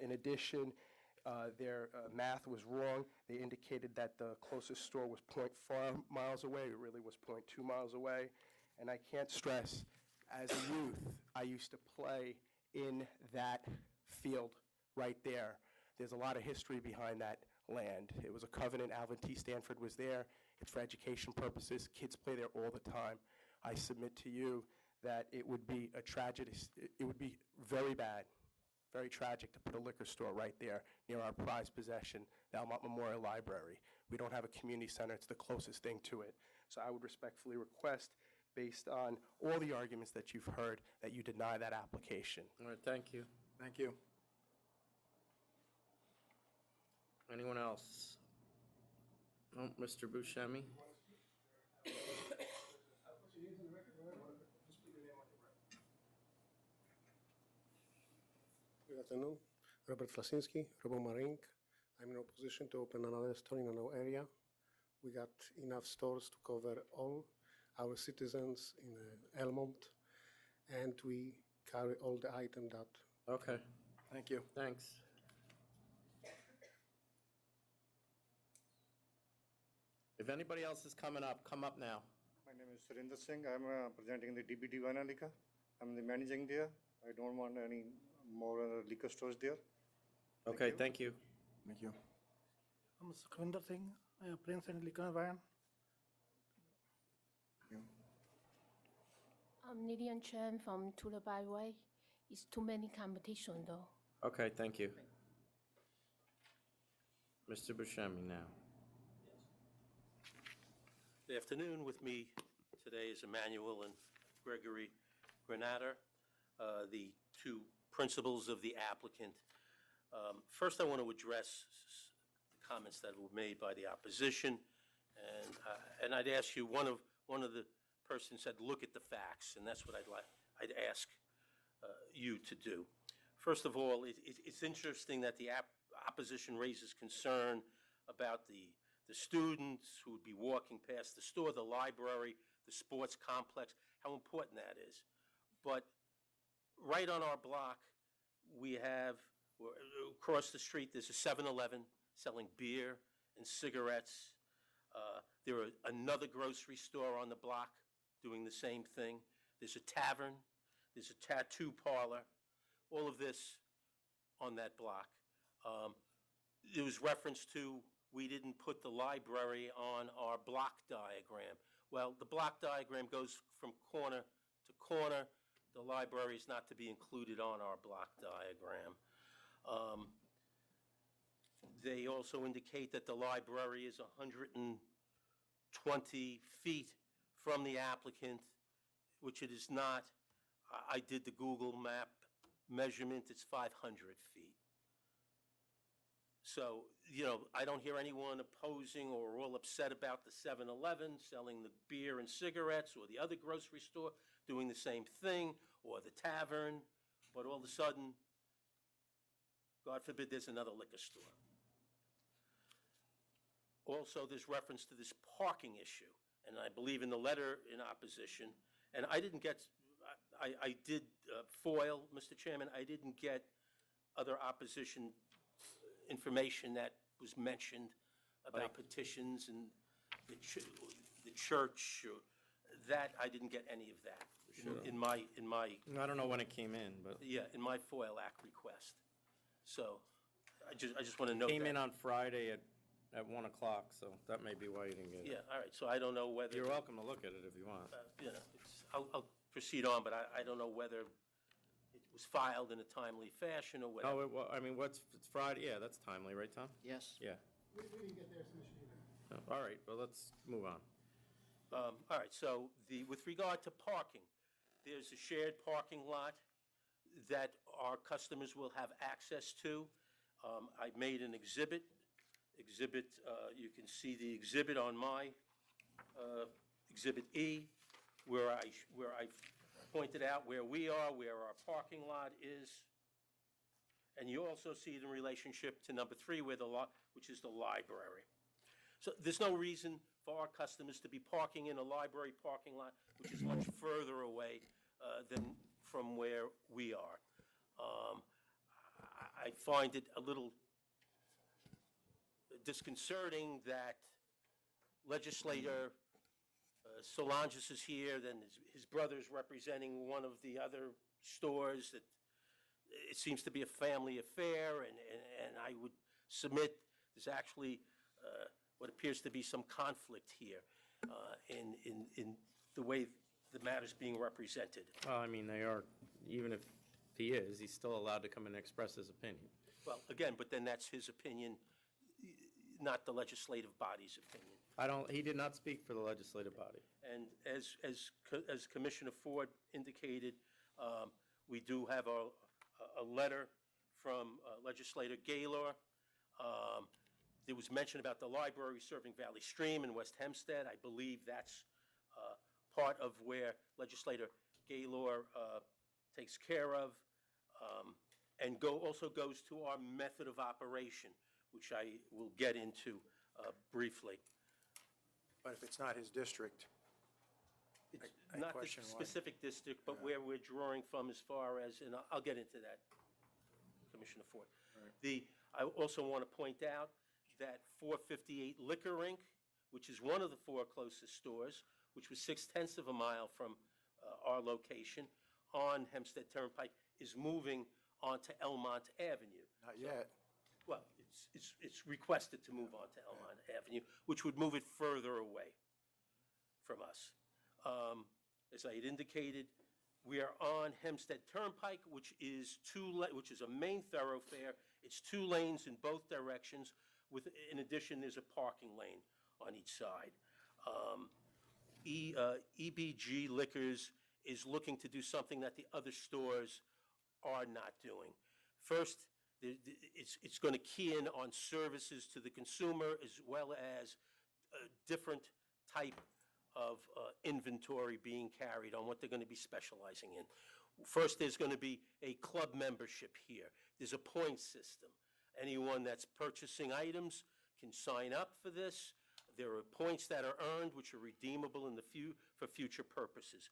In addition, their math was wrong. They indicated that the closest store was 0.4 miles away. It really was 0.2 miles away. And I can't stress, as a youth, I used to play in that field right there. There's a lot of history behind that land. It was a covenant. Alvin T. Stanford was there. It's for education purposes. Kids play there all the time. I submit to you that it would be a tragedy. It would be very bad, very tragic to put a liquor store right there near our prized possession, the Almont Memorial Library. We don't have a community center. It's the closest thing to it. So I would respectfully request, based on all the arguments that you've heard, that you deny that application. All right, thank you. Thank you. Anyone else? Oh, Mr. Buscemi? Good afternoon. Robert Flasinski, RoboMarink. I'm in opposition to open another store in our area. We got enough stores to cover all our citizens in Elmont, and we carry all the items that... Okay. Thank you. Thanks. If anybody else is coming up, come up now. My name is Surinder Singh. I'm presenting the DBD Vanalika. I'm the managing there. I don't want any more liquor stores there. Okay, thank you. Thank you. I'm Sukhvinder Singh, Prince and Liquor Van. I'm Lilian Chen from Tula Byway. It's too many competition though. Okay, thank you. Mr. Buscemi now. Good afternoon. With me today is Emmanuel and Gregory Granater, the 2 principals of the applicant. First, I want to address the comments that were made by the opposition, and I'd ask you, one of the persons said, look at the facts, and that's what I'd ask you to do. First of all, it's interesting that the opposition raises concern about the students who would be walking past the store, the library, the sports complex, how important that is. But right on our block, we have, across the street, there's a 7-Eleven selling beer and cigarettes. There are another grocery store on the block doing the same thing. There's a tavern. There's a tattoo parlor. All of this on that block. There was reference to we didn't put the library on our block diagram. Well, the block diagram goes from corner to corner. The library is not to be included on our block diagram. They also indicate that the library is 120 feet from the applicant, which it is not. I did the Google map measurement, it's 500 feet. So, I don't hear anyone opposing or all upset about the 7-Eleven selling the beer and cigarettes, or the other grocery store doing the same thing, or the tavern, but all of a sudden, God forbid, there's another liquor store. Also, there's reference to this parking issue, and I believe in the letter in opposition, and I didn't get, I did foil, Mr. Chairman, I didn't get other opposition information that was mentioned about petitions and the church, that, I didn't get any of that in my. I don't know when it came in, but. Yeah, in my FOIL Act request. So, I just want to note that. Came in on Friday at 1 o'clock, so that may be why you didn't get it. Yeah, all right, so I don't know whether. You're welcome to look at it if you want. I'll proceed on, but I don't know whether it was filed in a timely fashion or whatever. It's Friday, yeah, that's timely, right, Tom? Yes. Yeah. We didn't get their submission either. All right, well, let's move on. All right, so with regard to parking, there's a shared parking lot that our customers will have access to. I made an exhibit. You can see the exhibit on my Exhibit E, where I pointed out where we are, where our parking lot is. And you also see it in relationship to number 3, which is the library. So there's no reason for our customers to be parking in a library parking lot, which is much further away than from where we are. I find it a little disconcerting that legislator Solanges is here, then his brother's representing one of the other stores. That it seems to be a family affair, and I would submit there's actually what appears to be some conflict here in the way the matter's being represented. Well, they are, even if he is, he's still allowed to come and express his opinion. Well, again, but then that's his opinion, not the legislative body's opinion. He did not speak for the legislative body. And as Commissioner Ford indicated, we do have a letter from legislator Gaylor. There was mention about the library serving Valley Stream in West Hempstead. I believe that's part of where legislator Gaylor takes care of, and also goes to our method of operation, which I will get into briefly. But if it's not his district, It's not the specific district, but where we're drawing from as far as, and I'll get into that, Commissioner Ford. I also want to point out that 458 Liquor Inc., which is one of the 4 closest stores, which was 0.6 of a mile from our location on Hempstead Turnpike, is moving onto Elmont Avenue. Not yet. Well, it's requested to move on to Elmont Avenue, which would move it further away from us. As I had indicated, we are on Hempstead Turnpike, which is a main thoroughfare. It's 2 lanes in both directions. In addition, there's a parking lane on each side. EBG Liquors is looking to do something that the other stores are not doing. First, it's going to key in on services to the consumer, as well as a different type of inventory being carried on what they're going to be specializing in. First, there's going to be a club membership here. There's a point system. Anyone that's purchasing items can sign up for this. There are points that are earned, which are redeemable for future purposes.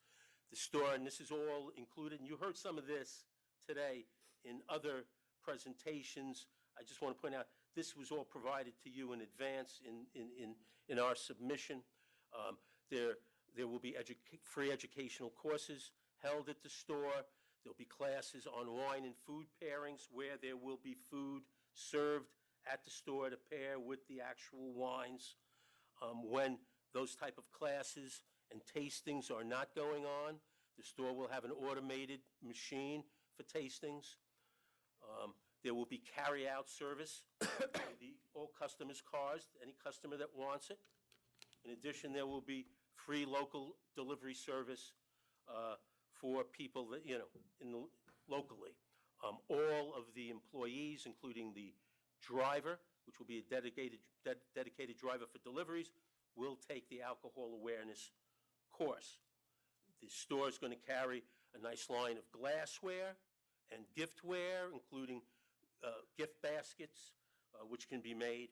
The store, and this is all included, and you heard some of this today in other presentations. I just want to point out, this was all provided to you in advance in our submission. There will be free educational courses held at the store. There'll be classes on wine and food pairings, where there will be food served at the store to pair with the actual wines. When those type of classes and tastings are not going on, the store will have an automated machine for tastings. There will be carry-out service to all customers' cars, any customer that wants it. In addition, there will be free local delivery service for people that, locally. All of the employees, including the driver, which will be a dedicated driver for deliveries, will take the alcohol awareness course. The store is going to carry a nice line of glassware and giftware, including gift baskets, which can be made.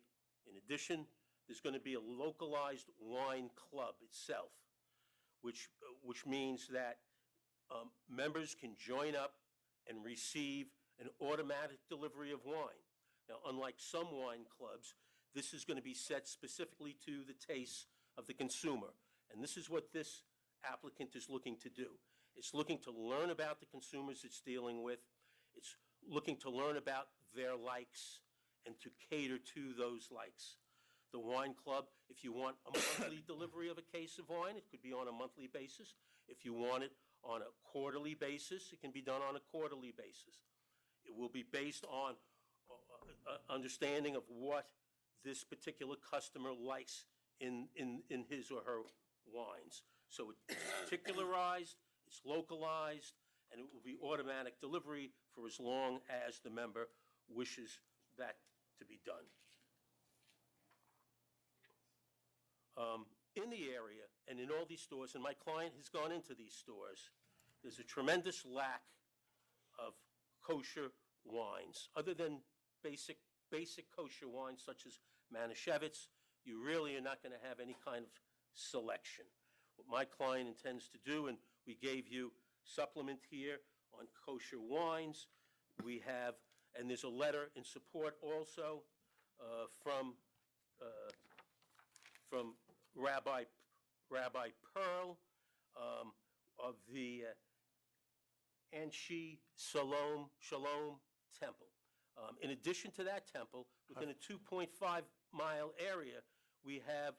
In addition, there's going to be a localized wine club itself, which means that members can join up and receive an automatic delivery of wine. Now, unlike some wine clubs, this is going to be set specifically to the tastes of the consumer. And this is what this applicant is looking to do. It's looking to learn about the consumers it's dealing with. It's looking to learn about their likes and to cater to those likes. The wine club, if you want a monthly delivery of a case of wine, it could be on a monthly basis. If you want it on a quarterly basis, it can be done on a quarterly basis. It will be based on understanding of what this particular customer likes in his or her wines. So it's particularized, it's localized, and it will be automatic delivery for as long as the member wishes that to be done. In the area and in all these stores, and my client has gone into these stores, there's a tremendous lack of kosher wines. Other than basic kosher wines such as Manischewitz, you really are not going to have any kind of selection. What my client intends to do, and we gave you supplement here on kosher wines. We have, and there's a letter in support also from Rabbi Pearl of the Anshi Shalom Temple. In addition to that temple, within a 2.5-mile area, we have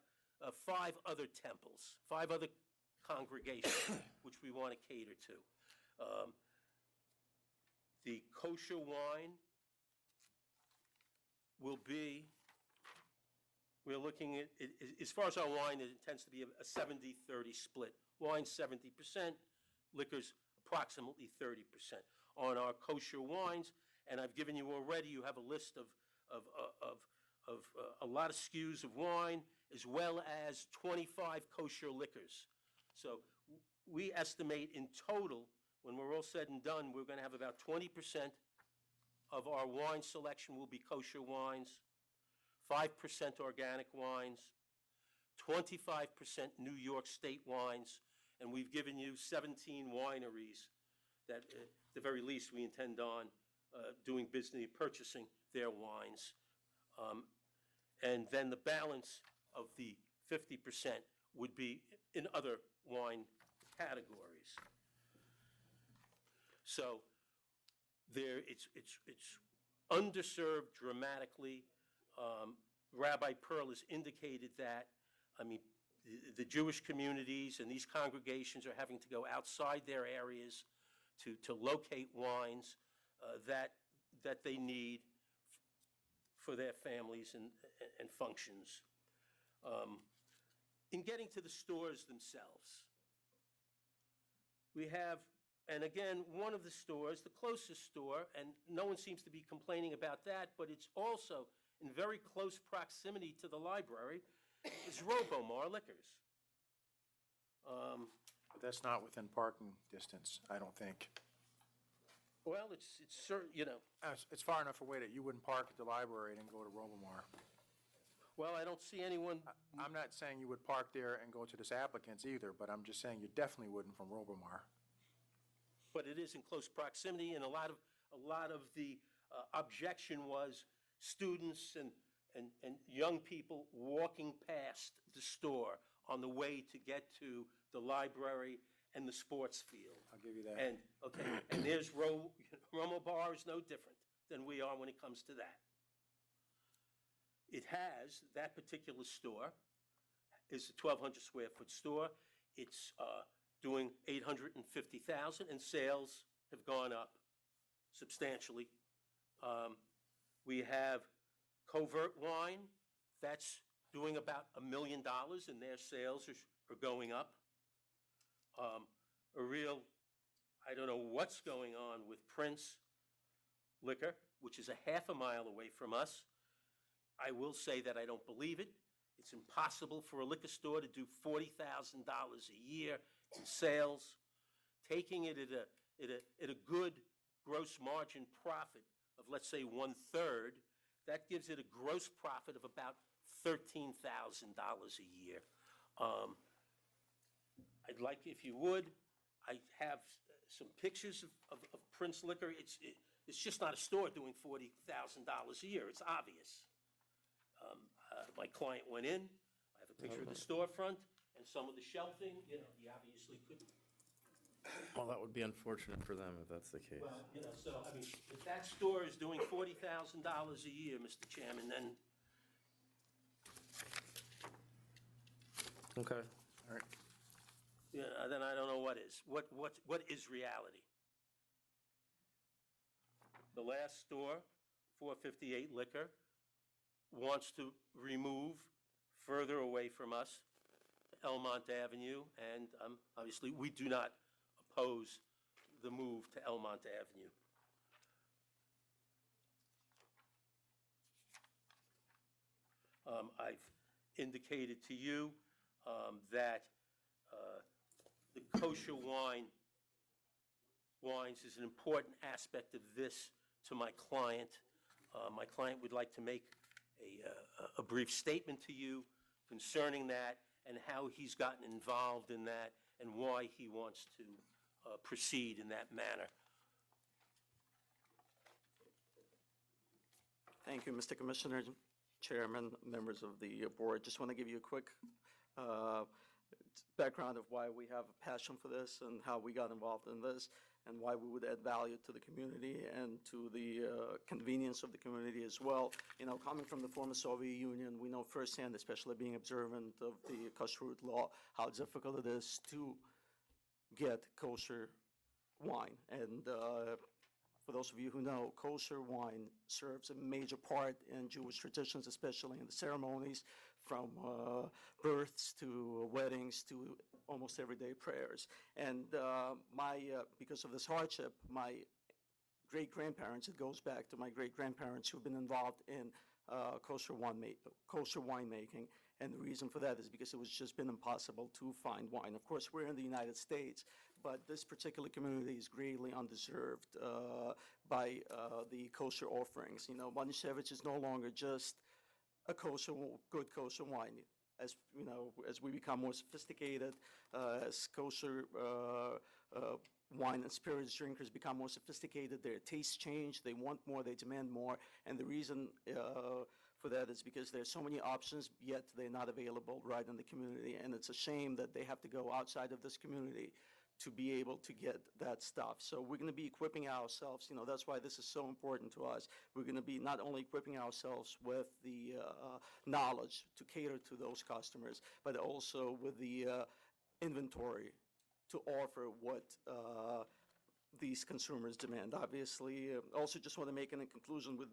5 other temples, 5 other congregations, which we want to cater to. The kosher wine will be, we're looking at, as far as our wine, it tends to be a 70-30 split. Wine 70%, liquors approximately 30%. On our kosher wines, and I've given you already, you have a list of a lot of SKUs of wine, as well as 25 kosher liquors. So we estimate in total, when we're all said and done, we're going to have about 20% of our wine selection will be kosher wines, 5% organic wines, 25% New York State wines, and we've given you 17 wineries that, at the very least, we intend on doing business, purchasing their wines. And then the balance of the 50% would be in other wine categories. So there, it's underserved dramatically. Rabbi Pearl has indicated that, the Jewish communities and these congregations are having to go outside their areas to locate wines that they need for their families and functions. In getting to the stores themselves, we have, and again, one of the stores, the closest store, and no one seems to be complaining about that, but it's also in very close proximity to the library, is Robomar Liquors. But that's not within parking distance, I don't think. Well, it's certain, It's far enough away that you wouldn't park at the library and then go to Robomar. Well, I don't see anyone. I'm not saying you would park there and go to this applicant's either, but I'm just saying you definitely wouldn't from Robomar. But it is in close proximity, and a lot of the objection was students and young people walking past the store on the way to get to the library and the sports field. I'll give you that. And there's Robomar is no different than we are when it comes to that. It has, that particular store is a 1,200 square foot store. It's doing $850,000, and sales have gone up substantially. We have Covert Wine, that's doing about $1 million, and their sales are going up. A real, I don't know what's going on with Prince Liquor, which is a half a mile away from us. I will say that I don't believe it. It's impossible for a liquor store to do $40,000 a year in sales. Taking it at a good gross margin profit of, let's say, 1/3, that gives it a gross profit of about $13,000 a year. I'd like, if you would, I have some pictures of Prince Liquor. It's just not a store doing $40,000 a year. It's obvious. My client went in. I have a picture of the storefront and some of the shelving. You know, he obviously couldn't. Well, that would be unfortunate for them if that's the case. Well, you know, so, I mean, if that store is doing $40,000 a year, Mr. Chairman, then. Okay. All right. Yeah, then I don't know what is. What is reality? The last store, 458 Liquor, wants to remove further away from us, Elmont Avenue, and obviously we do not oppose the move to Elmont Avenue. I've indicated to you that the kosher wines is an important aspect of this to my client. My client would like to make a brief statement to you concerning that and how he's gotten involved in that and why he wants to proceed in that manner. Thank you, Mr. Commissioner, Chairman, members of the board. Just want to give you a quick background of why we have a passion for this and how we got involved in this and why we would add value to the community and to the convenience of the community as well. You know, coming from the former Soviet Union, we know firsthand, especially being observant of the kashrut law, how difficult it is to get kosher wine. And for those of you who know, kosher wine serves a major part in Jewish traditions, especially in the ceremonies, from births to weddings to almost everyday prayers. And because of this hardship, my great-grandparents, it goes back to my great-grandparents who've been involved in kosher winemaking. And the reason for that is because it was just been impossible to find wine. Of course, we're in the United States, but this particular community is greatly undeserved by the kosher offerings. You know, Manischewitz is no longer just a good kosher wine. As you know, as we become more sophisticated, as kosher wine and spirits drinkers become more sophisticated, their tastes change, they want more, they demand more, and the reason for that is because there's so many options, yet they're not available right in the community, and it's a shame that they have to go outside of this community to be able to get that stuff. So we're going to be equipping ourselves, you know, that's why this is so important to us. We're going to be not only equipping ourselves with the knowledge to cater to those customers, but also with the inventory to offer what these consumers demand. Obviously, also just want to make a conclusion with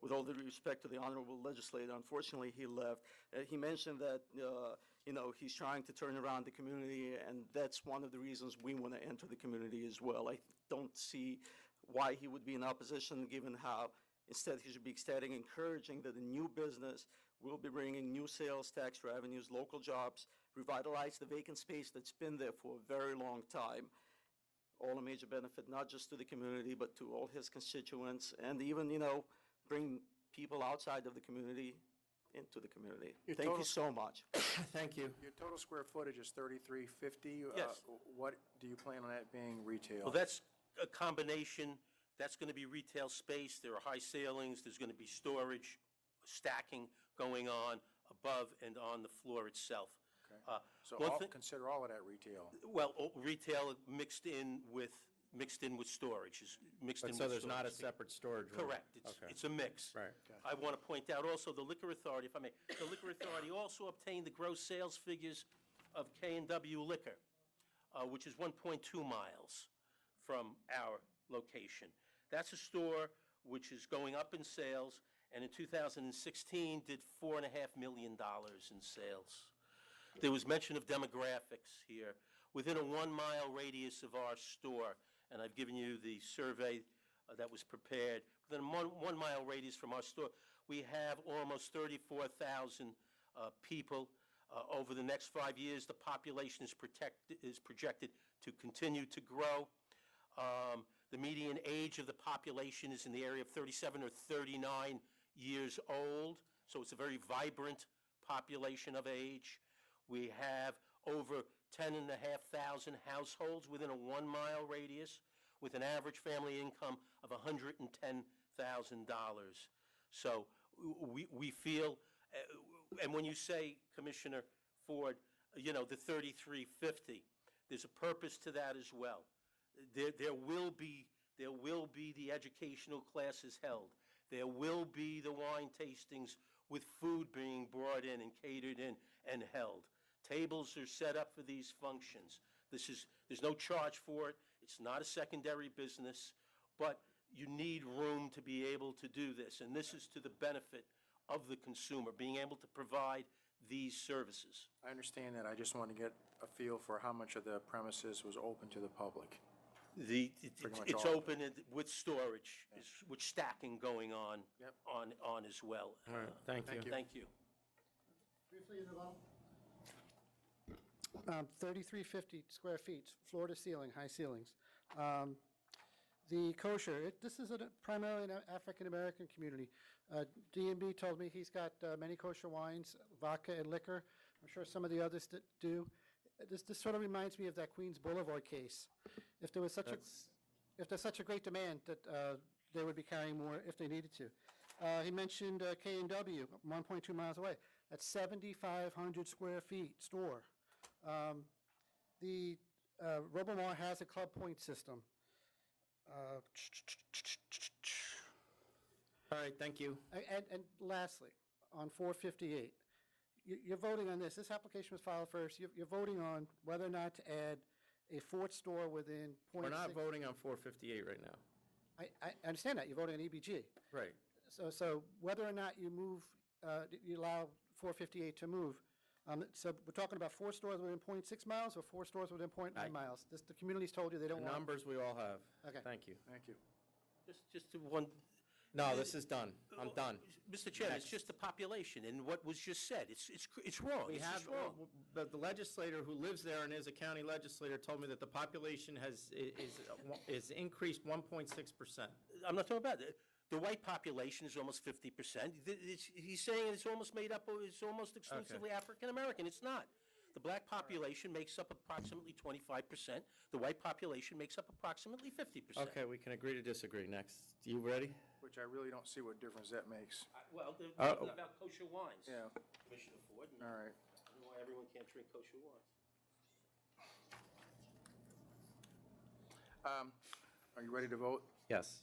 with all the respect to the honorable legislator. Unfortunately, he left. He mentioned that, you know, he's trying to turn around the community, and that's one of the reasons we want to enter the community as well. I don't see why he would be in opposition, given how instead he should be ecstatic, encouraging that a new business will be bringing new sales tax revenues, local jobs, revitalize the vacant space that's been there for a very long time. All a major benefit, not just to the community, but to all his constituents, and even, you know, bring people outside of the community into the community. Thank you so much. Thank you. Your total square footage is 3,350. Yes. What do you plan on that being retail? Well, that's a combination. That's going to be retail space. There are high ceilings. There's going to be storage, stacking going on above and on the floor itself. Okay. So consider all of that retail. Well, retail mixed in with storage. So there's not a separate storage room? Correct. It's a mix. Right. I want to point out also the Liquor Authority, if I may. The Liquor Authority also obtained the gross sales figures of K&W Liquor, which is 1.2 miles from our location. That's a store which is going up in sales, and in 2016 did $4.5 million in sales. There was mention of demographics here. Within a 1-mile radius of our store, and I've given you the survey that was prepared, within a 1-mile radius from our store, we have almost 34,000 people. Over the next 5 years, the population is projected to continue to grow. The median age of the population is in the area of 37 or 39 years old, so it's a very vibrant population of age. We have over 10,500 households within a 1-mile radius with an average family income of $110,000. So we feel, and when you say, Commissioner Ford, you know, the 3350, there's a purpose to that as well. There will be the educational classes held. There will be the wine tastings with food being brought in and catered in and held. Tables are set up for these functions. There's no charge for it. It's not a secondary business, but you need room to be able to do this, and this is to the benefit of the consumer, being able to provide these services. I understand that. I just want to get a feel for how much of the premises was open to the public. It's open with storage, with stacking going on as well. All right, thank you. Thank you. Briefly in the bottom. 3,350 square feet, floor to ceiling, high ceilings. The kosher, this is primarily an African-American community. D&B told me he's got many kosher wines, vodka and liquor. I'm sure some of the others do. This sort of reminds me of that Queens Boulevard case. If there's such a great demand that they would be carrying more if they needed to. He mentioned K&W, 1.2 miles away. That's 7,500 square feet store. The Robomar has a club point system. All right, thank you. And lastly, on 458, you're voting on this. This application was filed first. You're voting on whether or not to add a fourth store within .6. We're not voting on 458 right now. I understand that. You're voting on EBG. Right. So whether or not you move, you allow 458 to move. So we're talking about 4 stores within .6 miles or 4 stores within .9 miles? The community's told you they don't The want. numbers we all have. Okay. Thank you. Thank you. Just one. No, this is done. I'm done. Mr. Chairman, it's just the population, and what was just said, it's wrong. We It's have, just wrong. the legislator who lives there and is a county legislator told me that the population is increased 1.6%. I'm not talking about it. The white population is almost 50%. He's saying it's almost made up, it's almost exclusively African-American. It's not. The black population makes up approximately 25%. The white population makes up approximately 50%. Okay, we can agree to disagree. Next. You ready? Which I really don't see what difference that makes. Well, they're talking about kosher wines. Yeah. Commissioner Ford. All right. I don't know why everyone can't drink kosher wines. Are you ready to vote? Yes.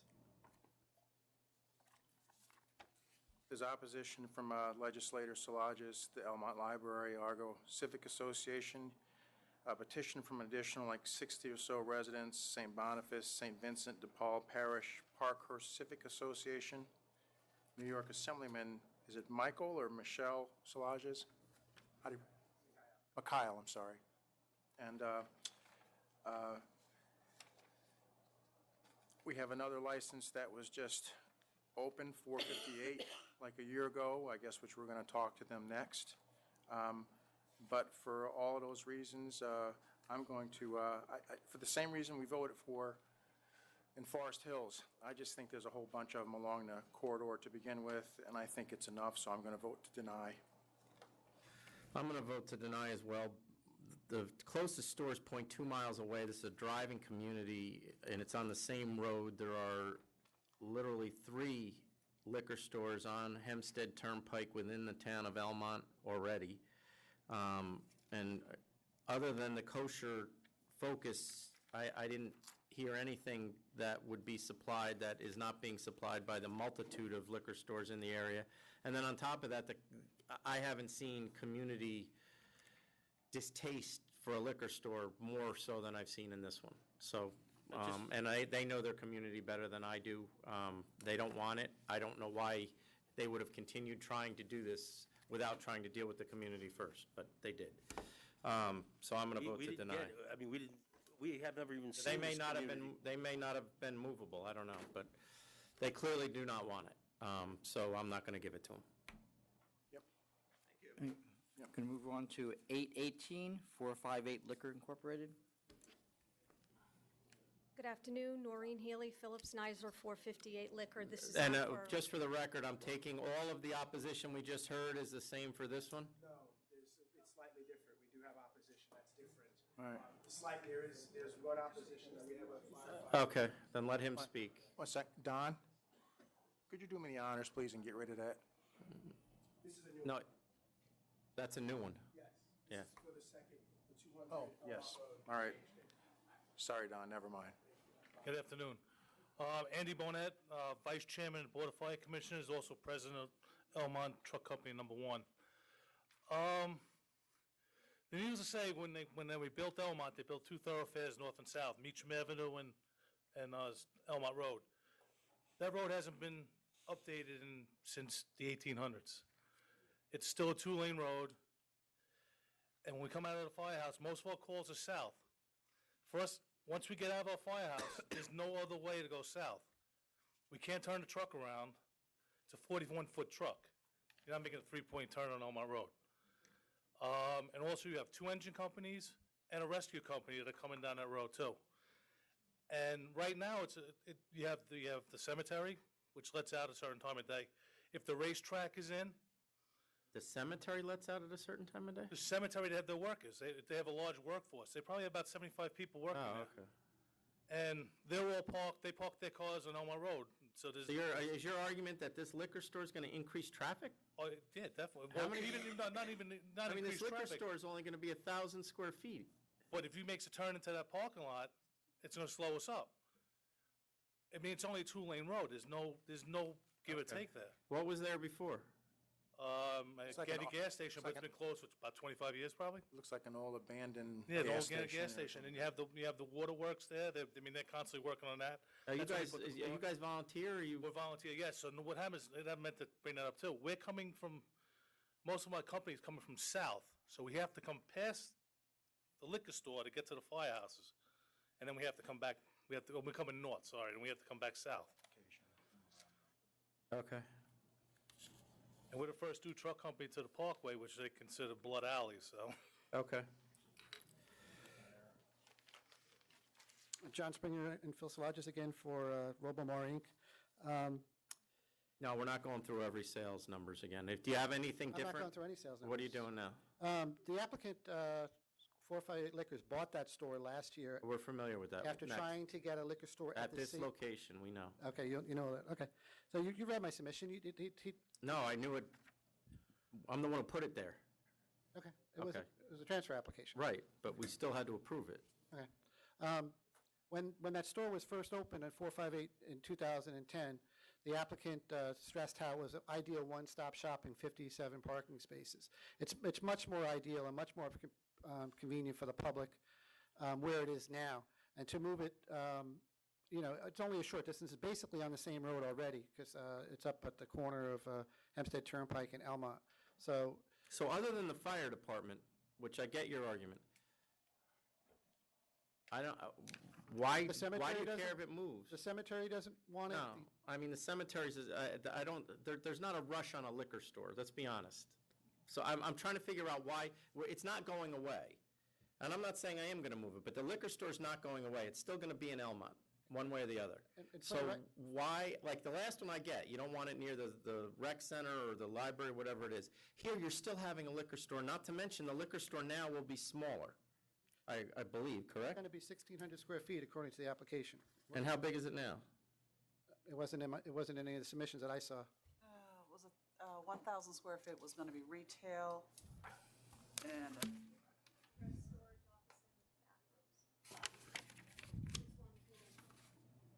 There's opposition from legislator Szilagyi, the Elmont Library, Argo Civic Association, a petition from an additional 60 or so residents, St. Boniface, St. Vincent de Paul Parish, Parkhurst Civic Association, New York Assemblyman, is it Michael or Michelle Szilagyi? Mikhail, I'm sorry. And we have another license that was just opened, 458, like a year ago, I guess, which we're going to talk to them next. But for all of those reasons, I'm going to, for the same reason we voted for in Forest Hills, I just think there's a whole bunch of them along the corridor to begin with, and I think it's enough, so I'm going to vote to deny. I'm going to vote to deny as well. The closest store is 0.2 miles away. This is a driving community, and it's on the same road. There are literally 3 liquor stores on Hempstead Turnpike within the town of Elmont already. And other than the kosher focus, I didn't hear anything that would be supplied that is not being supplied by the multitude of liquor stores in the area. And then on top of that, I haven't seen community distaste for a liquor store more so than I've seen in this one. So, and they know their community better than I do. They don't want it. I don't know why they would have continued trying to do this without trying to deal with the community first, but they did. So I'm going to vote We to didn't deny. get it. I mean, we have never even They seen may this not have community. been, they may not have been movable, I don't know, but they clearly do not want it. So I'm not going to give it to them. Going to move on to 818, 458 Liquor Incorporated. Good afternoon, Noreen Healy, Phillips Neisler, 458 Liquor. This is And not for- just for the record, I'm taking all of the opposition we just heard is the same for this one? No, it's slightly different. We do have opposition that's different. All right. There's one opposition that we have a Okay, then let him speak. 1 sec. Don, could you do me the honors, please, and get rid of that? This is a new No, that's a new one. Yes. Yeah. For the second, the 200. Oh, yes. All right. Sorry, Don, never mind. Good afternoon. Andy Bonet, Vice Chairman of the Board of Fire Commissioners, also President of Elmont Truck Company Number 1. Needless to say, when they rebuilt Elmont, they built two thoroughfares north and south, Meacham Avenue and Elmont Road. That road hasn't been updated since the 1800s. It's still a two-lane road, and when we come out of the firehouse, most of our calls are south. For us, once we get out of our firehouse, there's no other way to go south. We can't turn the truck around. It's a 41-foot truck. You're not making a three-point turn on Elmont Road. And also, you have two engine companies and a rescue company that are coming down that road, too. And right now, you have the cemetery, which lets out a certain time of day. If the racetrack is in, The cemetery lets out at a certain time of day? the cemetery, they have their workers. They have a large workforce. They probably have about 75 people working Oh, there. okay. And they're all parked, they park their cars on Elmont Road. So there's. So is your argument that this liquor store is going to increase traffic? Oh, yeah, definitely. How Well, many- not even I mean, this increased liquor traffic. store is only going to be 1,000 square feet. But if he makes a turn into that parking lot, it's going to slow us up. I mean, it's only a two-lane road. There's no give or Okay. take there. What was there before? A like Getty an- gas station, but it's been closed for about 25 years, probably. Looks like an old abandoned Yeah, the gas old station. gas station, and you have the waterworks there. They're constantly working on that. Are you That's where guys, they put the are you store. guys volunteer, or you? We're volunteer, yes. So what happens, and I meant to bring that up too. We're coming from, most of my company's coming from south, so we have to come past the liquor store to get to the firehouses. And then we have to come back, we're coming north, sorry, and we have to come back south. Okay. And we're the first new truck company to the Parkway, which they consider blood alley, so. Okay. John Springer and Phil Salages again for Robomar Inc. No, we're not going through every sales numbers again. Do you have anything I'm different? not going through any sales What are you numbers. doing now? The applicant, 458 Liquors, bought that store last year We're familiar with that. after Next. trying to get a liquor store At at the this same. location, we know. Okay, you know that, okay. So you read my submission, No, I knew it. I'm the one who put it there. okay. It was Okay. a transfer application. Right, but we still had to approve it. Okay. When that store was first opened at 458 in 2010, the applicant stressed how it was an ideal one-stop shop in 57 parking spaces. It's much more ideal and much more convenient for the public where it is now. And to move it, it's only a short distance. It's basically on the same road already because it's up at the corner of Hempstead Turnpike and Elmont. So other than the fire department, which I get your argument, I don't, why The cemetery do you doesn't- care if it moves? the cemetery doesn't want it. No, I mean, the cemeteries, I don't, there's not a rush on a liquor store, let's be honest. So I'm trying to figure out why, it's not going away. And I'm not saying I am going to move it, but the liquor store's not going away. It's still going to be in Elmont, one way or the other. And So why, like the last one I get, you don't want it near the rec center or the library, whatever it is. Here, you're still having a liquor store, not to mention the liquor store now will be smaller, I believe, It's correct? going to be 1,600 square feet according to the application. And how big is it now? It wasn't in any of the submissions that I saw. Was it 1,000 square feet was going to be retail, and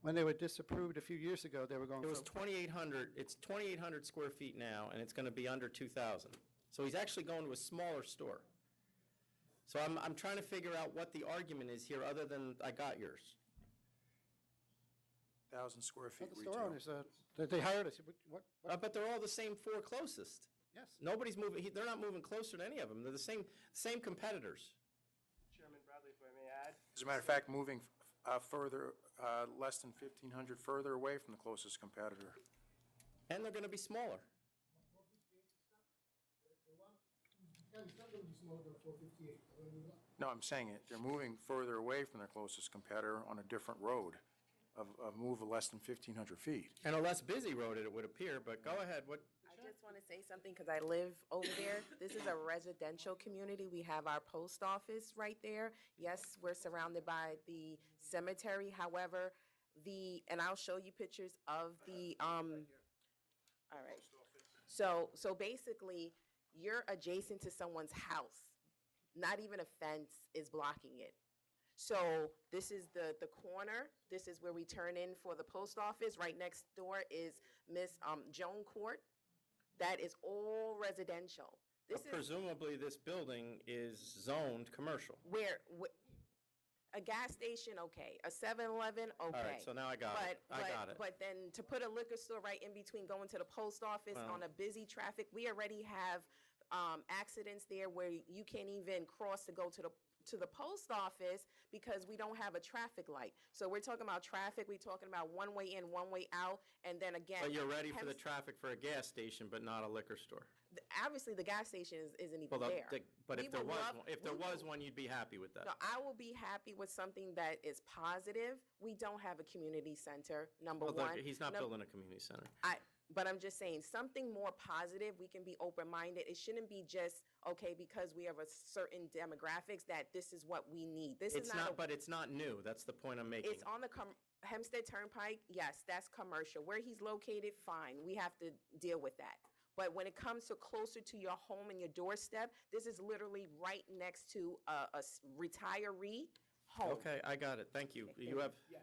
When they were disapproved a few years ago, they were going It was for 2,800, it's 2,800 square feet now, and it's going to be under 2,000. So he's actually going to a smaller store. So I'm trying to figure out what the argument is here, other than I got yours. 8,000 square feet The retail. store owners, they hired us. But they're all the same four closest. Yes. Nobody's moving, they're not moving closer to any of them. They're the same competitors. Chairman Bradley, if I may add. As a matter of fact, moving further, less than 1,500 further away from the closest competitor. And they're going to be smaller. No, I'm saying it, they're moving further away from their closest competitor on a different road, of move of less than 1,500 feet. And a less busy road, it would appear, but go ahead, what? I just want to say something because I live over there. This is a residential community. We have our post office right there. Yes, we're surrounded by the cemetery. However, and I'll show you pictures of all right. So basically, you're adjacent to someone's house. Not even a fence is blocking it. So this is the corner. This is where we turn in for the post office. Right next door is Miss Joan Court. That is all residential. Presumably, this building is zoned commercial. Where a gas station, okay. A 7-Eleven, okay. All right, so now I got it. I got it. But then to put a liquor store right in between going to the post office on a busy traffic, we already have accidents there where you can't even cross to go to the post office because we don't have a traffic light. So we're talking about traffic, we're talking about one way in, one way out, and then again. But you're ready for the traffic for a gas station, but not a liquor store. Obviously, the gas station isn't even Well, there. but if there was one, you'd be happy with that. No, I will be happy with something that is positive. We don't have a community center, number Well, one. look, he's not building a community center. But I'm just saying, something more positive, we can be open-minded. It shouldn't be just, okay, because we have a certain demographics that this is what we need. But it's not new. That's the point I'm making. It's on the Hempstead Turnpike. Yes, that's commercial. Where he's located, fine. We have to deal with that. But when it comes to closer to your home and your doorstep, this is literally right next to a retiree home. Okay, I got it. Thank you. You have... Yes.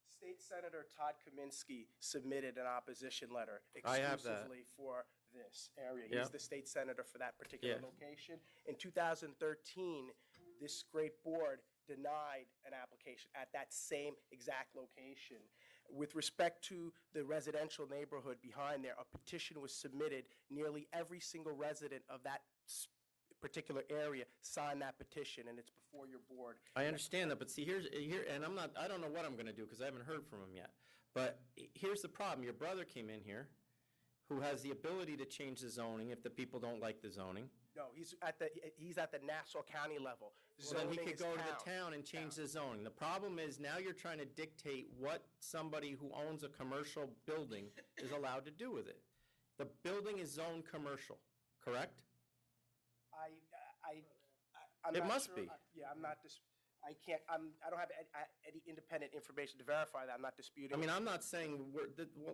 State Senator Todd Kaminsky submitted an opposition letter I have that. exclusively for this area. Yeah. He's the state senator for that particular Yeah. location. In 2013, this great board denied an application at that same exact location. With respect to the residential neighborhood behind there, a petition was submitted. Nearly every single resident of that particular area signed that petition, and it's before your board. I understand that, but see, and I don't know what I'm going to do because I haven't heard from him yet. But here's the problem. Your brother came in here who has the ability to change the zoning if the people don't like the zoning. No, he's at the Nassau County level. So then he Zoning could is go to the town and change the zoning. The problem is now you're trying to dictate what somebody who owns a commercial building is allowed to do with it. The building is zoned commercial, correct? I'm It not must sure. be. I'm not I don't have any independent information to verify that. I'm not disputing. I mean, I'm not saying,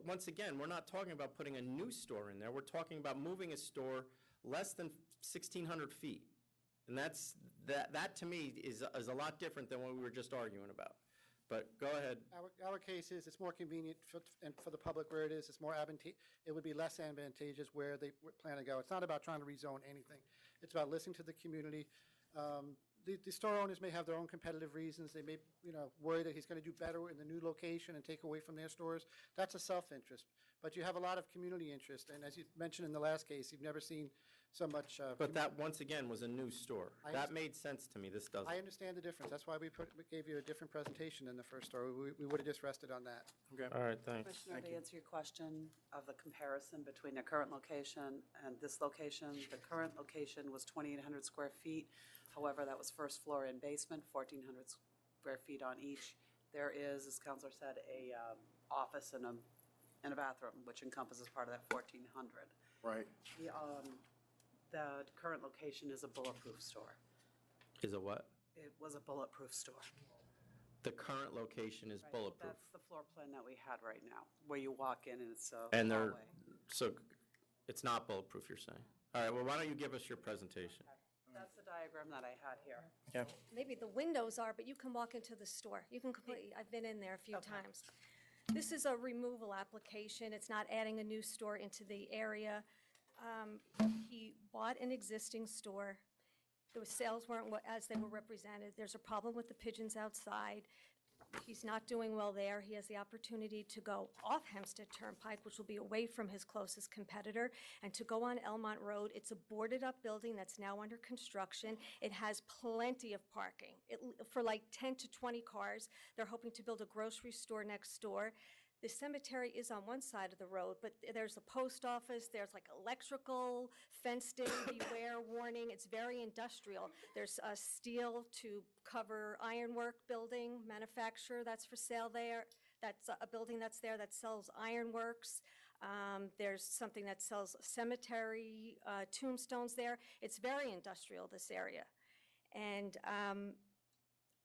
once again, we're not talking about putting a new store in there. We're talking about moving a store less than 1,600 feet. And that to me is a lot different than what we were just arguing about. But go ahead. Our case is, it's more convenient and for the public where it is. It's more it would be less advantageous where they plan to go. It's not about trying to rezone anything. It's about listening to the community. The store owners may have their own competitive reasons. They may, worry that he's going to do better in the new location and take away from their stores. That's a self-interest. But you have a lot of community interest. And as you mentioned in the last case, you've never seen so much. But that, once again, was a new store. That made sense to me. This doesn't. I understand the difference. That's why we gave you a different presentation than the first store. We would have just rested on that. Okay. All right, thanks. Commissioner, to answer your question of the comparison between the current location and this location, the current location was 2,800 square feet. However, that was first floor and basement, 1,400 square feet on each. There is, as Counselor said, a office and a bathroom, which encompasses part of that 1,400. Right. The current location is a bulletproof store. Is a what? It was a bulletproof store. The current location is bulletproof. That's the floor plan that we had right now, where you walk in and it's a And hallway. so it's not bulletproof, you're saying? All right, well, why don't you give us your presentation? That's the diagram that I had here. Yeah. Maybe the windows are, but you can walk into the store. You can completely, I've been in there a few times. This is a removal application. It's not adding a new store into the area. He bought an existing store. The sales weren't as they were represented. There's a problem with the pigeons outside. he's not doing well there. He has the opportunity to go off Hempstead Turnpike, which will be away from his closest competitor, and to go on Elmont Road. It's a boarded-up building that's now under construction. It has plenty of parking, for like 10 to 20 cars. They're hoping to build a grocery store next door. The cemetery is on one side of the road, but there's a post office, there's like electrical, fenced in, beware, warning. It's very industrial. There's a steel to cover ironwork building, manufacturer that's for sale there. That's a building that's there that sells ironworks. There's something that sells cemetery tombstones there. It's very industrial, this area. And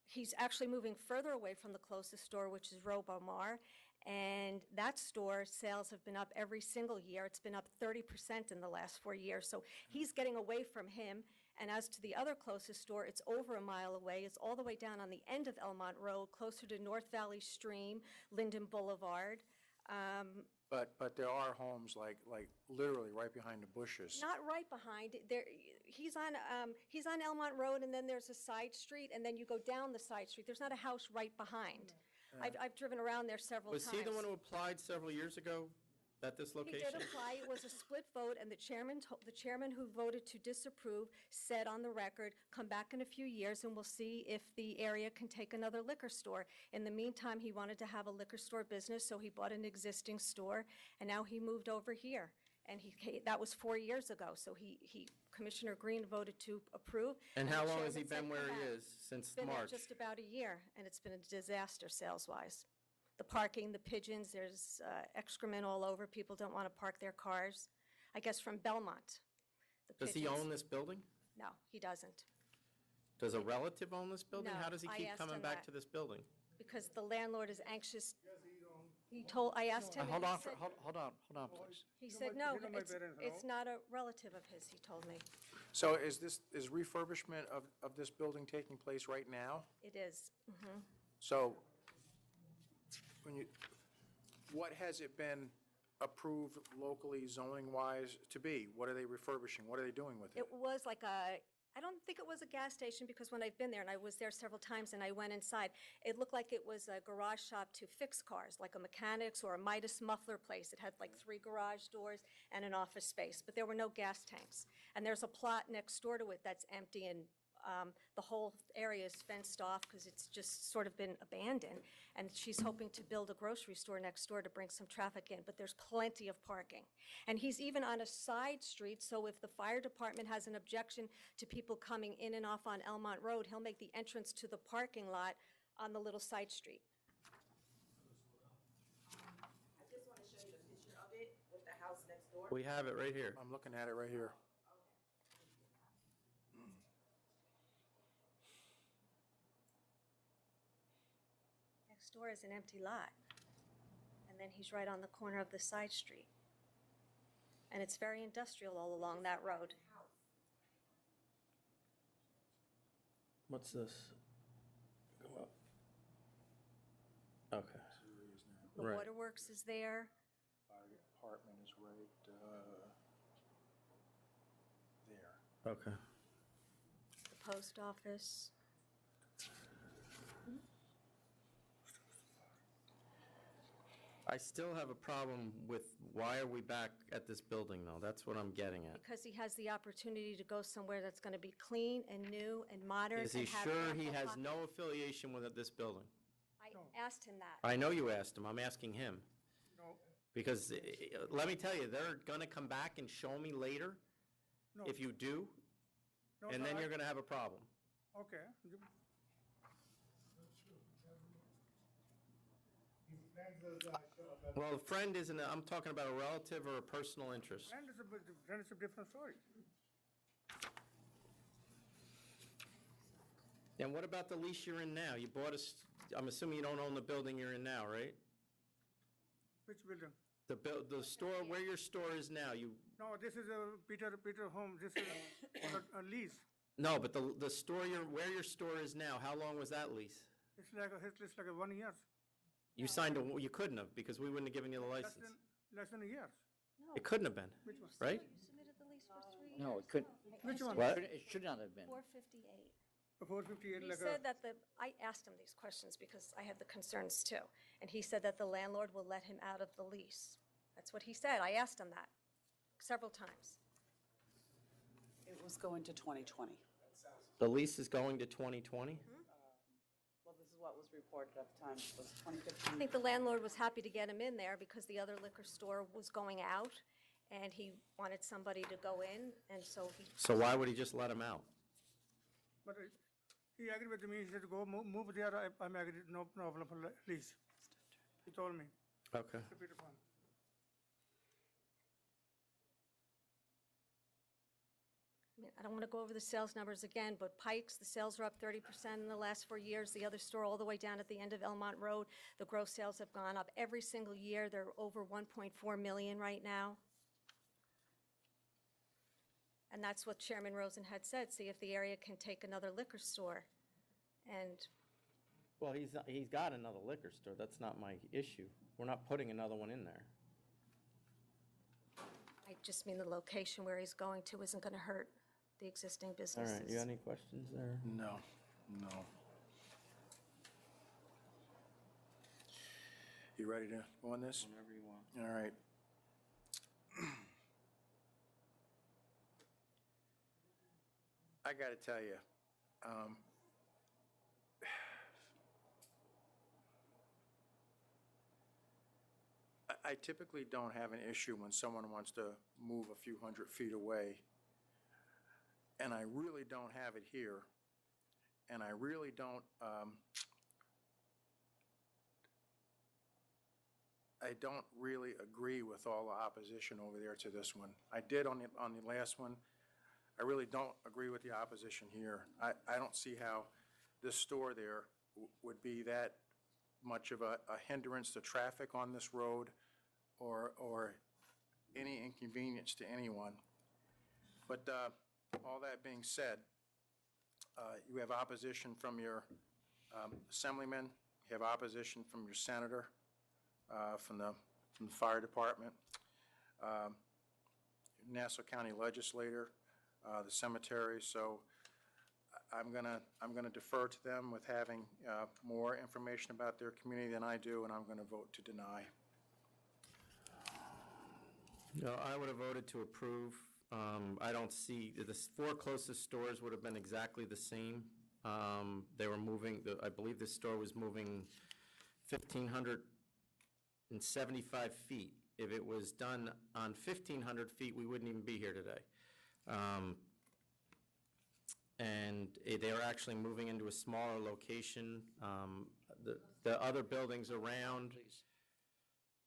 he's actually moving further away from the closest store, which is Robomar. And that store sales have been up every single year. It's been up 30% in the last 4 years. So he's getting away from him. And as to the other closest store, it's over a mile away. It's all the way down on the end of Elmont Road, closer to North Valley Stream, Linden Boulevard. But there are homes like literally right behind the bushes. Not right behind. He's on Elmont Road, and then there's a side street, and then you go down the side street. There's not a house right behind. I've driven around there several times. Was he the one who applied several years ago at this location? He did apply. It was a split vote, and the chairman who voted to disapprove said on the record, come back in a few years and we'll see if the area can take another liquor store. In the meantime, he wanted to have a liquor store business, so he bought an existing store, and now he moved over here. And that was 4 years ago, so Commissioner Green voted to approve. And how the long has he chairman said, been where "Come he back." is? Since Been there March? just about a year, and it's been a disaster sales-wise. The parking, the pigeons, there's excrement all over. People don't want to park their cars. I guess from Belmont. the Does he pigeons. own this building? No, he doesn't, Does a relative own this building? No, How does he I keep asked coming him back that. to this building? because the landlord is anxious. I asked him. and Hold he on, said- hold on, please. He said, no, it's not a relative of his, he told me. So is refurbishment of this building taking place right now? It is. Mhm. So what has it been approved locally zoning-wise to be? What are they refurbishing? What are they doing with it? It was like I don't think it was a gas station, because when I've been there, and I was there several times, and I went inside, it looked like it was a garage shop to fix cars, like a mechanics or a Midas muffler place. It had like 3 garage doors and an office space, but there were no gas tanks. And there's a plot next door to it that's empty, and the whole area is fenced off because it's just sort of been abandoned. And she's hoping to build a grocery store next door to bring some traffic in, but there's plenty of parking. And he's even on a side street, so if the fire department has an objection to people coming in and off on Elmont Road, he'll make the entrance to the parking lot on the little side street. I just want to show you the picture of it with the house next door. We have it right here. I'm looking at it right here. Next door is an empty lot. And then he's right on the corner of the side street. And it's very industrial all along that road. What's this? Go up. Okay. The Right. waterworks is there. Fire department is right there. Okay. The post office. I still have a problem with, why are we back at this building, though? That's what I'm getting at. Because he has the opportunity to go somewhere that's going to be clean and new and modern. Is he and have sure he ample has parking. no affiliation with this building? I asked him that. I know you asked him, I'm asking him. No, Because, let me tell you, they're gonna come back and show me later, no. if you do, No, and sir, then you're gonna have a problem. Okay. Well, a friend isn't, I'm talking about a relative or a personal interest. Friend is a different story. And what about the lease you're in now? You bought I'm assuming you don't own the building you're in now, right? Which building? The store, where your store is now, No, this is a Peter home. This is a lease. no, but the store where your store is now, how long was that lease? It's like a 1 year. You you couldn't have, because we wouldn't have given you the license. Less than a year. It couldn't have been, Which one? right? You submitted the lease for 3 No, years. it couldn't. Which one? What? It should not have been. 458. The 458 He like said that I asked him these questions because I had the concerns too. And he said that the landlord will let him out of the lease. That's what he said. I asked him that several times. It was going to 2020. The lease is going to 2020? Well, this is what was reported at the time, it was I 2015. think the landlord was happy to get him in there because the other liquor store was going out, and he wanted somebody to go in, and so he... So why would he just let him out? But he agreed with me, he said, go move there, I'm agreed, no problem for lease. He told me. Okay. Mr. Peter Pan. I mean, I don't want to go over the sales numbers again, but Pikes, the sales are up 30% in the last 4 years. The other store, all the way down at the end of Elmont Road, the gross sales have gone up every single year. They're over 1.4 million right now. And that's what Chairman Rosen had said, see if the area can take another liquor store. And Well, he's got another liquor store. That's not my issue. We're not putting another one in there. I just mean the location where he's going to isn't going to hurt the existing All businesses. right, you got any questions there? No. You ready to go on this? Whenever you want. All right. I got to tell you, I typically don't have an issue when someone wants to move a few hundred feet away, and I really don't have it here, and I really don't, I don't really agree with all the opposition over there to this one. I did on the last one. I really don't agree with the opposition here. I don't see how this store there would be that much of a hindrance to traffic on this road or any inconvenience to anyone. But all that being said, you have opposition from your assemblyman, you have opposition from your senator, from the fire department, Nassau County legislator, the cemetery. So I'm gonna defer to them with having more information about their community than I do, and I'm gonna vote to deny. No, I would have voted to approve. I don't see, the four closest stores would have been exactly the same. They were moving, I believe this store was moving 1,575 feet. If it was done on 1,500 feet, we wouldn't even be here today. And they are actually moving into a smaller location. The other buildings around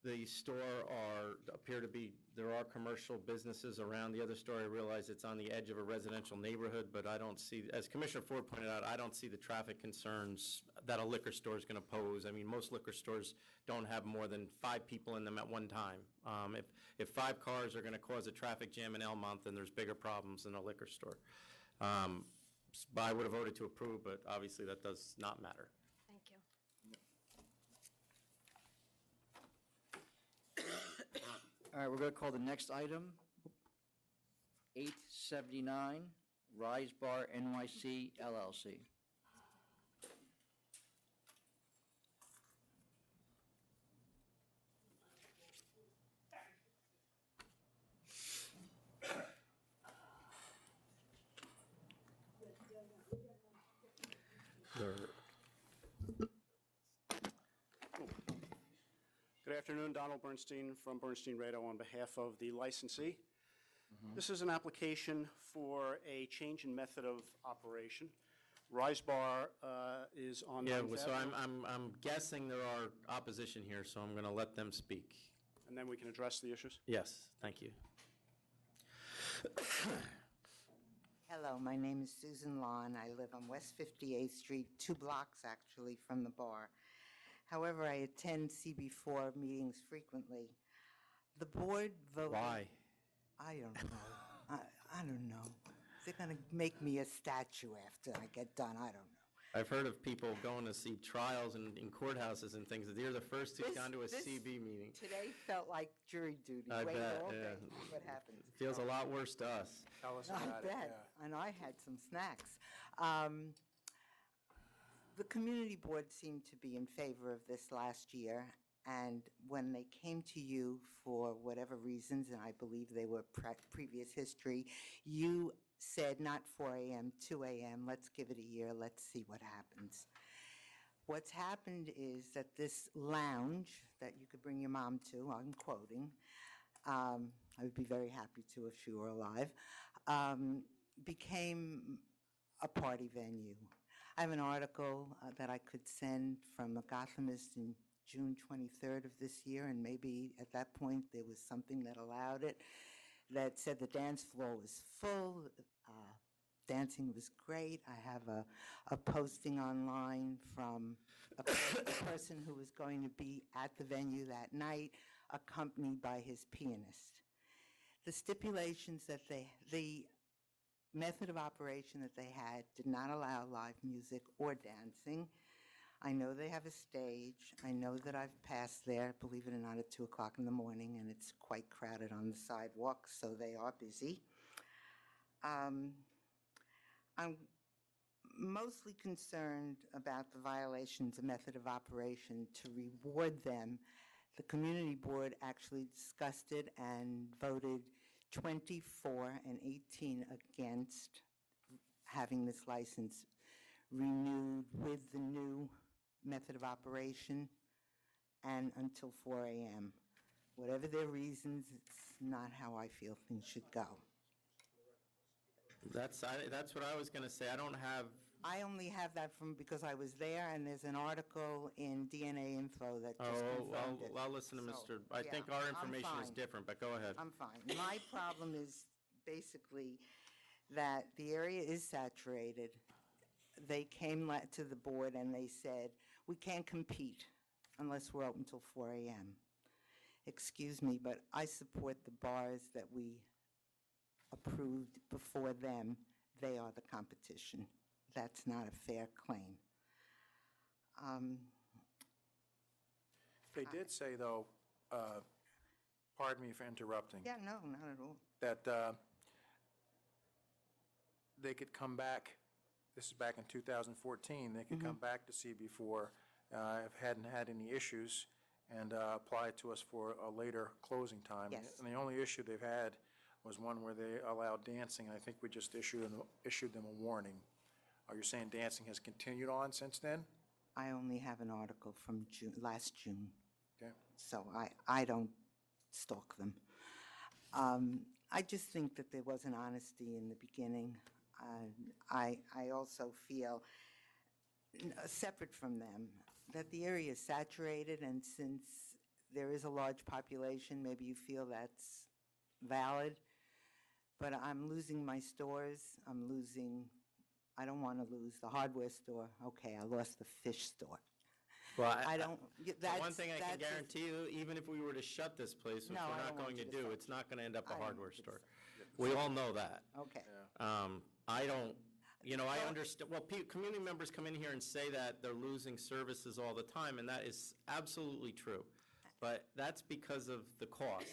the store appear to be, there are commercial businesses around the other store. I realize it's on the edge of a residential neighborhood, but I don't see, as Commissioner Ford pointed out, I don't see the traffic concerns that a liquor store is going to pose. I mean, most liquor stores don't have more than 5 people in them at one time. If 5 cars are going to cause a traffic jam in Elmont, then there's bigger problems than a liquor store. But I would have voted to approve, but obviously that does not matter. Thank you. All right, we're going to call the next item 879, Rise Bar NYC LLC. Good afternoon, Donald Bernstein from Bernstein Rado on behalf of the licensee. This is an application for a change in method of operation. Rise Bar is on Yeah, Ninth so Avenue. I'm guessing there are opposition here, so I'm going to let them speak. And then we can address the issues. Yes, thank you. Hello, my name is Susan Lawn. I live on West 58th Street, 2 blocks actually from the bar. However, I attend CB4 meetings frequently. The board voted... Why? I don't know. I don't know. They're going to make me a statue after I get done. I don't know. I've heard of people going to see trials in courthouses and things. You're the first who's gone to a CB meeting. Today felt like jury duty. I Wait bet, all yeah. day to see what happens. It feels a lot worse to us. Tell us I about it. bet. And I had some snacks. the community board seemed to be in favor of this last year, and when they came to you for whatever reasons, and I believe they were previous history, you said not 4 a.m., 2 a.m., let's give it a year, let's see what happens. What's happened is that this lounge that you could bring your mom to, I'm quoting, I would be very happy to if she were alive, became a party venue. I have an article that I could send from a Gothamist in June 23rd of this year, and maybe at that point there was something that allowed it, that said the dance floor was full, dancing was great. I have a posting online from a person who was going to be at the venue that night, accompanied by his pianist. The stipulations that the method of operation that they had did not allow live music or dancing. I know they have a stage. I know that I've passed there, believe it or not, at 2 o'clock in the morning, and it's quite crowded on the sidewalks, so they are busy. I'm mostly concerned about the violations of method of operation to reward them. The community board actually discussed it and voted 24 and 18 against having this license renewed with the new method of operation and until 4 a.m. Whatever their reasons, it's not how I feel things should go. That's what I was going to say. I don't have... I only have that from because I was there, and there's an article in DNA Info that just confirmed it. I'll listen to So, Mr. I think yeah, our I'm information is fine. different, but go ahead. I'm fine. My problem is basically that the area is saturated. They came to the board and they said, we can't compete unless we're open till 4 a.m. Excuse me, but I support the bars that we approved before them. They are the competition. That's not a fair claim. They did say, though, pardon me for interrupting, Yeah, no, not at all. that they could come back, this is back in 2014, they could come back to CB4 if hadn't had any issues and apply to us for a later closing time. Yes. And the only issue they've had was one where they allowed dancing, and I think we just issued them a warning. Are you saying dancing has continued on since then? I only have an article from last June. Okay. So I don't stalk them. I just think that there wasn't honesty in the beginning. I also feel, separate from them, that the area is saturated, and since there is a large population, maybe you feel that's valid. But I'm losing my stores. I don't want to lose the hardware store. Okay, I lost the fish store. Well, I don't. the one thing I can guarantee you, even if we were to shut this place, which No, I we're don't not want going to you to do, shut it's not going to end up I a don't hardware want you to store. We all know that. Okay. I don't, I understand, well, community members come in here and say that they're losing services all the time, and that is absolutely true. But that's because of the cost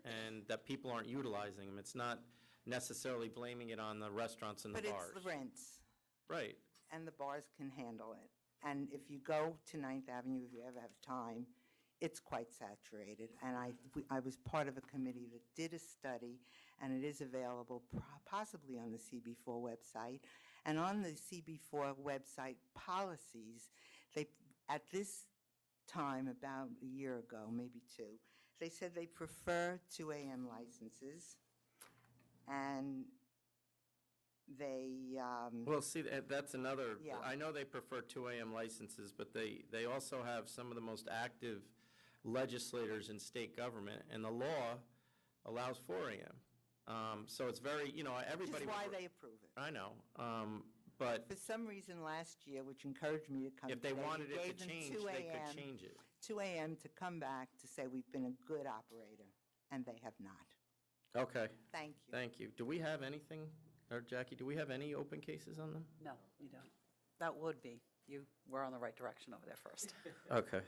and that people aren't utilizing them. It's not necessarily blaming it on the restaurants and the But bars. it's the rents. Right. And the bars can handle it. And if you go to 9th Avenue, if you ever have time, it's quite saturated. And I was part of a committee that did a study, and it is available possibly on the CB4 website. And on the CB4 website policies, at this time, about a year ago, maybe 2, they said they prefer 2 a.m. licenses, and they... Well, see, that's another, Yeah. I know they prefer 2 a.m. licenses, but they also have some of the most active legislators in state government, and the law allows 4 a.m. So it's very, everybody... Which is why they approve it. I know, but... For some reason last year, which encouraged me to come If they today, we wanted it gave to them change, 2 they could a.m. change it. 2 a.m. to come back to say we've been a good operator, and they have not. Okay. Thank you. Thank you. Do we have anything, or Jackie, do we have any open cases on them? No, you don't. That would be. You were on the right direction over there first. Okay.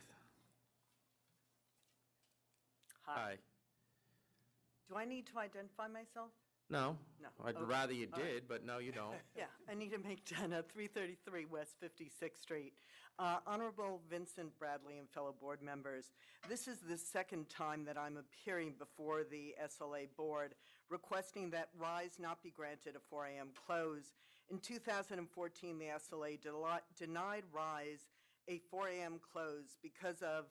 Hi. Hi. Do I need to identify myself? No. No. I'd Okay. rather you All right. did, but no, you don't. Yeah, Anita McDonough, 333 West 56th Street. Honorable Vincent Bradley and fellow board members, this is the second time that I'm appearing before the SLA board requesting that RISE not be granted a 4 a.m. close. In 2014, the SLA denied RISE a 4 a.m. close because of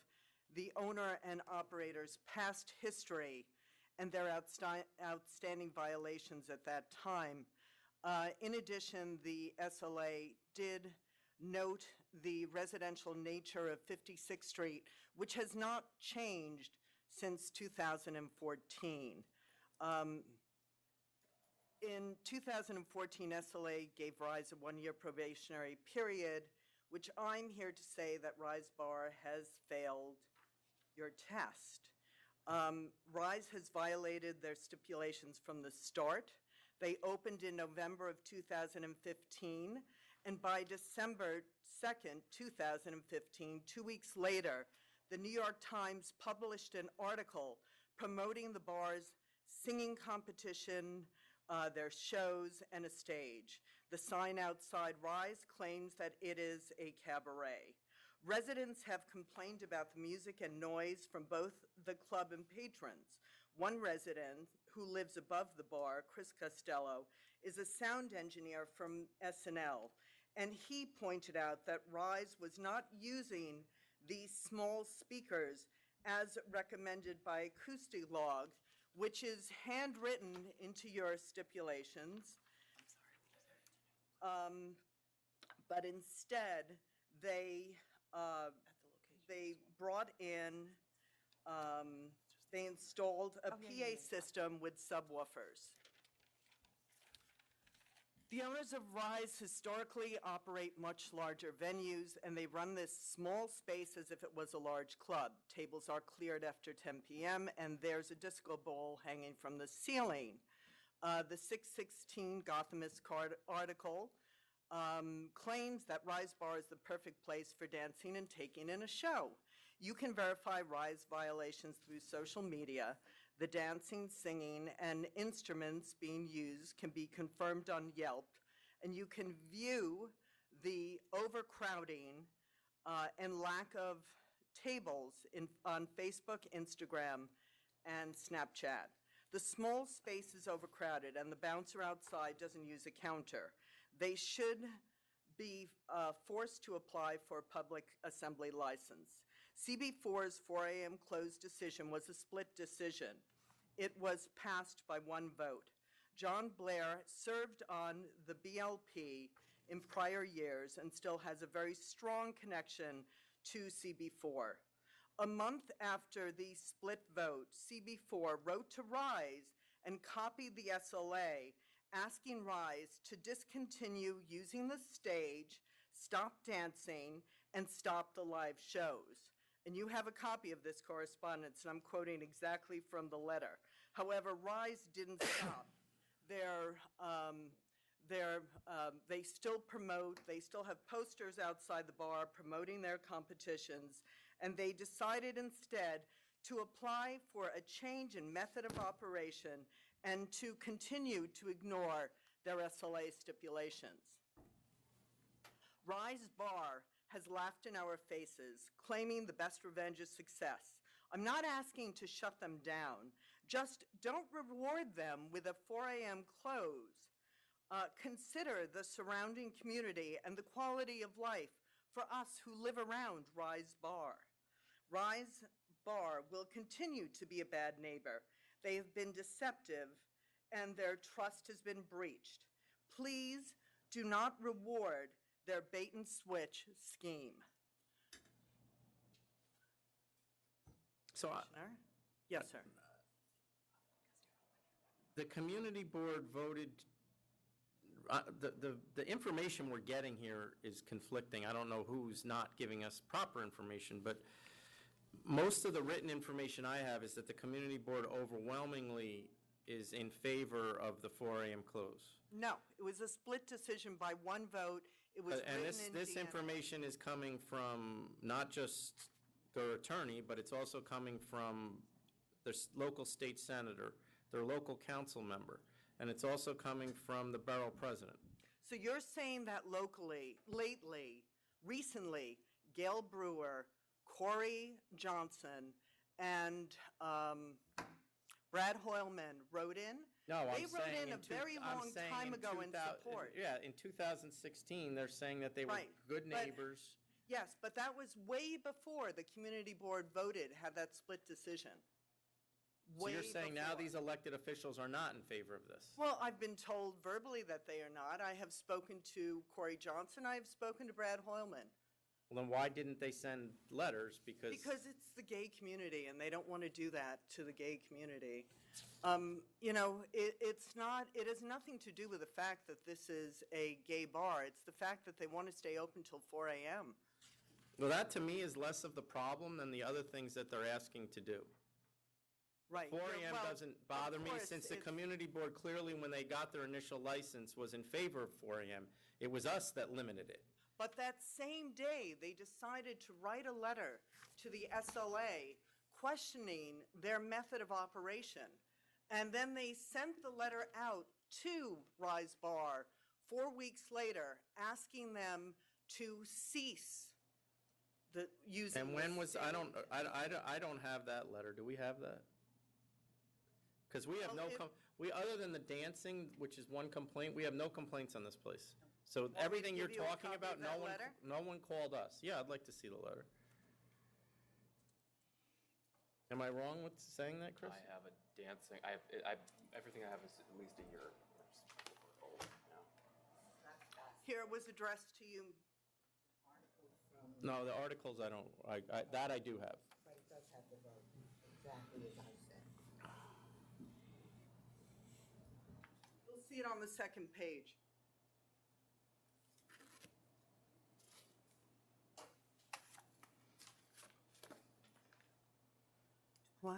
the owner and operator's past history and their outstanding violations at that time. In addition, the SLA did note the residential nature of 56th Street, which has not changed since 2014. In 2014, SLA gave RISE a one-year probationary period, which I'm here to say that RISE Bar has failed your test. RISE has violated their stipulations from the start. They opened in November of 2015, and by December 2nd, 2015, 2 weeks later, the New York Times published an article promoting the bar's singing competition, their shows, and a stage. The sign outside RISE claims that it is a cabaret. Residents have complained about the music and noise from both the club and patrons. One resident who lives above the bar, Chris Costello, is a sound engineer from SNL, and he pointed out that RISE was not using these small speakers as recommended by Acoustilog, which is handwritten into your stipulations. But instead, they brought in, they installed a PA system with subwoofers. The owners of RISE historically operate much larger venues, and they run this small space as if it was a large club. Tables are cleared after 10 p.m., and there's a disco ball hanging from the ceiling. The 616 Gothamist article claims that RISE Bar is the perfect place for dancing and taking in a show. You can verify RISE violations through social media. The dancing, singing, and instruments being used can be confirmed on Yelp, and you can view the overcrowding and lack of tables on Facebook, Instagram, and Snapchat. The small space is overcrowded, and the bouncer outside doesn't use a counter. They should be forced to apply for a public assembly license. CB4's 4 a.m. close decision was a split decision. It was passed by one vote. John Blair served on the BLP in prior years and still has a very strong connection to CB4. A month after the split vote, CB4 wrote to RISE and copied the SLA asking RISE to discontinue using the stage, stop dancing, and stop the live shows. And you have a copy of this correspondence, and I'm quoting exactly from the letter. However, RISE didn't stop. They still promote, they still have posters outside the bar promoting their competitions, and they decided instead to apply for a change in method of operation and to continue to ignore their SLA stipulations. RISE Bar has laughed in our faces, claiming the best revenge is success. I'm not asking to shut them down. Just don't reward them with a 4 a.m. close. Consider the surrounding community and the quality of life for us who live around RISE Bar. RISE Bar will continue to be a bad neighbor. They have been deceptive, and their trust has been breached. Please do not reward their bait-and-switch scheme. So, Yes, sir. the community board voted, the information we're getting here is conflicting. I don't know who's not giving us proper information, but most of the written information I have is that the community board overwhelmingly is in favor of the 4 a.m. close. No, it was a split decision by one vote. It was And written in this DNA. information is coming from not just their attorney, but it's also coming from their local state senator, their local council member. and it's also coming from the borough president. So you're saying that locally, lately, recently, Gail Brewer, Corey Johnson, and Brad Hoylman wrote in? No, I'm They wrote saying in a very I'm long saying time in ago in 2000 support. Yeah, in 2016, they're saying that they were Right, good but- neighbors. Yes, but that was way before the community board voted, had that split decision. So you're Way saying now before. these elected officials are not in favor of this? Well, I've been told verbally that they are not. I have spoken to Corey Johnson, I have spoken to Brad Hoylman. Well, then why didn't they send letters? Because It's the gay community, and they don't want to do that to the gay community. It has nothing to do with the fact that this is a gay bar. It's the fact that they want to stay open till 4 a.m. Well, that to me is less of the problem than the other things that they're asking to do. Right. 4 Yeah, a.m. well, doesn't bother of me, course, since the it's- community board clearly, when they got their initial license, was in favor of 4 a.m. It was us that limited it. But that same day, they decided to write a letter to the SLA questioning their method of operation. And then they sent the letter out to Rise Bar 4 weeks later, asking them to cease the using. And when this was, I same- don't have that letter. Do we have that? Because we have Well, other than the dancing, which is one complaint, we have no complaints on this place. So everything you're give you a talking copy about, of that letter? no one called us. Yeah, I'd like to see the letter. Am I wrong with saying that, Chris? I have a dancing, everything I have is at least a year old now. Here, it was addressed to you. No, the articles I don't, that I do have. But it does have the vote, exactly as I said. You'll see it on the second page. What?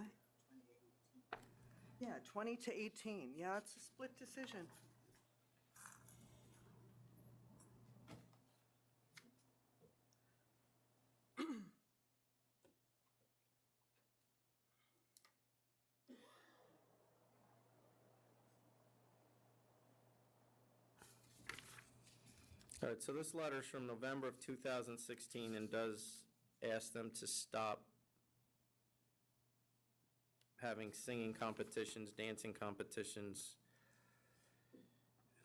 Yeah, 20 to 18. Yeah, it's a split decision. All right, so this letter's from November of 2016 and does ask them to stop having singing competitions, dancing competitions,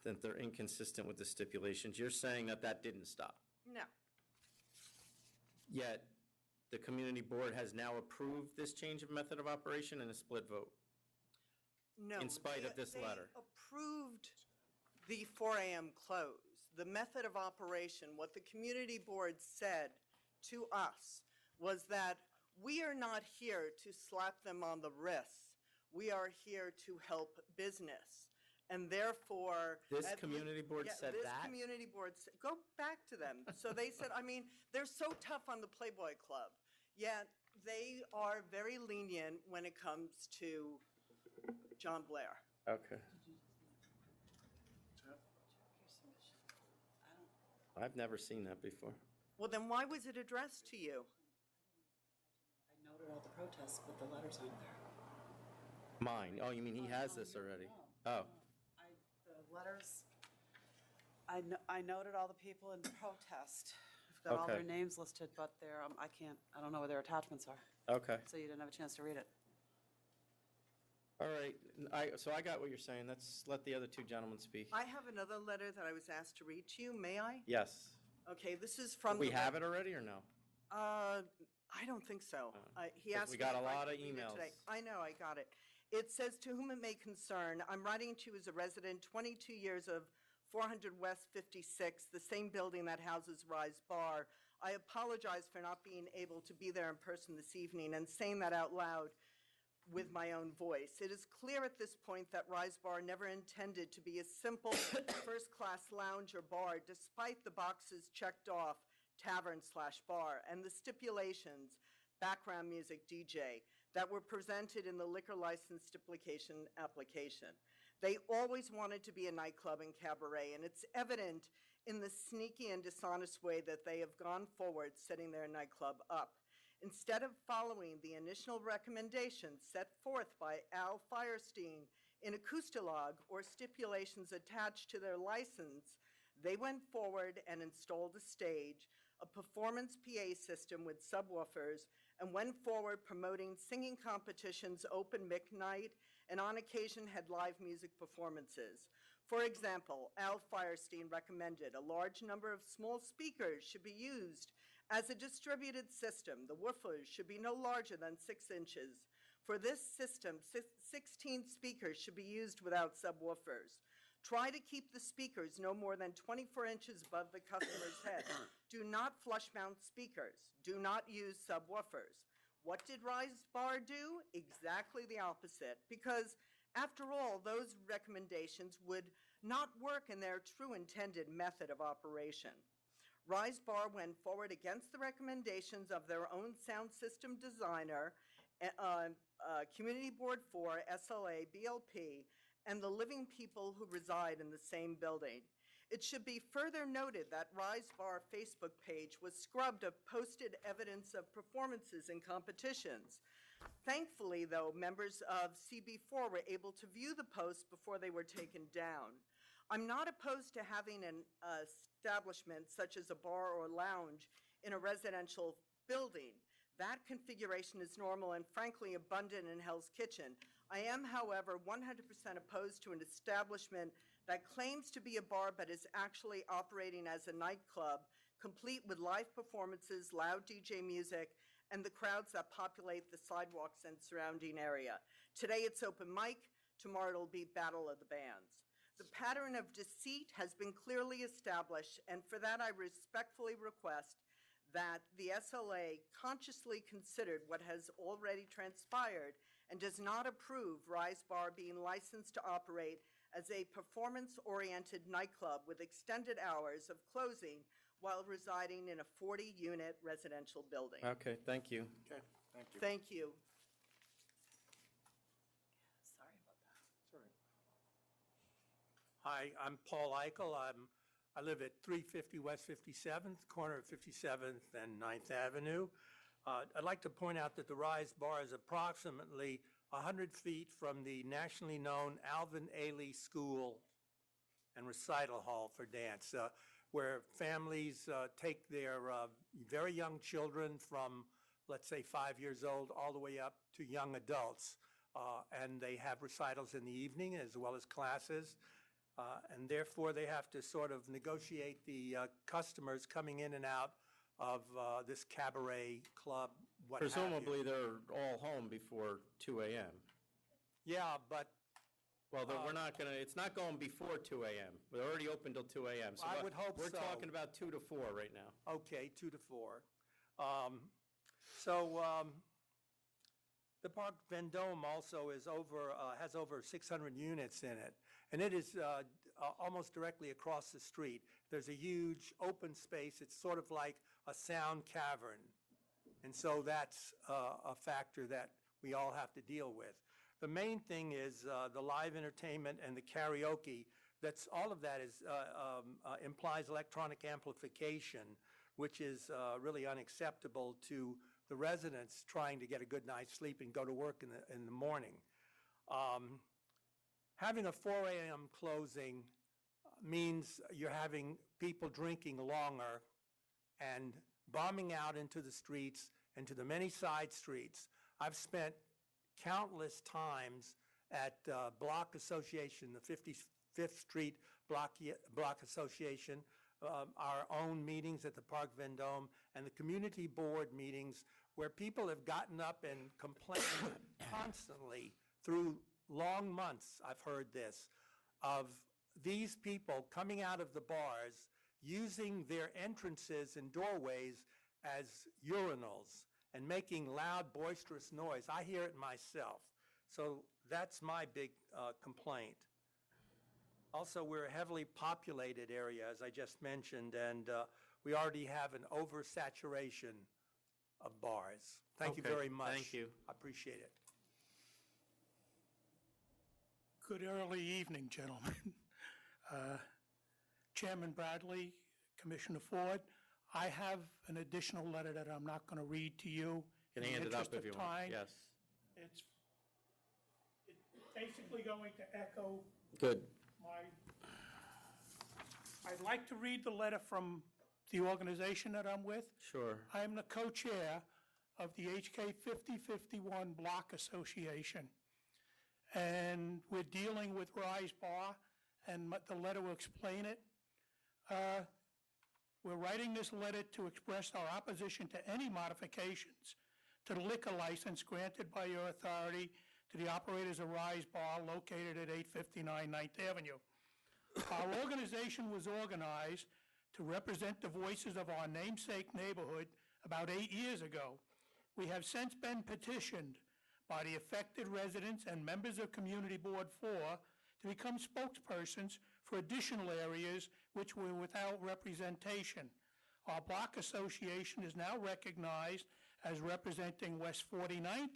that they're inconsistent with the stipulations. You're saying that that didn't stop. No. Yet, the community board has now approved this change of method of operation in a split vote. No. In spite of this they letter. approved the 4 a.m. close. The method of operation, what the community board said to us was that we are not here to slap them on the wrist. We are here to help business. And therefore... This at community board said this that? community board, go back to them. So they said, they're so tough on the Playboy Club, yet they are very lenient when it comes to John Blair. Okay. I've never seen that before. Well, then why was it addressed to you? I noted all the protests, but the letters aren't there. Mine. Oh, you mean he has this already? Oh. The letters, I noted all the people in protest. I've got all their Okay. names listed, but I don't know where their attachments are. Okay. So you didn't have a chance to read it. All right. So I got what you're saying. Let's let the other two gentlemen speak. I have another letter that I was asked to read to you. May I? Yes. Okay, this is from... We have it already or no? I don't think so. He 'cause asked we me got a if I lot could of read it emails. today. I know, I got it. It says, "To whom it may concern, I'm writing to you as a resident, 22 years of 400 West 56, the same building that houses Rise Bar. I apologize for not being able to be there in person this evening and saying that out loud with my own voice. It is clear at this point that Rise Bar never intended to be a simple first-class lounge or bar, despite the boxes checked off, tavern/bar, and the stipulations, background music, DJ, that were presented in the liquor license stipulation application. They always wanted to be a nightclub and cabaret, and it's evident in the sneaky and dishonest way that they have gone forward setting their nightclub up. Instead of following the initial recommendations set forth by Al Firestein in Acoustalog or stipulations attached to their license, they went forward and installed a stage, a performance PA system with subwoofers, and went forward promoting singing competitions, open mic night, and on occasion had live music performances. For example, Al Firestein recommended a large number of small speakers should be used as a distributed system. The woofers should be no larger than 6 inches. For this system, 16 speakers should be used without subwoofers. Try to keep the speakers no more than 24 inches above the customer's head. Do not flush mount speakers. Do not use subwoofers. What did Rise Bar do? Exactly the opposite, because after all, those recommendations would not work in their true intended method of operation. Rise Bar went forward against the recommendations of their own sound system designer, Community Board 4, SLA, BLP, and the living people who reside in the same building. It should be further noted that Rise Bar Facebook page was scrubbed of posted evidence of performances in competitions. Thankfully, though, members of CB4 were able to view the posts before they were taken down. I'm not opposed to having an establishment such as a bar or lounge in a residential building. That configuration is normal and frankly abundant in Hell's Kitchen. I am, however, 100% opposed to an establishment that claims to be a bar but is actually operating as a nightclub, complete with live performances, loud DJ music, and the crowds that populate the sidewalks and surrounding area. Today it's open mic, tomorrow it'll be Battle of the Bands. The pattern of deceit has been clearly established, and for that I respectfully request that the SLA consciously considered what has already transpired and does not approve Rise Bar being licensed to operate as a performance-oriented nightclub with extended hours of closing while residing in a 40-unit residential building. Okay, thank you. Okay, thank you. Thank you. Sorry about that. Hi, I'm Paul Eichel. I live at 350 West 57th, corner of 57th and 9th Avenue. I'd like to point out that the Rise Bar is approximately 100 feet from the nationally known Alvin Ailey School and Recital Hall for dance, where families take their very young children from, let's say, 5 years old all the way up to young adults. And they have recitals in the evening as well as classes. And therefore, they have to sort of negotiate the customers coming in and out of this cabaret club, what have you. Presumably, they're all home before 2 a.m. Yeah, but... Well, we're not going to, it's not going before 2 a.m. We're already open till 2 a.m. So I would hope we're so. talking about 2 to 4 right now. Okay, 2 to 4. The Park Vendome also is has over 600 units in it, and it is almost directly across the street. There's a huge open space. It's sort of like a sound cavern, and so that's a factor that we all have to deal with. The main thing is the live entertainment and the karaoke. All of that is implies electronic amplification, which is really unacceptable to the residents trying to get a good night's sleep and go to work in the morning. Having a 4 a.m. closing means you're having people drinking longer and bombing out into the streets and to the many side streets. I've spent countless times at Block Association, the 55th Street Block Association, our own meetings at the Park Vendome, and the community board meetings where people have gotten up and complained constantly through long months, I've heard this, of these people coming out of the bars using their entrances and doorways as urinals and making loud, boisterous noise. I hear it myself. So that's my big complaint. Also, we're a heavily populated area, as I just mentioned, and we already have an oversaturation of bars. Thank you Okay, very much. thank you. I appreciate it. Good early evening, gentlemen. Chairman Bradley, Commissioner Ford, I have an additional letter that I'm not going to read to you. You can in the hand it up interest if of you want, time. yes. It's basically going to echo Good. I'd like to read the letter from the organization that I'm with. Sure. I am the co-chair of the HK 5051 Block Association. And we're dealing with Rise Bar, and the letter will explain it. We're writing this letter to express our opposition to any modifications to the liquor license granted by your authority to the operators of Rise Bar located at 859 9th Avenue. Our organization was organized to represent the voices of our namesake neighborhood about 8 years ago. We have since been petitioned by the affected residents and members of Community Board 4 to become spokespersons for additional areas which were without representation. Our block association is now recognized as representing West 49th,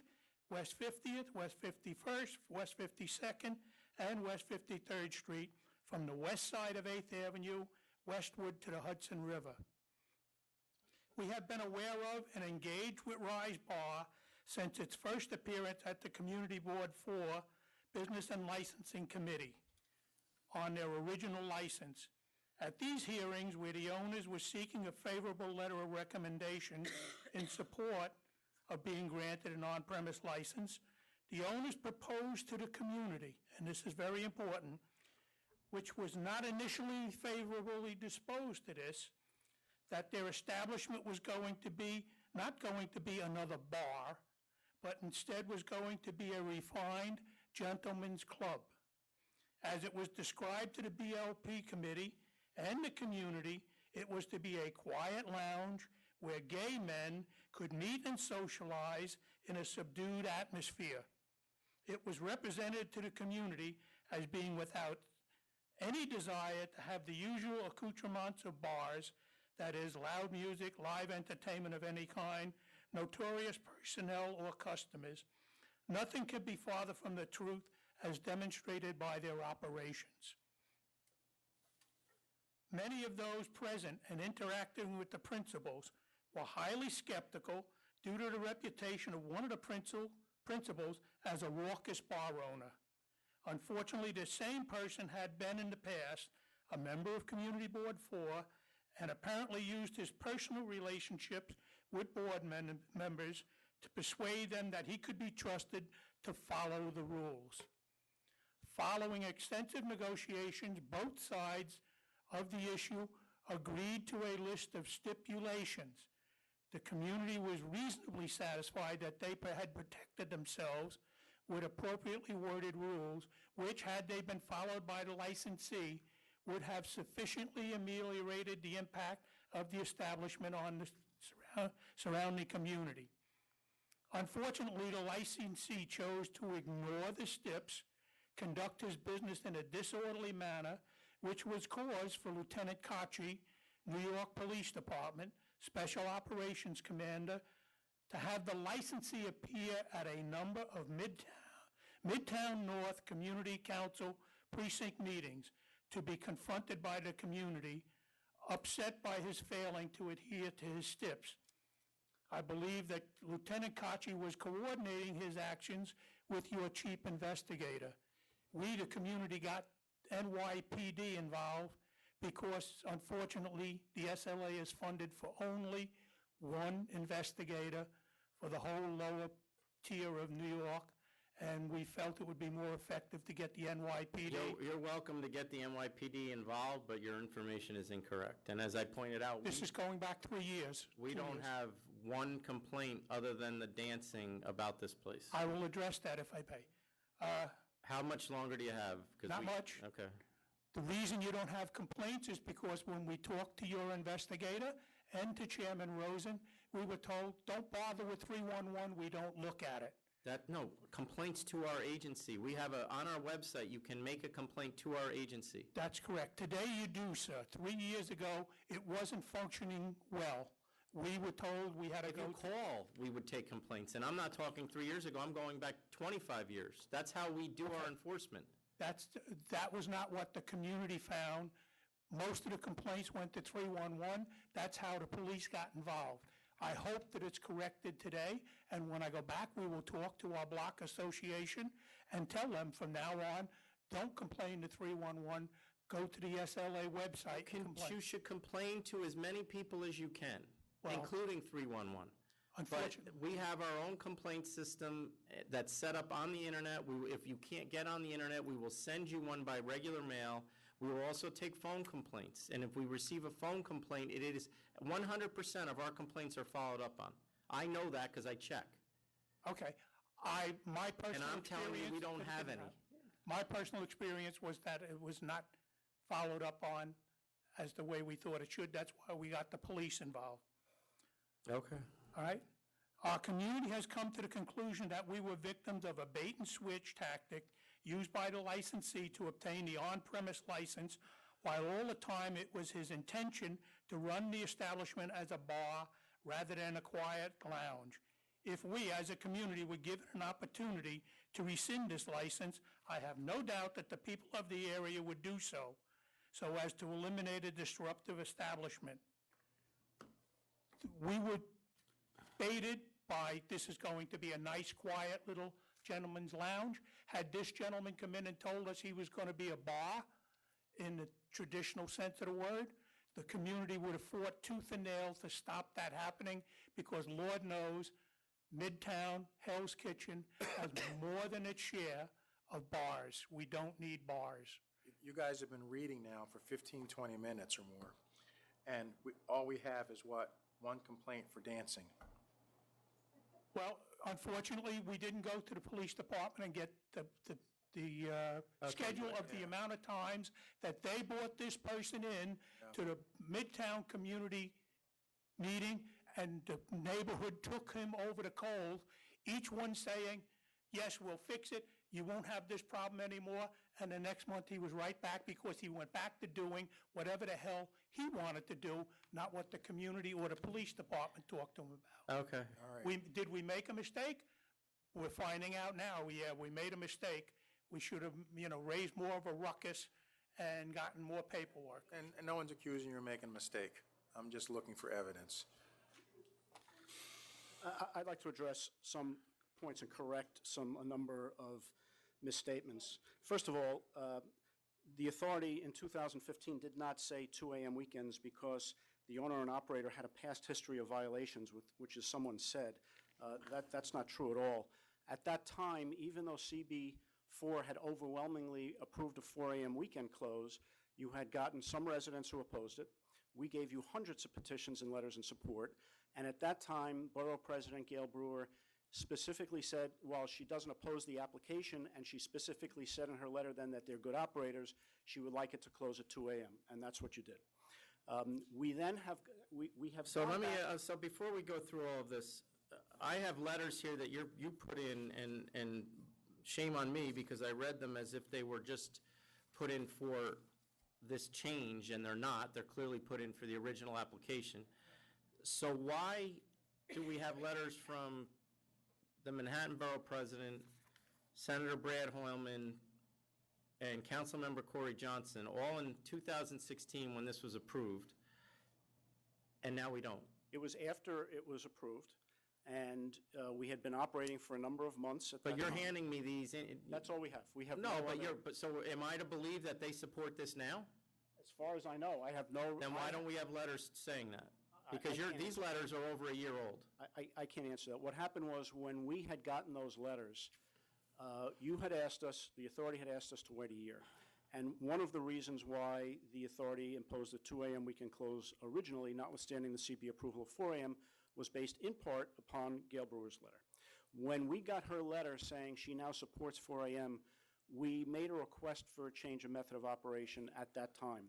West 50th, West 51st, West 52nd, and West 53rd Street from the west side of 8th Avenue westward to the Hudson River. We have been aware of and engaged with Rise Bar since its first appearance at the Community Board 4 Business and Licensing Committee on their original license. At these hearings, where the owners were seeking a favorable letter of recommendation in support of being granted an on-premise license, the owners proposed to the community, and this is very important, which was not initially favorably disposed to this, that their establishment was not going to be another bar, but instead was going to be a refined gentleman's club. As it was described to the BLP committee and the community, it was to be a quiet lounge where gay men could meet and socialize in a subdued atmosphere. It was represented to the community as being without any desire to have the usual accoutrements of bars, that is, loud music, live entertainment of any kind, notorious personnel or customers. Nothing could be farther from the truth as demonstrated by their operations. Many of those present and interacting with the principals were highly skeptical due to the reputation of one of the principals as a raucous bar owner. Unfortunately, the same person had been in the past a member of Community Board 4 and apparently used his personal relationships with board members to persuade them that he could be trusted to follow the rules. Following extensive negotiations, both sides of the issue agreed to a list of stipulations. The community was reasonably satisfied that they had protected themselves with appropriately worded rules, which, had they been followed by the licensee, would have sufficiently ameliorated the impact of the establishment on the surrounding community. Unfortunately, the licensee chose to ignore the steps, conduct his business in a disorderly manner, which was cause for Lieutenant Kochi, New York Police Department, Special Operations Commander, to have the licensee appear at a number of Midtown North Community Council precinct meetings to be confronted by the community, upset by his failing to adhere to his steps. I believe that Lieutenant Kochi was coordinating his actions with your chief investigator. We, the community, got NYPD involved because, unfortunately, the SLA is funded for only one investigator for the whole lower tier of New York, and we felt it would be more effective to get the NYPD. You're welcome to get the NYPD involved, but your information is incorrect. And as I pointed out, This is going back 3 years. we 2 don't years. have one complaint other than the dancing about this place. I will address that if I may. How much longer do you have? 'Cause Not much. Okay. The reason you don't have complaints is because when we talked to your investigator and to Chairman Rosen, we were told, don't bother with 311, we don't look at it. No, complaints to our agency. We have on our website, you can make a complaint to our agency. That's correct. Today you do, sir. 3 years ago, it wasn't functioning well. We were told we had to If go you call, we would take complaints. And I'm not talking 3 years ago, I'm going back 25 years. That's how we do our enforcement. That was not what the community found. Most of the complaints went to 311. That's how the police got involved. I hope that it's corrected today, and when I go back, we will talk to our block association and tell them from now on, don't complain to 311, go to the SLA website and complain. You should complain to as many people as you can, including 311. Unfortunately. But we have our own complaint system that's set up on the internet. If you can't get on the internet, we will send you one by regular mail. We will also take phone complaints. And if we receive a phone complaint, it is 100% of our complaints are followed up on. I know that because I check. Okay. My personal And I'm telling you, we don't have any. My personal experience was that it was not followed up on as the way we thought it should. That's why we got the police involved. Okay. All right? Our community has come to the conclusion that we were victims of a bait-and-switch tactic used by the licensee to obtain the on-premise license, while all the time it was his intention to run the establishment as a bar rather than a quiet lounge. If we, as a community, were given an opportunity to rescind this license, I have no doubt that the people of the area would do so as to eliminate a disruptive establishment. We were baited by, this is going to be a nice, quiet little gentleman's lounge. Had this gentleman come in and told us he was going to be a bar in the traditional sense of the word, the community would have fought tooth and nail to stop that happening, because Lord knows Midtown, Hell's Kitchen has more than its share of bars. We don't need bars. You guys have been reading now for 15, 20 minutes or more, and all we have is what? One complaint for dancing. Well, unfortunately, we didn't go to the police department and get the schedule of the amount of times that they brought this person in to the Midtown community meeting, and the neighborhood took him over the coals, each one saying, yes, we'll fix it, you won't have this problem anymore, and the next month he was right back because he went back to doing whatever the hell he wanted to do, not what the community or the police department talked to him about. Okay. All right. Did we make a mistake? We're finding out now, yeah, we made a mistake. We should have, raised more of a ruckus and gotten more paperwork. And no one's accusing you of making a mistake. I'm just looking for evidence. I'd like to address some points and correct a number of misstatements. First of all, the authority in 2015 did not say 2 a.m. weekends because the owner and operator had a past history of violations, which is someone said. That's not true at all. At that time, even though CB4 had overwhelmingly approved a 4 a.m. weekend close, you had gotten some residents who opposed it. We gave you hundreds of petitions and letters in support. And at that time, Borough President Gail Brewer specifically said, while she doesn't oppose the application, and she specifically said in her letter then that they're good operators, she would like it to close at 2 a.m., and that's what you did. We then have, we have... So so before we go through all of this, I have letters here that you put in, and shame on me because I read them as if they were just put in for this change, and they're not. They're clearly put in for the original application. So why do we have letters from the Manhattan Borough President, Senator Brad Hoylman, and Councilmember Corey Johnson, all in 2016 when this was approved, and now we don't? It was after it was approved, and we had been operating for a number of months at that But you're time. handing me these. That's all we have. We have No, but other- so am I to believe that they support this now? As far as I know, I have no... Then why don't we have letters saying that? Because I can't these letters are over a year old. I can't answer that. What happened was when we had gotten those letters, you had asked us, the authority had asked us to wait a year. And one of the reasons why the authority imposed the 2 a.m. weekend close originally, notwithstanding the CB approval of 4 a.m., was based in part upon Gail Brewer's letter. When we got her letter saying she now supports 4 a.m., we made a request for a change of method of operation at that time.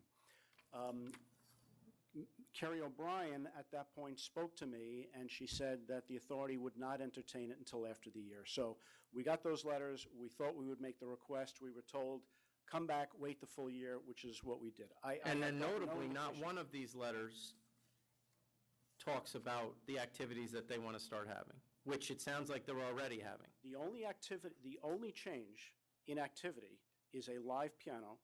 Carrie O'Brien at that point spoke to me, and she said that the authority would not entertain it until after the year. So we got those letters. We thought we would make the request. We were told, come back, wait the full year, which is what we did. And then notably, not one of these letters talks about the activities that they want to start having, which it sounds like they're already having. The only change in activity is a live piano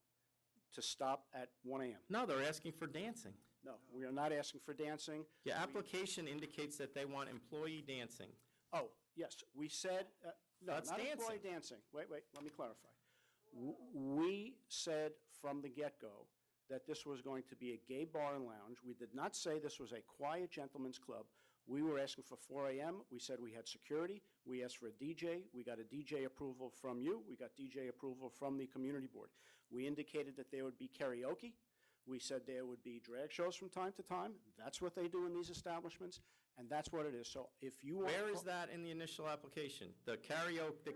to stop at 1 a.m. No, they're asking for dancing. No, we are not asking for dancing. Your application indicates that they want employee dancing. Oh, yes, we said, no, That's not dancing. employee dancing. Wait, let me clarify. We said from the get-go that this was going to be a gay bar and lounge. We did not say this was a quiet gentleman's club. We were asking for 4 a.m. We said we had security. We asked for a DJ. We got a DJ approval from you. We got DJ approval from the community board. We indicated that there would be karaoke. We said there would be drag shows from time to time. That's what they do in these establishments, and that's what it is. So if you want... Where is that in the initial application? The karaoke,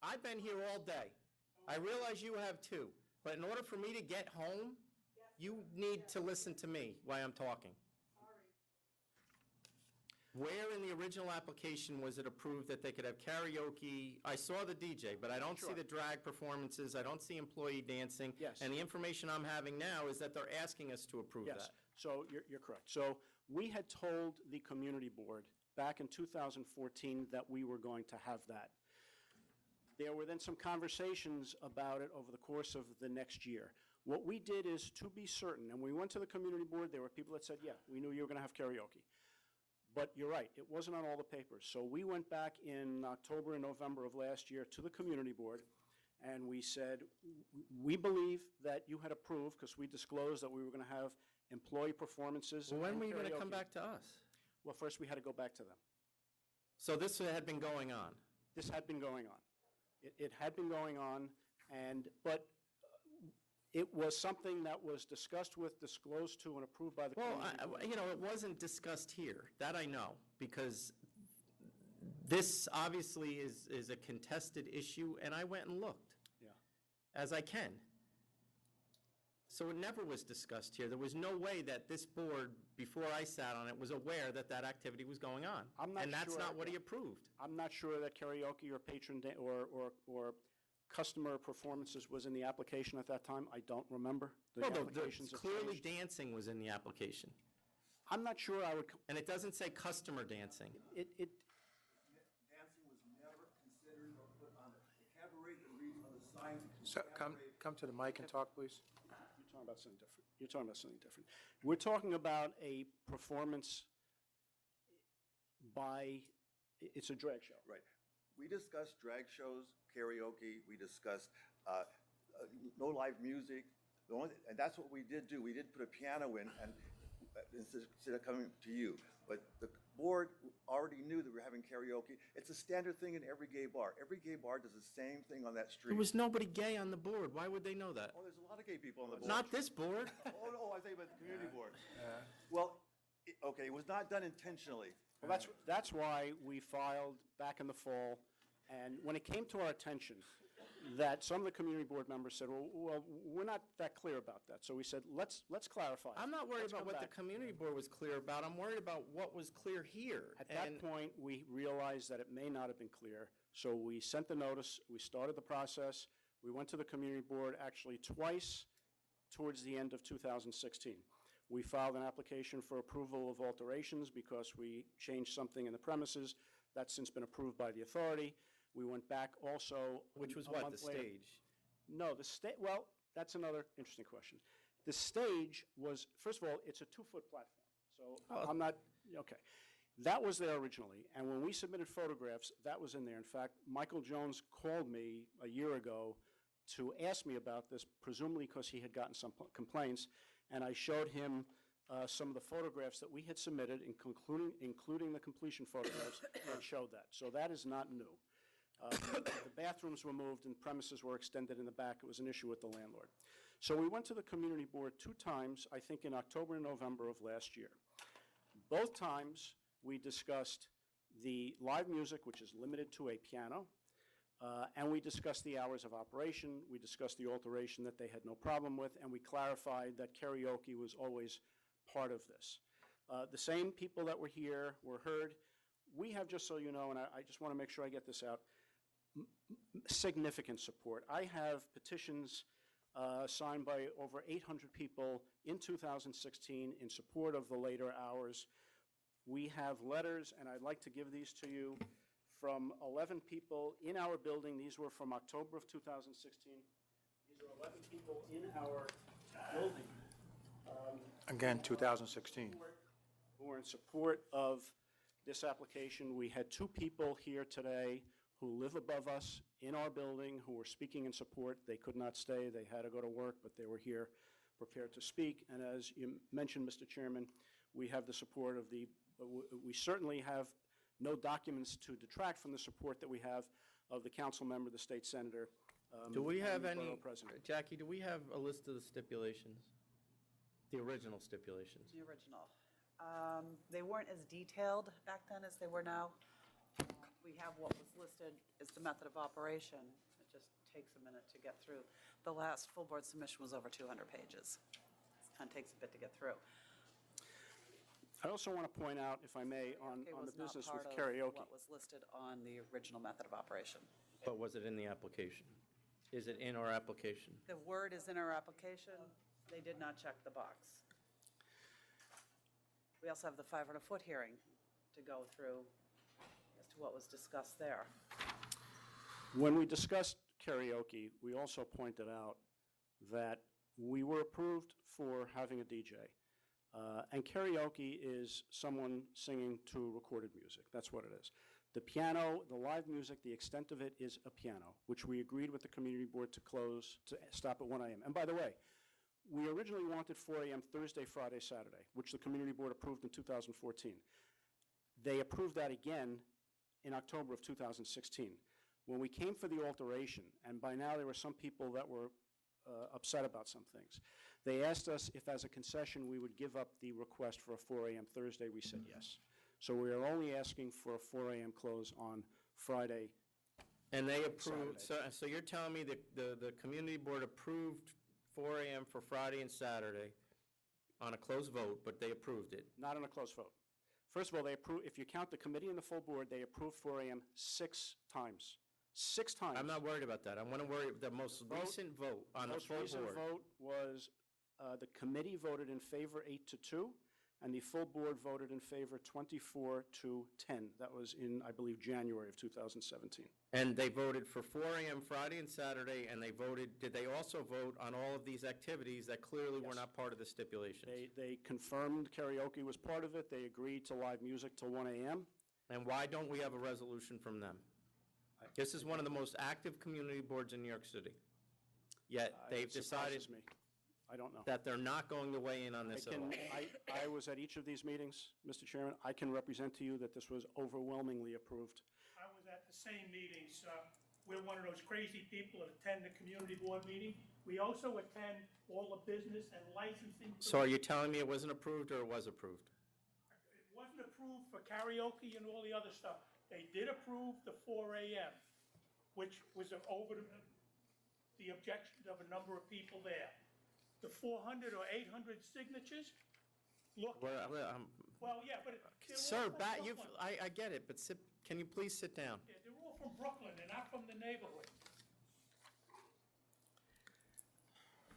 I've been here all day. I realize you have too, but in order for me to get home, you need to listen to me while I'm talking. Where in the original application was it approved that they could have karaoke? I saw the DJ, but I don't see the drag performances, I don't see employee dancing. Yes. And the information I'm having now is that they're asking us to approve Yes, that. so you're correct. So we had told the community board back in 2014 that we were going to have that. There were then some conversations about it over the course of the next year. What we did is, to be certain, and we went to the community board, there were people that said, yeah, we knew you were going to have karaoke. But you're right, it wasn't on all the papers. So we went back in October and November of last year to the community board, and we said, we believe that you had approved, because we disclosed that we were going to have employee performances. Well, when and were you going to karaoke. come back to us? Well, first we had to go back to them. So this had been going on? This had been going on. It had been going on, but it was something that was discussed with, disclosed to, and approved by the community board. It wasn't discussed here. That I know, because this obviously is a contested issue, and I went and looked. Yeah. As I can. So it never was discussed here. There was no way that this board, before I sat on it, was aware that that activity was going on. And that's not what he approved. I'm not sure that karaoke or or customer performances was in the application at that time. I don't remember. Well, applications have clearly changed. dancing was in the application. I'm not sure I would... And it doesn't say customer dancing. Dancing was never considered or put on it. The cabaret that reads on the sign. So come to the mic and talk, please. You're talking about something different. You're talking about something different. We're talking about a performance by... It's a drag show. Right. We discussed drag shows, karaoke, we discussed no live music, and that's what we did do. We did put a piano in, and instead of coming to you. But the board already knew that we were having karaoke. It's a standard thing in every gay bar. Every gay bar does the same thing on that street. There was nobody gay on the board. Why would they know that? Oh, there's a lot of gay people on the board. Not this board. Oh, I think about the community board. Well, okay, it was not done intentionally. Well, that's why we filed back in the fall, and when it came to our attention that some of the community board members said, well, we're not that clear about that. So we said, let's clarify. I'm not worried Let's about come what back. the community board was clear about. I'm worried about what was clear here. At that point, we realized that it may not have been clear, so we sent the notice, we started the process, we went to the community board actually twice towards the end of 2016. We filed an application for approval of alterations because we changed something in the premises. That's since been approved by the authority. We went back also... Which was a what, month the later. stage? No, well, that's another interesting question. The stage was, first of all, it's a 2-foot platform. So I'm not, okay. That was there originally, and when we submitted photographs, that was in there. In fact, Michael Jones called me a year ago to ask me about this, presumably because he had gotten some complaints, and I showed him some of the photographs that we had submitted, including the completion photographs, and showed that. So that is not new. The bathrooms were moved and premises were extended in the back. It was an issue with the landlord. So we went to the community board 2 times, I think in October and November of last year. Both times we discussed the live music, which is limited to a piano, and we discussed the hours of operation. We discussed the alteration that they had no problem with, and we clarified that karaoke was always part of this. The same people that were here were heard. We have, just so you know, and I just want to make sure I get this out, significant support. I have petitions signed by over 800 people in 2016 in support of the later hours. We have letters, and I'd like to give these to you, from 11 people in our building. These were from October of 2016. These are 11 people in our building Again, 2016. Who are in support of this application. We had two people here today who live above us in our building who were speaking in support. They could not stay. They had to go to work, but they were here prepared to speak. And as you mentioned, Mr. Chairman, we have the support of we certainly have no documents to detract from the support that we have of the council member, the state senator. Do we have and the any, borough president. Jackie, do we have a list of the stipulations? The original stipulations? The original. They weren't as detailed back then as they were now. We have what was listed as the method of operation. It just takes a minute to get through. The last full board submission was over 200 pages. It kind of takes a bit to get through. I also want to point out, if I may, on the business with karaoke. What was listed on the original method of operation. But was it in the application? Is it in our application? The word is in our application. They did not check the box. We also have the 500-foot hearing to go through as to what was discussed there. When we discussed karaoke, we also pointed out that we were approved for having a DJ. And karaoke is someone singing to recorded music. That's what it is. The piano, the live music, the extent of it is a piano, which we agreed with the community board to stop at 1 a.m. And by the way, we originally wanted 4 a.m. Thursday, Friday, Saturday, which the community board approved in 2014. They approved that again in October of 2016. When we came for the alteration, and by now there were some people that were upset about some things, they asked us if as a concession we would give up the request for a 4 a.m. Thursday. We said yes. So we are only asking for a 4 a.m. close on Friday. And they approved, so you're telling me that the community board approved 4 a.m. for Friday and Saturday on a closed vote, but they approved it? Not on a closed vote. First of all, they approved, if you count the committee and the full board, they approved 4 a.m. 6 times. 6 times. I'm not worried about that. I want to worry the most recent vote on the full board. The most recent vote was the committee voted in favor 8-2, and the full board voted in favor 24-10. That was in, I believe, January of 2017. And they voted for 4 a.m. Friday and Saturday, and did they also vote on all of these activities that clearly were not part of the stipulations? They confirmed karaoke was part of it. They agreed to live music till 1 a.m. And why don't we have a resolution from them? This is one of the most active community boards in New York City. Yet they've decided I don't know. that they're not going to weigh in on this at all. I was at each of these meetings, Mr. Chairman. I can represent to you that this was overwhelmingly approved. I was at the same meetings. We're one of those crazy people that attend the community board meeting. We also attend all the business and licensing. So are you telling me it wasn't approved or it was approved? It wasn't approved for karaoke and all the other stuff. They did approve the 4 a.m., which was over the objection of a number of people there. The 400 or 800 signatures, look. Well, yeah, but they're Sir, all from Brooklyn. I get it, but can you please sit down? Yeah, they're all from Brooklyn. They're not from the neighborhood.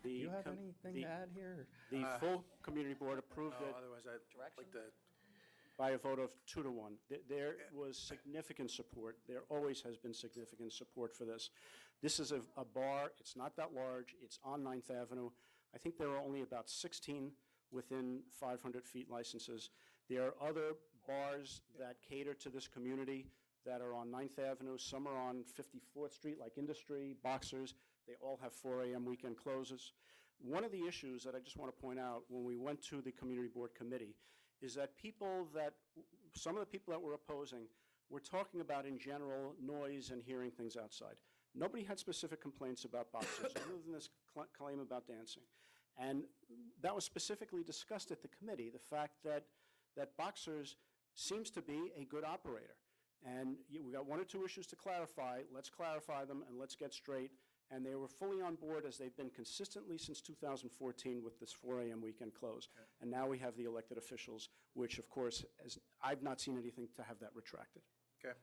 Do you have anything to add here? The full community board approved it. Otherwise, I'd like to. By a vote of 2-1. There was significant support. There always has been significant support for this. This is a bar. It's not that large. It's on 9th Avenue. I think there are only about 16 within 500 feet licenses. There are other bars that cater to this community that are on 9th Avenue. Some are on 54th Street, like Industry, Boxers. They all have 4 a.m. weekend closes. One of the issues that I just want to point out when we went to the community board committee is that some of the people that were opposing were talking about, in general, noise and hearing things outside. Nobody had specific complaints about boxers, other than this claim about dancing. And that was specifically discussed at the committee, the fact that Boxers seems to be a good operator. And we got 1 or 2 issues to clarify. Let's clarify them and let's get straight. And they were fully on board, as they've been consistently since 2014, with this 4 a.m. weekend close. Okay. And now we have the elected officials, which, of course, I've not seen anything to have that retracted. Okay.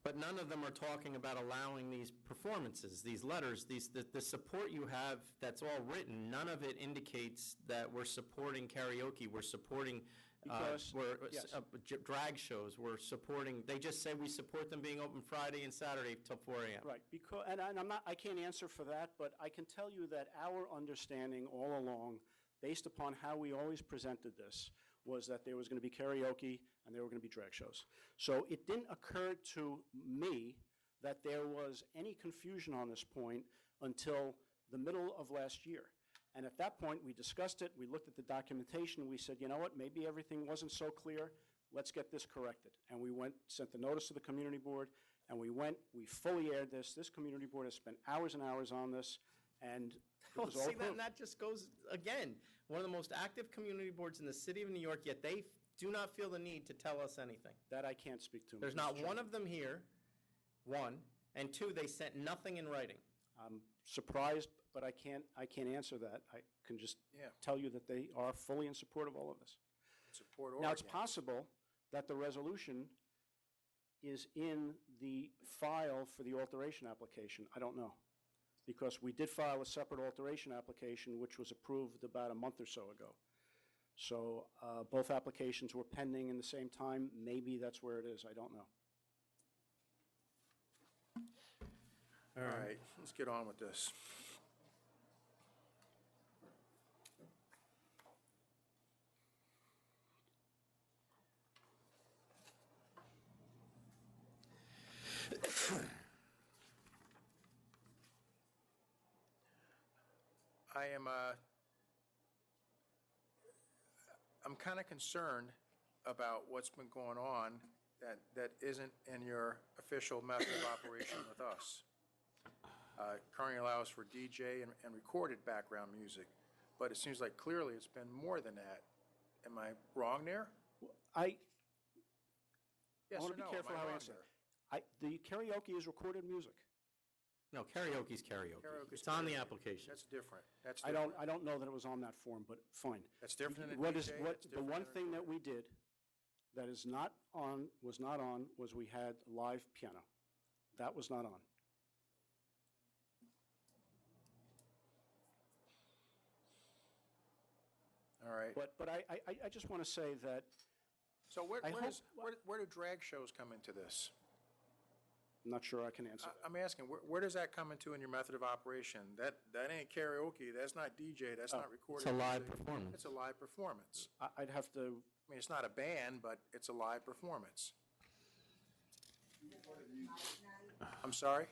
But none of them are talking about allowing these performances, these letters, the support you have that's all written. None of it indicates that we're supporting karaoke. We're supporting Because, yes. Drag shows, we're supporting, they just say we support them being open Friday and Saturday till 4 a.m. Right, because, and I can't answer for that, but I can tell you that our understanding all along, based upon how we always presented this, was that there was going to be karaoke and there were going to be drag shows. So it didn't occur to me that there was any confusion on this point until the middle of last year. And at that point, we discussed it, we looked at the documentation, we said, you know what, maybe everything wasn't so clear, let's get this corrected. And we went, sent the notice to the community board, and we fully aired this. This community board has spent hours and hours on this, and it was all See, approved. that just goes, again, one of the most active community boards in the city of New York, yet they do not feel the need to tell us anything. That I can't speak to. There's Mr. not Chairman. one of them here, one, and two, they sent nothing in writing. I'm surprised, but I can't answer that. I can just tell you that they are fully in support of all of this. Support or Now, it's against? possible that the resolution is in the file for the alteration application. I don't know, because we did file a separate alteration application, which was approved about a month or so ago. So both applications were pending in the same time. Maybe that's where it is. I don't know. All right, let's get on with this. I'm kind of concerned about what's been going on that isn't in your official method of operation with us. Currently allows for DJ and recorded background music, but it seems like clearly it's been more than that. Am I wrong there? I Yes want or to be no? careful Am I how I wrong answer. there? The karaoke is recorded music. No, karaoke's karaoke. Karaoke's It's on the karaoke. application. That's different. That's I different. don't know that it was on that form, but fine. That's different than a What DJ? is- That's The different one than a thing that we did that is not on, was we had live piano. That was not on. All right. But I just want to say that So where I hope- do drag shows come into this? I'm not sure I can answer. I'm asking, where does that come into in your method of operation? That ain't karaoke, that's not DJ, that's not recorded. It's a live music. performance. It's a live performance. I'd have to, I mean, it's not a band, but it's a live performance. I'm sorry?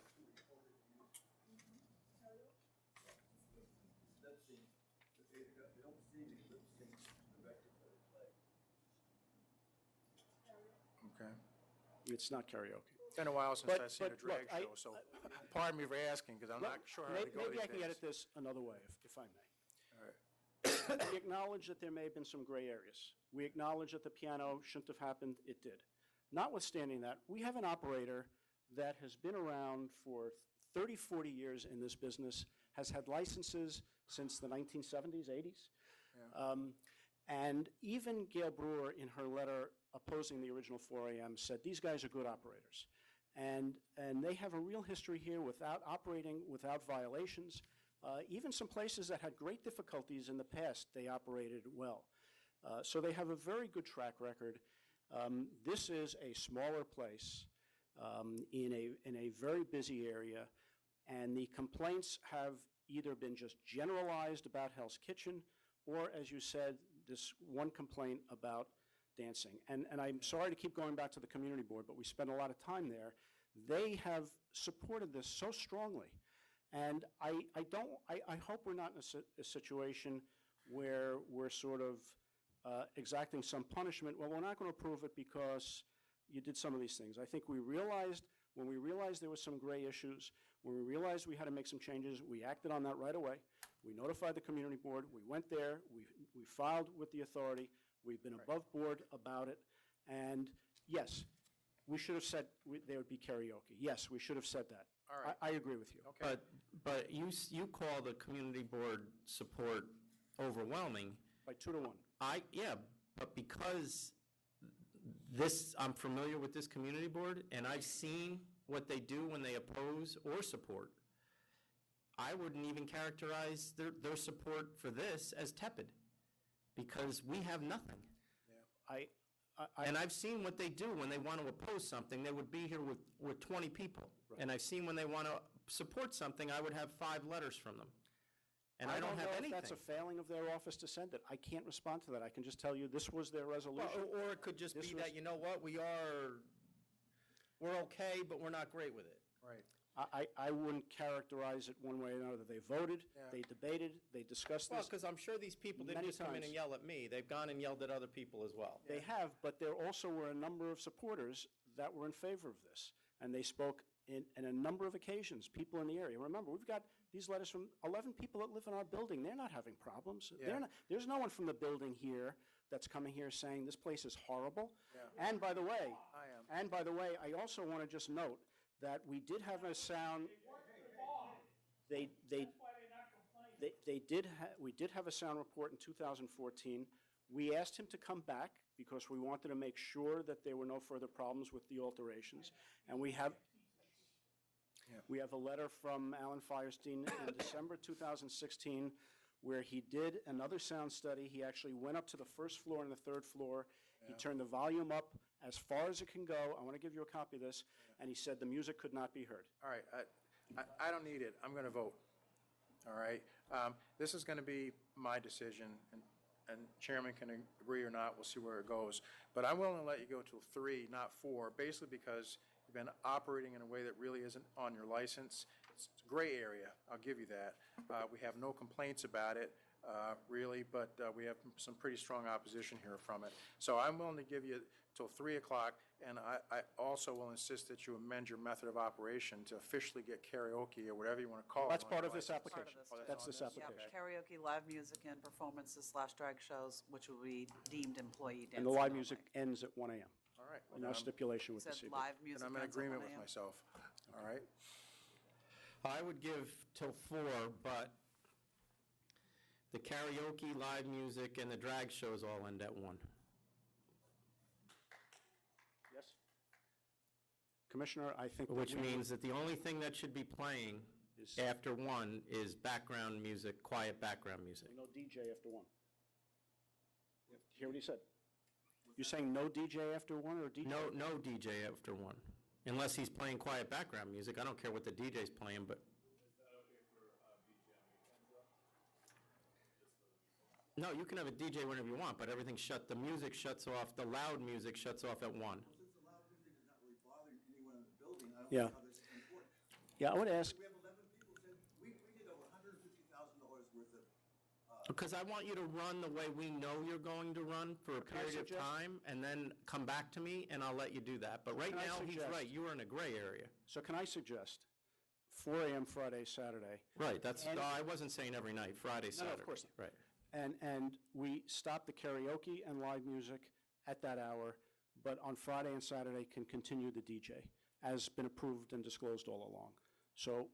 Okay. it's not karaoke. It's been a while since But- I've seen a but look, drag show, so pardon me for asking, because I'm not sure how to go Maybe these I can get days. at this another way, if I may. All right. We acknowledge that there may have been some gray areas. We acknowledge that the piano shouldn't have happened, it did. Notwithstanding that, we have an operator that has been around for 30, 40 years in this business, has had licenses since the 1970s, 80s. And even Gail Brewer, in her letter opposing the original 4 a.m., said, these guys are good operators. And they have a real history here without operating, without violations. Even some places that had great difficulties in the past, they operated well. So they have a very good track record. This is a smaller place in a very busy area, and the complaints have either been just generalized about Hell's Kitchen, or, as you said, this one complaint about dancing. And I'm sorry to keep going back to the community board, but we spent a lot of time there. They have supported this so strongly. And I hope we're not in a situation where we're sort of exacting some punishment. Well, we're not going to approve it because you did some of these things. I think when we realized there was some gray issues, when we realized we had to make some changes, we acted on that right away. We notified the community board. We went there. We filed with the authority. We've been above board about it. And yes, we should have said there would be karaoke. Yes, we should have said that. All right. I agree with you. Okay. But you call the community board support overwhelming. By 2 to 1. Yeah, but because I'm familiar with this community board, and I've seen what they do when they oppose or support, I wouldn't even characterize their support for this as tepid, because we have nothing. And I've seen what they do when they want to oppose something. They would be here with 20 people. And I've seen when they want to support something, I would have 5 letters from them. And I don't have anything. If that's a failing of their office to send it. I can't respond to that. I can just tell you this was their resolution. Well, or it could just be that, you know what, we're okay, but we're not great with it. Right. I wouldn't characterize it one way or another. They voted, they debated, they discussed Well, this. because I'm sure these people didn't many just come in and times. yell at me. They've gone and yelled at other people as well. They have, but there also were a number of supporters that were in favor of this. And they spoke in a number of occasions, people in the area. Remember, we've got these letters from 11 people that live in our building. They're not having problems. Yeah. There's no one from the building here that's coming here saying this place is horrible. Yeah. And by the way, I am. I also want to just note that we did have a sound. We did have a sound report in 2014. We asked him to come back because we wanted to make sure that there were no further problems with the alterations. And we have a letter from Alan Firestein in December 2016 where he did another sound study. He actually went up to the first floor and the third floor. He turned the volume up as far as it can go. I want to give you a copy of this. And he said the music could not be heard. All right, I don't need it. I'm going to vote. All right? This is going to be my decision, and Chairman can agree or not. We'll see where it goes. But I'm willing to let you go till 3, not 4, basically because you've been operating in a way that really isn't on your license. It's a gray area, I'll give you that. We have no complaints about it, really, but we have some pretty strong opposition here from it. So I'm willing to give you till 3 o'clock, and I also will insist that you amend your method of operation to officially get karaoke or whatever you want to call it. That's on part your of this license. application. Oh, That's this Yeah, application. karaoke, live music, and performances / drag shows, which will be deemed employee dancing. And the live only. music ends at 1 a.m. All right. No stipulation You with the said CB. live music And I'm in ends at agreement 1 with a.m.? myself. All right? I would give till 4, but the karaoke, live music, and the drag shows all end at 1. Yes? Commissioner, I think. Which means that the only thing that should be playing after 1 is background music, quiet background music. No DJ after 1. You hear what he said? You're saying no DJ after 1 or DJ? No DJ after 1, unless he's playing quiet background music. I don't care what the DJ's playing, but. No, you can have a DJ whenever you want, but everything the music shuts off, the loud music shuts off at 1. Since the loud music is not really bothering anyone in the building, I don't Yeah. know how this is important. Yeah, I would ask. We have 11 people said, we did over $150,000 worth of, Because I want you to run the way we know you're going to run for a Can I period of suggest- time, and then come back to me, and I'll let you do that. But right Can I now, he's suggest- right, you are in a gray area. So can I suggest 4 a.m. Friday, Saturday? Right, that's, And- no, I wasn't saying every night, Friday, No, Saturday. of course not. Right. And we stop the karaoke and live music at that hour, but on Friday and Saturday can continue the DJ, as been approved and disclosed all along. So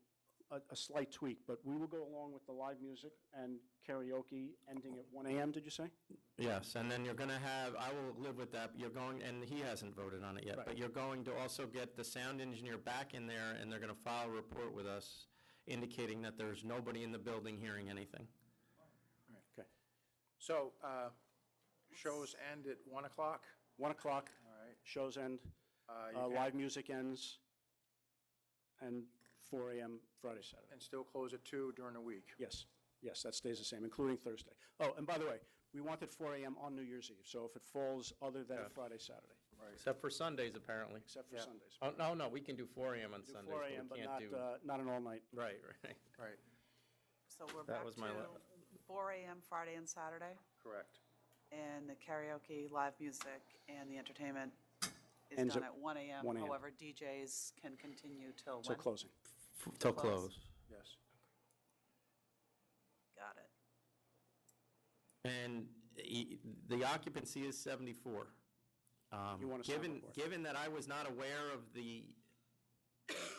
a slight tweak, but we will go along with the live music and karaoke ending at 1 a.m., did you say? Yes, and then you're going to have, I will live with that, you're going, and he hasn't voted on it yet, but you're going to also get the sound engineer back in there, and they're going to file a report with us indicating that there's nobody in the building hearing anything. Okay. So, shows end at 1 o'clock? 1 o'clock, All right. shows end, You can- live music ends, and 4 a.m. Friday, Saturday. And still close at 2 during the week? Yes, yes, that stays the same, including Thursday. Oh, and by the way, we wanted 4 a.m. on New Year's Eve, so if it falls other than Yeah. Friday, Saturday. Except for Sundays, apparently. Except for Sundays. Oh, no, we can do 4 a.m. on Do Sundays, 4 a.m., but but we not, can't do. not an all-night. Right. Right. So we're That back was to my 4 a.m. Friday and Saturday, Correct. and the karaoke, live music, and the entertainment is Ends done at at 1 a.m. 1 a.m. However, DJs can continue till Till when? closing. Till Close. close. Yes. Got it. And the occupancy is 74. You want a sound report? Given that I was not aware of the,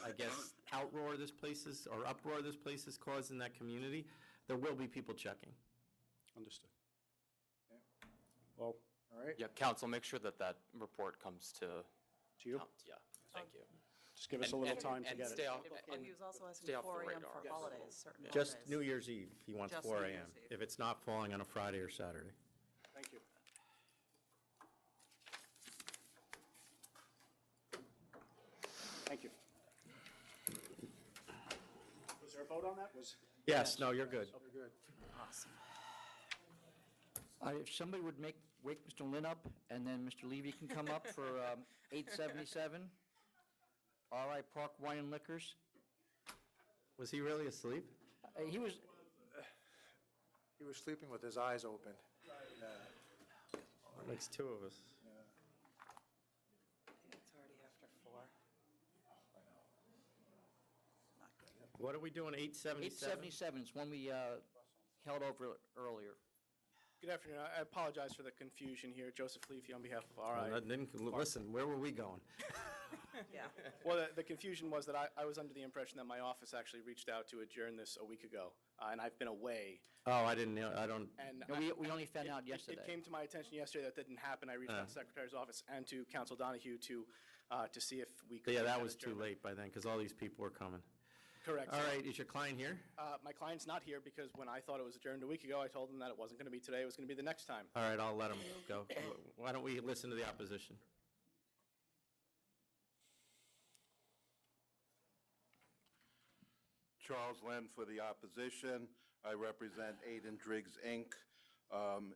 I guess, outroar this place is, or uproar this place has caused in that community, there will be people checking. Understood. Well, All right. Yeah, council, make sure that that report comes to. To you? Yeah, thank you. Just give us a little time to and get stay it. off, Well, and he was also asking stay off 4 the a.m. radar. for holidays, certain Just holidays. New Year's Eve, he wants Just 4 New a.m. Year's Eve. If it's not falling on a Friday or Saturday. Thank you. Thank you. Was there a vote on that? Yes, no, you're good. Okay, good. Awesome. If somebody would wake Mr. Lynn up, and then Mr. Levy can come up for 877, RI Park Wine and Liquors. Was he really asleep? He was, He was sleeping with his eyes open. That makes two of us. It's already after 4. What are we doing, 877? 877 is one we held over earlier. Good afternoon. I apologize for the confusion here. Joseph Levy on behalf of RI. Listen, where were we going? Yeah. Well, the confusion was that I was under the impression that my office actually reached out to adjourn this a week ago, and I've been away. Oh, I didn't know, I don't, And No, we only found out yesterday. It came to my attention yesterday that didn't happen. I reached out to the Secretary's office and to Council Donahue to see if we could. yeah, that have was too adjournment. late by then, because all these people were coming. Correct. All right, is your client here? My client's not here because when I thought it was adjourned a week ago, I told him that it wasn't going to be today, it was going to be the next time. All right, I'll let him go. Why don't we listen to the opposition? Charles Len for the opposition. I represent Aiden Driggs, Inc.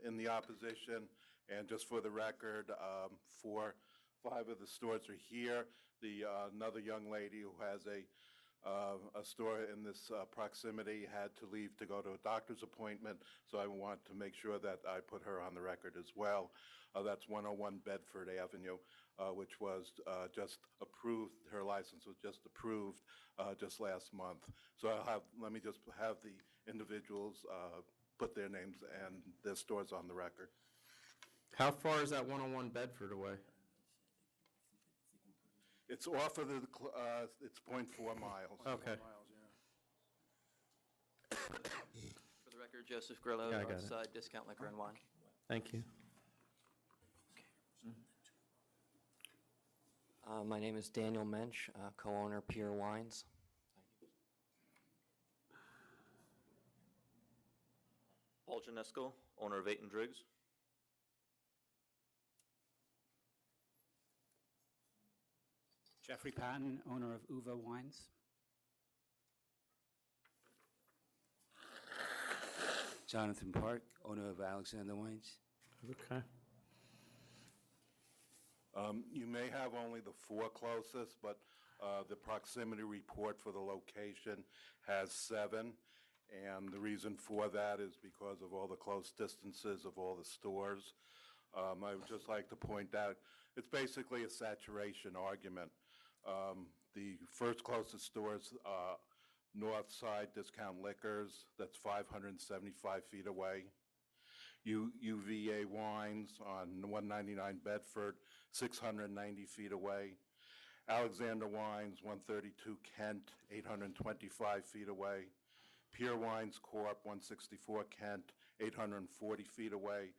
In the opposition. And just for the record, 5 of the stores are here. Another young lady who has a store in this proximity had to leave to go to a doctor's appointment, so I want to make sure that I put her on the record as well. That's 101 Bedford Avenue, which was just approved. Her license was just approved just last month. So let me just have the individuals put their names and their stores on the record. How far is that 101 Bedford away? It's off of it's 0.4 miles. Okay. For the record, Joseph Grillo, Yeah, I got it. Northside Discount Liquor and Wine. Thank you. My name is Daniel Mensch, co-owner Pier Wines. Paul Janesco, owner of 8 and Driggs. Jeffrey Patton, owner of Uva Wines. Jonathan Park, owner of Alexander Wines. Okay. You may have only the 4 closest, but the proximity report for the location has 7. And the reason for that is because of all the close distances of all the stores. I would just like to point out, it's basically a saturation argument. The first closest store is Northside Discount Liquors, that's 575 feet away. UVA Wines on 199 Bedford, 690 feet away. Alexander Wines, 132 Kent, 825 feet away. Pier Wines Corp., 164 Kent, 840 feet away.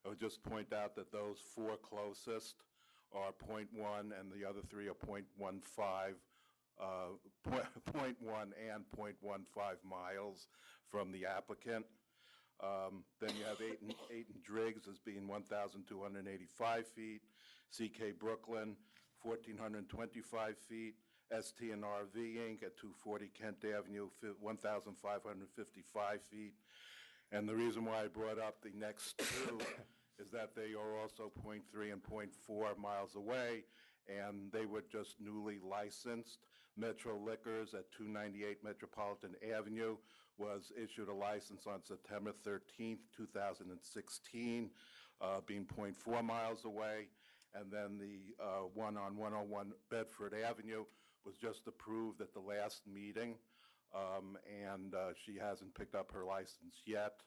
I would just point out that those 4 closest are 0.1 and the other 3 are 0.15, 0.1 and 0.15 miles from the applicant. Then you have 8 and Driggs as being 1,285 feet, CK Brooklyn, 1,425 feet, ST&RV Inc. at 240 Kent Avenue, 1,555 feet. And the reason why I brought up the next 2 is that they are also 0.3 and 0.4 miles away, and they were just newly licensed. Metro Liquors at 298 Metropolitan Avenue was issued a license on September 13th, 2016, being 0.4 miles away. And then the one on 101 Bedford Avenue was just approved at the last meeting, and she hasn't picked up her license yet.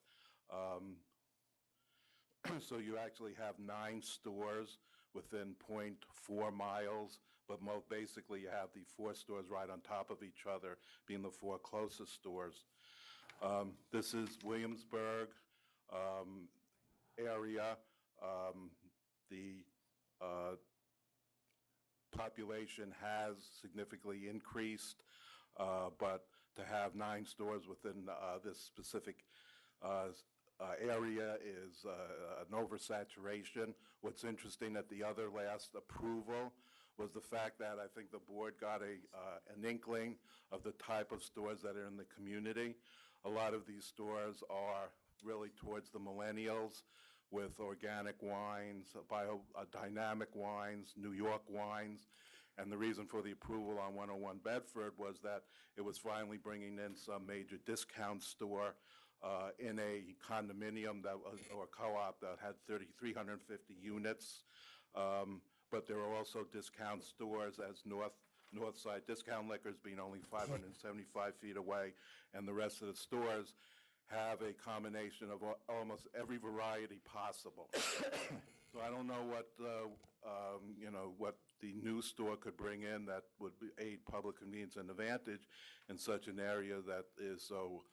So you actually have 9 stores within 0.4 miles, but basically you have the 4 stores right on top of each other, being the 4 closest stores. This is Williamsburg area. The population has significantly increased, but to have 9 stores within this specific area is an oversaturation. What's interesting, at the other last approval was the fact that I think the board got an inkling of the type of stores that are in the community. A lot of these stores are really towards the millennials with organic wines, biodynamic wines, New York wines. And the reason for the approval on 101 Bedford was that it was finally bringing in some major discount store in a condominium or co-op that had 350 units. But there are also discount stores as Northside Discount Liquors being only 575 feet away, and the rest of the stores have a combination of almost every variety possible. So I don't know what, what the new store could bring in that would aid public convenience and advantage in such an area that is so,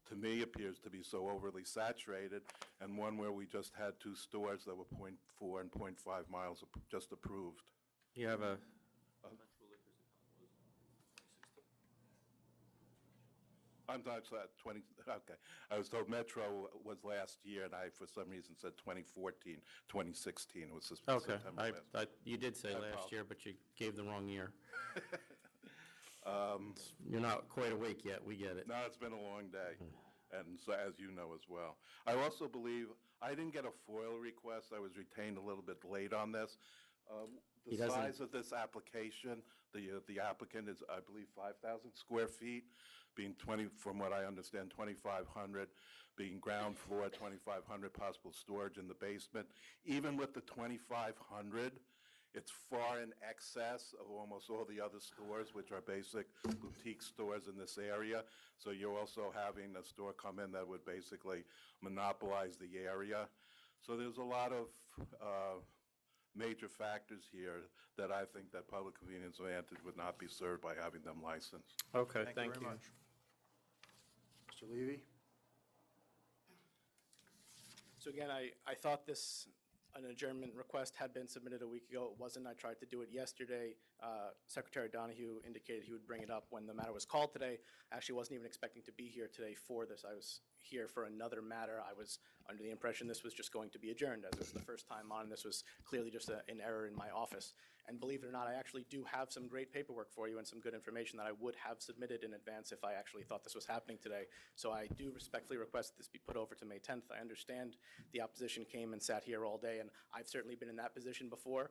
to me, appears to be so overly saturated, and one where we just had 2 stores that were 0.4 and 0.5 miles just approved. You have a, I'm sorry, 20, okay. I was told Metro was last year, and I, for some reason, said 2014, 2016. It was okay, September last. you did say I last year, but you gave the wrong year. Um, You're not quite awake yet, we get it. No, it's been a long day, and so, as you know as well. I also believe, I didn't get a FOIL request. I was retained a little bit late on this. He The doesn't- size of this application, the applicant is, I believe, 5,000 square feet, being 20, from what I understand, 2,500, being ground floor, 2,500 possible storage in the basement. Even with the 2,500, it's far in excess of almost all the other stores, which are basic boutique stores in this area. So you're also having a store come in that would basically monopolize the area. So there's a lot of major factors here that I think that public convenience advantage would not be served by having them licensed. Okay, thank very you. much. Mr. Levy? So again, I thought an adjournment request had been submitted a week ago. It wasn't. I tried to do it yesterday. Secretary Donahue indicated he would bring it up when the matter was called today. Actually, wasn't even expecting to be here today for this. I was here for another matter. I was under the impression this was just going to be adjourned, as it was the first time on, and this was clearly just an error in my office. And believe it or not, I actually do have some great paperwork for you and some good information that I would have submitted in advance if I actually thought this was happening today. So I do respectfully request that this be put over to May 10th. I understand the opposition came and sat here all day, and I've certainly been in that position before,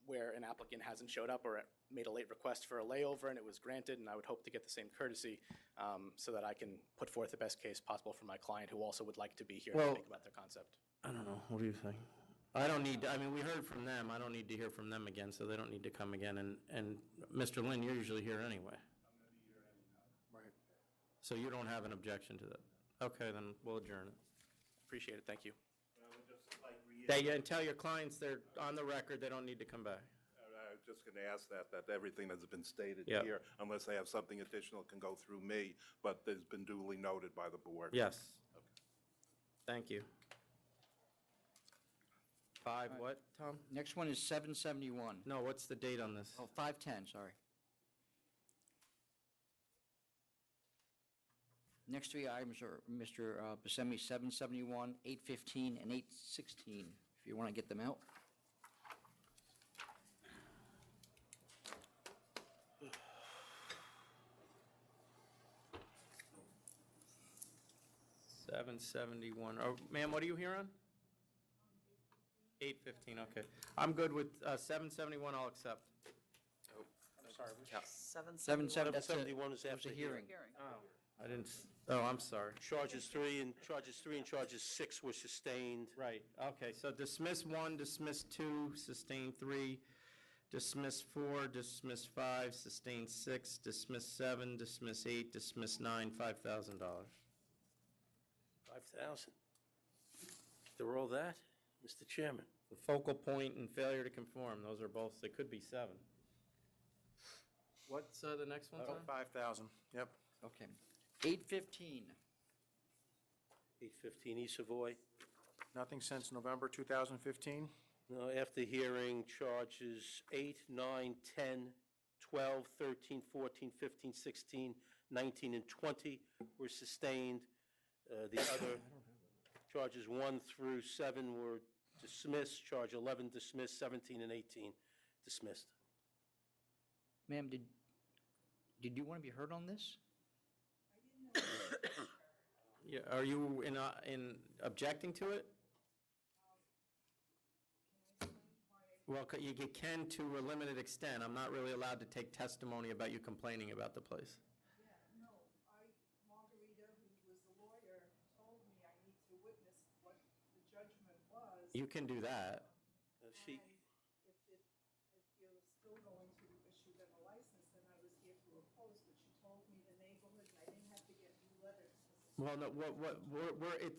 where an applicant hasn't showed up or made a late request for a layover and it was granted, and I would hope to get the same courtesy so that I can put forth the best case possible for my client, who also would like to be here to Well- think about their concept. I don't know, what do you think? I don't need, I mean, we heard from them, I don't need to hear from them again, so they don't need to come again, and Mr. Lynn, you're usually here anyway. Right. So you don't have an objection to that? Okay, then we'll adjourn it. Appreciate it, thank you. And tell your clients they're on the record, they don't need to come back. I was just going to ask that everything that's been stated Yeah. here, unless they have something additional, can go through me, but has been duly noted by the board. Yes. Thank you. 5 what, Tom? Next one is 771. No, what's the date on this? Oh, 510, sorry. Next 3 items are Mr. Buscemi, 771, 815, and 816, if you want to get them out. $771. Oh, ma'am, what are you here on? 815, okay. I'm good with 771, I'll accept. I'm sorry. 771, that's a, 771 is that was after a the hearing. I didn't, oh, I'm sorry. Charges 3 and charges 6 were sustained. Right, okay, so dismiss 1, dismiss 2, sustain 3, dismiss 4, dismiss 5, sustain 6, dismiss 7, dismiss 8, dismiss 9, $5,000. 5,000. They're all that, Mr. Chairman? The focal point and failure to conform, those are both, they could be 7. What's the next one, Tom? 5,000, yep. Okay. 815. 815 East Savoy. Nothing since November 2015? No, after hearing charges 8, 9, 10, 12, 13, 14, 15, 16, 19, and 20 were sustained. The other charges 1 through 7 were dismissed. Charge 11 dismissed, 17 and 18 dismissed. Ma'am, did you want to be heard on this? Yeah, are you in objecting to it? Well, you can to a limited extent. I'm not really allowed to take testimony about you complaining about the place. Margarita, who was the lawyer, told me I need to witness what the judgment was. You can do that. She, If you're still going to issue them a license, then I was here to oppose, but she told me the neighborhood, and I didn't have to get new letters. Well, no, what? It's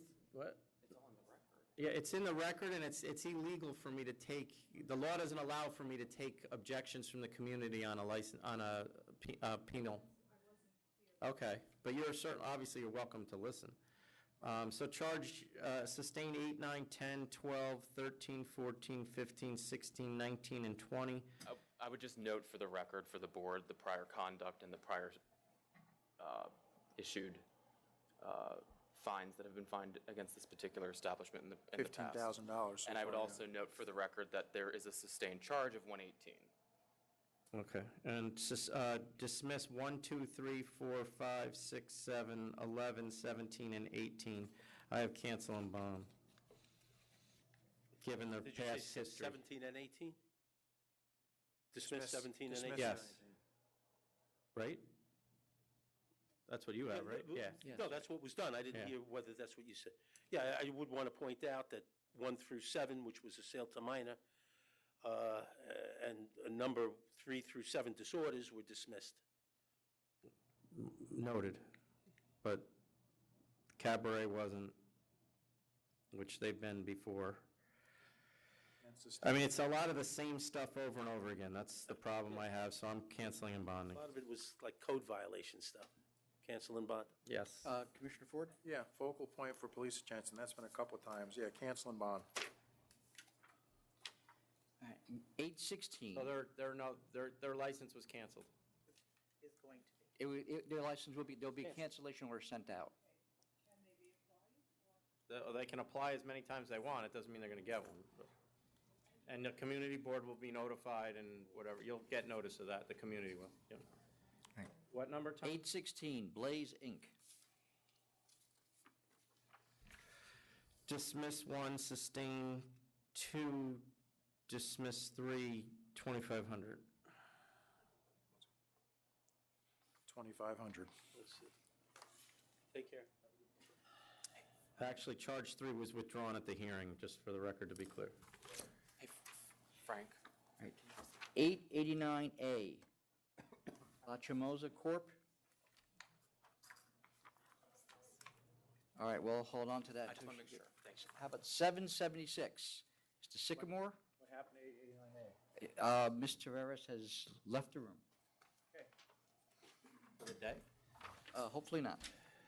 all on the record. Yeah, it's in the record, and it's illegal for me to take, the law doesn't allow for me to take objections from the community on a license, on a penal. Okay, but you're certain, obviously, you're welcome to listen. So charge, sustain 8, 9, 10, 12, 13, 14, 15, 16, 19, and 20. I would just note for the record, for the board, the prior conduct and the prior issued fines that have been fined against this particular establishment in the past. $15,000 so And I would far, also note for the record that there is a sustained charge of 118. Okay, and dismiss 1, 2, 3, 4, 5, 6, 7, 11, 17, and 18. I have cancel and bond, given their did you past say history. 17 and 18? Dismiss 17 and 18? Yes. Right? That's what you have, right? Yeah. No, that's what was done. I didn't Yeah. hear whether that's what you said. Yeah, I would want to point out that 1 through 7, which was a sale to minor, and a number 3 through 7 disorders were dismissed. Noted, but Cabaret wasn't, which they've been before. I mean, it's a lot of the same stuff over and over again. That's the problem I have, so I'm canceling and A bonding. lot of it was like code violation stuff. Cancel and bond. Yes. Commissioner Ford? Yeah, focal point for police Jensen, that's been a couple of times. Yeah, cancel and bond. All right, 816. So their license was canceled. Is going to be. Their license will be, there'll be cancellation orders sent out. They can apply as many times as they want. It doesn't mean they're going to get one. And the community board will be notified and whatever. You'll get notice of that. The community will. Yeah. Right. What number, Tom? 816, Blaze Inc. Dismiss 1, sustain 2, dismiss 3, 2,500. 2,500. Let's see. Take care. Actually, charge 3 was withdrawn at the hearing, just for the record to be clear. Hey, Frank. All right. 889A, La Chamosa Corp. All right, well, hold on to that. I just want to make sure. Thanks. How about 776? Mr. Sycamore? What happened to 889A? Ms. Tavares has left the room. For the day? Hopefully not.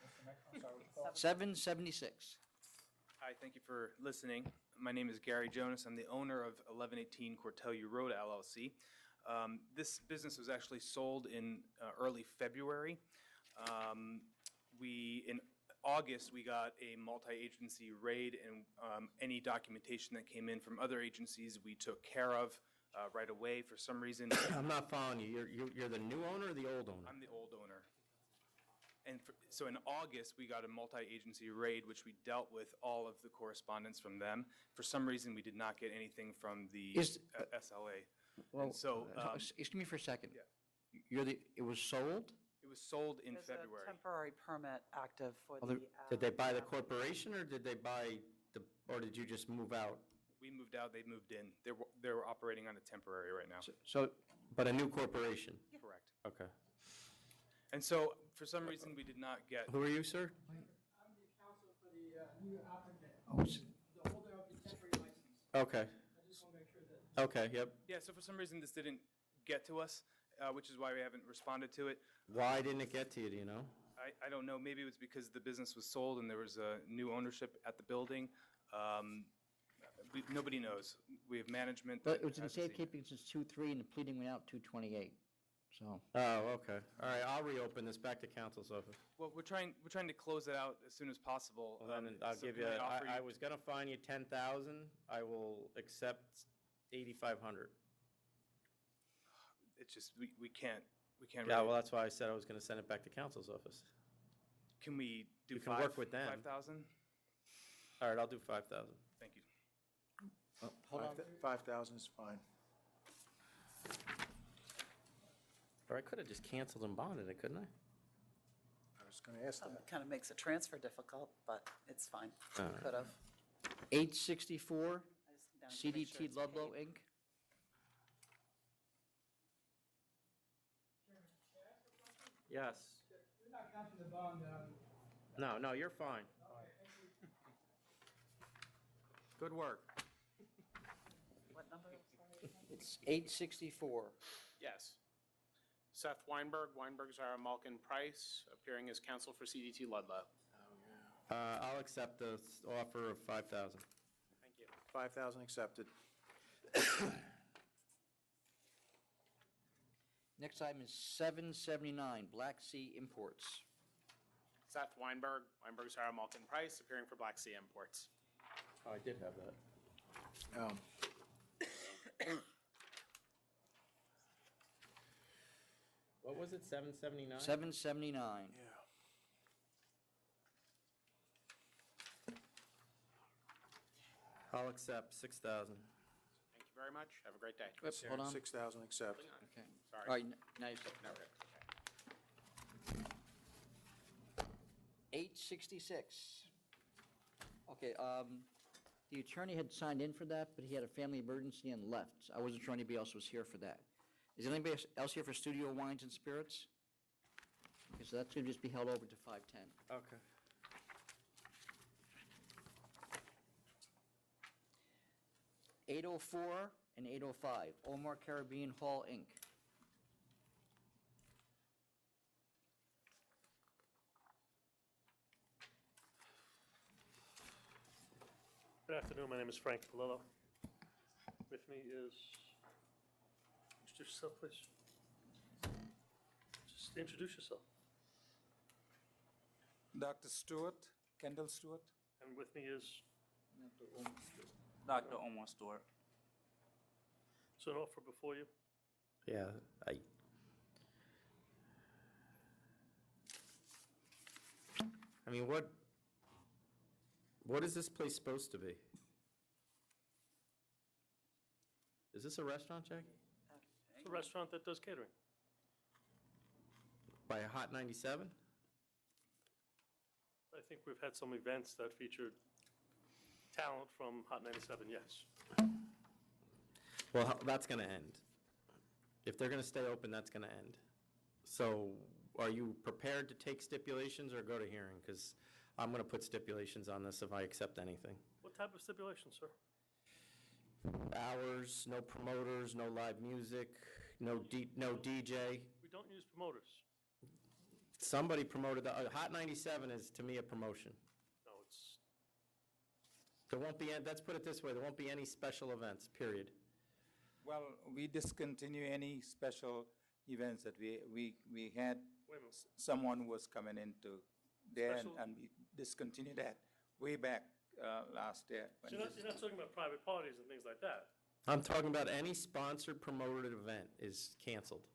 What's the next one? Sorry, what's it called? 776. Hi, thank you for listening. My name is Gary Jonas. I'm the owner of 1118 Cortellia Road LLC. This business was actually sold in early February. In August, we got a multi-agency raid, and any documentation that came in from other agencies, we took care of right away. For some reason, I'm not following you. You're the new owner or the old owner? I'm the old owner. And so in August, we got a multi-agency raid, which we dealt with all of the correspondence from them. For some reason, we did not get anything from the SLA. Well, And so, excuse me for a second. It was sold? it was sold in There's February. a temporary permit active for Well, the. Did they buy the corporation, or did they buy or did you just move out? We moved out, they moved in. They're operating on a temporary right now. So, but a new corporation? Correct. Okay. And so, for some reason, we did not get. Who are you, sir? I'm the counsel for the new applicant, Oh, the holder of the temporary license. Okay. I just want to make sure that. Okay, yep. Yeah, so for some reason, this didn't get to us, which is why we haven't responded to it. Why didn't it get to you, do you know? I don't know, maybe it was because the business was sold and there was a new ownership at the building. Nobody knows. We have management. But that it was in hasn't seen it. safekeeping since 2/3, and the pleading went out 2/28, so. Oh, okay. All right, I'll reopen this back to counsel's office. Well, we're trying to close it out as soon as possible. Well, then I'll So give can you, I offer I was gonna fine you 10,000. I will accept 8,500. It's just, we can't Yeah, really. well, that's why I said I was going to send it back to council's office. Can we do You can work with them. 5,000? All right, I'll do 5,000. Thank you. Hold on. 5,000 is fine. Or I could have just canceled and bonded it, couldn't I? I was going to ask that. Kind of makes a transfer difficult, but it's fine. All right. Could have. 864 down to make sure CDT it's Ludlow, paid. Inc. Yes. You're not counting the bond, No, you're fine. Good work. What number? It's 864. Yes. Seth Weinberg, Weinberg's our Malkin Price, appearing as counsel for CDT Ludlow. I'll accept the offer of 5,000. Thank you. 5,000 accepted. Next item is 779 Black Sea Imports. Seth Weinberg, Weinberg's our Malkin Price, appearing for Black Sea Imports. Oh, I did have that. What was it, 779? 779. I'll accept 6,000. Thank you very much. Have a great day. Oops, hold on. 6,000 accept. Okay. Sorry. All right, now you step. No, okay. 866. Okay, the attorney had signed in for that, but he had a family emergency and left. I wasn't sure anybody else was here for that. Is anybody else here for Studio Wines and Spirits? Okay, so that's going to just be held over to 510. Okay. .804 and 805, Omar Caribbean Hall, Inc. Good afternoon, my name is Frank Palillo. With me is, introduce yourself, please. Just introduce yourself. Dr. Stewart, Kendall Stewart. And with me is, Dr. Omar Stewart. so an offer before you. Yeah, I mean, what is this place supposed to be? Is this a restaurant, Jackie? It's a restaurant that does catering. By a Hot 97? I think we've had some events that featured talent from Hot 97, yes. Well, that's going to end. If they're going to stay open, that's going to end. So are you prepared to take stipulations or go to hearing? Because I'm going to put stipulations on this if I accept anything. What type of stipulation, sir? Hours, no promoters, no live music, no DJ. We don't use promoters. Somebody promoted, Hot 97 is, to me, a promotion. No, it's, There won't be, let's put it this way, there won't be any special events, period. Well, we discontinue any special events that we had. Wait a minute. Someone who was coming into there Special- and we discontinued that way back last year. so you're not talking about private parties and things like that. I'm talking about any sponsored, promoted event is canceled.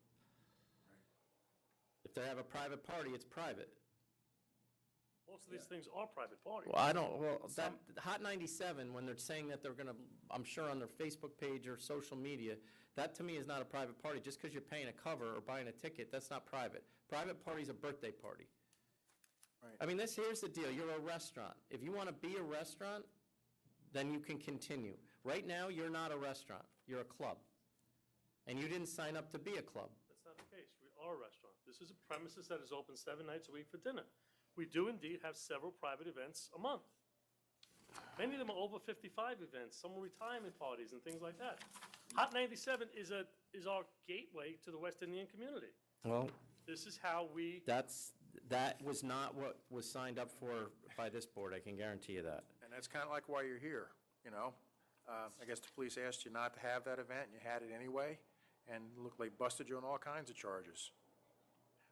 If they have a private party, it's private. Most of these things are private parties. That, Hot 97, when they're saying that they're going to, I'm sure on their Facebook page or social media, that to me is not a private party. Just because you're paying a cover or buying a ticket, that's not private. Private party's a birthday party. Right. I mean, here's the deal. You're a restaurant. If you want to be a restaurant, then you can continue. Right now, you're not a restaurant. You're a club. And you didn't sign up to be a club. That's not the case. We are a restaurant. This is a premises that is open 7 nights a week for dinner. We do indeed have several private events a month. Many of them are over 55 events, some are retirement parties and things like that. Hot 97 is our gateway to the West Indian community. Well, This is how we, that was not what was signed up for by this board, I can guarantee you that. And that's kind of like why you're here, you know? I guess the police asked you not to have that event, and you had it anyway, and it looked like busted you on all kinds of charges.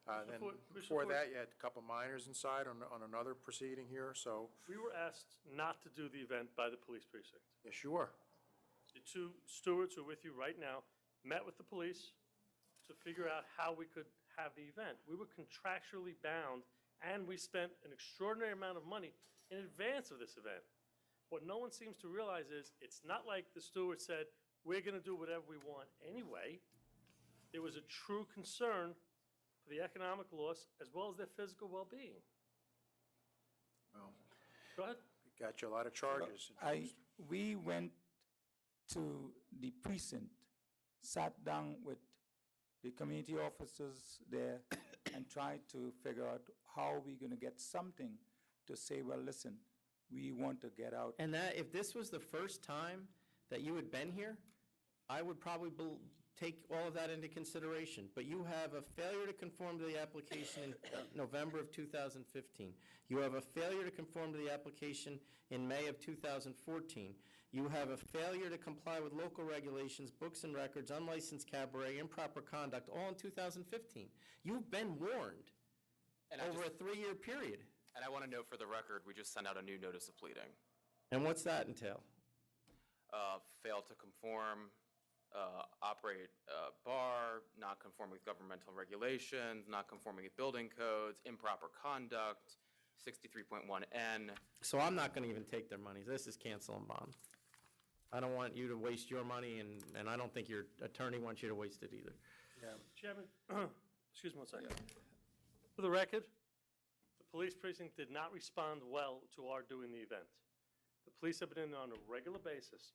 Then before that, you had a couple minors inside on another proceeding here, so. we were asked not to do the event by the police precinct. Yes, you were. The two stewards who are with you right now met with the police to figure out how we could have the event. We were contractually bound, and we spent an extraordinary amount of money in advance of this event. What no one seems to realize is, it's not like the steward said, we're going to do whatever we want anyway. There was a true concern for the economic loss as well as their physical well-being. Well, Go ahead. got you a lot of charges. We went to the precinct, sat down with the community officers there and tried to figure out how we're going to get something to say, well, listen, we want to get out. And that, if this was the first time that you had been here, I would probably take all of that into consideration. But you have a failure to conform to the application in November of 2015. You have a failure to conform to the application in May of 2014. You have a failure to comply with local regulations, books and records, unlicensed cabaret, improper conduct, all in 2015. You've been warned over a 3-year period. And I want to note for the record, we just sent out a new notice of pleading. And what's that entail? Fail to conform, operate a bar, not conforming with governmental regulations, not conforming with building codes, improper conduct, 63.1N. So I'm not going to even take their money. This is cancel and bond. I don't want you to waste your money, and I don't think your attorney wants you to waste it either. Chairman, excuse me one second. For the record, the police precinct did not respond well to our doing the event. The police have been in on a regular basis.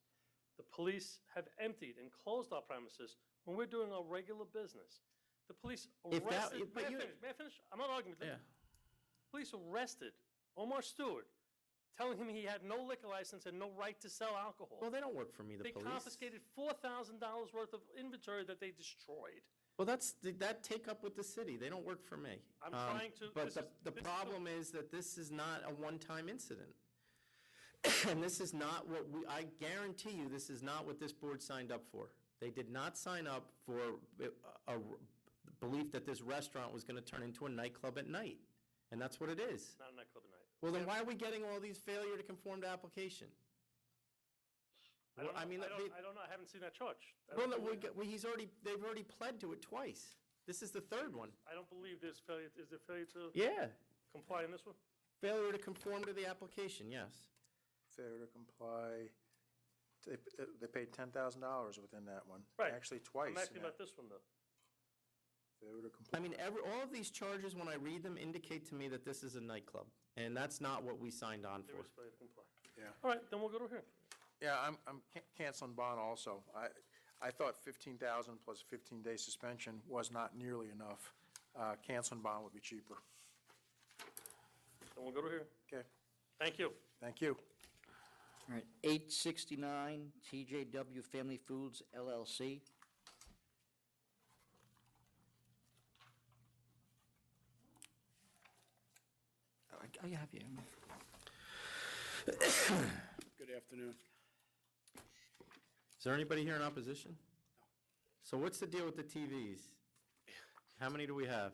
The police have emptied and closed our premises when we're doing our regular business. The police arrested, may I finish? I'm not arguing with you. Police arrested Omar Stewart, telling him he had no liquor license and no right to sell alcohol. Well, they don't work for me, the police. They confiscated $4,000 worth of inventory that they destroyed. Well, that take up with the city. They don't work for me. I'm trying to. But the problem is that this is not a one-time incident. And this is not what I guarantee you, this is not what this board signed up for. They did not sign up for a belief that this restaurant was going to turn into a nightclub at night. And that's what it is. Not a nightclub at night. Well, then why are we getting all these failure to conform to application? I don't know. I haven't seen that charge. Well, no, they've already pled to it twice. This is the third one. I don't believe there's failure. Is there failure to comply in this one? Failure to conform to the application, yes. Failure to comply, they paid $10,000 within that one. Right. Actually, twice. I'm asking about this one, though. Failure to comply. I mean, all of these charges, when I read them, indicate to me that this is a nightclub, and that's not what we signed on for. There is failure to comply. Yeah. All right, then we'll go to here. Yeah, I'm canceling bond also. I thought 15,000 plus 15-day suspension was not nearly enough. Canceling bond would be cheaper. Then we'll go to here. Okay. Thank you. Thank you. All right, 869 TJW Family Foods LLC. I have you. Good afternoon. Is there anybody here in opposition? No. So what's the deal with the TVs? How many do we have?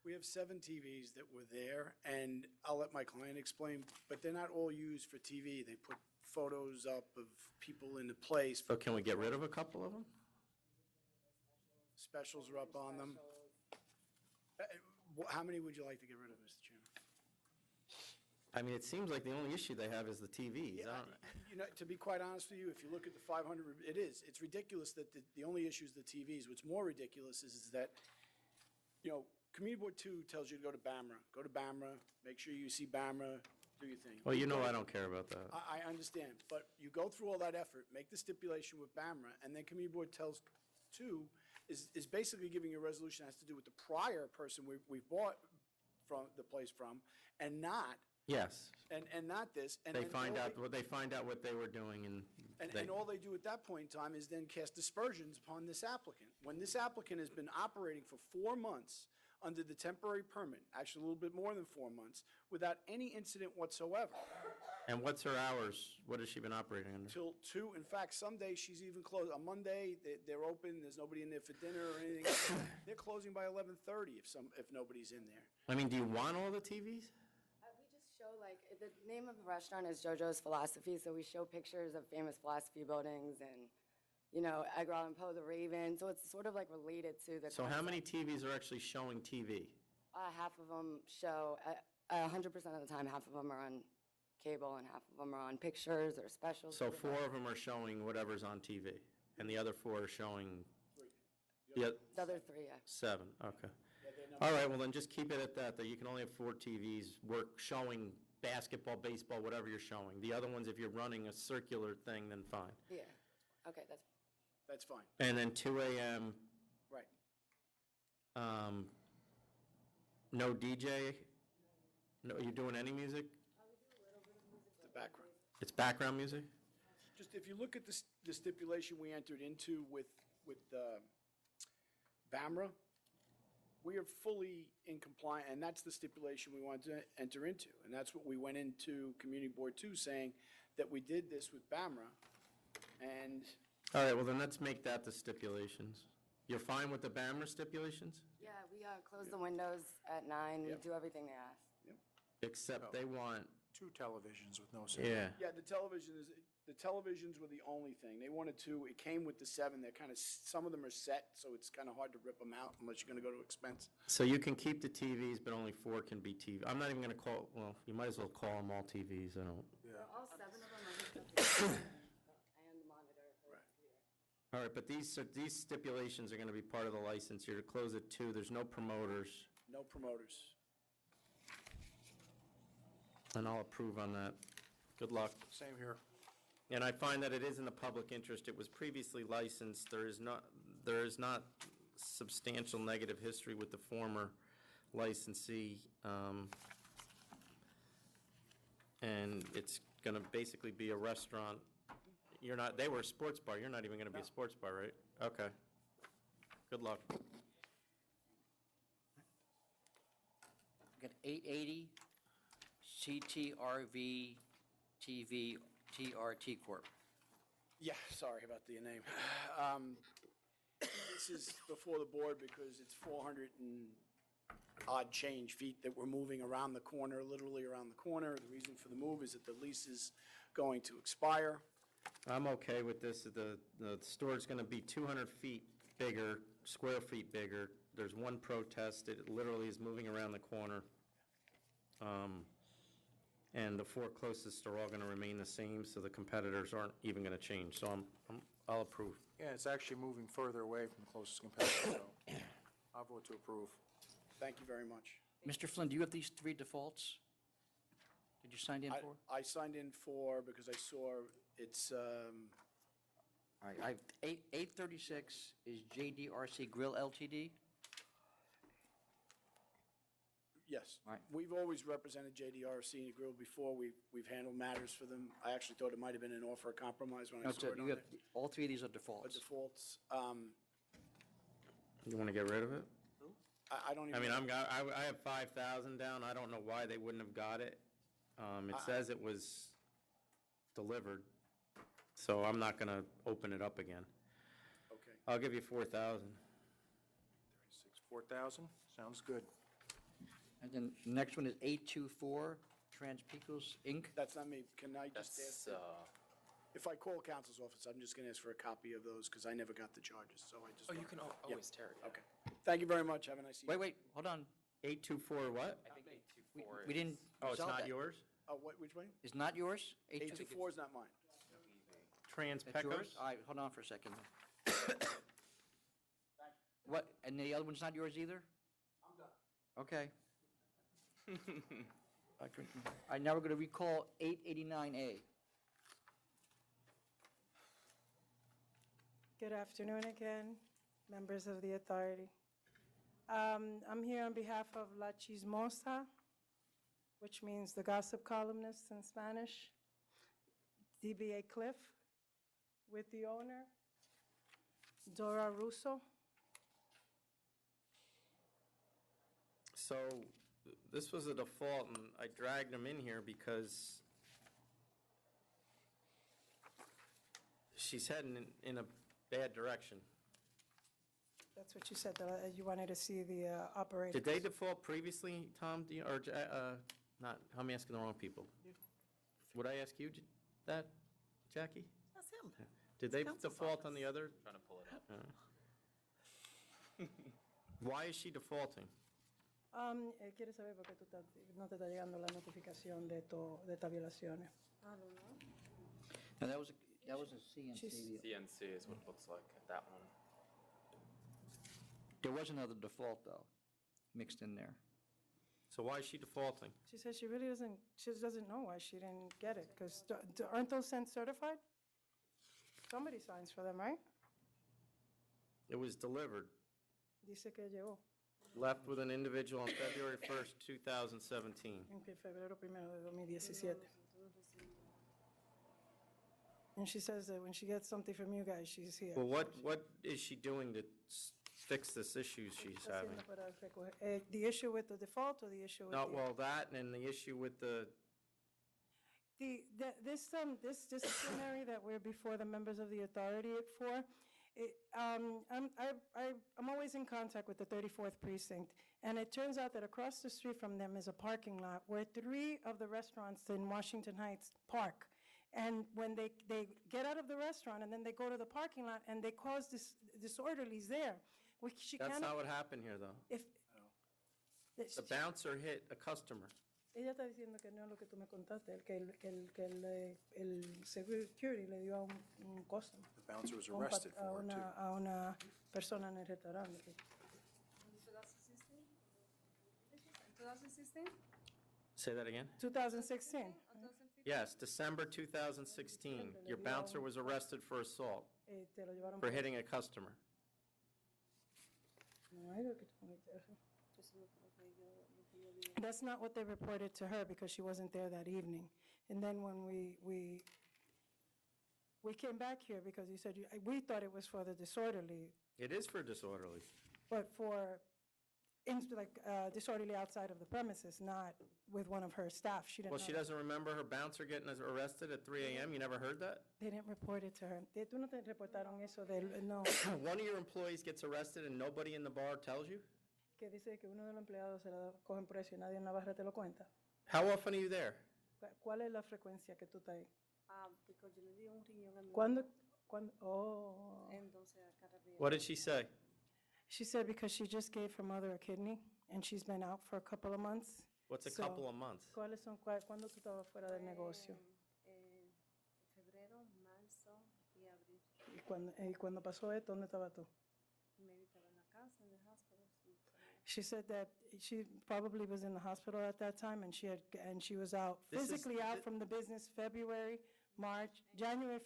We have 7 TVs that were there, and I'll let my client explain, but they're not all used for TV. They put photos up of people in the place. So can we get rid of a couple of them? Specials are up on them. How many would you like to get rid of, Mr. Chairman? I mean, it seems like the only issue they have is the TVs. Yeah, you know, to be quite honest with you, if you look at the 500, it's ridiculous that the only issue is the TVs. What's more ridiculous is that, you know, Community Board 2 tells you to go to BAMRA. Go to BAMRA, make sure you see BAMRA, do your thing. Well, you know I don't care about that. I understand, but you go through all that effort, make the stipulation with BAMRA, and then Community Board tells 2 is basically giving you a resolution that has to do with the prior person we've bought from the place from, and not. Yes. And not this. And they then find out what they were doing, and all they do at that point in time is then cast aspersions upon this applicant. When this applicant has been operating for 4 months under the temporary permit, actually a little bit more than 4 months, without any incident whatsoever. And what's her hours? What has she been operating under? Till 2. In fact, some days she's even closed. On Monday, they're open. There's nobody in there for dinner or anything. They're closing by 11:30 if nobody's in there. I mean, do you want all the TVs? Show, like, the name of the restaurant is JoJo's Philosophy, so we show pictures of famous philosophy buildings and, Edgar Allan Poe, The Raven. So it's sort of like related to the. So how many TVs are actually showing TV? Half of them show, 100% of the time, half of them are on cable and half of them are on pictures or specials. So 4 of them are showing whatever's on TV, and the other 4 are showing? Yeah, The other 3, yeah. 7, okay. All right, well then just keep it at that you can only have 4 TVs showing basketball, baseball, whatever you're showing. The other ones, if you're running a circular thing, then fine. Yeah, okay, That's fine. And then 2 a.m., Right. no DJ? No, are you doing any music? The background. It's background music? Just if you look at the stipulation we entered into with BAMRA, we are fully in compliance, and that's the stipulation we wanted to enter into. And that's what we went into Community Board 2, saying that we did this with BAMRA, and All right, well then let's make that the stipulations. You're fine with the BAMR stipulations? Yeah, we close the windows at 9, we do everything they ask. Except they want, 2 televisions with no sound. yeah. Yeah, the televisions were the only thing. They wanted to, it came with the 7, they're kind of, some of them are set, so it's kind of hard to rip them out unless you're going to go to expense. So you can keep the TVs, but only 4 can be TV. I'm not even going to call, well, you might as well call them all TVs, I don't. All 7 of them are hooked up to and the monitor for the computer. All right, but these stipulations are going to be part of the license. You're to close at 2, there's no promoters, No promoters. and I'll approve on that. Good luck. Same here. And I find that it is in the public interest. It was previously licensed. There is not substantial negative history with the former licensee. And it's going to basically be a restaurant. They were a sports bar. You're not even going to be a sports bar, right? Okay. Good luck. Got 880 CTRV TV TRT Corp. Yeah, sorry about the name. This is before the board because it's 400 and odd change feet that we're moving around the corner, literally around the corner. The reason for the move is that the lease is going to expire. I'm okay with this. The store's going to be 200 feet bigger, square feet bigger. There's one protest. It literally is moving around the corner. And the 4 closest are all going to remain the same, so the competitors aren't even going to change. So I'll approve. Yeah, it's actually moving further away from the closest competitor, so I'll vote to approve. Thank you very much. Mr. Flynn, do you have these 3 defaults? Did you sign in for? I signed in for because I saw it's, All right, I have 836 is JDRC Grill LTD. yes. Right. We've always represented JDRC and Grill before. We've handled matters for them. I actually thought it might have been an offer of compromise when I No, saw it on you there. have, all 3 of these are But defaults. defaults, You want to get rid of it? I don't even. I mean, I have 5,000 down. I don't know why they wouldn't have got it. It says it was delivered, so I'm not going to open it up again. Okay. I'll give you 4,000. 4,000, sounds good. And then the next one is 824 Transpicos Inc. That's not me. Can I just ask? That's, If I call counsel's office, I'm just going to ask for a copy of those because I never got the charges, so I just. oh, you want- can Yeah. always tear it. Okay. Thank you very much. Have a nice evening. Wait, hold on. 824 what? I think 824 We didn't Oh, it's resolve not that. yours? Which way? It's not yours? 824 is not mine. Trans That's yours? Pecos? All right, hold on for a second. What, and the other one's not yours either? I'm done. Okay. All right, now we're going to recall 889A. Good afternoon again, members of the authority. I'm here on behalf of La Chismosa, which means the gossip columnist in Spanish, DBA Cliff, with the owner, Dora Russo. So this was a default, and I dragged them in here because she's heading in a bad direction. That's what you said, you wanted to see the operators. Did they default previously, Tom, or, not, I'm asking the wrong people. Would I ask you that, Jackie? That's him. Did they default on the other? Trying to pull it up. Why is she defaulting? Quiere saber por qué no te está llegando la notificación de estas violaciones. Now, that was a CNC deal. CNC is what it looks like at that one. There was another default, though, mixed in there. So why is she defaulting? She says she really doesn't know why she didn't get it, because aren't those sent certified? Somebody signs for them, right? It was delivered, Dice que llegó left with an individual on February 1st, 2017. en febrero 1 de 2017. And she says that when she gets something from you guys, she's here. Well, what is she doing to fix this issue she's Está having? haciendo para recoger- the issue with the default or the issue with Not the... well, that and the issue with the, This disciplinary that we're before the members of the authority for, I'm always in contact with the 34th precinct, and it turns out that across the street from them is a parking lot where 3 of the restaurants in Washington Heights park. And when they get out of the restaurant and then they go to the parking lot and they cause disorderlies there. that's not what happened here, though. The bouncer hit a customer. Ella está diciendo que no es lo que tú me contaste, el security le dio a un customer. The bouncer was a un arrested a for it, too. a una persona en el restaurante. 2016? Say that again? 2016. Yes, December 2016. Your bouncer was arrested for assault, Te lo llevaron for hitting a customer. No hay lo que tú me dices. That's not what they reported to her because she wasn't there that evening. And then when we came back here because you said, we thought it was for the disorderly, It is for disorderly. but for disorderly outside of the premises, not with one of her staff. She didn't Well, know she that. doesn't remember her bouncer getting arrested at 3 a.m.? You never heard that? They didn't report it to her. ¿Tú no te reportaron eso no? One of your employees gets arrested and nobody in the bar tells you? Que dice que uno de los empleados se la cogen preso y nadie en la barra te lo cuenta. How often are you there? ¿Cuál es la frecuencia que tú estás ahí? Porque yo le di un riñón a mi ¿Cuándo? mamá. Oh. Entonces, a cada día. What did she say? She said because she just gave her mother a kidney and she's been out for a couple of months. What's a So, couple of months? ¿Cuándo tú estabas fuera del negocio? Febrero, marzo y abril. Y cuando pasó esto, ¿dónde estabas tú? Maybe estaba en la casa, en el hospital. Sí. She said that she probably was in the hospital at that time and she was out, This is- physically out from the business January,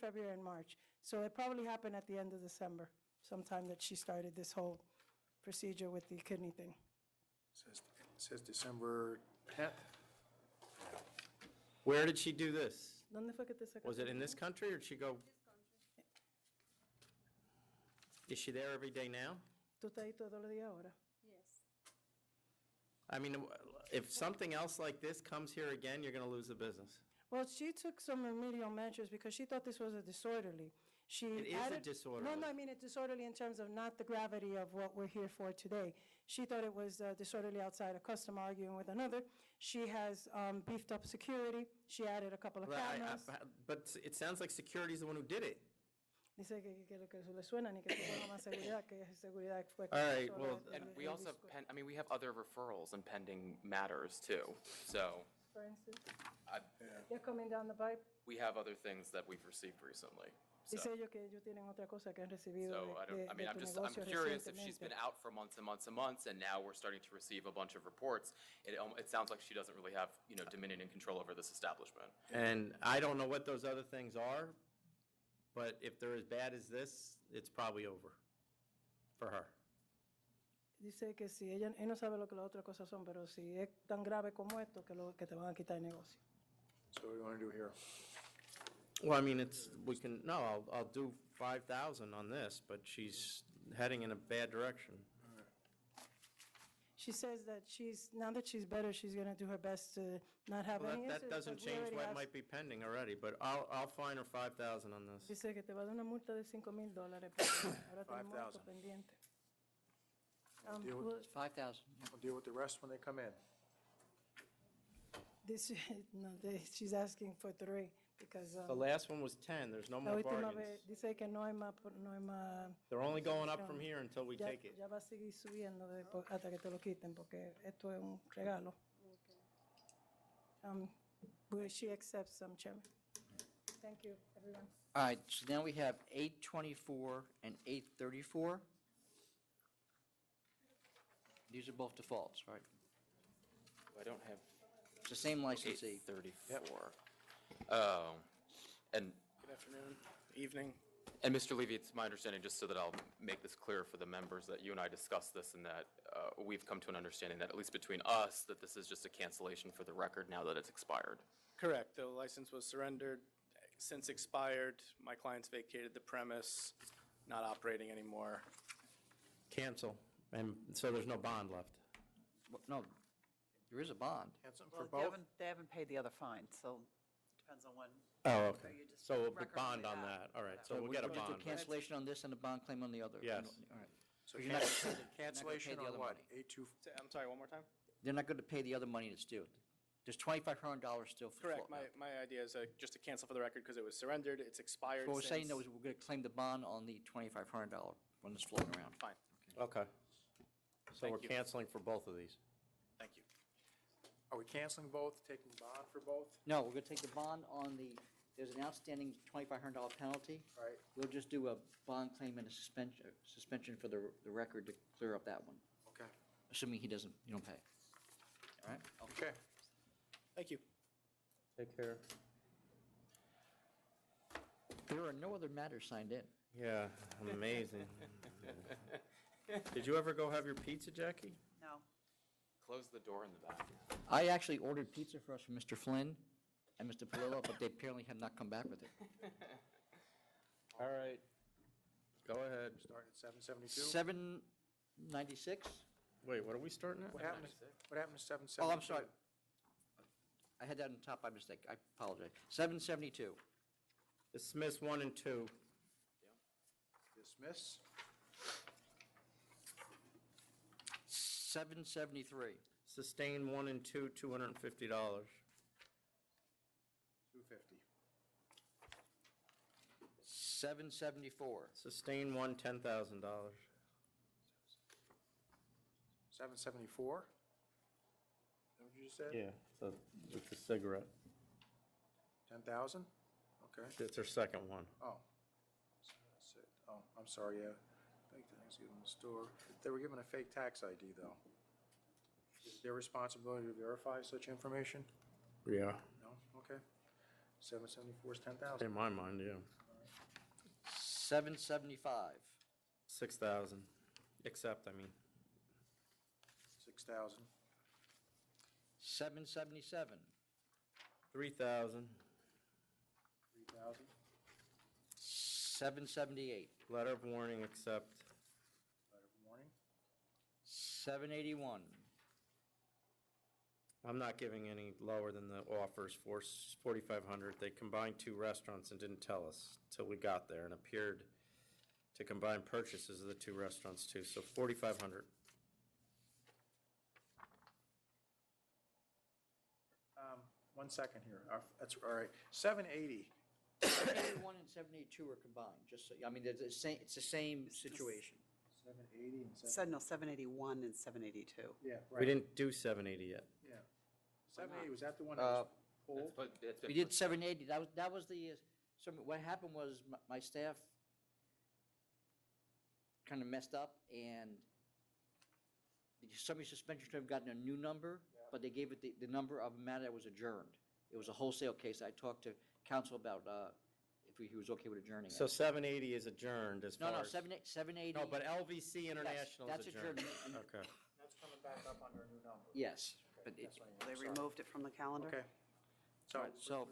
February, and March. So it probably happened at the end of December, sometime that she started this whole procedure with the kidney thing. Says December 10th. Where did she do this? ¿Dónde fue que te sacaste? Was it in this country or did she go? Is she there every day now? ¿Tú estás ahí todos los días ahora? Yes. I mean, if something else like this comes here again, you're going to lose the business. Well, she took some remedial measures because she thought this was a disorderly. She It is a added- disorderly. No, I mean a disorderly in terms of not the gravity of what we're here for today. She thought it was disorderly outside, a customer arguing with another. She has beefed up security. She added a couple of But cameras. but it sounds like security's the one who did it. Dice que lo que le suena ni que tú pongas más seguridad, que seguridad fue. All right, solo well- And we also, we have other referrals and pending matters too. So For instance, I- you're coming down the pipe. we have other things that we've received recently. Dice So, ellos que ellos tienen otra cosa que han recibido so I don't, I mean, de I'm tu just, I'm negocio curious if she's been recientemente. out for months and months and months, and now we're starting to receive a bunch of reports. It sounds like she doesn't really have, dominion and control over this establishment. And I don't know what those other things are, but if they're as bad as this, it's probably over for her. Dice que si él no sabe lo que las otras cosas son, pero si es tan grave como esto, que te van a quitar el negocio. So what do you want to do here? Well, I mean, I'll do 5,000 on this, but she's heading in a bad direction. She says that now that she's better, she's going to do her best to not have Well, any that incidents, doesn't but we change already what have- might be pending already, but I'll fine her 5,000 on this. Dice que te va a dar una multa de $5,000, pero ahora tenemos esto 5,000. pendiente. Deal with- 5,000. We'll deal with the rest when they come in. She's asking for 3, because... The last one was 10, there's no la more última bargains. vez dice que no hay más, no hay más... They're only going up from here until we Ya- take it. Ya va a seguir subiendo hasta que te lo quiten, porque esto es un regalo. She accepts, Chairman. Thank you, everyone. All right, so now we have 824 and 834. These are both defaults, right? I don't have It's the same licensee. 834. Oh, and Good afternoon, evening. Mr. Levy, it's my understanding, just so that I'll make this clear for the members, that you and I discussed this and that we've come to an understanding that, at least between us, that this is just a cancellation for the record now that it's expired. Correct, the license was surrendered, since expired, my clients vacated the premise, not operating anymore. Cancel, and so there's no bond left. No, there is a bond. Well, they haven't paid the other fine, so depends on when. Oh, okay. You just So we'll record bond it on out. that, all right, so we'll get a We'll just bond. do cancellation on this and a bond claim on the other. Yes. All right. So You're not gonna pay the- cancellation you're not on gonna pay the other what? money. I'm sorry, one more time? They're not going to pay the other money that's due. There's $2,500 still for Correct, float. my idea is just to cancel for the record because it was surrendered, it's expired What we're saying since- though is we're going to claim the bond on the $2,500 when it's floating around. Fine, Okay. So Thank we're you. canceling for both of these. thank you. Are we canceling both, taking bond for both? No, we're going to take the bond on the, there's an outstanding $2,500 penalty. Right. We'll just do a bond claim and a suspension for the record to clear up that one, Okay. assuming you don't pay. All right? Okay. Thank you. Take care. There are no other matters signed in. Yeah, amazing. Did you ever go have your pizza, Jackie? No. Close the door in the back. I actually ordered pizza for us from Mr. Flynn and Mr. Palillo, but they apparently have not come back with it. All right. Go ahead. Starting at 772? 796? Wait, what are we starting at? What happened to 772? Oh, I'm sorry. I had that on top by mistake. I apologize. 772. Dismiss 1 and 2. Dismiss. 773. Sustain 1 and 2, $250. 250. 774. Sustain 1, $10,000. 774? Is that what you just said? Yeah, so with the cigarette. 10,000? Okay. It's our second one. Oh. That's it. Oh, I'm sorry, yeah. Fake Thanksgiving in the store. They were given a fake tax ID, though. Is it their responsibility to verify such information? Yeah. No? Okay. 774 is 10,000. In my mind, yeah. 775. 6,000. Except, I mean. 6,000. 777. 3,000. 3,000. 778. Letter of warning, except. Letter of warning. 781. I'm not giving any lower than the offers for 4,500. They combined two restaurants and didn't tell us till we got there and appeared to combine purchases of the two restaurants too. So 4,500. One second here. That's all right. 780. 781 and 782 are combined, just so, I mean, it's the same situation. 780 and No, 781 and 782. Yeah, We didn't do 780 yet. Yeah. 780, was that the one that was pulled? We did 780. That was the, so what happened was my staff kind of messed up, and the summary suspension should have gotten a new number, but they gave it the number of a matter that was adjourned. It was a wholesale case. I talked to counsel about if he was okay with adjourning it. So 780 is adjourned as far No, as. 780. No, but LVC International that's is adjourned. adjourned. Okay. That's coming back up under a new number. Yes, but They removed it from the calendar? Okay. So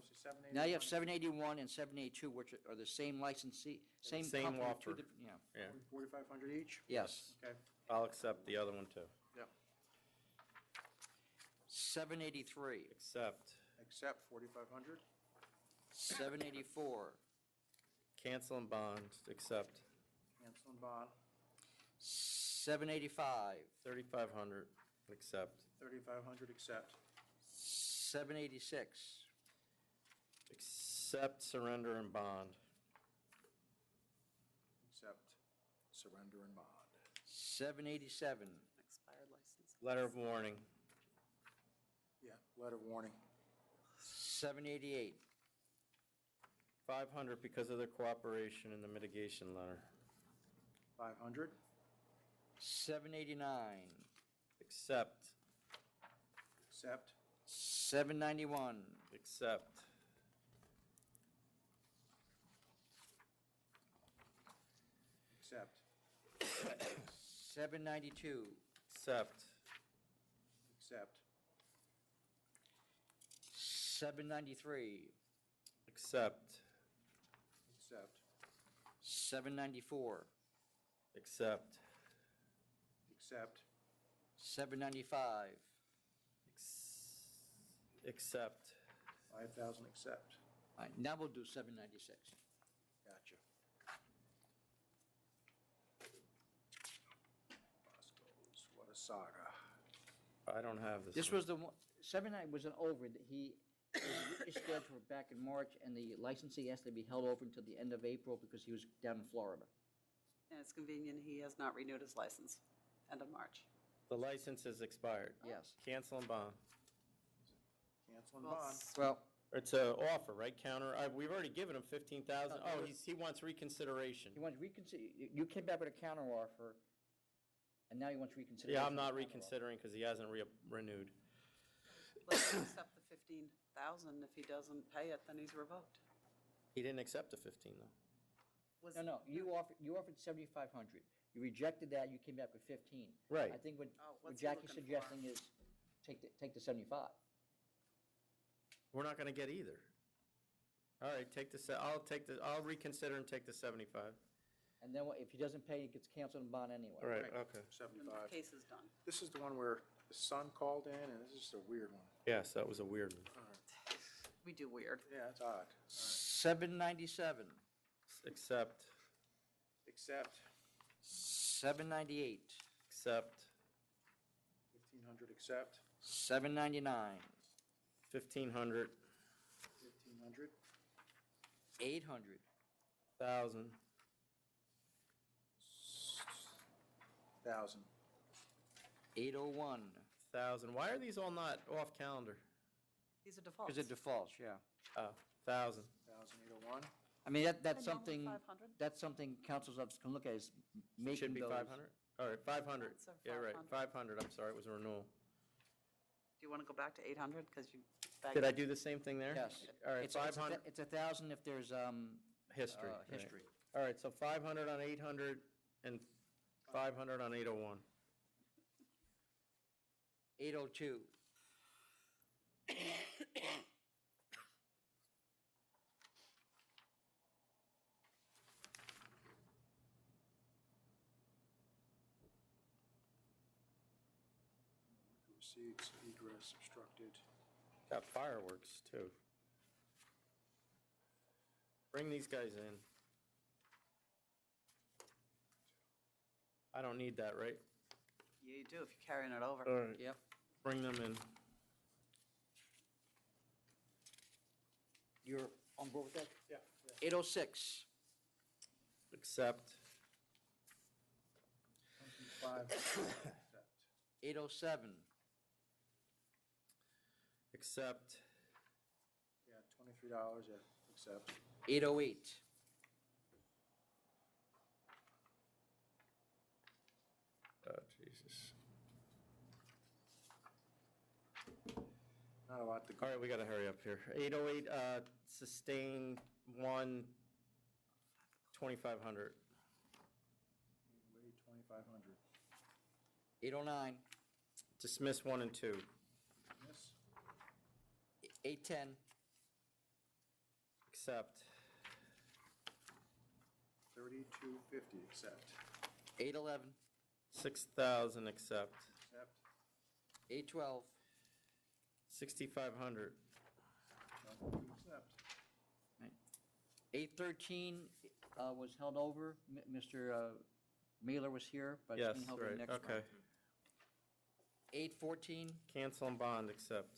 now you have 781 and 782, which are the same licensee, same Same company. offer. Yeah. 4,500 each? Yes. Okay. I'll accept the other one too. Yep. 783. Accept. Accept 4,500. 784. Cancel and bond, accept. Cancel and bond. 785. 3,500, accept. 3,500 accept. 786. Accept, surrender, and bond. Accept, surrender, and bond. 787. Expired license. Letter of warning. Yeah, letter of warning. 788. 500 because of their cooperation in the mitigation letter. 500. 789. Accept. Accept. 791. Accept. Accept. 792. Accept. Accept. 793. Accept. Accept. 794. Accept. Accept. 795. Accept. 5,000, accept. All right, now we'll do 796. Gotcha. Bosco's, what a saga. I don't have this. This one. was the one, 79 was an over, that he was scheduled back in March, and the licensee asked to be held over until the end of April because he was down in Florida. And it's convenient, he has not renewed his license, end of March. The license is expired. Yes. Cancel and bond. Cancel and Well, bond. Well, It's an offer, right? Counter. We've already given him 15,000. Oh, he wants reconsideration. he wants you came back with a counter offer, and now he wants reconsideration. Yeah, I'm not of the counteroffer. reconsidering because he hasn't renewed. Let's accept the 15,000. If he doesn't pay it, then he's revoked. He didn't accept the 15 though. No, you offered 7,500. You rejected that, you came back with 15. Right. I think what what's he Jackie's looking for? suggesting is take the 75. We're not going to get either. All right, I'll reconsider and take the 75. And then if he doesn't pay, it gets canceled and bond anyway. All right, okay. Then 75. the case is done. This is the one where the son called in, and this is just a weird one. Yes, that was a weird one. All right. We do weird. Yeah, it's odd. 797. Accept. Accept. 798. Accept. 1,500, accept. 799. 1,500. 1,500. 800. 1,000. 1,000. 801. 1,000. Why are these all not off calendar? These are defaults. Because it defaults, yeah. Oh, 1,000. 1,801. I mean, that's And normally something, 500. that's something council's office can look at, is making Should be those. 500? All right, 500. That's a Yeah, right, 500. 500, I'm sorry, it was a renewal. Do you want to go back to 800? Because you. Did I do the same thing there? Yes. All right, It's 500. It's 1,000 if there's, History. right. history. All right, so 500 on 800 and 500 on 801. 802. Receipts, egress obstructed. Got fireworks, too. Bring these guys in. I don't need that, right? Yeah, you do if you're carrying it over. All right. Yep. Bring them in. You're on board with that? Yeah. 806. Accept. 25. 807. Accept. Yeah, $23, yeah, accept. 808. Oh, Jesus. Not a lot to go. All right, we got to hurry up here. 808, sustain 1, 2,500. Wait, 2,500. 809. Dismiss 1 and 2. Yes. 810. Accept. 3,250, accept. 811. 6,000, accept. Accept. 812. 6,500. Accept. 813 was held over. Mr. Mailer was here, but it's Yes, been held over right, next month. okay. 814. Cancel and bond, accept.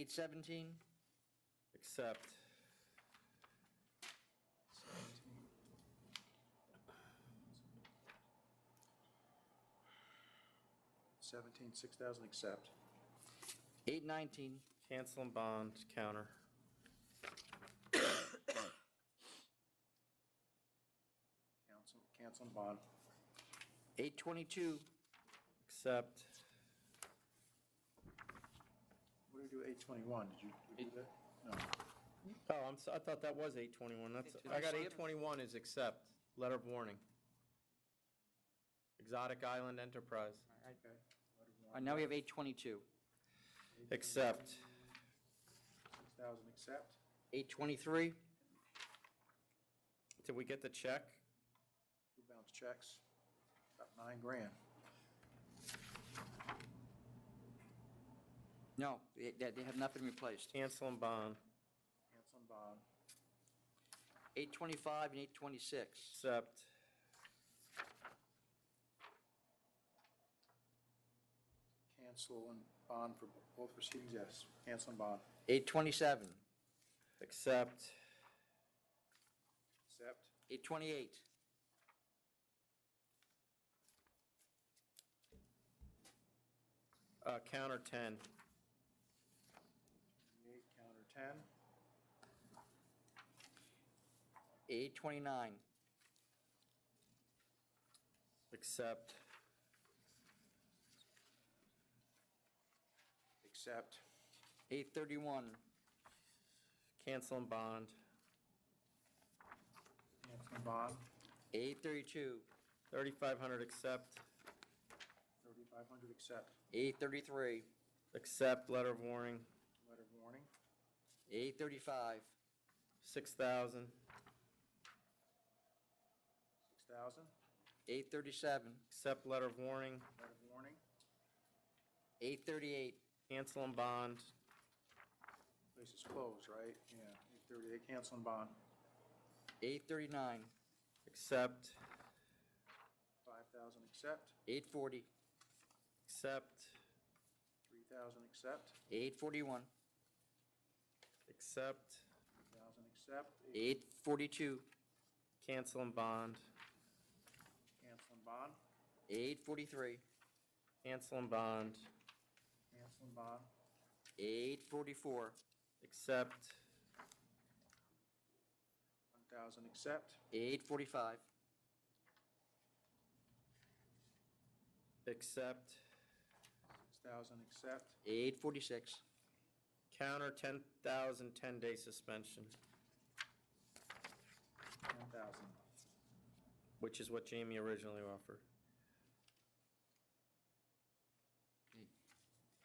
817, Accept. 17, 6,000, accept. 819, Cancel and bond, counter. Cancel and bond. 822, Accept. What do we do, 821? Did you do that? No. Oh, I thought that was 821. I got 821 is accept. Letter of warning. Exotic Island Enterprise. All right, now we have 822. Accept. 6,000, accept. 823, Did we get the check? Two bounce checks, about $9,000. no, they have not been replaced. Cancel and bond. Cancel and bond. 825 and 826. Accept. Cancel and bond for both proceedings, yes. Cancel and bond. 827, Accept. Accept. 828, Counter 10. 8, counter 10. 829, Accept. Accept. 831, Cancel and bond. Cancel and bond. 832, 3,500 accept. 3,500, accept. 833, Accept. Letter of warning. Letter of warning. 835, 6,000. 6,000. 837, Accept. Letter of warning. Letter of warning. 838, Cancel and bond. Place is closed, right? Yeah, 838, cancel and bond. 839, Accept. 5,000, accept. 840, Accept. 3,000, accept. 841, Accept. 3,000, accept. 842, Cancel and bond. Cancel and bond. 843, Cancel and bond. Cancel and bond. 844, Accept. 1,000, accept. 845, Accept. 6,000, accept. 846, Counter 10,000, 10-day suspension, 10,000. which is what Jamie originally offered.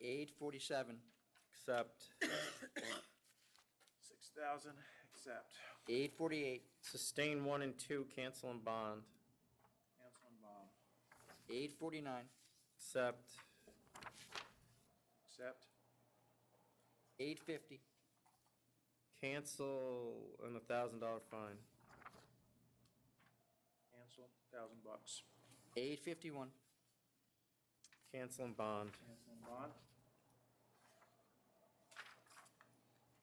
847, Accept. 6,000, accept. 848, Sustain 1 and 2, cancel and bond. Cancel and bond. 849, Accept. Accept. 850, Cancel and $1,000 fine. Cancel, $1,000. 851, Cancel and bond. Cancel and bond.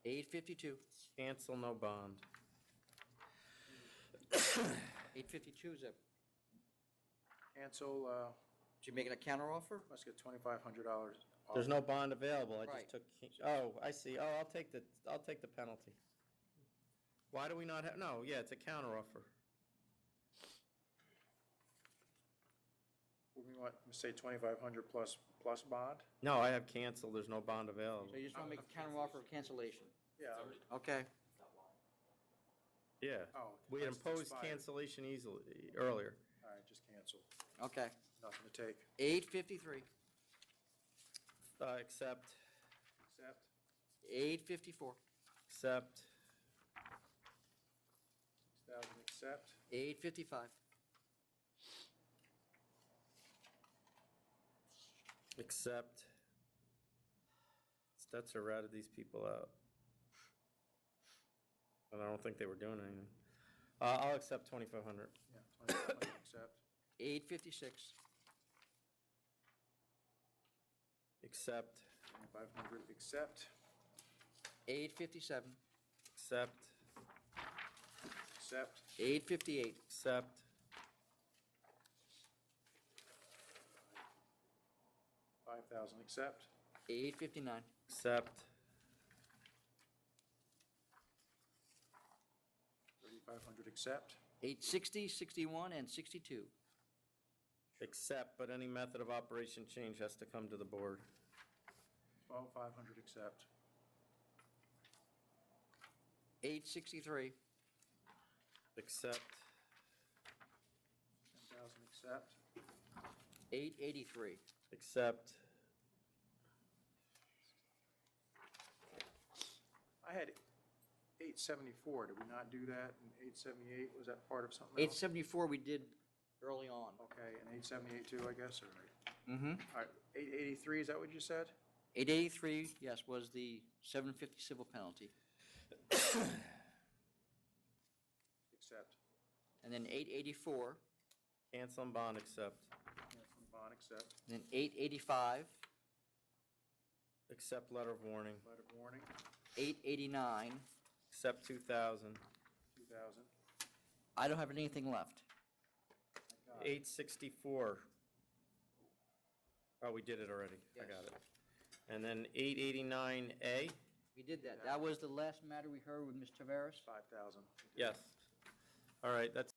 852, Cancel, no bond. 852 is a, Cancel, did you make it a counter offer? must get $2,500 off. There's no bond available, I Right. just took, oh, I see, oh, I'll take the penalty. Why do we not have, no, yeah, it's a counter offer. What do we want, say 2,500 plus bond? No, I have canceled, there's no bond available. So you just want to make a counter offer of cancellation? Yeah. Okay. Yeah, Oh, we had it's imposed expired. cancellation easily, earlier. All right, just cancel. Okay. Nothing to take. 853, Accept, Accept. 854, accept, 6,000, accept. 855, accept. Stetzer ratted these people out. And I don't think they were doing anything. I'll accept 2,500. Yeah, 2,500, accept. 856, Accept, 2,500, accept. 857, Accept. Accept. 858, Accept. 5,000, accept. 859, Accept. 3,500, accept. 860, 61, and 62. Accept, but any method of operation change has to come to the board. 12,500, accept. 863, Accept. 10,000, accept. 883, Accept. I had 874, did we not do that? And 878, was that part of something else? 874 we did early on. Okay, and 878 too, I guess, all right. Mm-hmm. All right, 883, is that what you said? 883, yes, was the 750 civil penalty. Accept. And then 884, Cancel and bond, accept. Cancel and bond, accept. and then 885, Accept letter of warning. Letter of warning, 889. Accept 2,000. 2,000. I don't have anything left. 864. Oh, we did it already. I got it. And then 889A? We did that. That was the last matter we heard with Ms. Taveras. 5,000. Yes. All right, that's